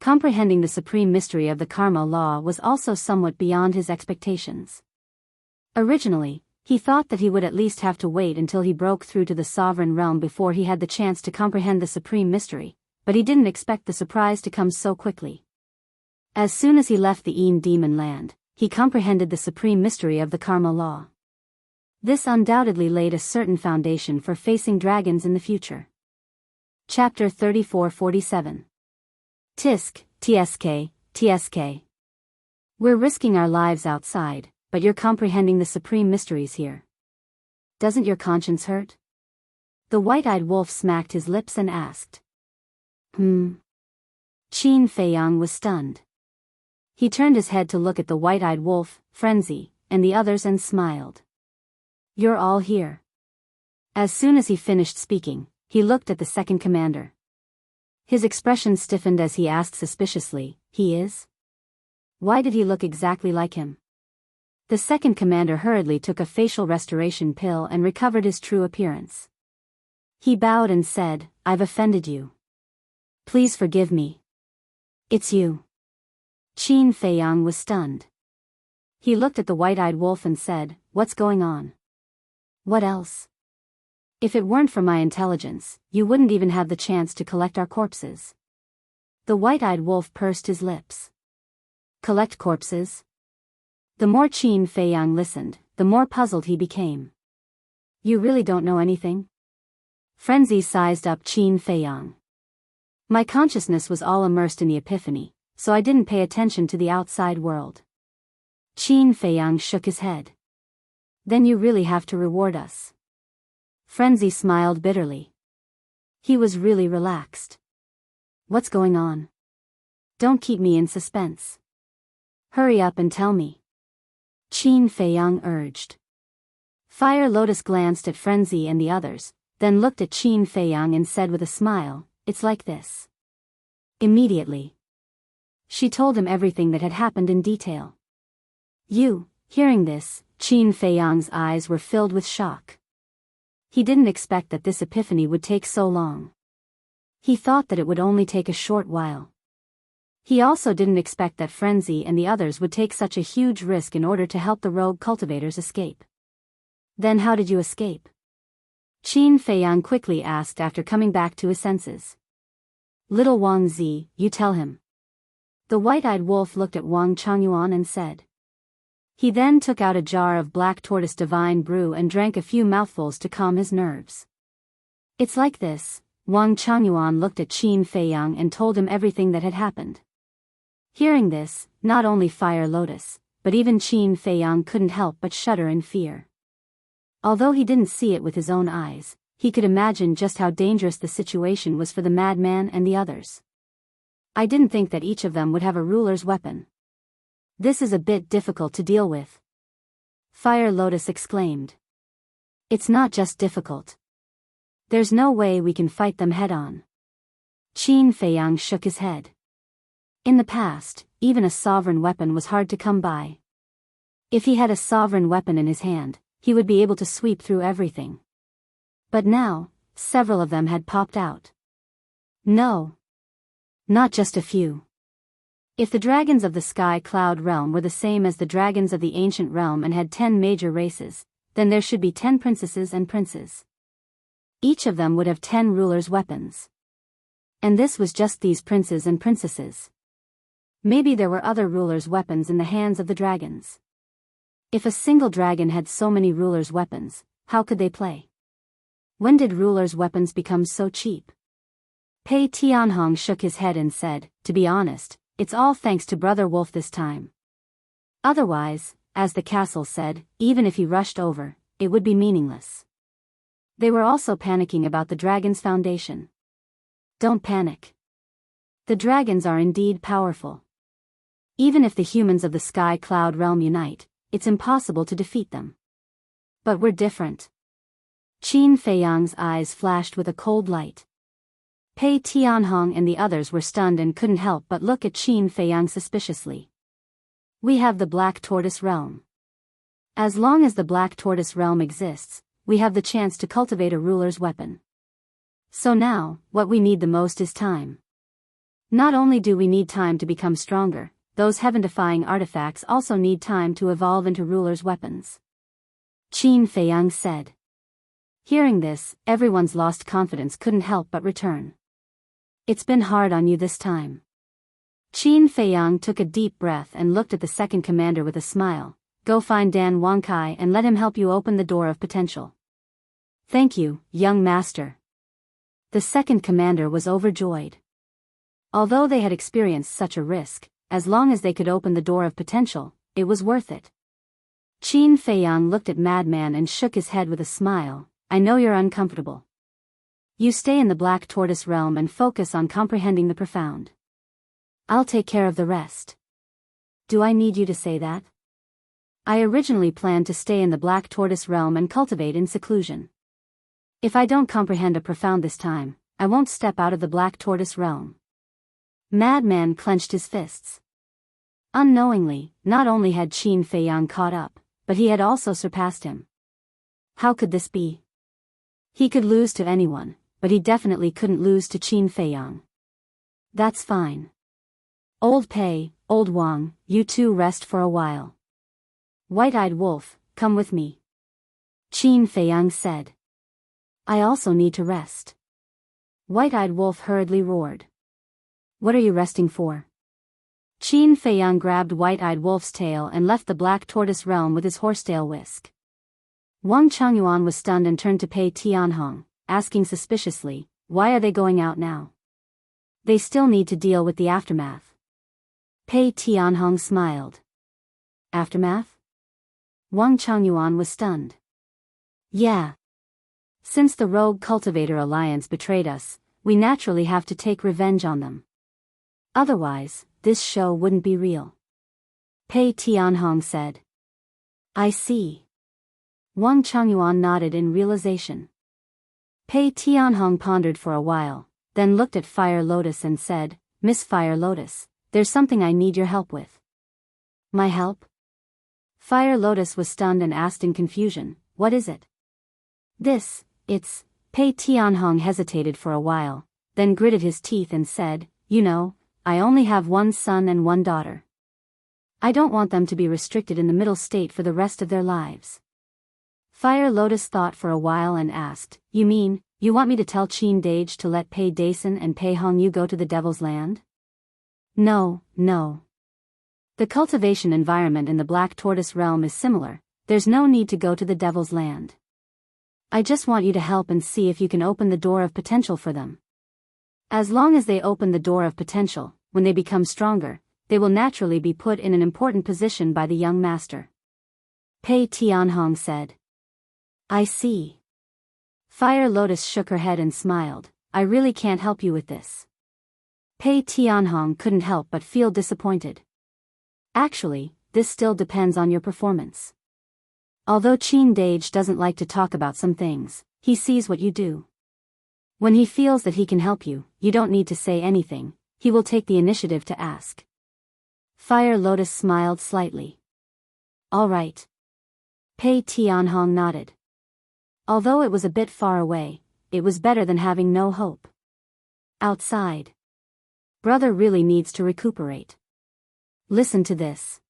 Comprehending the supreme mystery of the karma law was also somewhat beyond his expectations. Originally, he thought that he would at least have to wait until he broke through to the sovereign realm before he had the chance to comprehend the supreme mystery, but he didn't expect the surprise to come so quickly. As soon as he left the Een demon land, he comprehended the supreme mystery of the karma law. This undoubtedly laid a certain foundation for facing dragons in the future. Chapter 34-47. Tisk, TSK, TSK. We're risking our lives outside, but you're comprehending the supreme mysteries here. Doesn't your conscience hurt? The white-eyed wolf smacked his lips and asked. Qin Feiyang was stunned. He turned his head to look at the white-eyed wolf, Frenzy, and the others and smiled. You're all here. As soon as he finished speaking, he looked at the second commander. His expression stiffened as he asked suspiciously, he is? Why did he look exactly like him? The second commander hurriedly took a facial restoration pill and recovered his true appearance. He bowed and said, I've offended you. Please forgive me. It's you. Qin Feiyang was stunned. He looked at the white-eyed wolf and said, what's going on? What else? If it weren't for my intelligence, you wouldn't even have the chance to collect our corpses. The white-eyed wolf pursed his lips. Collect corpses? The more Qin Feiyang listened, the more puzzled he became. You really don't know anything? Frenzy sized up Qin Feiyang. My consciousness was all immersed in the epiphany, so I didn't pay attention to the outside world. Qin Feiyang shook his head. Then you really have to reward us. Frenzy smiled bitterly. He was really relaxed. What's going on? Don't keep me in suspense. Hurry up and tell me. Qin Feiyang urged. Fire Lotus glanced at Frenzy and the others, then looked at Qin Feiyang and said with a smile, it's like this. Immediately, she told him everything that had happened in detail. Hearing this, Qin Feiyang's eyes were filled with shock. He didn't expect that this epiphany would take so long. He thought that it would only take a short while. He also didn't expect that Frenzy and the others would take such a huge risk in order to help the rogue cultivators escape. Then how did you escape? Qin Feiyang quickly asked after coming back to his senses. Little Wang Zi, you tell him. The white-eyed wolf looked at Wang Changyuan and said. He then took out a jar of black tortoise divine brew and drank a few mouthfuls to calm his nerves. It's like this, Wang Changyuan looked at Qin Feiyang and told him everything that had happened. Hearing this, not only Fire Lotus, but even Qin Feiyang couldn't help but shudder in fear. Although he didn't see it with his own eyes, he could imagine just how dangerous the situation was for the madman and the others. I didn't think that each of them would have a ruler's weapon. This is a bit difficult to deal with. Fire Lotus exclaimed. It's not just difficult. There's no way we can fight them head-on. Qin Feiyang shook his head. In the past, even a sovereign weapon was hard to come by. If he had a sovereign weapon in his hand, he would be able to sweep through everything. But now, several of them had popped out. No. Not just a few. If the dragons of the Sky Cloud realm were the same as the dragons of the ancient realm and had 10 major races, then there should be 10 princesses and princes. Each of them would have 10 rulers' weapons. And this was just these princes and princesses. Maybe there were other rulers' weapons in the hands of the dragons. If a single dragon had so many rulers' weapons, how could they play? When did rulers' weapons become so cheap? Pei Tianhong shook his head and said, to be honest, it's all thanks to Brother Wolf this time. Otherwise, as the castle said, even if he rushed over, it would be meaningless. They were also panicking about the dragon's foundation. Don't panic. The dragons are indeed powerful. Even if the humans of the Sky Cloud realm unite, it's impossible to defeat them. But we're different. Qin Feiyang's eyes flashed with a cold light. Pei Tianhong and the others were stunned and couldn't help but look at Qin Feiyang suspiciously. We have the Black Tortoise Realm. As long as the Black Tortoise Realm exists, we have the chance to cultivate a ruler's weapon. So now, what we need the most is time. Not only do we need time to become stronger, those heaven-defying artifacts also need time to evolve into ruler's weapons. Qin Feiyang said. Hearing this, everyone's lost confidence couldn't help but return. It's been hard on you this time. Qin Feiyang took a deep breath and looked at the second commander with a smile. Go find Dan Wangkai and let him help you open the door of potential. Thank you, young master. The second commander was overjoyed. Although they had experienced such a risk, as long as they could open the door of potential, it was worth it. Qin Feiyang looked at Madman and shook his head with a smile. I know you're uncomfortable. You stay in the Black Tortoise Realm and focus on comprehending the profound. I'll take care of the rest. Do I need you to say that? I originally planned to stay in the Black Tortoise Realm and cultivate in seclusion. If I don't comprehend a profound this time, I won't step out of the Black Tortoise Realm. Madman clenched his fists. Unknowingly, not only had Qin Feiyang caught up, but he had also surpassed him. How could this be? He could lose to anyone, but he definitely couldn't lose to Qin Feiyang. That's fine. Old Pei, Old Wang, you two rest for a while. White-eyed wolf, come with me. Qin Feiyang said. I also need to rest. White-eyed wolf hurriedly roared. What are you resting for? Qin Feiyang grabbed White-eyed wolf's tail and left the Black Tortoise Realm with his horsetail whisk. Wang Changyuan was stunned and turned to Pei Tianhong, asking suspiciously, why are they going out now? They still need to deal with the aftermath. Pei Tianhong smiled. Aftermath? Wang Changyuan was stunned. Yeah. Since the Rogue Cultivator Alliance betrayed us, we naturally have to take revenge on them. Otherwise, this show wouldn't be real. Pei Tianhong said. I see. Wang Changyuan nodded in realization. Pei Tianhong pondered for a while, then looked at Fire Lotus and said, Miss Fire Lotus, there's something I need your help with. My help? Fire Lotus was stunned and asked in confusion, what is it? It's, Pei Tianhong hesitated for a while, then gritted his teeth and said, you know, I only have one son and one daughter. I don't want them to be restricted in the middle state for the rest of their lives. Fire Lotus thought for a while and asked, you mean, you want me to tell Qin Dage to let Pei Dason and Pei Hongyu go to the Devil's Land? No. The cultivation environment in the Black Tortoise Realm is similar, there's no need to go to the Devil's Land. I just want you to help and see if you can open the door of potential for them. As long as they open the door of potential, when they become stronger, they will naturally be put in an important position by the young master. Pei Tianhong said. I see. Fire Lotus shook her head and smiled, I really can't help you with this. Pei Tianhong couldn't help but feel disappointed. Actually, this still depends on your performance. Although Qin Dage doesn't like to talk about some things, he sees what you do. When he feels that he can help you, you don't need to say anything, he will take the initiative to ask. Fire Lotus smiled slightly. All right. Pei Tianhong nodded. Although it was a bit far away, it was better than having no hope. Outside. Brother really needs to recuperate. Listen to this.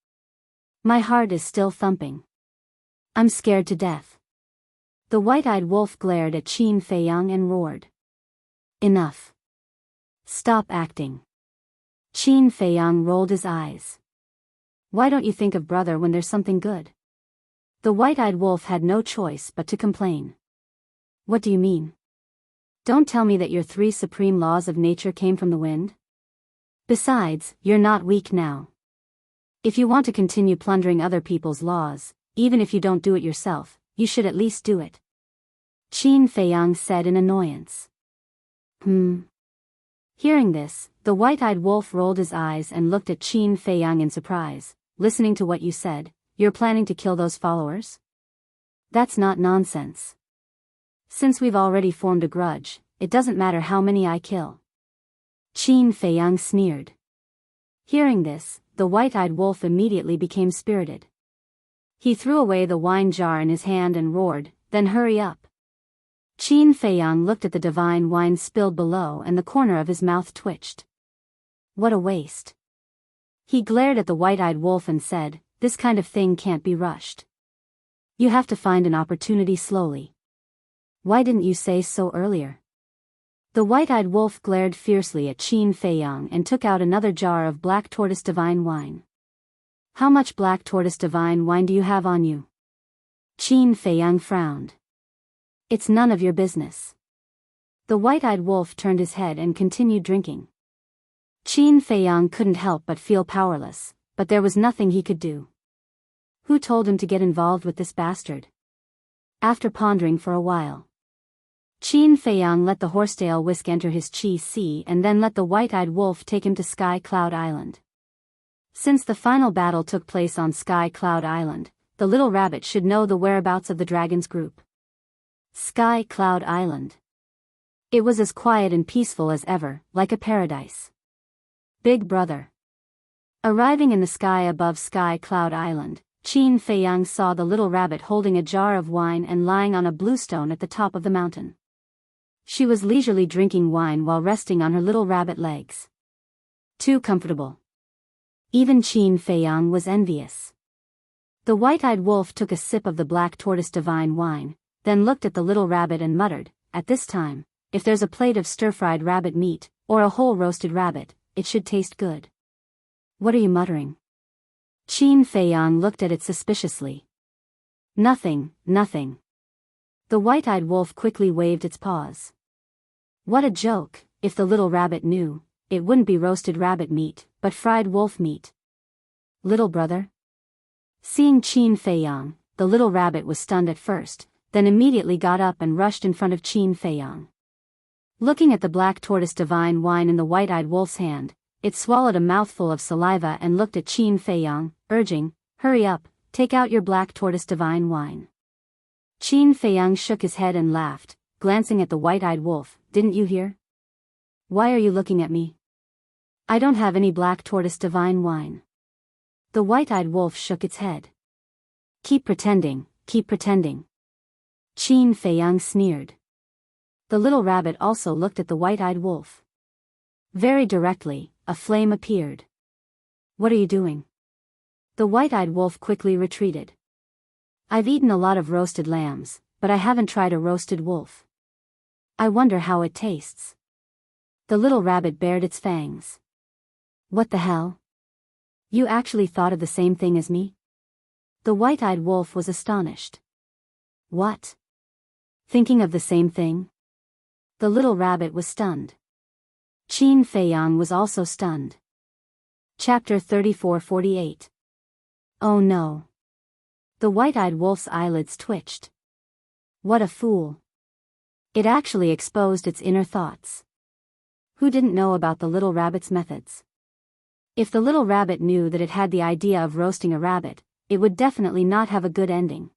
My heart is still thumping. I'm scared to death. The white-eyed wolf glared at Qin Feiyang and roared. Enough. Stop acting. Qin Feiyang rolled his eyes. Why don't you think of brother when there's something good? The white-eyed wolf had no choice but to complain. What do you mean? Don't tell me that your 3 supreme laws of nature came from the wind? Besides, you're not weak now. If you want to continue plundering other people's laws, even if you don't do it yourself, you should at least do it. Qin Feiyang said in annoyance. Hearing this, the white-eyed wolf rolled his eyes and looked at Qin Feiyang in surprise. Listening to what you said, you're planning to kill those followers? That's not nonsense. Since we've already formed a grudge, it doesn't matter how many I kill. Qin Feiyang sneered. Hearing this, the white-eyed wolf immediately became spirited. He threw away the wine jar in his hand and roared, "Then hurry up." Qin Feiyang looked at the divine wine spilled below and the corner of his mouth twitched. What a waste. He glared at the white-eyed wolf and said, "This kind of thing can't be rushed. You have to find an opportunity slowly. Why didn't you say so earlier?" The white-eyed wolf glared fiercely at Qin Feiyang and took out another jar of black tortoise divine wine. "How much black tortoise divine wine do you have on you?" Qin Feiyang frowned. "It's none of your business." The white-eyed wolf turned his head and continued drinking. Qin Feiyang couldn't help but feel powerless, but there was nothing he could do. Who told him to get involved with this bastard? After pondering for a while, Qin Feiyang let the horsetail whisk enter his chi and then let the white-eyed wolf take him to Sky Cloud Island. Since the final battle took place on Sky Cloud Island, the little rabbit should know the whereabouts of the dragon's group. Sky Cloud Island. It was as quiet and peaceful as ever, like a paradise. Big Brother. Arriving in the sky above Sky Cloud Island, Qin Feiyang saw the little rabbit holding a jar of wine and lying on a blue stone at the top of the mountain. She was leisurely drinking wine while resting on her little rabbit legs. Too comfortable. Even Qin Feiyang was envious. The white-eyed wolf took a sip of the black tortoise divine wine, then looked at the little rabbit and muttered, "At this time, if there's a plate of stir-fried rabbit meat, or a whole roasted rabbit, it should taste good." "What are you muttering?" Qin Feiyang looked at it suspiciously. Nothing. The white-eyed wolf quickly waved its paws. What a joke! If the little rabbit knew, it wouldn't be roasted rabbit meat, but fried wolf meat. Little brother? Seeing Qin Feiyang, the little rabbit was stunned at first, then immediately got up and rushed in front of Qin Feiyang. Looking at the black tortoise divine wine in the white-eyed wolf's hand, it swallowed a mouthful of saliva and looked at Qin Feiyang, urging, "Hurry up, take out your black tortoise divine wine." Qin Feiyang shook his head and laughed, glancing at the white-eyed wolf. "Didn't you hear? Why are you looking at me? I don't have any black tortoise divine wine." The white-eyed wolf shook its head. Keep pretending. Qin Feiyang sneered. The little rabbit also looked at the white-eyed wolf. Very directly, a flame appeared. "What are you doing?" The white-eyed wolf quickly retreated. "I've eaten a lot of roasted lambs, but I haven't tried a roasted wolf. I wonder how it tastes." The little rabbit bared its fangs. "What the hell? You actually thought of the same thing as me?" The white-eyed wolf was astonished. "What? Thinking of the same thing?" The little rabbit was stunned. Qin Feiyang was also stunned. Chapter 34-48. Oh no. The white-eyed wolf's eyelids twitched. What a fool. It actually exposed its inner thoughts. Who didn't know about the little rabbit's methods? If the little rabbit knew that it had the idea of roasting a rabbit, it would definitely not have a good ending.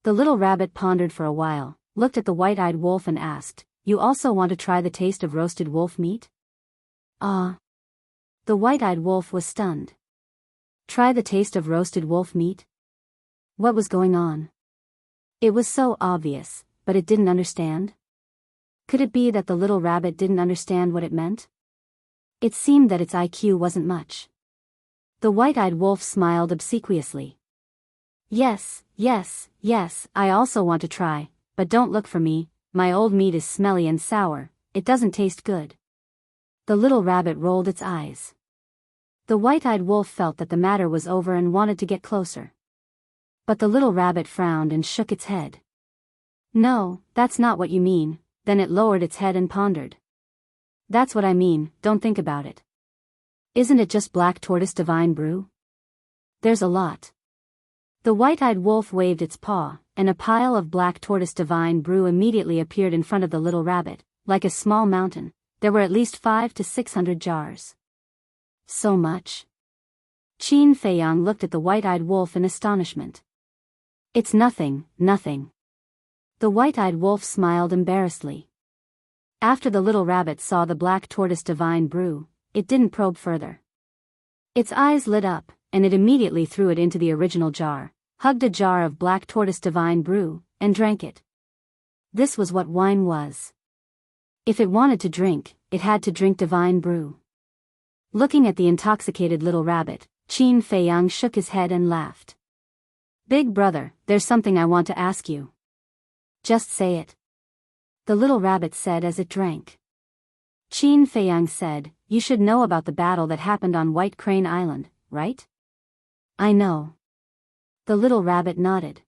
The little rabbit pondered for a while, looked at the white-eyed wolf and asked, "You also want to try the taste of roasted wolf meat?" Ah. The white-eyed wolf was stunned. Try the taste of roasted wolf meat? What was going on? It was so obvious, but it didn't understand. Could it be that the little rabbit didn't understand what it meant? It seemed that its IQ wasn't much. The white-eyed wolf smiled obsequiously. Yes, I also want to try, but don't look for me, my old meat is smelly and sour, it doesn't taste good." The little rabbit rolled its eyes. The white-eyed wolf felt that the matter was over and wanted to get closer. But the little rabbit frowned and shook its head. "No, that's not what you mean." Then it lowered its head and pondered. "That's what I mean, don't think about it. Isn't it just black tortoise divine brew? There's a lot." The white-eyed wolf waved its paw, and a pile of black tortoise divine brew immediately appeared in front of the little rabbit, like a small mountain. There were at least 500 to 600 jars. So much? Qin Feiyang looked at the white-eyed wolf in astonishment. "It's nothing. The white-eyed wolf smiled embarrassedly. After the little rabbit saw the black tortoise divine brew, it didn't probe further. Its eyes lit up, and it immediately threw it into the original jar, hugged a jar of black tortoise divine brew, and drank it. This was what wine was. If it wanted to drink, it had to drink divine brew. Looking at the intoxicated little rabbit, Qin Feiyang shook his head and laughed. Big brother, there's something I want to ask you. Just say it. The little rabbit said as it drank. Qin Feiyang said, you should know about the battle that happened on White Crane Island, right? I know. The little rabbit nodded.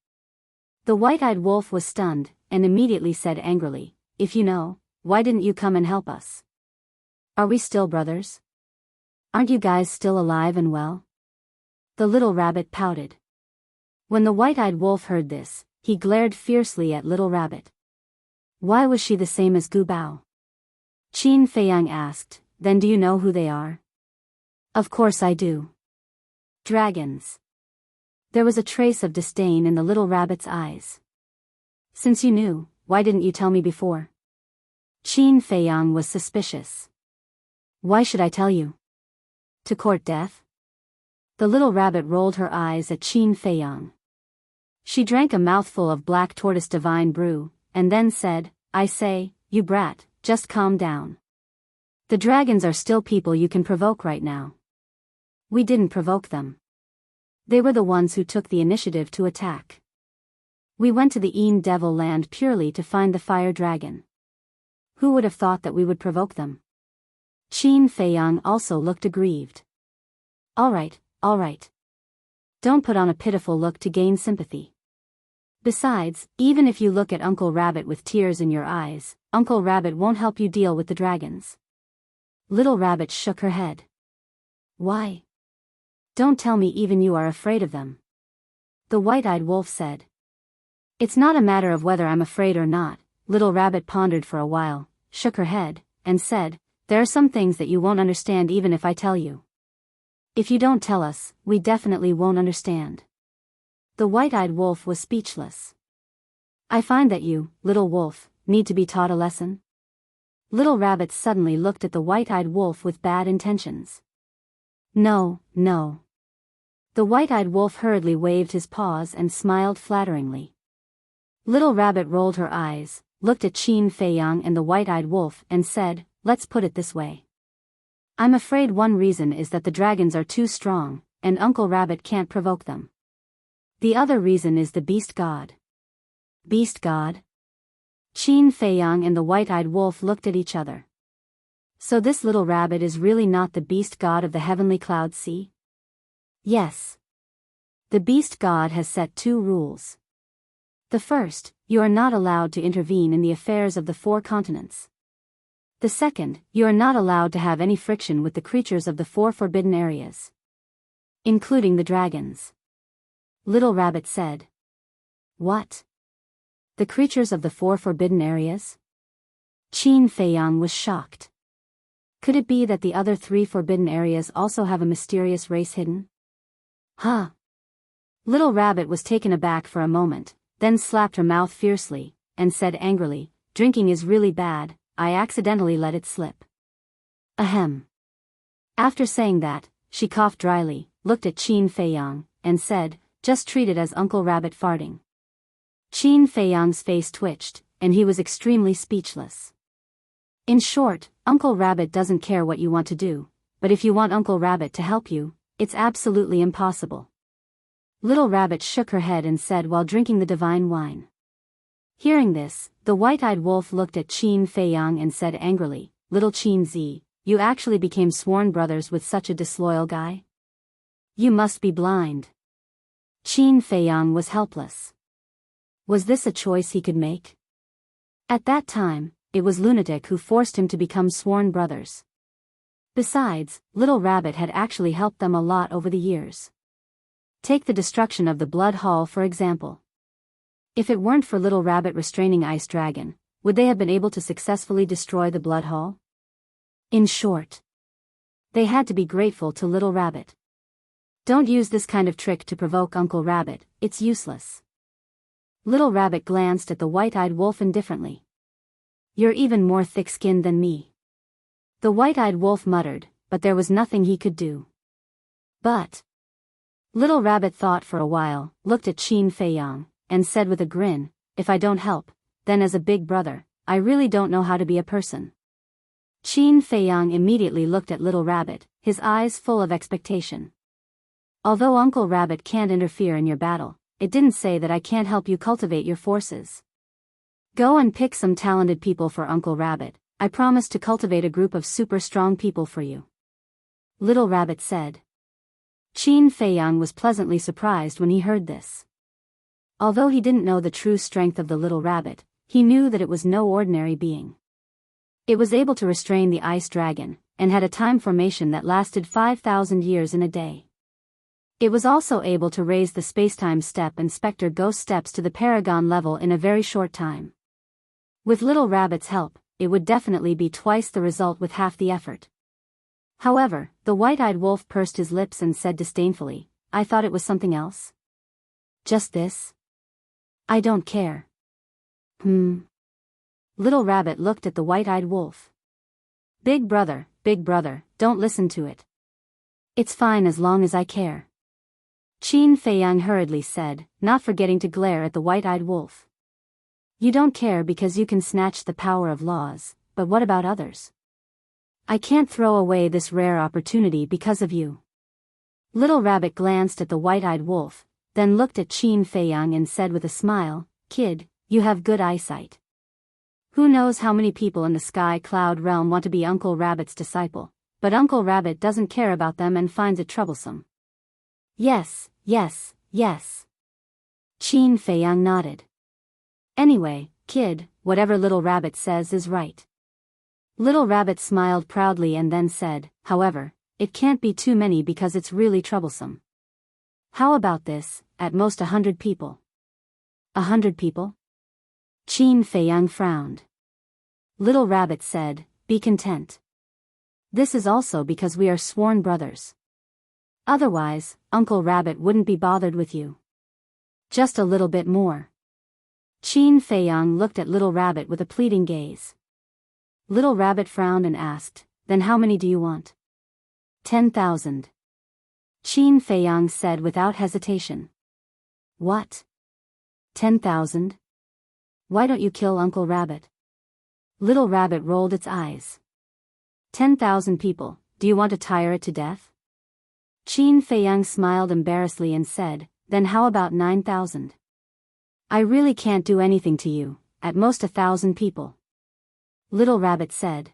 The white-eyed wolf was stunned, and immediately said angrily, if you know, why didn't you come and help us? Are we still brothers? Aren't you guys still alive and well? The little rabbit pouted. When the white-eyed wolf heard this, he glared fiercely at little rabbit. Why was she the same as Gu Bao? Qin Feiyang asked, then do you know who they are? Of course I do. Dragons. There was a trace of disdain in the little rabbit's eyes. Since you knew, why didn't you tell me before? Qin Feiyang was suspicious. Why should I tell you? To court death? The little rabbit rolled her eyes at Qin Feiyang. She drank a mouthful of black tortoise divine brew, and then said, I say, you brat, just calm down. The dragons are still people you can provoke right now. We didn't provoke them. They were the ones who took the initiative to attack. We went to the Een Devil land purely to find the fire dragon. Who would have thought that we would provoke them? Qin Feiyang also looked aggrieved. All right. Don't put on a pitiful look to gain sympathy. Besides, even if you look at Uncle Rabbit with tears in your eyes, Uncle Rabbit won't help you deal with the dragons. Little Rabbit shook her head. Why? Don't tell me even you are afraid of them. The white-eyed wolf said. It's not a matter of whether I'm afraid or not. Little Rabbit pondered for a while, shook her head, and said, there are some things that you won't understand even if I tell you. If you don't tell us, we definitely won't understand. The white-eyed wolf was speechless. I find that you, little wolf, need to be taught a lesson. Little Rabbit suddenly looked at the white-eyed wolf with bad intentions. No. The white-eyed wolf hurriedly waved his paws and smiled flatteringly. Little Rabbit rolled her eyes, looked at Qin Feiyang and the white-eyed wolf and said, let's put it this way. I'm afraid one reason is that the dragons are too strong, and Uncle Rabbit can't provoke them. The other reason is the beast god. Beast god? Qin Feiyang and the white-eyed wolf looked at each other. So this little rabbit is really not the beast god of the heavenly cloud sea? Yes. The beast god has set 2 rules. The first, you are not allowed to intervene in the affairs of the 4 continents. The second, you are not allowed to have any friction with the creatures of the 4 forbidden areas. Including the dragons. Little Rabbit said. What? The creatures of the 4 forbidden areas? Qin Feiyang was shocked. Could it be that the other 3 forbidden areas also have a mysterious race hidden? Huh? Little Rabbit was taken aback for a moment, then slapped her mouth fiercely, and said angrily, drinking is really bad, I accidentally let it slip. Ahem. After saying that, she coughed dryly, looked at Qin Feiyang, and said, just treat it as Uncle Rabbit farting. Qin Feiyang's face twitched, and he was extremely speechless. In short, Uncle Rabbit doesn't care what you want to do, but if you want Uncle Rabbit to help you, it's absolutely impossible. Little Rabbit shook her head and said while drinking the divine wine. Hearing this, the white-eyed wolf looked at Qin Feiyang and said angrily, Little Qin Zi, you actually became sworn brothers with such a disloyal guy? You must be blind. Qin Feiyang was helpless. Was this a choice he could make? At that time, it was Lunatic who forced him to become sworn brothers. Besides, Little Rabbit had actually helped them a lot over the years. Take the destruction of the Blood Hall for example. If it weren't for Little Rabbit restraining Ice Dragon, would they have been able to successfully destroy the Blood Hall? In short, they had to be grateful to Little Rabbit. Don't use this kind of trick to provoke Uncle Rabbit, it's useless. Little Rabbit glanced at the white-eyed wolf indifferently. "You're even more thick-skinned than me," the white-eyed wolf muttered, but there was nothing he could do. "But..." Little Rabbit thought for a while, looked at Qin Fei Yang, and said with a grin, "If I don't help, then as a big brother, I really don't know how to be a person." Qin Fei Yang immediately looked at Little Rabbit, his eyes full of expectation. "Although Uncle Rabbit can't interfere in your battle, it didn't say that I can't help you cultivate your forces. Go and pick some talented people for Uncle Rabbit. I promise to cultivate a group of super strong people for you," Little Rabbit said. Qin Fei Yang was pleasantly surprised when he heard this. Although he didn't know the true strength of the little rabbit, he knew that it was no ordinary being. It was able to restrain the ice dragon, and had a time formation that lasted 5,000 years in a day. It was also able to raise the spacetime step and specter ghost steps to the paragon level in a very short time. With Little Rabbit's help, it would definitely be twice the result with half the effort. However, the white-eyed wolf pursed his lips and said disdainfully, "I thought it was something else. Just this? I don't care." Little Rabbit looked at the white-eyed wolf. Big brother, don't listen to it. It's fine as long as I care," Qin Fei Yang hurriedly said, not forgetting to glare at the white-eyed wolf. "You don't care because you can snatch the power of laws, but what about others? I can't throw away this rare opportunity because of you." Little Rabbit glanced at the white-eyed wolf, then looked at Qin Fei Yang and said with a smile, "Kid, you have good eyesight. Who knows how many people in the sky cloud realm want to be Uncle Rabbit's disciple, but Uncle Rabbit doesn't care about them and finds it troublesome." Yes. Qin Fei Yang nodded. "Anyway, kid, whatever Little Rabbit says is right." Little Rabbit smiled proudly and then said, "However, it can't be too many because it's really troublesome. How about this, at most 100 people? 100 people? Qin Fei Yang frowned. Little Rabbit said, "Be content. This is also because we are sworn brothers. Otherwise, Uncle Rabbit wouldn't be bothered with you. Just a little bit more." Qin Fei Yang looked at Little Rabbit with a pleading gaze. Little Rabbit frowned and asked, "Then how many do you want?" 10,000. Qin Fei Yang said without hesitation. "What? 10,000? Why don't you kill Uncle Rabbit?" Little Rabbit rolled its eyes. 10,000 people, do you want to tire it to death?" Qin Fei Yang smiled embarrassedly and said, "Then how about 9,000? I really can't do anything to you, at most 1,000 people," Little Rabbit said.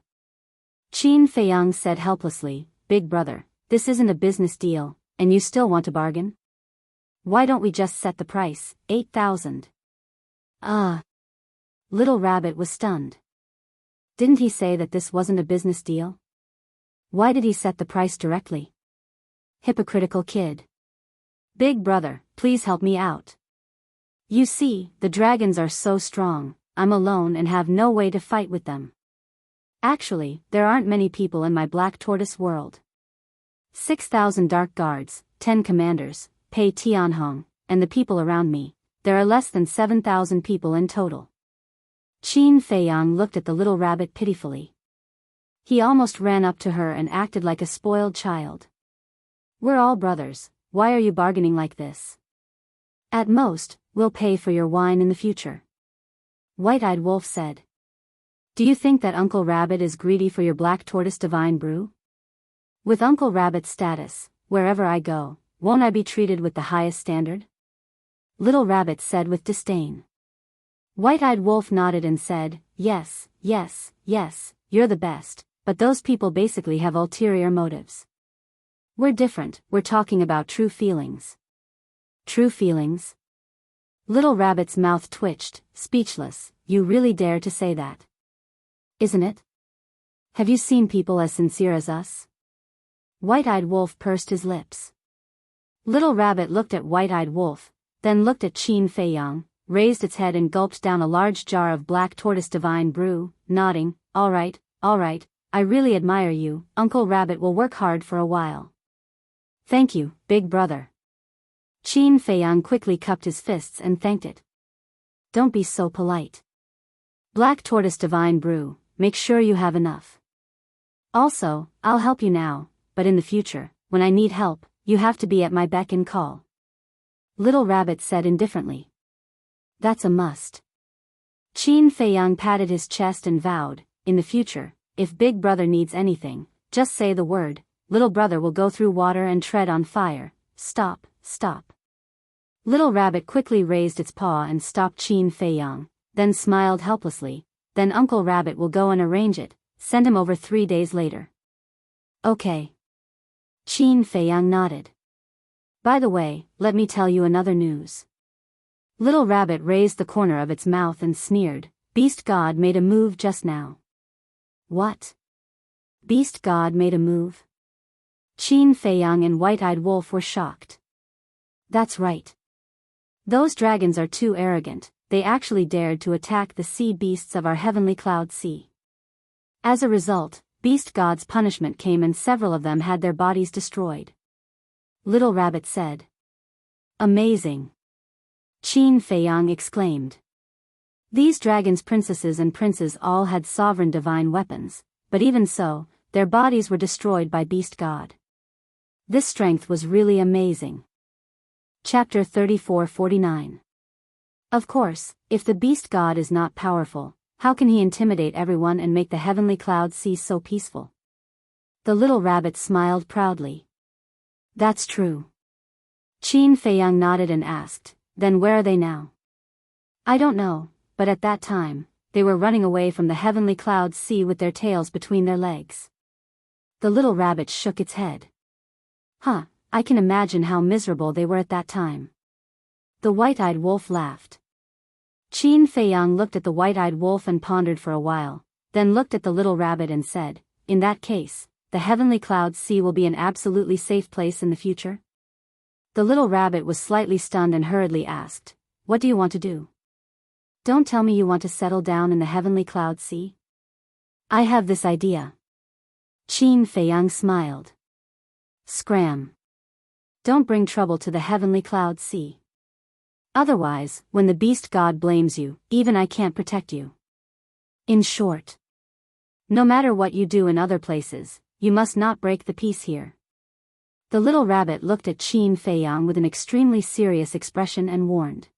Qin Fei Yang said helplessly, "Big brother, this isn't a business deal, and you still want to bargain? Why don't we just set the price, 8,000? Little Rabbit was stunned. Didn't he say that this wasn't a business deal? Why did he set the price directly? Hypocritical kid. "Big brother, please help me out. You see, the dragons are so strong, I'm alone and have no way to fight with them. Actually, there aren't many people in my Black Tortoise world. 6,000 dark guards, 10 commanders, Pei Tianhong, and the people around me, there are less than 7,000 people in total." Qin Fei Yang looked at the little rabbit pitifully. He almost ran up to her and acted like a spoiled child. "We're all brothers, why are you bargaining like this? At most, we'll pay for your wine in the future," White-Eyed Wolf said. "Do you think that Uncle Rabbit is greedy for your Black Tortoise divine brew? With Uncle Rabbit's status, wherever I go, won't I be treated with the highest standard?" Little Rabbit said with disdain. White-Eyed Wolf nodded and said, yes, you're the best, but those people basically have ulterior motives. We're different, we're talking about true feelings." "True feelings?" Little Rabbit's mouth twitched, speechless. "You really dare to say that? Isn't it? Have you seen people as sincere as us?" White-Eyed Wolf pursed his lips. Little Rabbit looked at White-Eyed Wolf, then looked at Qin Fei Yang, raised its head and gulped down a large jar of Black Tortoise divine brew, nodding, all right, I really admire you, Uncle Rabbit will work hard for a while." "Thank you, big brother." Qin Fei Yang quickly cupped his fists and thanked it. don't be so polite. Black Tortoise Divine Brew, make sure you have enough. Also, I'll help you now, but in the future, when I need help, you have to be at my beck and call. Little Rabbit said indifferently. That's a must. Qin Fei Yang patted his chest and vowed, in the future, if Big Brother needs anything, just say the word, Little Brother will go through water and tread on fire. Stop, stop. Little Rabbit quickly raised its paw and stopped Qin Fei Yang, then smiled helplessly. Then Uncle Rabbit will go and arrange it, send him over 3 days later. Okay. Qin Fei Yang nodded. By the way, let me tell you another news. Little Rabbit raised the corner of its mouth and sneered, Beast God made a move just now. What? Beast God made a move? Qin Fei Yang and White-Eyed Wolf were shocked. That's right. Those dragons are too arrogant, they actually dared to attack the sea beasts of our heavenly cloud sea. As a result, Beast God's punishment came and several of them had their bodies destroyed. Little Rabbit said. Amazing. Qin Fei Yang exclaimed. These dragons' princesses and princes all had sovereign divine weapons, but even so, their bodies were destroyed by Beast God. This strength was really amazing. Chapter 34-49. Of course, if the Beast God is not powerful, how can he intimidate everyone and make the heavenly cloud sea so peaceful? The little rabbit smiled proudly. That's true. Qin Fei Yang nodded and asked, then where are they now? I don't know, but at that time, they were running away from the heavenly cloud sea with their tails between their legs. The little rabbit shook its head. Huh, I can imagine how miserable they were at that time. The White-Eyed Wolf laughed. Qin Fei Yang looked at the White-Eyed Wolf and pondered for a while, then looked at the little rabbit and said, in that case, the heavenly cloud sea will be an absolutely safe place in the future? The little rabbit was slightly stunned and hurriedly asked, what do you want to do? Don't tell me you want to settle down in the heavenly cloud sea? I have this idea. Qin Fei Yang smiled. Scram. Don't bring trouble to the heavenly cloud sea. Otherwise, when the Beast God blames you, even I can't protect you. In short, no matter what you do in other places, you must not break the peace here. The little rabbit looked at Qin Fei Yang with an extremely serious expression and warned.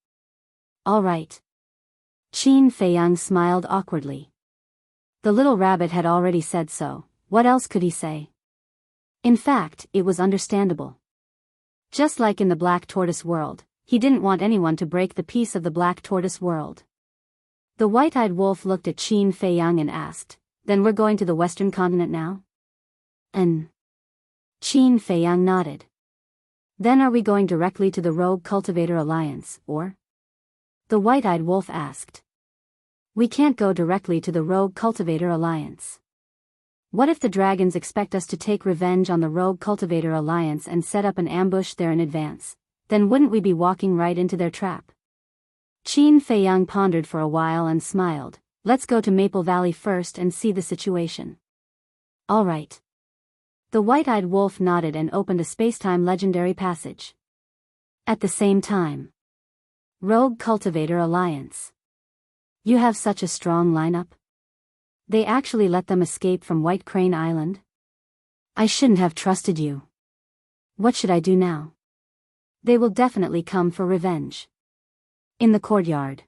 All right. Qin Fei Yang smiled awkwardly. The little rabbit had already said so, what else could he say? In fact, it was understandable. Just like in the Black Tortoise world, he didn't want anyone to break the peace of the Black Tortoise world. The White-Eyed Wolf looked at Qin Fei Yang and asked, then we're going to the Western continent now? Qin Fei Yang nodded. Then are we going directly to the Rogue Cultivator Alliance, or? The White-Eyed Wolf asked. We can't go directly to the Rogue Cultivator Alliance. What if the dragons expect us to take revenge on the Rogue Cultivator Alliance and set up an ambush there in advance? Then wouldn't we be walking right into their trap? Qin Fei Yang pondered for a while and smiled. Let's go to Maple Valley first and see the situation. All right. The White-Eyed Wolf nodded and opened a spacetime legendary passage. At the same time. Rogue Cultivator Alliance. You have such a strong lineup. They actually let them escape from White Crane Island? I shouldn't have trusted you. What should I do now? They will definitely come for revenge. In the courtyard.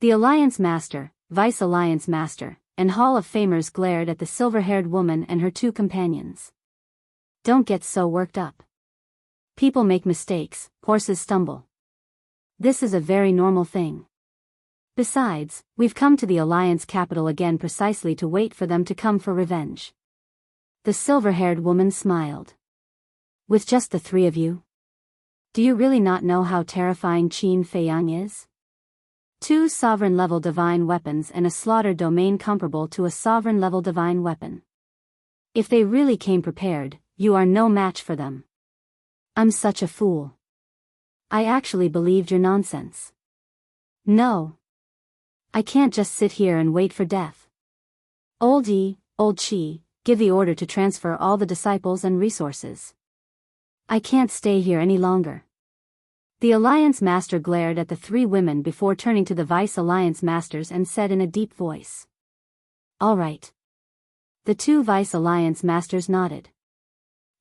The Alliance Master, Vice Alliance Master, and Hall of Famers glared at the silver-haired woman and her two companions. Don't get so worked up. People make mistakes, horses stumble. This is a very normal thing. Besides, we've come to the Alliance capital again precisely to wait for them to come for revenge. The silver-haired woman smiled. With just the three of you? Do you really not know how terrifying Qin Fei Yang is? 2 sovereign-level divine weapons and a slaughter domain comparable to a sovereign-level divine weapon. If they really came prepared, you are no match for them. I'm such a fool. I actually believed your nonsense. No. I can't just sit here and wait for death. Old Qi, give the order to transfer all the disciples and resources. I can't stay here any longer. The Alliance Master glared at the three women before turning to the Vice Alliance Masters and said in a deep voice. All right. The two Vice Alliance Masters nodded.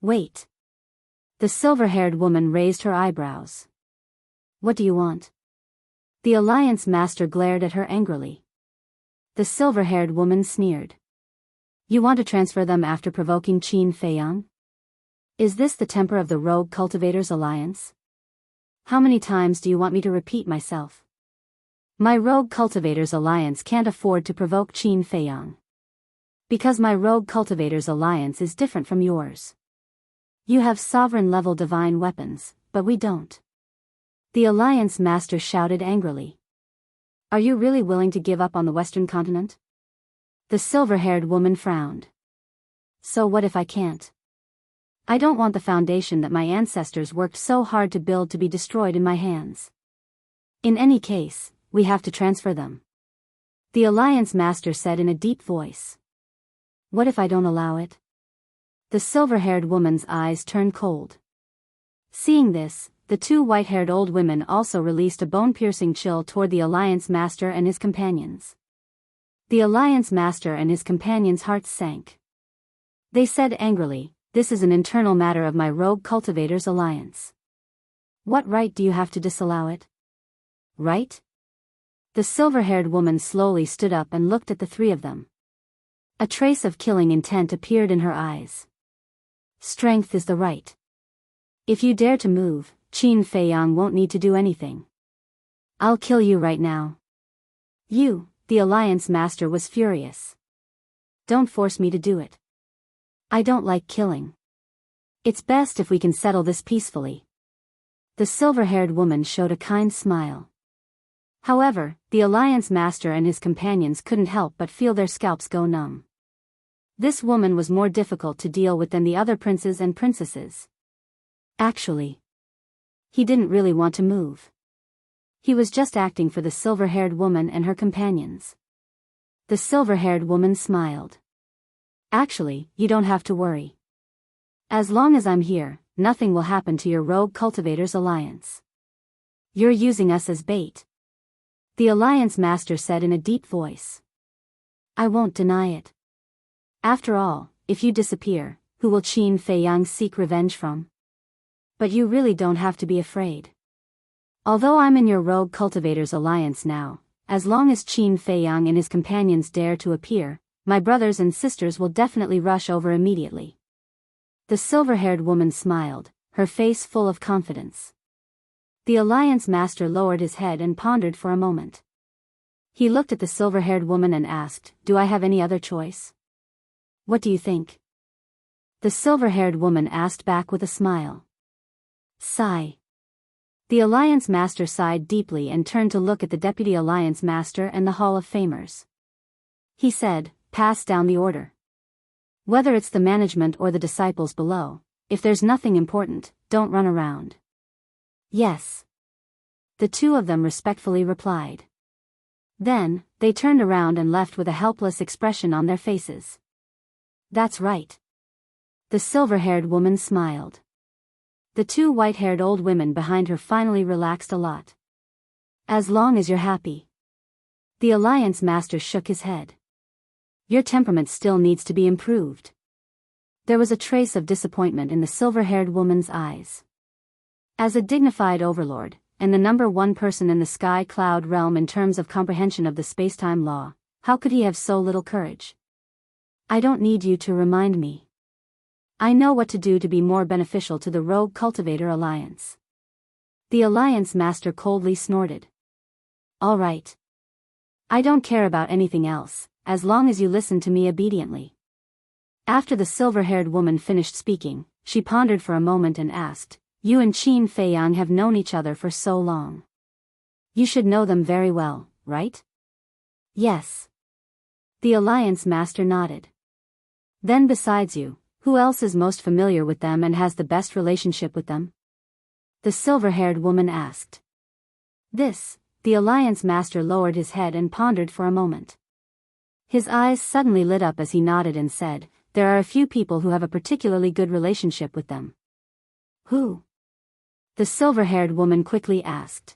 Wait. The silver-haired woman raised her eyebrows. What do you want? The Alliance Master glared at her angrily. The silver-haired woman sneered. You want to transfer them after provoking Qin Feiyang? Is this the temper of the Rogue Cultivators Alliance? How many times do you want me to repeat myself? My Rogue Cultivators Alliance can't afford to provoke Qin Feiyang. Because my Rogue Cultivators Alliance is different from yours. You have sovereign-level divine weapons, but we don't. The Alliance Master shouted angrily. Are you really willing to give up on the Western continent? The silver-haired woman frowned. So what if I can't? I don't want the foundation that my ancestors worked so hard to build to be destroyed in my hands. In any case, we have to transfer them. The Alliance Master said in a deep voice. What if I don't allow it? The silver-haired woman's eyes turned cold. Seeing this, the two white-haired old women also released a bone-piercing chill toward the Alliance Master and his companions. The Alliance Master and his companions' hearts sank. They said angrily, this is an internal matter of my Rogue Cultivators Alliance. What right do you have to disallow it? Right? The silver-haired woman slowly stood up and looked at the three of them. A trace of killing intent appeared in her eyes. Strength is the right. If you dare to move, Qin Feiyang won't need to do anything. I'll kill you right now. You, the Alliance Master was furious. Don't force me to do it. I don't like killing. It's best if we can settle this peacefully. The silver-haired woman showed a kind smile. However, the Alliance Master and his companions couldn't help but feel their scalps go numb. This woman was more difficult to deal with than the other princes and princesses. Actually, he didn't really want to move. He was just acting for the silver-haired woman and her companions. The silver-haired woman smiled. Actually, you don't have to worry. As long as I'm here, nothing will happen to your Rogue Cultivators Alliance. You're using us as bait. The Alliance Master said in a deep voice. I won't deny it. After all, if you disappear, who will Qin Feiyang seek revenge from? But you really don't have to be afraid. Although I'm in your Rogue Cultivators Alliance now, as long as Qin Feiyang and his companions dare to appear, my brothers and sisters will definitely rush over immediately. The silver-haired woman smiled, her face full of confidence. The Alliance Master lowered his head and pondered for a moment. He looked at the silver-haired woman and asked, Do I have any other choice? What do you think? The silver-haired woman asked back with a smile. Sigh. The Alliance Master sighed deeply and turned to look at the Deputy Alliance Master and the Hall of Famers. He said, Pass down the order. Whether it's the management or the disciples below, if there's nothing important, don't run around. Yes. The two of them respectfully replied. Then, they turned around and left with a helpless expression on their faces. That's right. The silver-haired woman smiled. The two white-haired old women behind her finally relaxed a lot. As long as you're happy. The Alliance Master shook his head. Your temperament still needs to be improved. There was a trace of disappointment in the silver-haired woman's eyes. As a dignified overlord, and the number one person in the sky cloud realm in terms of comprehension of the space-time law, how could he have so little courage? I don't need you to remind me. I know what to do to be more beneficial to the Rogue Cultivator Alliance. The Alliance Master coldly snorted. All right. I don't care about anything else, as long as you listen to me obediently. After the silver-haired woman finished speaking, she pondered for a moment and asked, You and Qin Feiyang have known each other for so long. You should know them very well, right? Yes. The Alliance Master nodded. Then besides you, who else is most familiar with them and has the best relationship with them? The silver-haired woman asked. The Alliance Master lowered his head and pondered for a moment. His eyes suddenly lit up as he nodded and said, There are a few people who have a particularly good relationship with them. Who? the silver-haired woman quickly asked.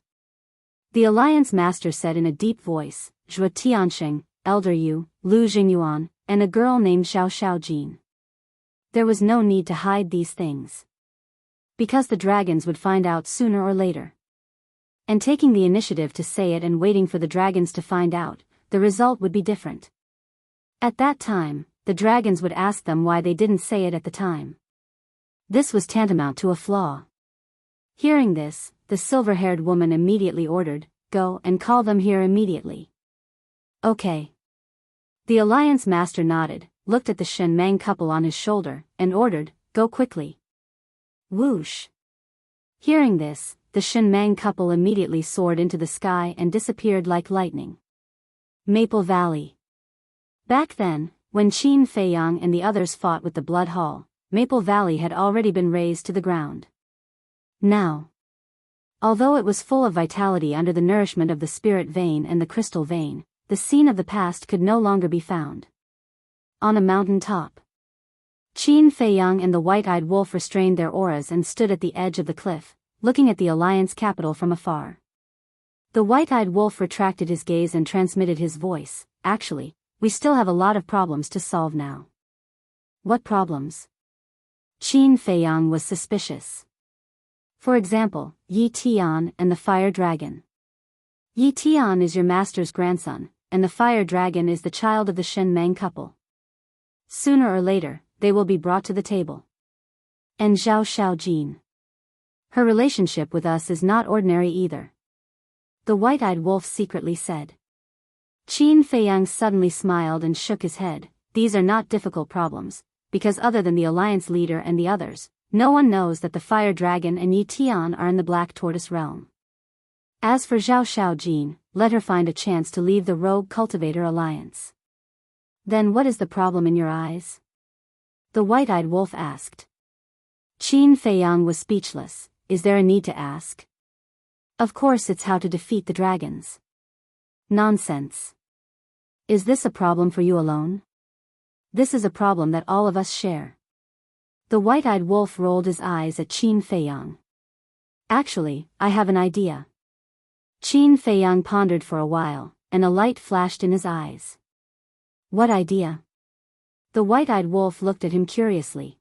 The Alliance Master said in a deep voice, Zhuo Tianxing, Elder Yu, Lu Jingyuan, and a girl named Xiao Xiaojin. There was no need to hide these things. Because the dragons would find out sooner or later. And taking the initiative to say it and waiting for the dragons to find out, the result would be different. At that time, the dragons would ask them why they didn't say it at the time. This was tantamount to a flaw. Hearing this, the silver-haired woman immediately ordered, "Go and call them here immediately." Okay. The Alliance Master nodded, looked at the Shen Mang couple on his shoulder, and ordered, "Go quickly." Whoosh. Hearing this, the Shen Mang couple immediately soared into the sky and disappeared like lightning. Maple Valley. Back then, when Qin Feiyang and the others fought with the Blood Hall, Maple Valley had already been razed to the ground. Now, although it was full of vitality under the nourishment of the spirit vein and the crystal vein, the scene of the past could no longer be found. On a mountain top, Qin Feiyang and the white-eyed wolf restrained their auras and stood at the edge of the cliff, looking at the Alliance capital from afar. The white-eyed wolf retracted his gaze and transmitted his voice, "Actually, we still have a lot of problems to solve now." What problems? Qin Feiyang was suspicious. For example, Yi Tian and the fire dragon. Yi Tian is your master's grandson, and the fire dragon is the child of the Shen Mang couple. Sooner or later, they will be brought to the table. And Xiao Xiaojin. Her relationship with us is not ordinary either. The white-eyed wolf secretly said. Qin Feiyang suddenly smiled and shook his head. These are not difficult problems, because other than the Alliance leader and the others, no one knows that the fire dragon and Yi Tian are in the Black Tortoise realm. As for Xiao Xiaojin, let her find a chance to leave the Rogue Cultivator Alliance. Then what is the problem in your eyes? The white-eyed wolf asked. Qin Feiyang was speechless. Is there a need to ask? Of course it's how to defeat the dragons. Nonsense. Is this a problem for you alone? This is a problem that all of us share. The white-eyed wolf rolled his eyes at Qin Feiyang. Actually, I have an idea. Qin Feiyang pondered for a while, and a light flashed in his eyes. What idea? The white-eyed wolf looked at him curiously.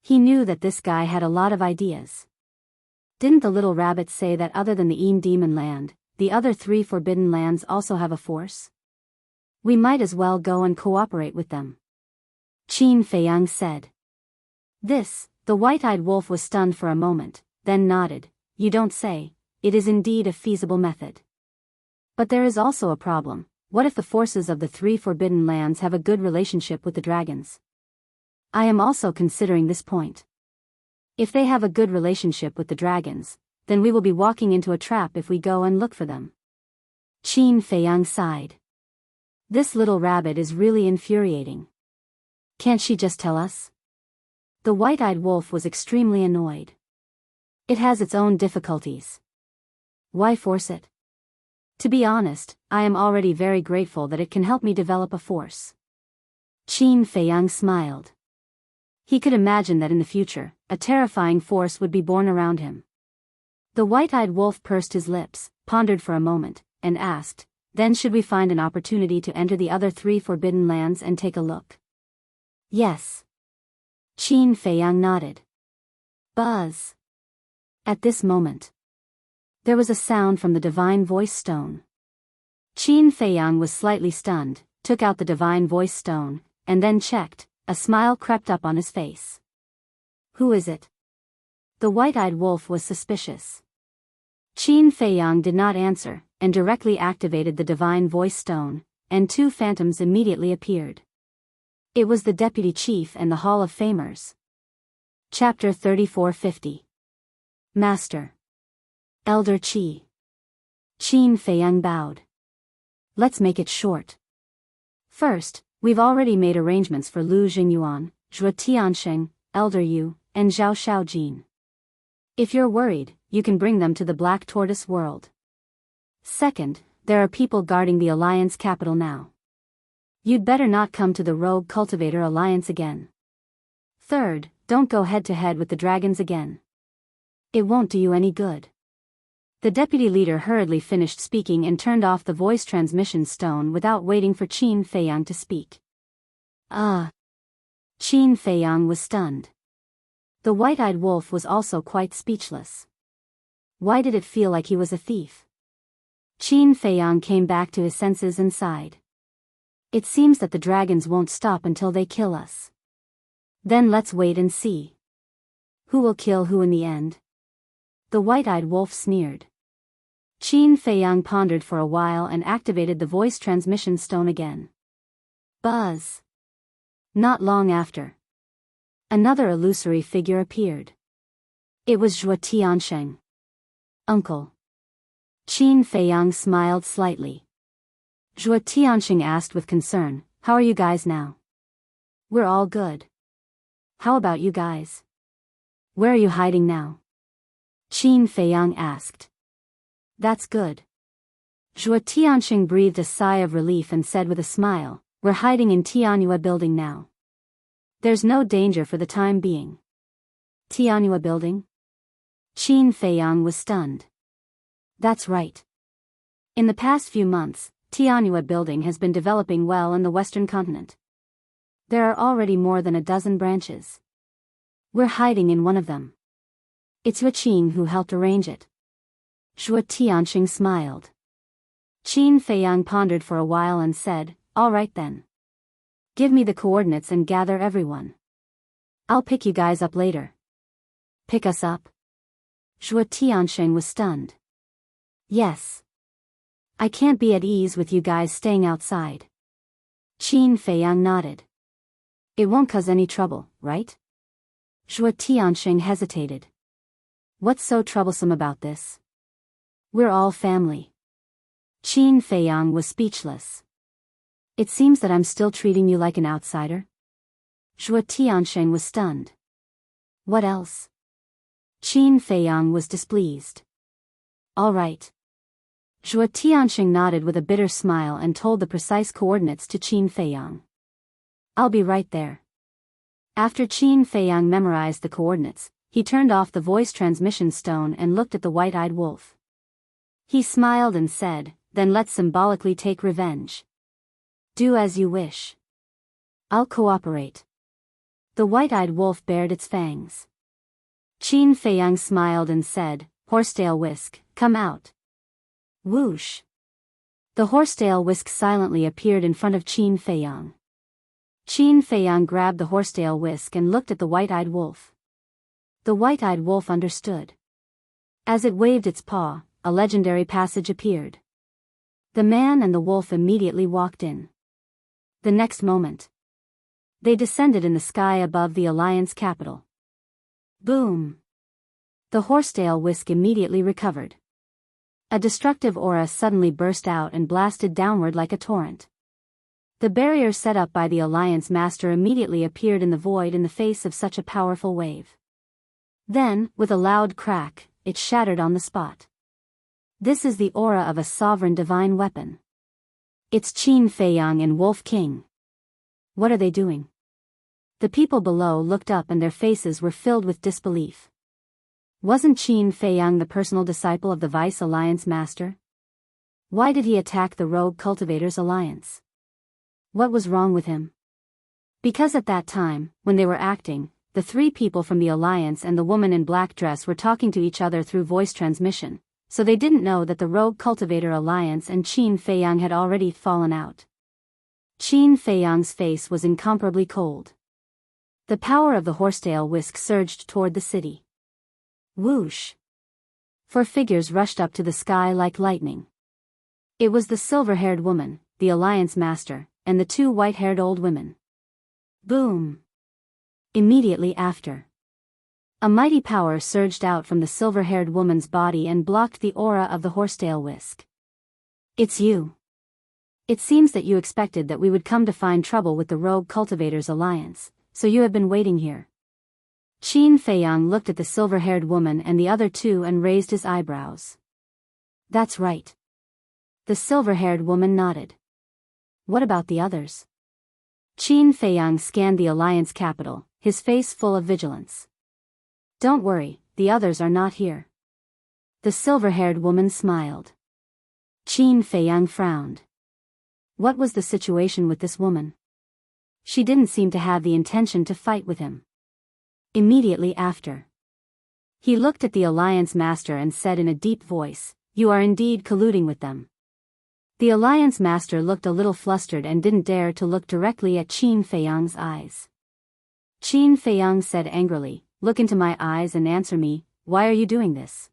He knew that this guy had a lot of ideas. Didn't the little rabbit say that other than the Een Demon Land, the other 3 forbidden lands also have a force? We might as well go and cooperate with them. Qin Feiyang said. The white-eyed wolf was stunned for a moment, then nodded. You don't say. It is indeed a feasible method. But there is also a problem. What if the forces of the 3 forbidden lands have a good relationship with the dragons? I am also considering this point. If they have a good relationship with the dragons, then we will be walking into a trap if we go and look for them. Qin Feiyang sighed. This little rabbit is really infuriating. Can't she just tell us? The white-eyed wolf was extremely annoyed. It has its own difficulties. Why force it? To be honest, I am already very grateful that it can help me develop a force. Qin Feiyang smiled. He could imagine that in the future, a terrifying force would be born around him. The white-eyed wolf pursed his lips, pondered for a moment, and asked, Then should we find an opportunity to enter the other 3 forbidden lands and take a look? Yes. Qin Feiyang nodded. Buzz. At this moment, there was a sound from the Divine Voice Stone. Qin Feiyang was slightly stunned, took out the Divine Voice Stone, and then checked. A smile crept up on his face. Who is it? The white-eyed wolf was suspicious. Qin Feiyang did not answer, and directly activated the Divine Voice Stone, and 2 phantoms immediately appeared. It was the Deputy Chief and the Hall of Famers. Chapter 3450. Master. Elder Qi. Qin Feiyang bowed. Let's make it short. First, we've already made arrangements for Lu Jingyuan, Zhuo Tianxing, Elder Yu, and Xiao Xiaojin. If you're worried, you can bring them to the Black Tortoise world. Second, there are people guarding the Alliance capital now. You'd better not come to the Rogue Cultivator Alliance again. Third, don't go head-to-head with the dragons again. It won't do you any good. The deputy leader hurriedly finished speaking and turned off the voice transmission stone without waiting for Qin Feiyang to speak. Qin Feiyang was stunned. The white-eyed wolf was also quite speechless. Why did it feel like he was a thief? Qin Feiyang came back to his senses and sighed. It seems that the dragons won't stop until they kill us. Then let's wait and see. Who will kill who in the end? The white-eyed wolf sneered. Qin Feiyang pondered for a while and activated the voice transmission stone again. Buzz. Not long after, another illusory figure appeared. It was Zhuo Tiansheng. Uncle. Qin Feiyang smiled slightly. Zhuo Tiansheng asked with concern, "How are you guys now?" "We're all good. How about you guys? Where are you hiding now?" Qin Feiyang asked. "That's good." Zhuo Tiansheng breathed a sigh of relief and said with a smile, "We're hiding in Tianyue building now. There's no danger for the time being." Tianyue building? Qin Feiyang was stunned. That's right. In the past few months, Tianyue building has been developing well in the Western continent. There are already more than a dozen branches. We're hiding in one of them. It's Yu Qing who helped arrange it. Zhuo Tiansheng smiled. Qin Feiyang pondered for a while and said, "All right then. Give me the coordinates and gather everyone. I'll pick you guys up later." "Pick us up?" Zhuo Tiansheng was stunned. "Yes. I can't be at ease with you guys staying outside." Qin Feiyang nodded. "It won't cause any trouble, right?" Zhuo Tiansheng hesitated. "What's so troublesome about this? We're all family." Qin Feiyang was speechless. "It seems that I'm still treating you like an outsider?" Zhuo Tiansheng was stunned. "What else?" Qin Feiyang was displeased. "All right." Zhuo Tiansheng nodded with a bitter smile and told the precise coordinates to Qin Feiyang. "I'll be right there." After Qin Feiyang memorized the coordinates, he turned off the voice transmission stone and looked at the white-eyed wolf. He smiled and said, "Then let's symbolically take revenge. Do as you wish. I'll cooperate." The white-eyed wolf bared its fangs. Qin Feiyang smiled and said, "Horsetail whisk, come out." Whoosh. The horsetail whisk silently appeared in front of Qin Feiyang. Qin Feiyang grabbed the horsetail whisk and looked at the white-eyed wolf. The white-eyed wolf understood. As it waved its paw, a legendary passage appeared. The man and the wolf immediately walked in. The next moment, they descended in the sky above the Alliance capital. Boom! The horsetail whisk immediately recovered. A destructive aura suddenly burst out and blasted downward like a torrent. The barrier set up by the Alliance Master immediately appeared in the void in the face of such a powerful wave. Then, with a loud crack, it shattered on the spot. This is the aura of a sovereign divine weapon. It's Qin Feiyang and Wolf King. What are they doing? The people below looked up and their faces were filled with disbelief. Wasn't Qin Feiyang the personal disciple of the Vice Alliance Master? Why did he attack the Rogue Cultivators Alliance? What was wrong with him? Because at that time, when they were acting, the three people from the Alliance and the woman in black dress were talking to each other through voice transmission, so they didn't know that the Rogue Cultivator Alliance and Qin Feiyang had already fallen out. Qin Feiyang's face was incomparably cold. The power of the horsetail whisk surged toward the city. Whoosh! 4 figures rushed up to the sky like lightning. It was the silver-haired woman, the Alliance Master, and the 2 white-haired old women. Boom! Immediately after, a mighty power surged out from the silver-haired woman's body and blocked the aura of the horsetail whisk. "It's you. It seems that you expected that we would come to find trouble with the Rogue Cultivators Alliance, so you have been waiting here." Qin Feiyang looked at the silver-haired woman and the other 2 and raised his eyebrows. "That's right." The silver-haired woman nodded. "What about the others?" Qin Feiyang scanned the Alliance capital, his face full of vigilance. "Don't worry, the others are not here. The silver-haired woman smiled. Qin Feiyang frowned. What was the situation with this woman? She didn't seem to have the intention to fight with him. Immediately after, he looked at the Alliance Master and said in a deep voice, "You are indeed colluding with them." The Alliance Master looked a little flustered and didn't dare to look directly at Qin Feiyang's eyes. Qin Feiyang said angrily, "Look into my eyes and answer me, why are you doing this?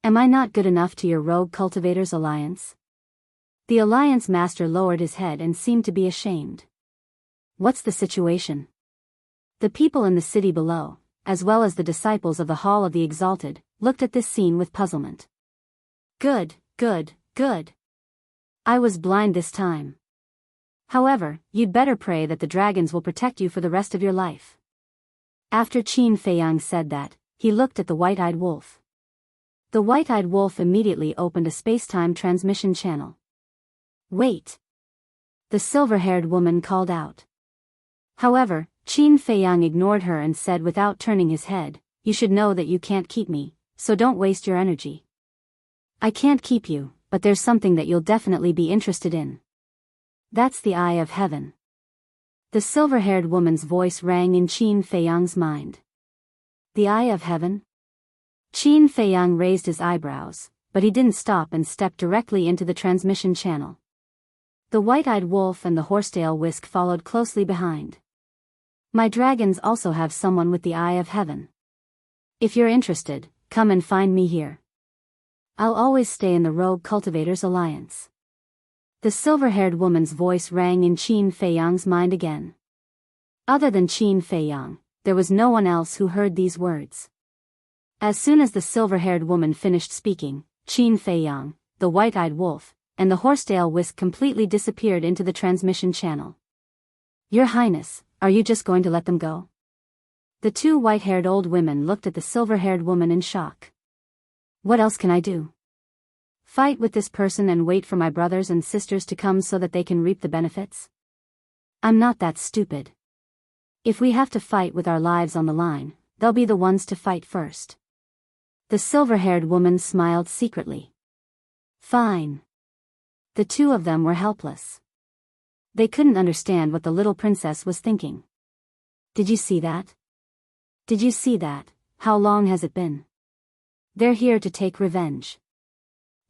Am I not good enough to your rogue cultivators alliance?" The Alliance Master lowered his head and seemed to be ashamed. What's the situation? The people in the city below, as well as the disciples of the Hall of the Exalted, looked at this scene with puzzlement. Good. I was blind this time. However, you'd better pray that the dragons will protect you for the rest of your life. After Qin Feiyang said that, he looked at the white-eyed wolf. The white-eyed wolf immediately opened a space-time transmission channel. Wait! The silver-haired woman called out. However, Qin Feiyang ignored her and said without turning his head, "You should know that you can't keep me, so don't waste your energy." "I can't keep you, but there's something that you'll definitely be interested in. That's the Eye of Heaven." The silver-haired woman's voice rang in Qin Feiyang's mind. The Eye of Heaven? Qin Feiyang raised his eyebrows, but he didn't stop and stepped directly into the transmission channel. The white-eyed wolf and the horsetail whisk followed closely behind. "My dragons also have someone with the Eye of Heaven. If you're interested, come and find me here. I'll always stay in the Rogue Cultivators Alliance." The silver-haired woman's voice rang in Qin Feiyang's mind again. Other than Qin Feiyang, there was no one else who heard these words. As soon as the silver-haired woman finished speaking, Qin Feiyang, the white-eyed wolf, and the horsetail whisk completely disappeared into the transmission channel. "Your Highness, are you just going to let them go?" The two white-haired old women looked at the silver-haired woman in shock. "What else can I do? Fight with this person and wait for my brothers and sisters to come so that they can reap the benefits? I'm not that stupid. If we have to fight with our lives on the line, they'll be the ones to fight first." The silver-haired woman smiled secretly. Fine. The two of them were helpless. They couldn't understand what the little princess was thinking. "Did you see that? Did you see that? How long has it been? They're here to take revenge."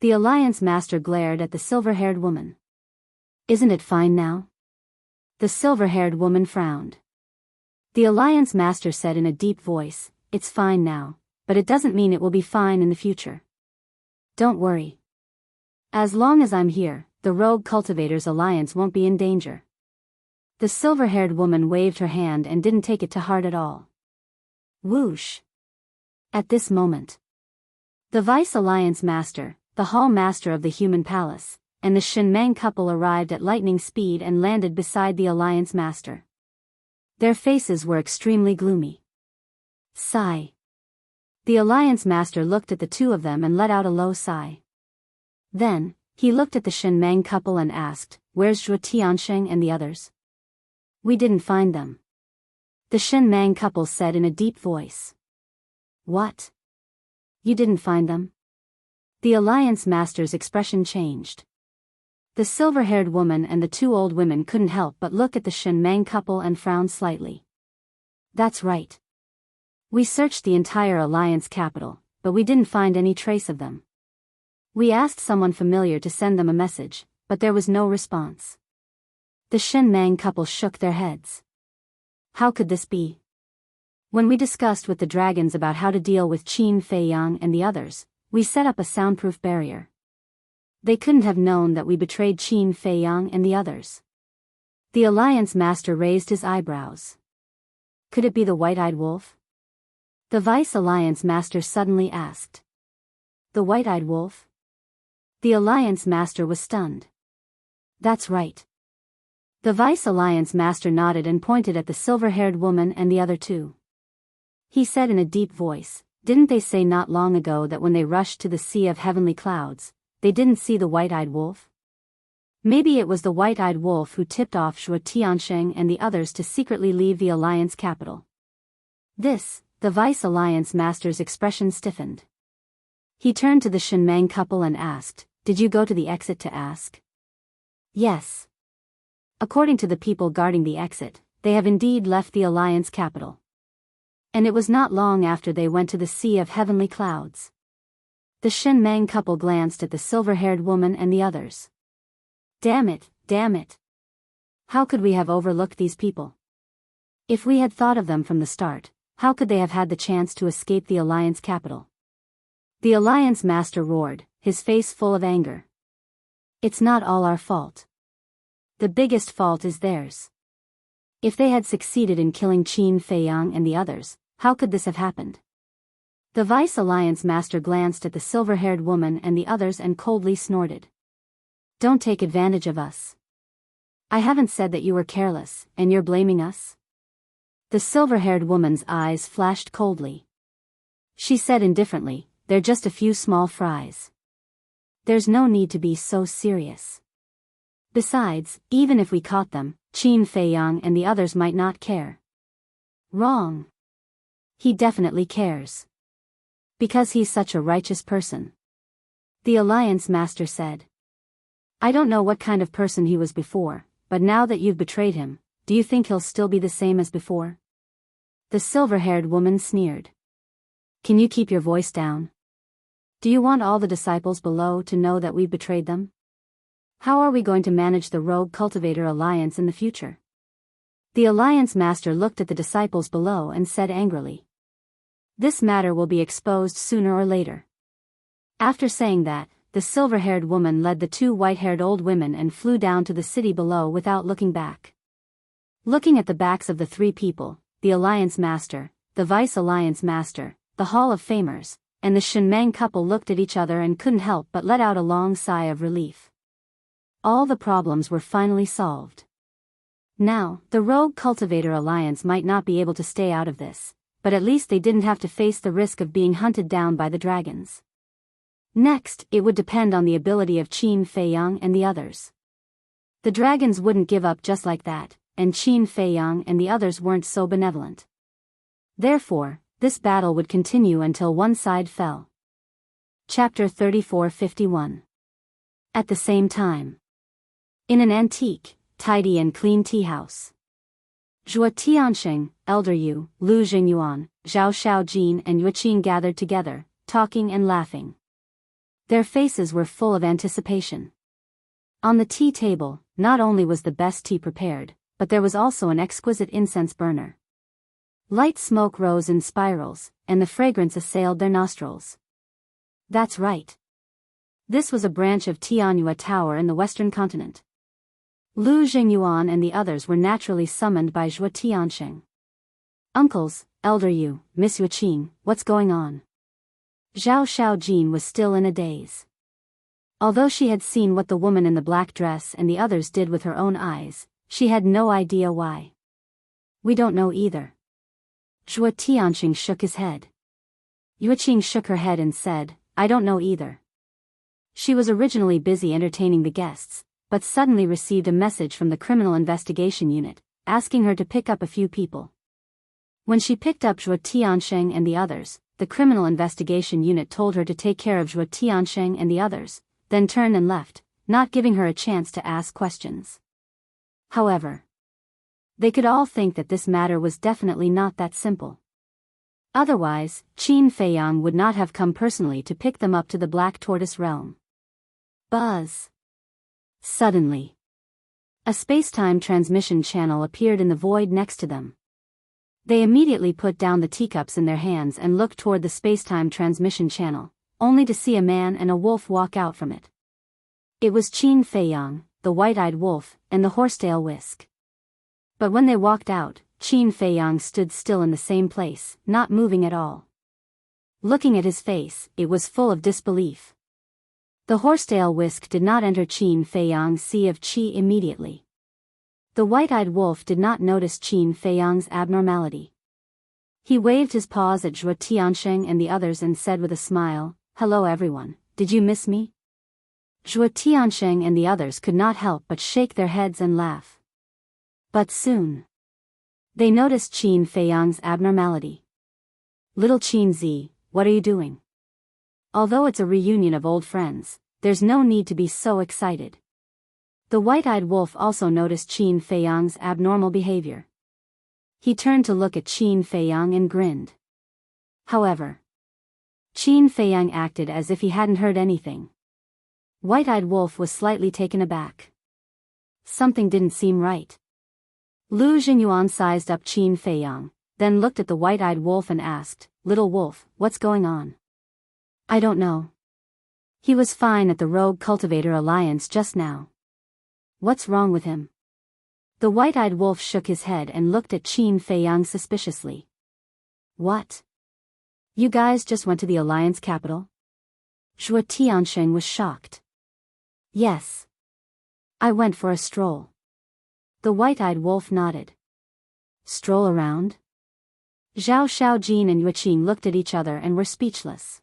The Alliance Master glared at the silver-haired woman. "Isn't it fine now?" The silver-haired woman frowned. The Alliance Master said in a deep voice, "It's fine now, but it doesn't mean it will be fine in the future. Don't worry. As long as I'm here, the Rogue Cultivators Alliance won't be in danger." The silver-haired woman waved her hand and didn't take it to heart at all. Whoosh! At this moment, the Vice Alliance Master, the Hall Master of the Human Palace, and the Shinmeng couple arrived at lightning speed and landed beside the Alliance Master. Their faces were extremely gloomy. Sigh. The Alliance Master looked at the two of them and let out a low sigh. Then, he looked at the Shinmeng couple and asked, "Where's Zhuo Tiansheng and the others?" "We didn't find them," the Shinmeng couple said in a deep voice. "What? You didn't find them?" The Alliance Master's expression changed. The silver-haired woman and the two old women couldn't help but look at the Shinmeng couple and frown slightly. "That's right. We searched the entire Alliance capital, but we didn't find any trace of them. We asked someone familiar to send them a message, but there was no response." The Shinmeng couple shook their heads. How could this be? When we discussed with the dragons about how to deal with Qin Feiyang and the others, we set up a soundproof barrier. They couldn't have known that we betrayed Qin Feiyang and the others. The Alliance Master raised his eyebrows. Could it be the white-eyed wolf? The Vice Alliance Master suddenly asked. The white-eyed wolf? The Alliance Master was stunned. That's right. The Vice Alliance Master nodded and pointed at the silver-haired woman and the other two. He said in a deep voice, "Didn't they say not long ago that when they rushed to the Sea of Heavenly Clouds, they didn't see the white-eyed wolf? Maybe it was the white-eyed wolf who tipped off Zhuo Tiansheng and the others to secretly leave the Alliance capital. This The Vice Alliance Master's expression stiffened. He turned to the Shinmang couple and asked, "Did you go to the exit to ask?" "Yes. According to the people guarding the exit, they have indeed left the Alliance capital. And it was not long after they went to the Sea of Heavenly Clouds." The Shinmang couple glanced at the silver-haired woman and the others. Damn it, damn it. How could we have overlooked these people? If we had thought of them from the start, how could they have had the chance to escape the Alliance capital? The Alliance Master roared, his face full of anger. It's not all our fault. The biggest fault is theirs. If they had succeeded in killing Qin Feiyang and the others, how could this have happened? The Vice Alliance Master glanced at the silver-haired woman and the others and coldly snorted. Don't take advantage of us. I haven't said that you were careless, and you're blaming us? The silver-haired woman's eyes flashed coldly. She said indifferently, "They're just a few small fries. There's no need to be so serious. Besides, even if we caught them, Qin Feiyang and the others might not care." Wrong. He definitely cares. Because he's such a righteous person. The Alliance Master said. I don't know what kind of person he was before, but now that you've betrayed him, do you think he'll still be the same as before? The silver-haired woman sneered. Can you keep your voice down? Do you want all the disciples below to know that we've betrayed them? How are we going to manage the Rogue Cultivator Alliance in the future? The Alliance Master looked at the disciples below and said angrily. This matter will be exposed sooner or later. After saying that, the silver-haired woman led the two white-haired old women and flew down to the city below without looking back. Looking at the backs of the three people, the Alliance Master, the Vice Alliance Master, the Hall of Famers, and the Shinmang couple looked at each other and couldn't help but let out a long sigh of relief. All the problems were finally solved. Now, the Rogue Cultivator Alliance might not be able to stay out of this, but at least they didn't have to face the risk of being hunted down by the dragons. Next, it would depend on the ability of Qin Feiyang and the others. The dragons wouldn't give up just like that, and Qin Feiyang and the others weren't so benevolent. Therefore, this battle would continue until one side fell. Chapter 34:51. At the same time. In an antique, tidy and clean tea house. Zhuo Tianxing, Elder Yu, Lu Jingyuan, Zhao Shaojin and Yuqing gathered together, talking and laughing. Their faces were full of anticipation. On the tea table, not only was the best tea prepared, but there was also an exquisite incense burner. Light smoke rose in spirals, and the fragrance assailed their nostrils. That's right. This was a branch of Tianyue Tower in the Western continent. Lu Jingyuan and the others were naturally summoned by Zhuo Tianxing. Uncles, Elder Yu, Miss Yuqing, what's going on? Zhao Shaojin was still in a daze. Although she had seen what the woman in the black dress and the others did with her own eyes, she had no idea why. We don't know either. Zhuo Tianxing shook his head. Yuqing shook her head and said, I don't know either. She was originally busy entertaining the guests, but suddenly received a message from the Criminal Investigation Unit, asking her to pick up a few people. When she picked up Zhuo Tianxing and the others, the Criminal Investigation Unit told her to take care of Zhuo Tianxing and the others, then turned and left, not giving her a chance to ask questions. However, they could all think that this matter was definitely not that simple. Otherwise, Qin Feiyang would not have come personally to pick them up to the Black Tortoise realm. Buzz. Suddenly, a space-time transmission channel appeared in the void next to them. They immediately put down the teacups in their hands and looked toward the space-time transmission channel, only to see a man and a wolf walk out from it. It was Qin Feiyang, the white-eyed wolf, and the horsetail whisk. But when they walked out, Qin Feiyang stood still in the same place, not moving at all. Looking at his face, it was full of disbelief. The horsetail whisk did not enter Qin Feiyang's sea of qi immediately. The white-eyed wolf did not notice Qin Feiyang's abnormality. He waved his paws at Zhuo Tianxing and the others and said with a smile, Hello everyone, did you miss me? Zhuo Tianxing and the others could not help but shake their heads and laugh. But soon, they noticed Qin Feiyang's abnormality. Little Qin, what are you doing? Although it's a reunion of old friends, there's no need to be so excited. The white-eyed wolf also noticed Qin Feiyang's abnormal behavior. He turned to look at Qin Feiyang and grinned. However, Qin Feiyang acted as if he hadn't heard anything. White-eyed wolf was slightly taken aback. Something didn't seem right. Lu Jinyuan sized up Qin Feiyang, then looked at the white-eyed wolf and asked, "Little wolf, what's going on?" "I don't know. He was fine at the Rogue Cultivator Alliance just now." "What's wrong with him?" The white-eyed wolf shook his head and looked at Qin Feiyang suspiciously. "What? You guys just went to the Alliance capital?" Zhuo Tiansheng was shocked. "Yes. I went for a stroll." The white-eyed wolf nodded. "Stroll around?" Zhao Xiaojin and Yuqing looked at each other and were speechless.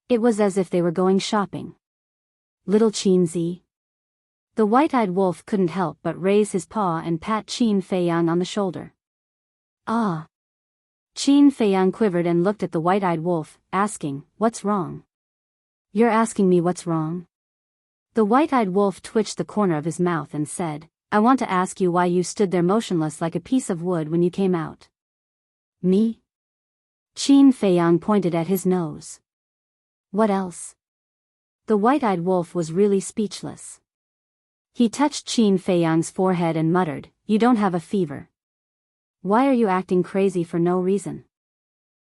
It was as if they were going shopping. "Little Qin." The white-eyed wolf couldn't help but raise his paw and pat Qin Feiyang on the shoulder. "Ah." Qin Feiyang quivered and looked at the white-eyed wolf, asking, "What's wrong?" "You're asking me what's wrong?" The white-eyed wolf twitched the corner of his mouth and said, "I want to ask you why you stood there motionless like a piece of wood when you came out." "Me?" Qin Feiyang pointed at his nose. "What else?" The white-eyed wolf was really speechless. He touched Qin Feiyang's forehead and muttered, "You don't have a fever. Why are you acting crazy for no reason?"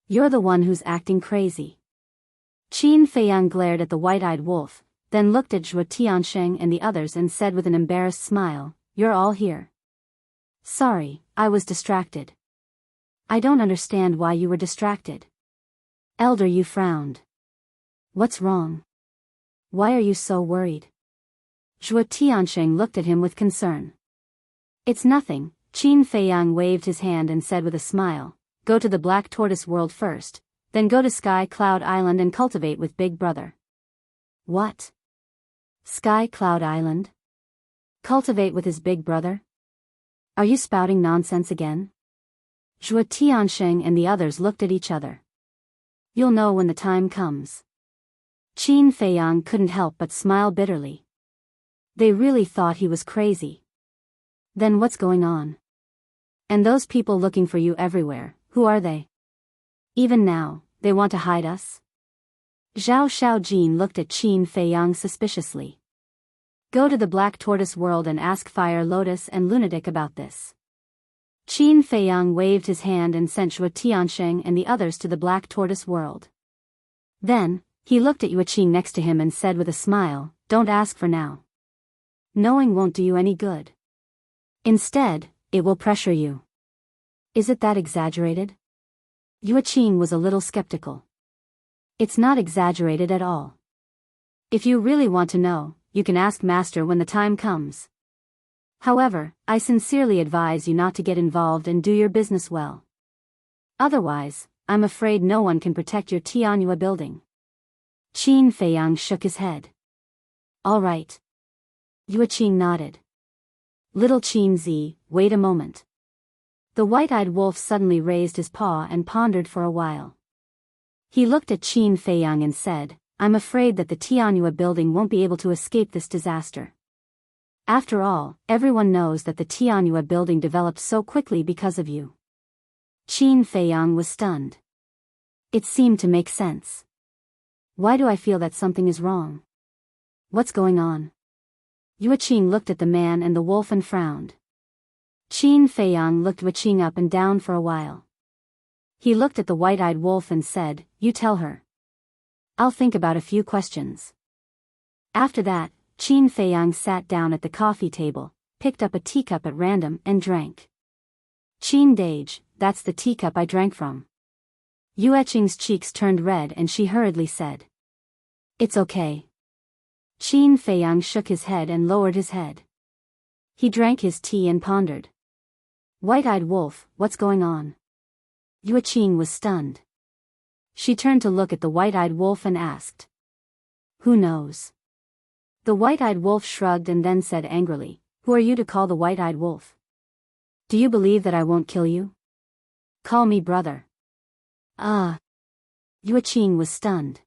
"You're the one who's acting crazy." Qin Feiyang glared at the white-eyed wolf, then looked at Zhuo Tiansheng and the others and said with an embarrassed smile, "You're all here." "Sorry, I was distracted." "I don't understand why you were distracted." Elder Yu frowned. "What's wrong? Why are you so worried?" Zhuo Tiansheng looked at him with concern. "It's nothing," Qin Feiyang waved his hand and said with a smile, "Go to the Black Tortoise world first, then go to Sky Cloud Island and cultivate with Big Brother." "What? Sky Cloud Island? Cultivate with his big brother? Are you spouting nonsense again?" Zhuo Tiansheng and the others looked at each other. "You'll know when the time comes." Qin Feiyang couldn't help but smile bitterly. They really thought he was crazy. "Then what's going on? And those people looking for you everywhere, who are they? Even now, they want to hide us?" Zhao Xiaojin looked at Qin Feiyang suspiciously. "Go to the Black Tortoise world and ask Fire Lotus and Lunatic about this." Qin Feiyang waved his hand and sent Zhuo Tiansheng and the others to the Black Tortoise world. Then, he looked at Yuqing next to him and said with a smile, "Don't ask for now. Knowing won't do you any good. Instead, it will pressure you." "Is it that exaggerated?" Yuqing was a little skeptical. "It's not exaggerated at all. If you really want to know, you can ask Master when the time comes. However, I sincerely advise you not to get involved and do your business well. Otherwise, I'm afraid no one can protect your Tianyua building." Qin Feiyang shook his head. "All right." Yuqing nodded. "Little Qin, wait a moment." The white-eyed wolf suddenly raised his paw and pondered for a while. He looked at Qin Feiyang and said, "I'm afraid that the Tianyua building won't be able to escape this disaster. After all, everyone knows that the Tianyua building developed so quickly because of you." Qin Feiyang was stunned. It seemed to make sense. "Why do I feel that something is wrong? What's going on?" Yuqing looked at the man and the wolf and frowned. Qin Feiyang looked Yuqing up and down for a while. He looked at the white-eyed wolf and said, "You tell her. I'll think about a few questions." After that, Qin Feiyang sat down at the coffee table, picked up a teacup at random and drank. "Qin Dage, that's the teacup I drank from." Yuqing's cheeks turned red and she hurriedly said, "It's okay." Qin Feiyang shook his head and lowered his head. He drank his tea and pondered. "White-eyed wolf, what's going on?" Yuqing was stunned. She turned to look at the white-eyed wolf and asked, "Who knows?" The white-eyed wolf shrugged and then said angrily, "Who are you to call the white-eyed wolf? Do you believe that I won't kill you? Call me brother." Ah. Yuqing was stunned.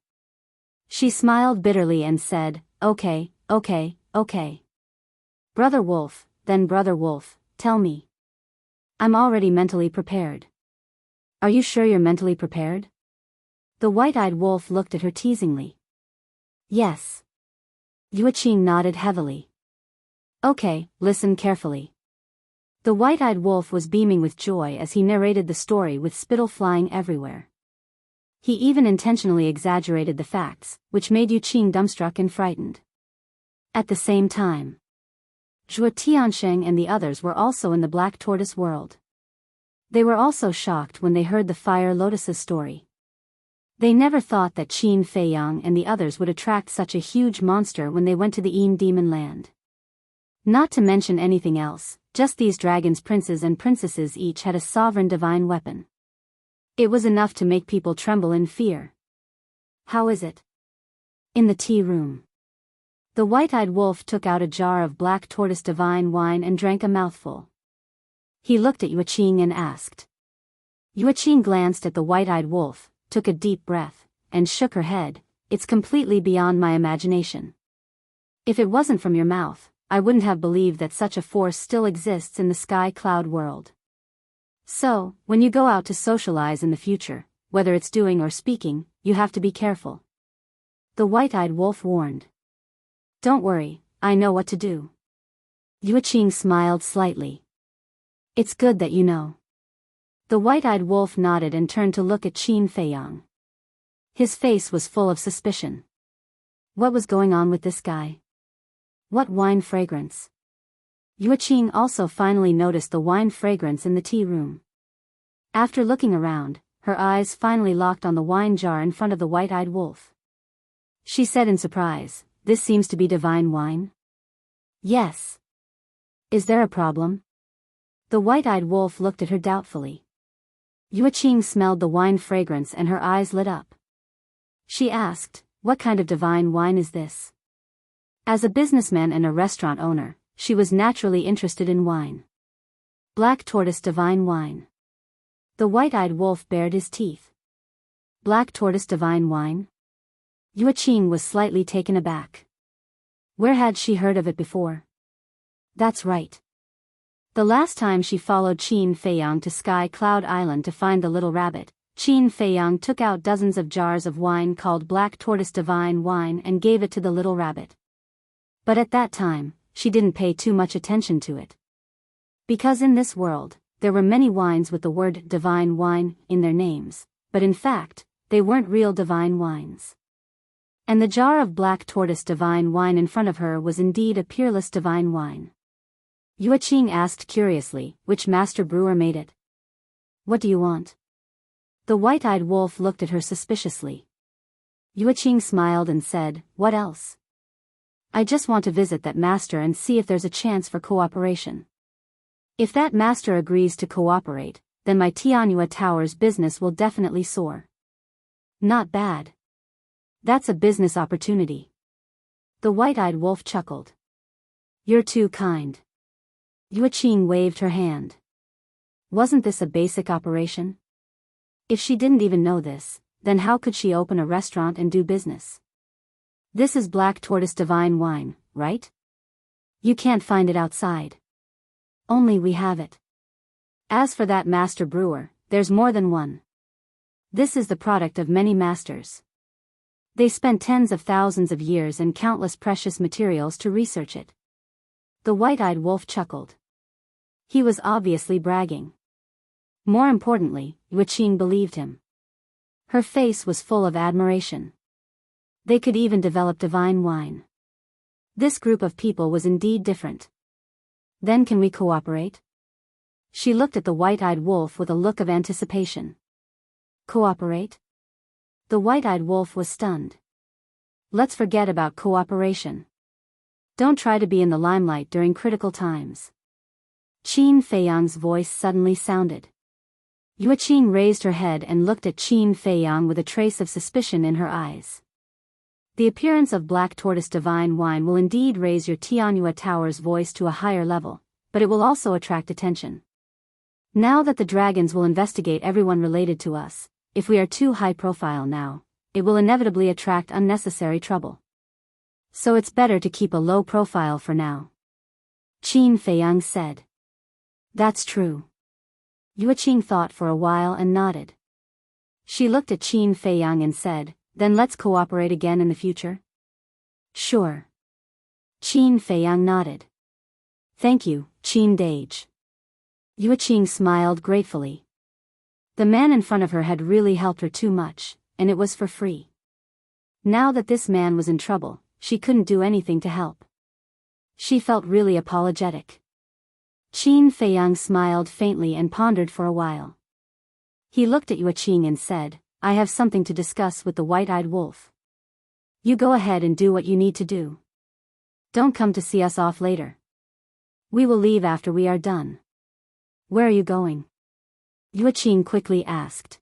She smiled bitterly and said, okay. Brother Wolf, then Brother Wolf, tell me. I'm already mentally prepared. Are you sure you're mentally prepared? The white-eyed wolf looked at her teasingly. Yes. Yuqing nodded heavily. Okay, listen carefully. The white-eyed wolf was beaming with joy as he narrated the story with spittle flying everywhere. He even intentionally exaggerated the facts, which made Yuqing dumbstruck and frightened. At the same time, Zhuo Tiansheng and the others were also in the Black Tortoise world. They were also shocked when they heard the Fire Lotus's story. They never thought that Qin Feiyang and the others would attract such a huge monster when they went to the Yin Demon Land. Not to mention anything else, just these dragons' princes and princesses each had a sovereign divine weapon. It was enough to make people tremble in fear. How is it? In the tea room. The white-eyed wolf took out a jar of Black Tortoise divine wine and drank a mouthful. He looked at Yuqing and asked. Yuqing glanced at the white-eyed wolf, took a deep breath, and shook her head. It's completely beyond my imagination. If it wasn't from your mouth, I wouldn't have believed that such a force still exists in the sky cloud world. So, when you go out to socialize in the future, whether it's doing or speaking, you have to be careful. The white-eyed wolf warned. Don't worry, I know what to do. Yuqing smiled slightly. It's good that you know. The white-eyed wolf nodded and turned to look at Qin Feiyang. His face was full of suspicion. What was going on with this guy? What wine fragrance? Yuqing also finally noticed the wine fragrance in the tea room. After looking around, her eyes finally locked on the wine jar in front of the white-eyed wolf. She said in surprise, "This seems to be divine wine?" "Yes." "Is there a problem?" The white-eyed wolf looked at her doubtfully. Yuqing smelled the wine fragrance and her eyes lit up. She asked, "What kind of divine wine is this?" As a businessman and a restaurant owner, she was naturally interested in wine. Black Tortoise divine wine. The white-eyed wolf bared his teeth. Black Tortoise divine wine? Yuqing was slightly taken aback. Where had she heard of it before? That's right. The last time she followed Qin Feiyang to Sky Cloud Island to find the little rabbit, Qin Feiyang took out dozens of jars of wine called Black Tortoise divine wine and gave it to the little rabbit. But at that time, she didn't pay too much attention to it. Because in this world, there were many wines with the word divine wine in their names, but in fact, they weren't real divine wines. And the jar of Black Tortoise divine wine in front of her was indeed a peerless divine wine. Yuqing asked curiously, which master brewer made it? What do you want? The white-eyed wolf looked at her suspiciously. Yuqing smiled and said, "What else? I just want to visit that master and see if there's a chance for cooperation. If that master agrees to cooperate, then my Tianhua Tower's business will definitely soar." Not bad. That's a business opportunity. The white-eyed wolf chuckled. You're too kind. Yuqing waved her hand. Wasn't this a basic operation? If she didn't even know this, then how could she open a restaurant and do business? This is Black Tortoise divine wine, right? You can't find it outside. Only we have it. As for that master brewer, there's more than one. This is the product of many masters. They spent tens of thousands of years and countless precious materials to research it. The white-eyed wolf chuckled. He was obviously bragging. More importantly, Yuqing believed him. Her face was full of admiration. They could even develop divine wine. This group of people was indeed different. Then can we cooperate? She looked at the white-eyed wolf with a look of anticipation. Cooperate? The white-eyed wolf was stunned. Let's forget about cooperation. Don't try to be in the limelight during critical times. Qin Feiyang's voice suddenly sounded. Yuqing raised her head and looked at Qin Feiyang with a trace of suspicion in her eyes. The appearance of Black Tortoise divine wine will indeed raise your Tianhua Tower's voice to a higher level, but it will also attract attention. Now that the dragons will investigate everyone related to us, if we are too high profile now, it will inevitably attract unnecessary trouble. So it's better to keep a low profile for now. Qin Feiyang said. That's true. Yueqing thought for a while and nodded. She looked at Qin Feiyang and said, then let's cooperate again in the future? Sure. Qin Feiyang nodded. Thank you, Qin Dage. Yueqing smiled gratefully. The man in front of her had really helped her too much, and it was for free. Now that this man was in trouble, she couldn't do anything to help. She felt really apologetic. Qin Feiyang smiled faintly and pondered for a while. He looked at Yueqing and said, I have something to discuss with the white-eyed wolf. You go ahead and do what you need to do. Don't come to see us off later. We will leave after we are done. Where are you going? Yueqing quickly asked.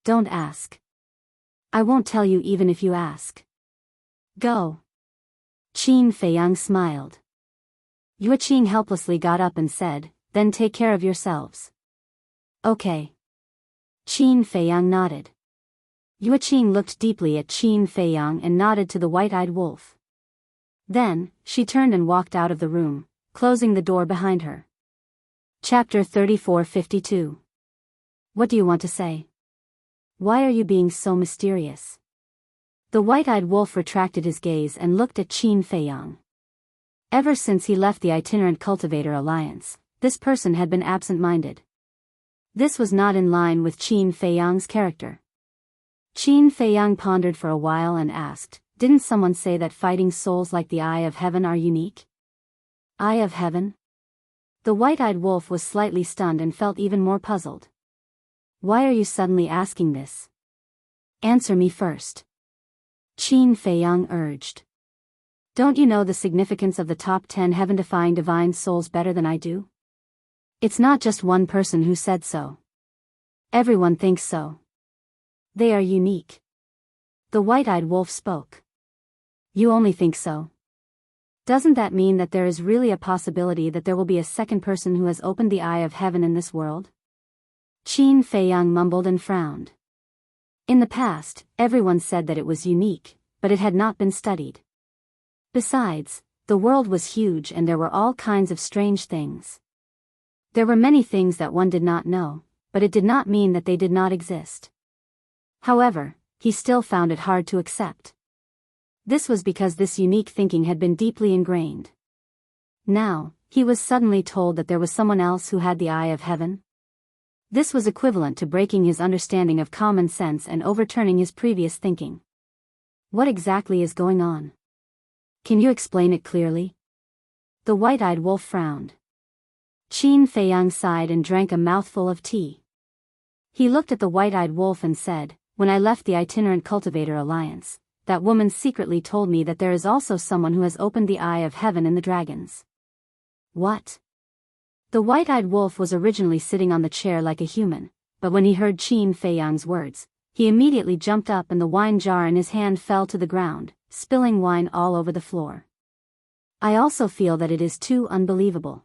Don't ask. I won't tell you even if you ask. Go. Qin Feiyang smiled. Yueqing helplessly got up and said, then take care of yourselves. Okay. Qin Feiyang nodded. Yueqing looked deeply at Qin Feiyang and nodded to the white-eyed wolf. Then, she turned and walked out of the room, closing the door behind her. Chapter 34:52. What do you want to say? Why are you being so mysterious? The white-eyed wolf retracted his gaze and looked at Qin Feiyang. Ever since he left the itinerant cultivator alliance, this person had been absent-minded. This was not in line with Qin Feiyang's character. Qin Feiyang pondered for a while and asked, didn't someone say that fighting souls like the Eye of Heaven are unique? Eye of Heaven? The white-eyed wolf was slightly stunned and felt even more puzzled. Why are you suddenly asking this? Answer me first. Qin Feiyang urged. Don't you know the significance of the top 10 heaven-defying divine souls better than I do? It's not just one person who said so. Everyone thinks so. They are unique. The white-eyed wolf spoke. You only think so. Doesn't that mean that there is really a possibility that there will be a second person who has opened the Eye of Heaven in this world? Qin Feiyang mumbled and frowned. In the past, everyone said that it was unique, but it had not been studied. Besides, the world was huge and there were all kinds of strange things. There were many things that one did not know, but it did not mean that they did not exist. However, he still found it hard to accept. This was because this unique thinking had been deeply ingrained. Now, he was suddenly told that there was someone else who had the Eye of Heaven. This was equivalent to breaking his understanding of common sense and overturning his previous thinking. What exactly is going on? Can you explain it clearly? The white-eyed wolf frowned. Qin Feiyang sighed and drank a mouthful of tea. He looked at the white-eyed wolf and said, when I left the itinerant cultivator alliance, that woman secretly told me that there is also someone who has opened the Eye of Heaven in the dragons. What? The white-eyed wolf was originally sitting on the chair like a human, but when he heard Qin Feiyang's words, he immediately jumped up and the wine jar in his hand fell to the ground, spilling wine all over the floor. I also feel that it is too unbelievable.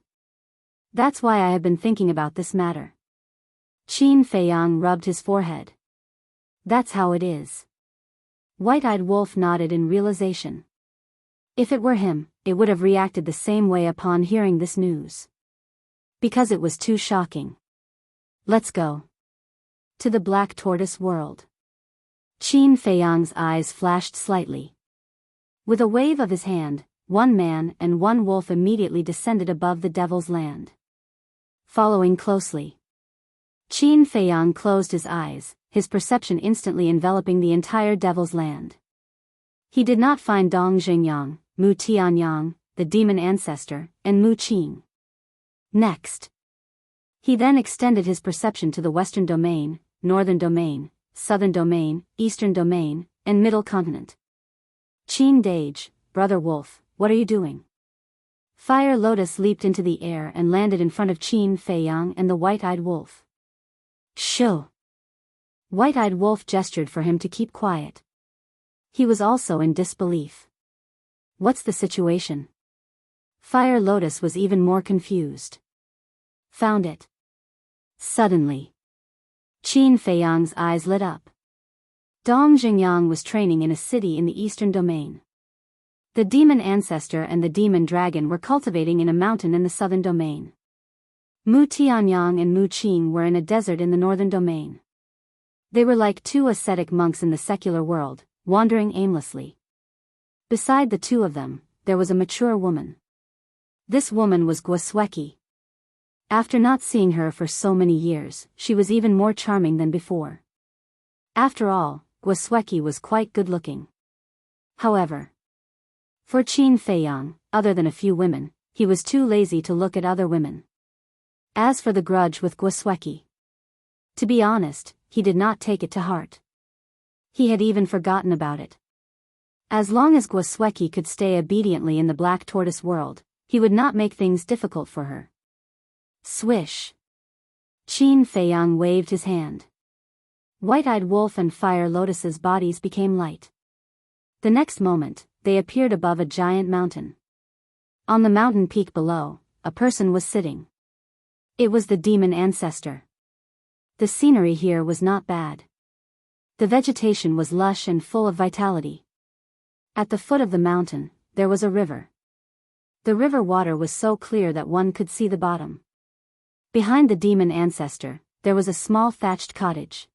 That's why I have been thinking about this matter. Qin Feiyang rubbed his forehead. That's how it is. White-eyed wolf nodded in realization. If it were him, it would have reacted the same way upon hearing this news. Because it was too shocking. Let's go. To the Black Tortoise world. Qin Feiyang's eyes flashed slightly. With a wave of his hand, one man and one wolf immediately descended above the Devil's Land. Following closely. Qin Feiyang closed his eyes, his perception instantly enveloping the entire Devil's Land. He did not find Dong Xingyang, Mu Tianyang, the demon ancestor, and Mu Qing. Next. He then extended his perception to the Western Domain, Northern Domain, Southern Domain, Eastern Domain, and Middle Continent. Qin Dage, Brother Wolf, what are you doing? Fire Lotus leaped into the air and landed in front of Qin Feiyang and the white-eyed wolf. Shoo! White-eyed wolf gestured for him to keep quiet. He was also in disbelief. What's the situation? Fire Lotus was even more confused. Found it. Suddenly. Qin Feiyang's eyes lit up. Dong Jingyang was training in a city in the eastern domain. The demon ancestor and the demon dragon were cultivating in a mountain in the southern domain. Mu Tianyang and Mu Qing were in a desert in the northern domain. They were like two ascetic monks in the secular world, wandering aimlessly. Beside the two of them, there was a mature woman. This woman was Guosweki. After not seeing her for so many years, she was even more charming than before. After all, Guosweki was quite good-looking. However, for Qin Feiyang, other than a few women, he was too lazy to look at other women. As for the grudge with Guosweki, to be honest, he did not take it to heart. He had even forgotten about it. As long as Guosweki could stay obediently in the Black Tortoise world, he would not make things difficult for her. Swish! Qin Feiyang waved his hand. White-eyed wolf and fire lotus's bodies became light. The next moment, they appeared above a giant mountain. On the mountain peak below, a person was sitting. It was the demon ancestor. The scenery here was not bad. The vegetation was lush and full of vitality. At the foot of the mountain, there was a river. The river water was so clear that one could see the bottom. Behind the demon ancestor, there was a small thatched cottage.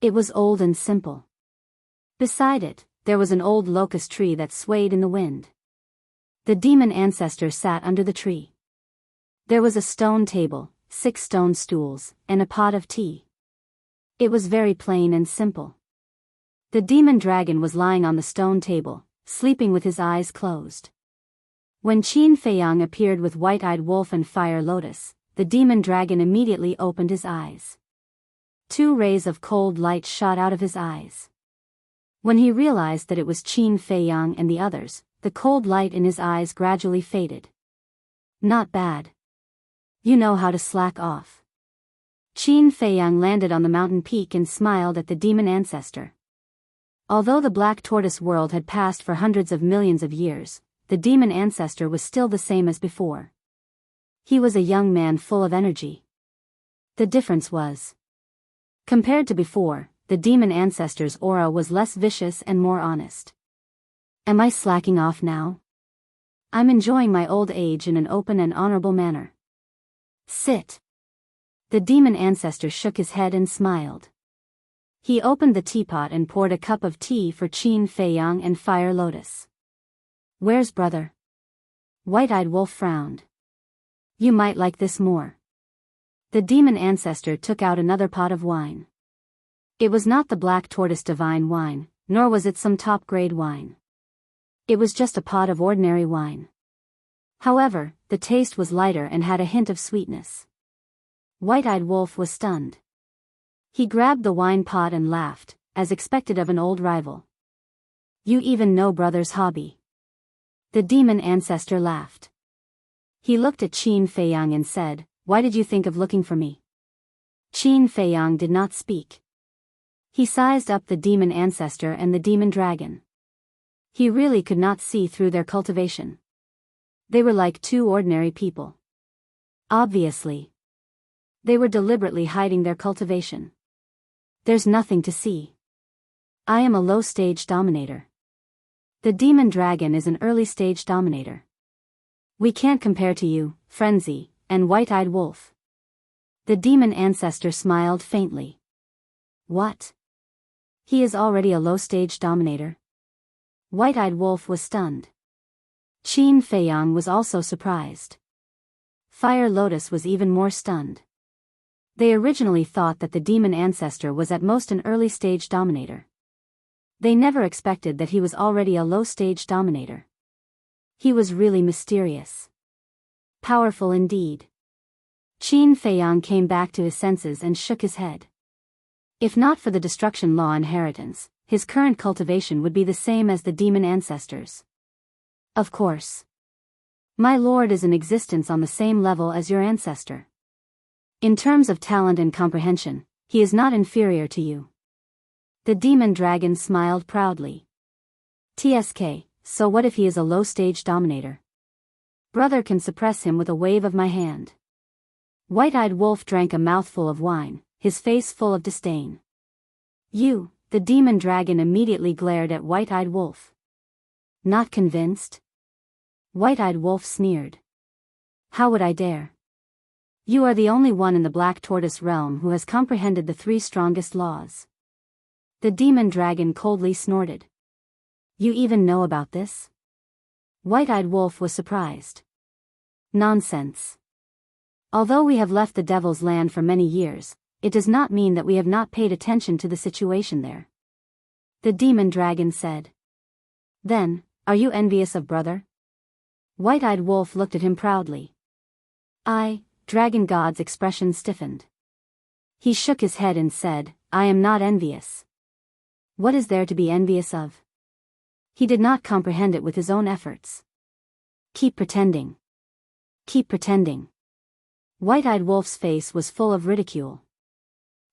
It was old and simple. Beside it, there was an old locust tree that swayed in the wind. The demon ancestor sat under the tree. There was a stone table, 6 stone stools, and a pot of tea. It was very plain and simple. The demon dragon was lying on the stone table, sleeping with his eyes closed. When Qin Feiyang appeared with white-eyed wolf and fire lotus, the demon dragon immediately opened his eyes. 2 rays of cold light shot out of his eyes. When he realized that it was Qin Feiyang and the others, the cold light in his eyes gradually faded. Not bad. You know how to slack off. Qin Feiyang landed on the mountain peak and smiled at the demon ancestor. Although the Black Tortoise world had passed for hundreds of millions of years, the demon ancestor was still the same as before. He was a young man full of energy. The difference was, compared to before, the demon ancestor's aura was less vicious and more honest. Am I slacking off now? I'm enjoying my old age in an open and honorable manner. Sit. The demon ancestor shook his head and smiled. He opened the teapot and poured a cup of tea for Qin Feiyang and Fire Lotus. Where's brother? White-eyed wolf frowned. You might like this more. The demon ancestor took out another pot of wine. It was not the Black Tortoise divine wine, nor was it some top-grade wine. It was just a pot of ordinary wine. However, the taste was lighter and had a hint of sweetness. White-eyed wolf was stunned. He grabbed the wine pot and laughed, as expected of an old rival. You even know brother's hobby. The demon ancestor laughed. He looked at Qin Feiyang and said, Why did you think of looking for me? Qin Feiyang did not speak. He sized up the demon ancestor and the demon dragon. He really could not see through their cultivation. They were like 2 ordinary people. Obviously, they were deliberately hiding their cultivation. There's nothing to see. I am a low-stage dominator. The demon dragon is an early-stage dominator. We can't compare to you, Frenzy, and White-eyed Wolf. The demon ancestor smiled faintly. What? He is already a low-stage dominator? White-eyed Wolf was stunned. Qin Feiyang was also surprised. Fire Lotus was even more stunned. They originally thought that the demon ancestor was at most an early-stage dominator. They never expected that he was already a low-stage dominator. He was really mysterious. Powerful indeed. Qin Feiyang came back to his senses and shook his head. If not for the destruction law inheritance, his current cultivation would be the same as the demon ancestors. Of course. My lord is in existence on the same level as your ancestor. In terms of talent and comprehension, he is not inferior to you. The demon dragon smiled proudly. TSK, so what if he is a low-stage dominator? Brother can suppress him with a wave of my hand. White-eyed Wolf drank a mouthful of wine, his face full of disdain. You, the demon dragon immediately glared at White-Eyed Wolf. Not convinced? White-Eyed Wolf sneered. How would I dare? You are the only one in the Black Tortoise realm who has comprehended the 3 strongest laws. The demon dragon coldly snorted. You even know about this? White-Eyed Wolf was surprised. Nonsense. Although we have left the Devil's Land for many years, it does not mean that we have not paid attention to the situation there. The demon dragon said. Then, are you envious of brother? White-Eyed Wolf looked at him proudly. Dragon God's expression stiffened. He shook his head and said, I am not envious. What is there to be envious of? He did not comprehend it with his own efforts. Keep pretending. Keep pretending. White-Eyed Wolf's face was full of ridicule.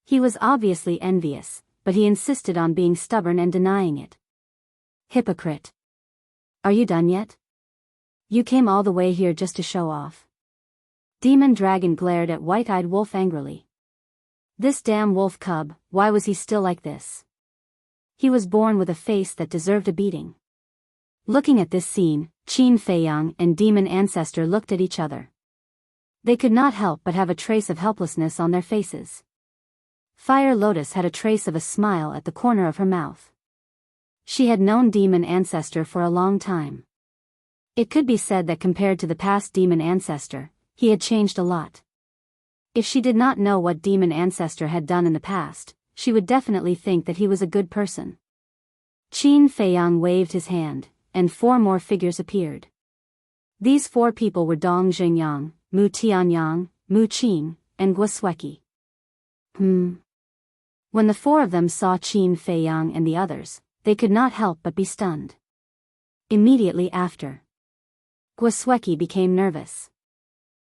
He was obviously envious, but he insisted on being stubborn and denying it. Hypocrite. Are you done yet? You came all the way here just to show off. Demon Dragon glared at White-Eyed Wolf angrily. This damn wolf cub, why was he still like this? He was born with a face that deserved a beating. Looking at this scene, Qin Feiyang and Demon Ancestor looked at each other. They could not help but have a trace of helplessness on their faces. Fire Lotus had a trace of a smile at the corner of her mouth. She had known Demon Ancestor for a long time. It could be said that compared to the past Demon Ancestor, he had changed a lot. If she did not know what Demon Ancestor had done in the past, she would definitely think that he was a good person. Qin Feiyang waved his hand, and 4 more figures appeared. These 4 people were Dong Xingyang, Mu Tianyang, Mu Qing, and Guosweki. When the 4 of them saw Qin Feiyang and the others, they could not help but be stunned. Immediately after, Guosweki became nervous.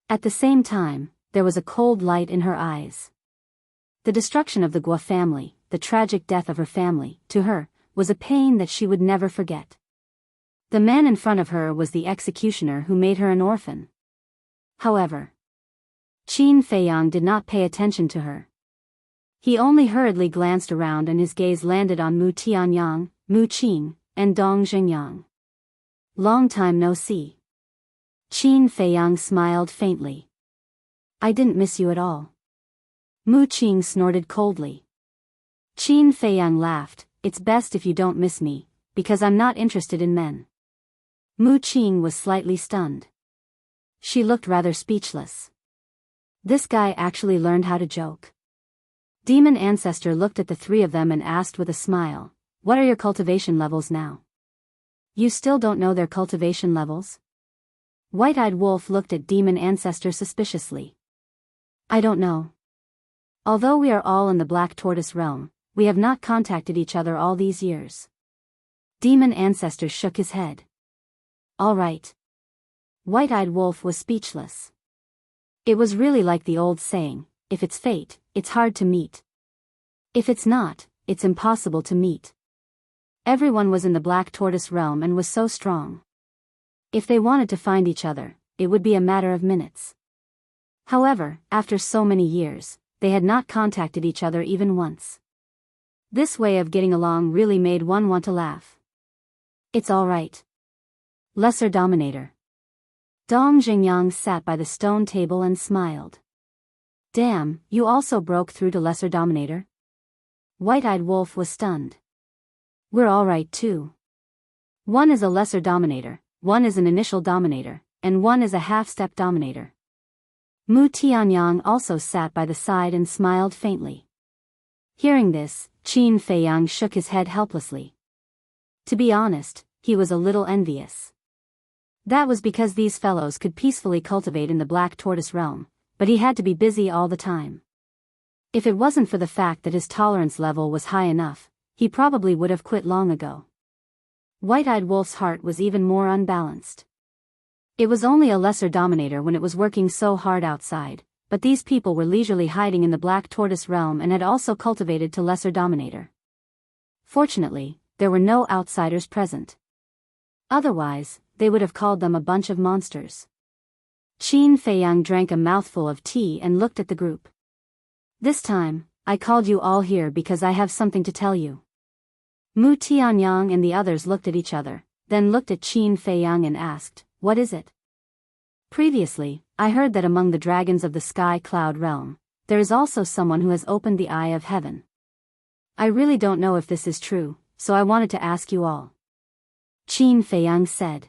At the same time, there was a cold light in her eyes. The destruction of the Guo family, the tragic death of her family, to her, was a pain that she would never forget. The man in front of her was the executioner who made her an orphan. However, Qin Feiyang did not pay attention to her. He only hurriedly glanced around and his gaze landed on Mu Tianyang, Mu Qing, and Dong Xingyang. Long time no see. Qin Feiyang smiled faintly. I didn't miss you at all. Mu Qing snorted coldly. Qin Feiyang laughed, it's best if you don't miss me, because I'm not interested in men. Mu Qing was slightly stunned. She looked rather speechless. This guy actually learned how to joke. Demon Ancestor looked at the 3 of them and asked with a smile, what are your cultivation levels now? You still don't know their cultivation levels? White-Eyed Wolf looked at Demon Ancestor suspiciously. I don't know. Although we are all in the Black Tortoise realm, we have not contacted each other all these years. Demon Ancestor shook his head. All right. White-Eyed Wolf was speechless. It was really like the old saying, if it's fate, it's hard to meet. If it's not, it's impossible to meet. Everyone was in the Black Tortoise realm and was so strong. If they wanted to find each other, it would be a matter of minutes. However, after so many years, they had not contacted each other even once. This way of getting along really made one want to laugh. It's all right. Lesser Dominator. Dong Xingyang sat by the stone table and smiled. Damn, you also broke through to Lesser Dominator? White-Eyed Wolf was stunned. We're all right too. One is a Lesser Dominator, one is an Initial Dominator, and one is a half-step Dominator. Mu Tianyang also sat by the side and smiled faintly. Hearing this, Qin Feiyang shook his head helplessly. To be honest, he was a little envious. That was because these fellows could peacefully cultivate in the Black Tortoise realm, but he had to be busy all the time. If it wasn't for the fact that his tolerance level was high enough, he probably would have quit long ago. White-Eyed Wolf's heart was even more unbalanced. It was only a Lesser Dominator when it was working so hard outside, but these people were leisurely hiding in the Black Tortoise realm and had also cultivated to Lesser Dominator. Fortunately, there were no outsiders present. Otherwise, they would have called them a bunch of monsters. Qin Feiyang drank a mouthful of tea and looked at the group. This time, I called you all here because I have something to tell you. Mu Tianyang and the others looked at each other, then looked at Qin Feiyang and asked, what is it? Previously, I heard that among the dragons of the sky cloud realm, there is also someone who has opened the eye of heaven. I really don't know if this is true, so I wanted to ask you all. Qin Feiyang said.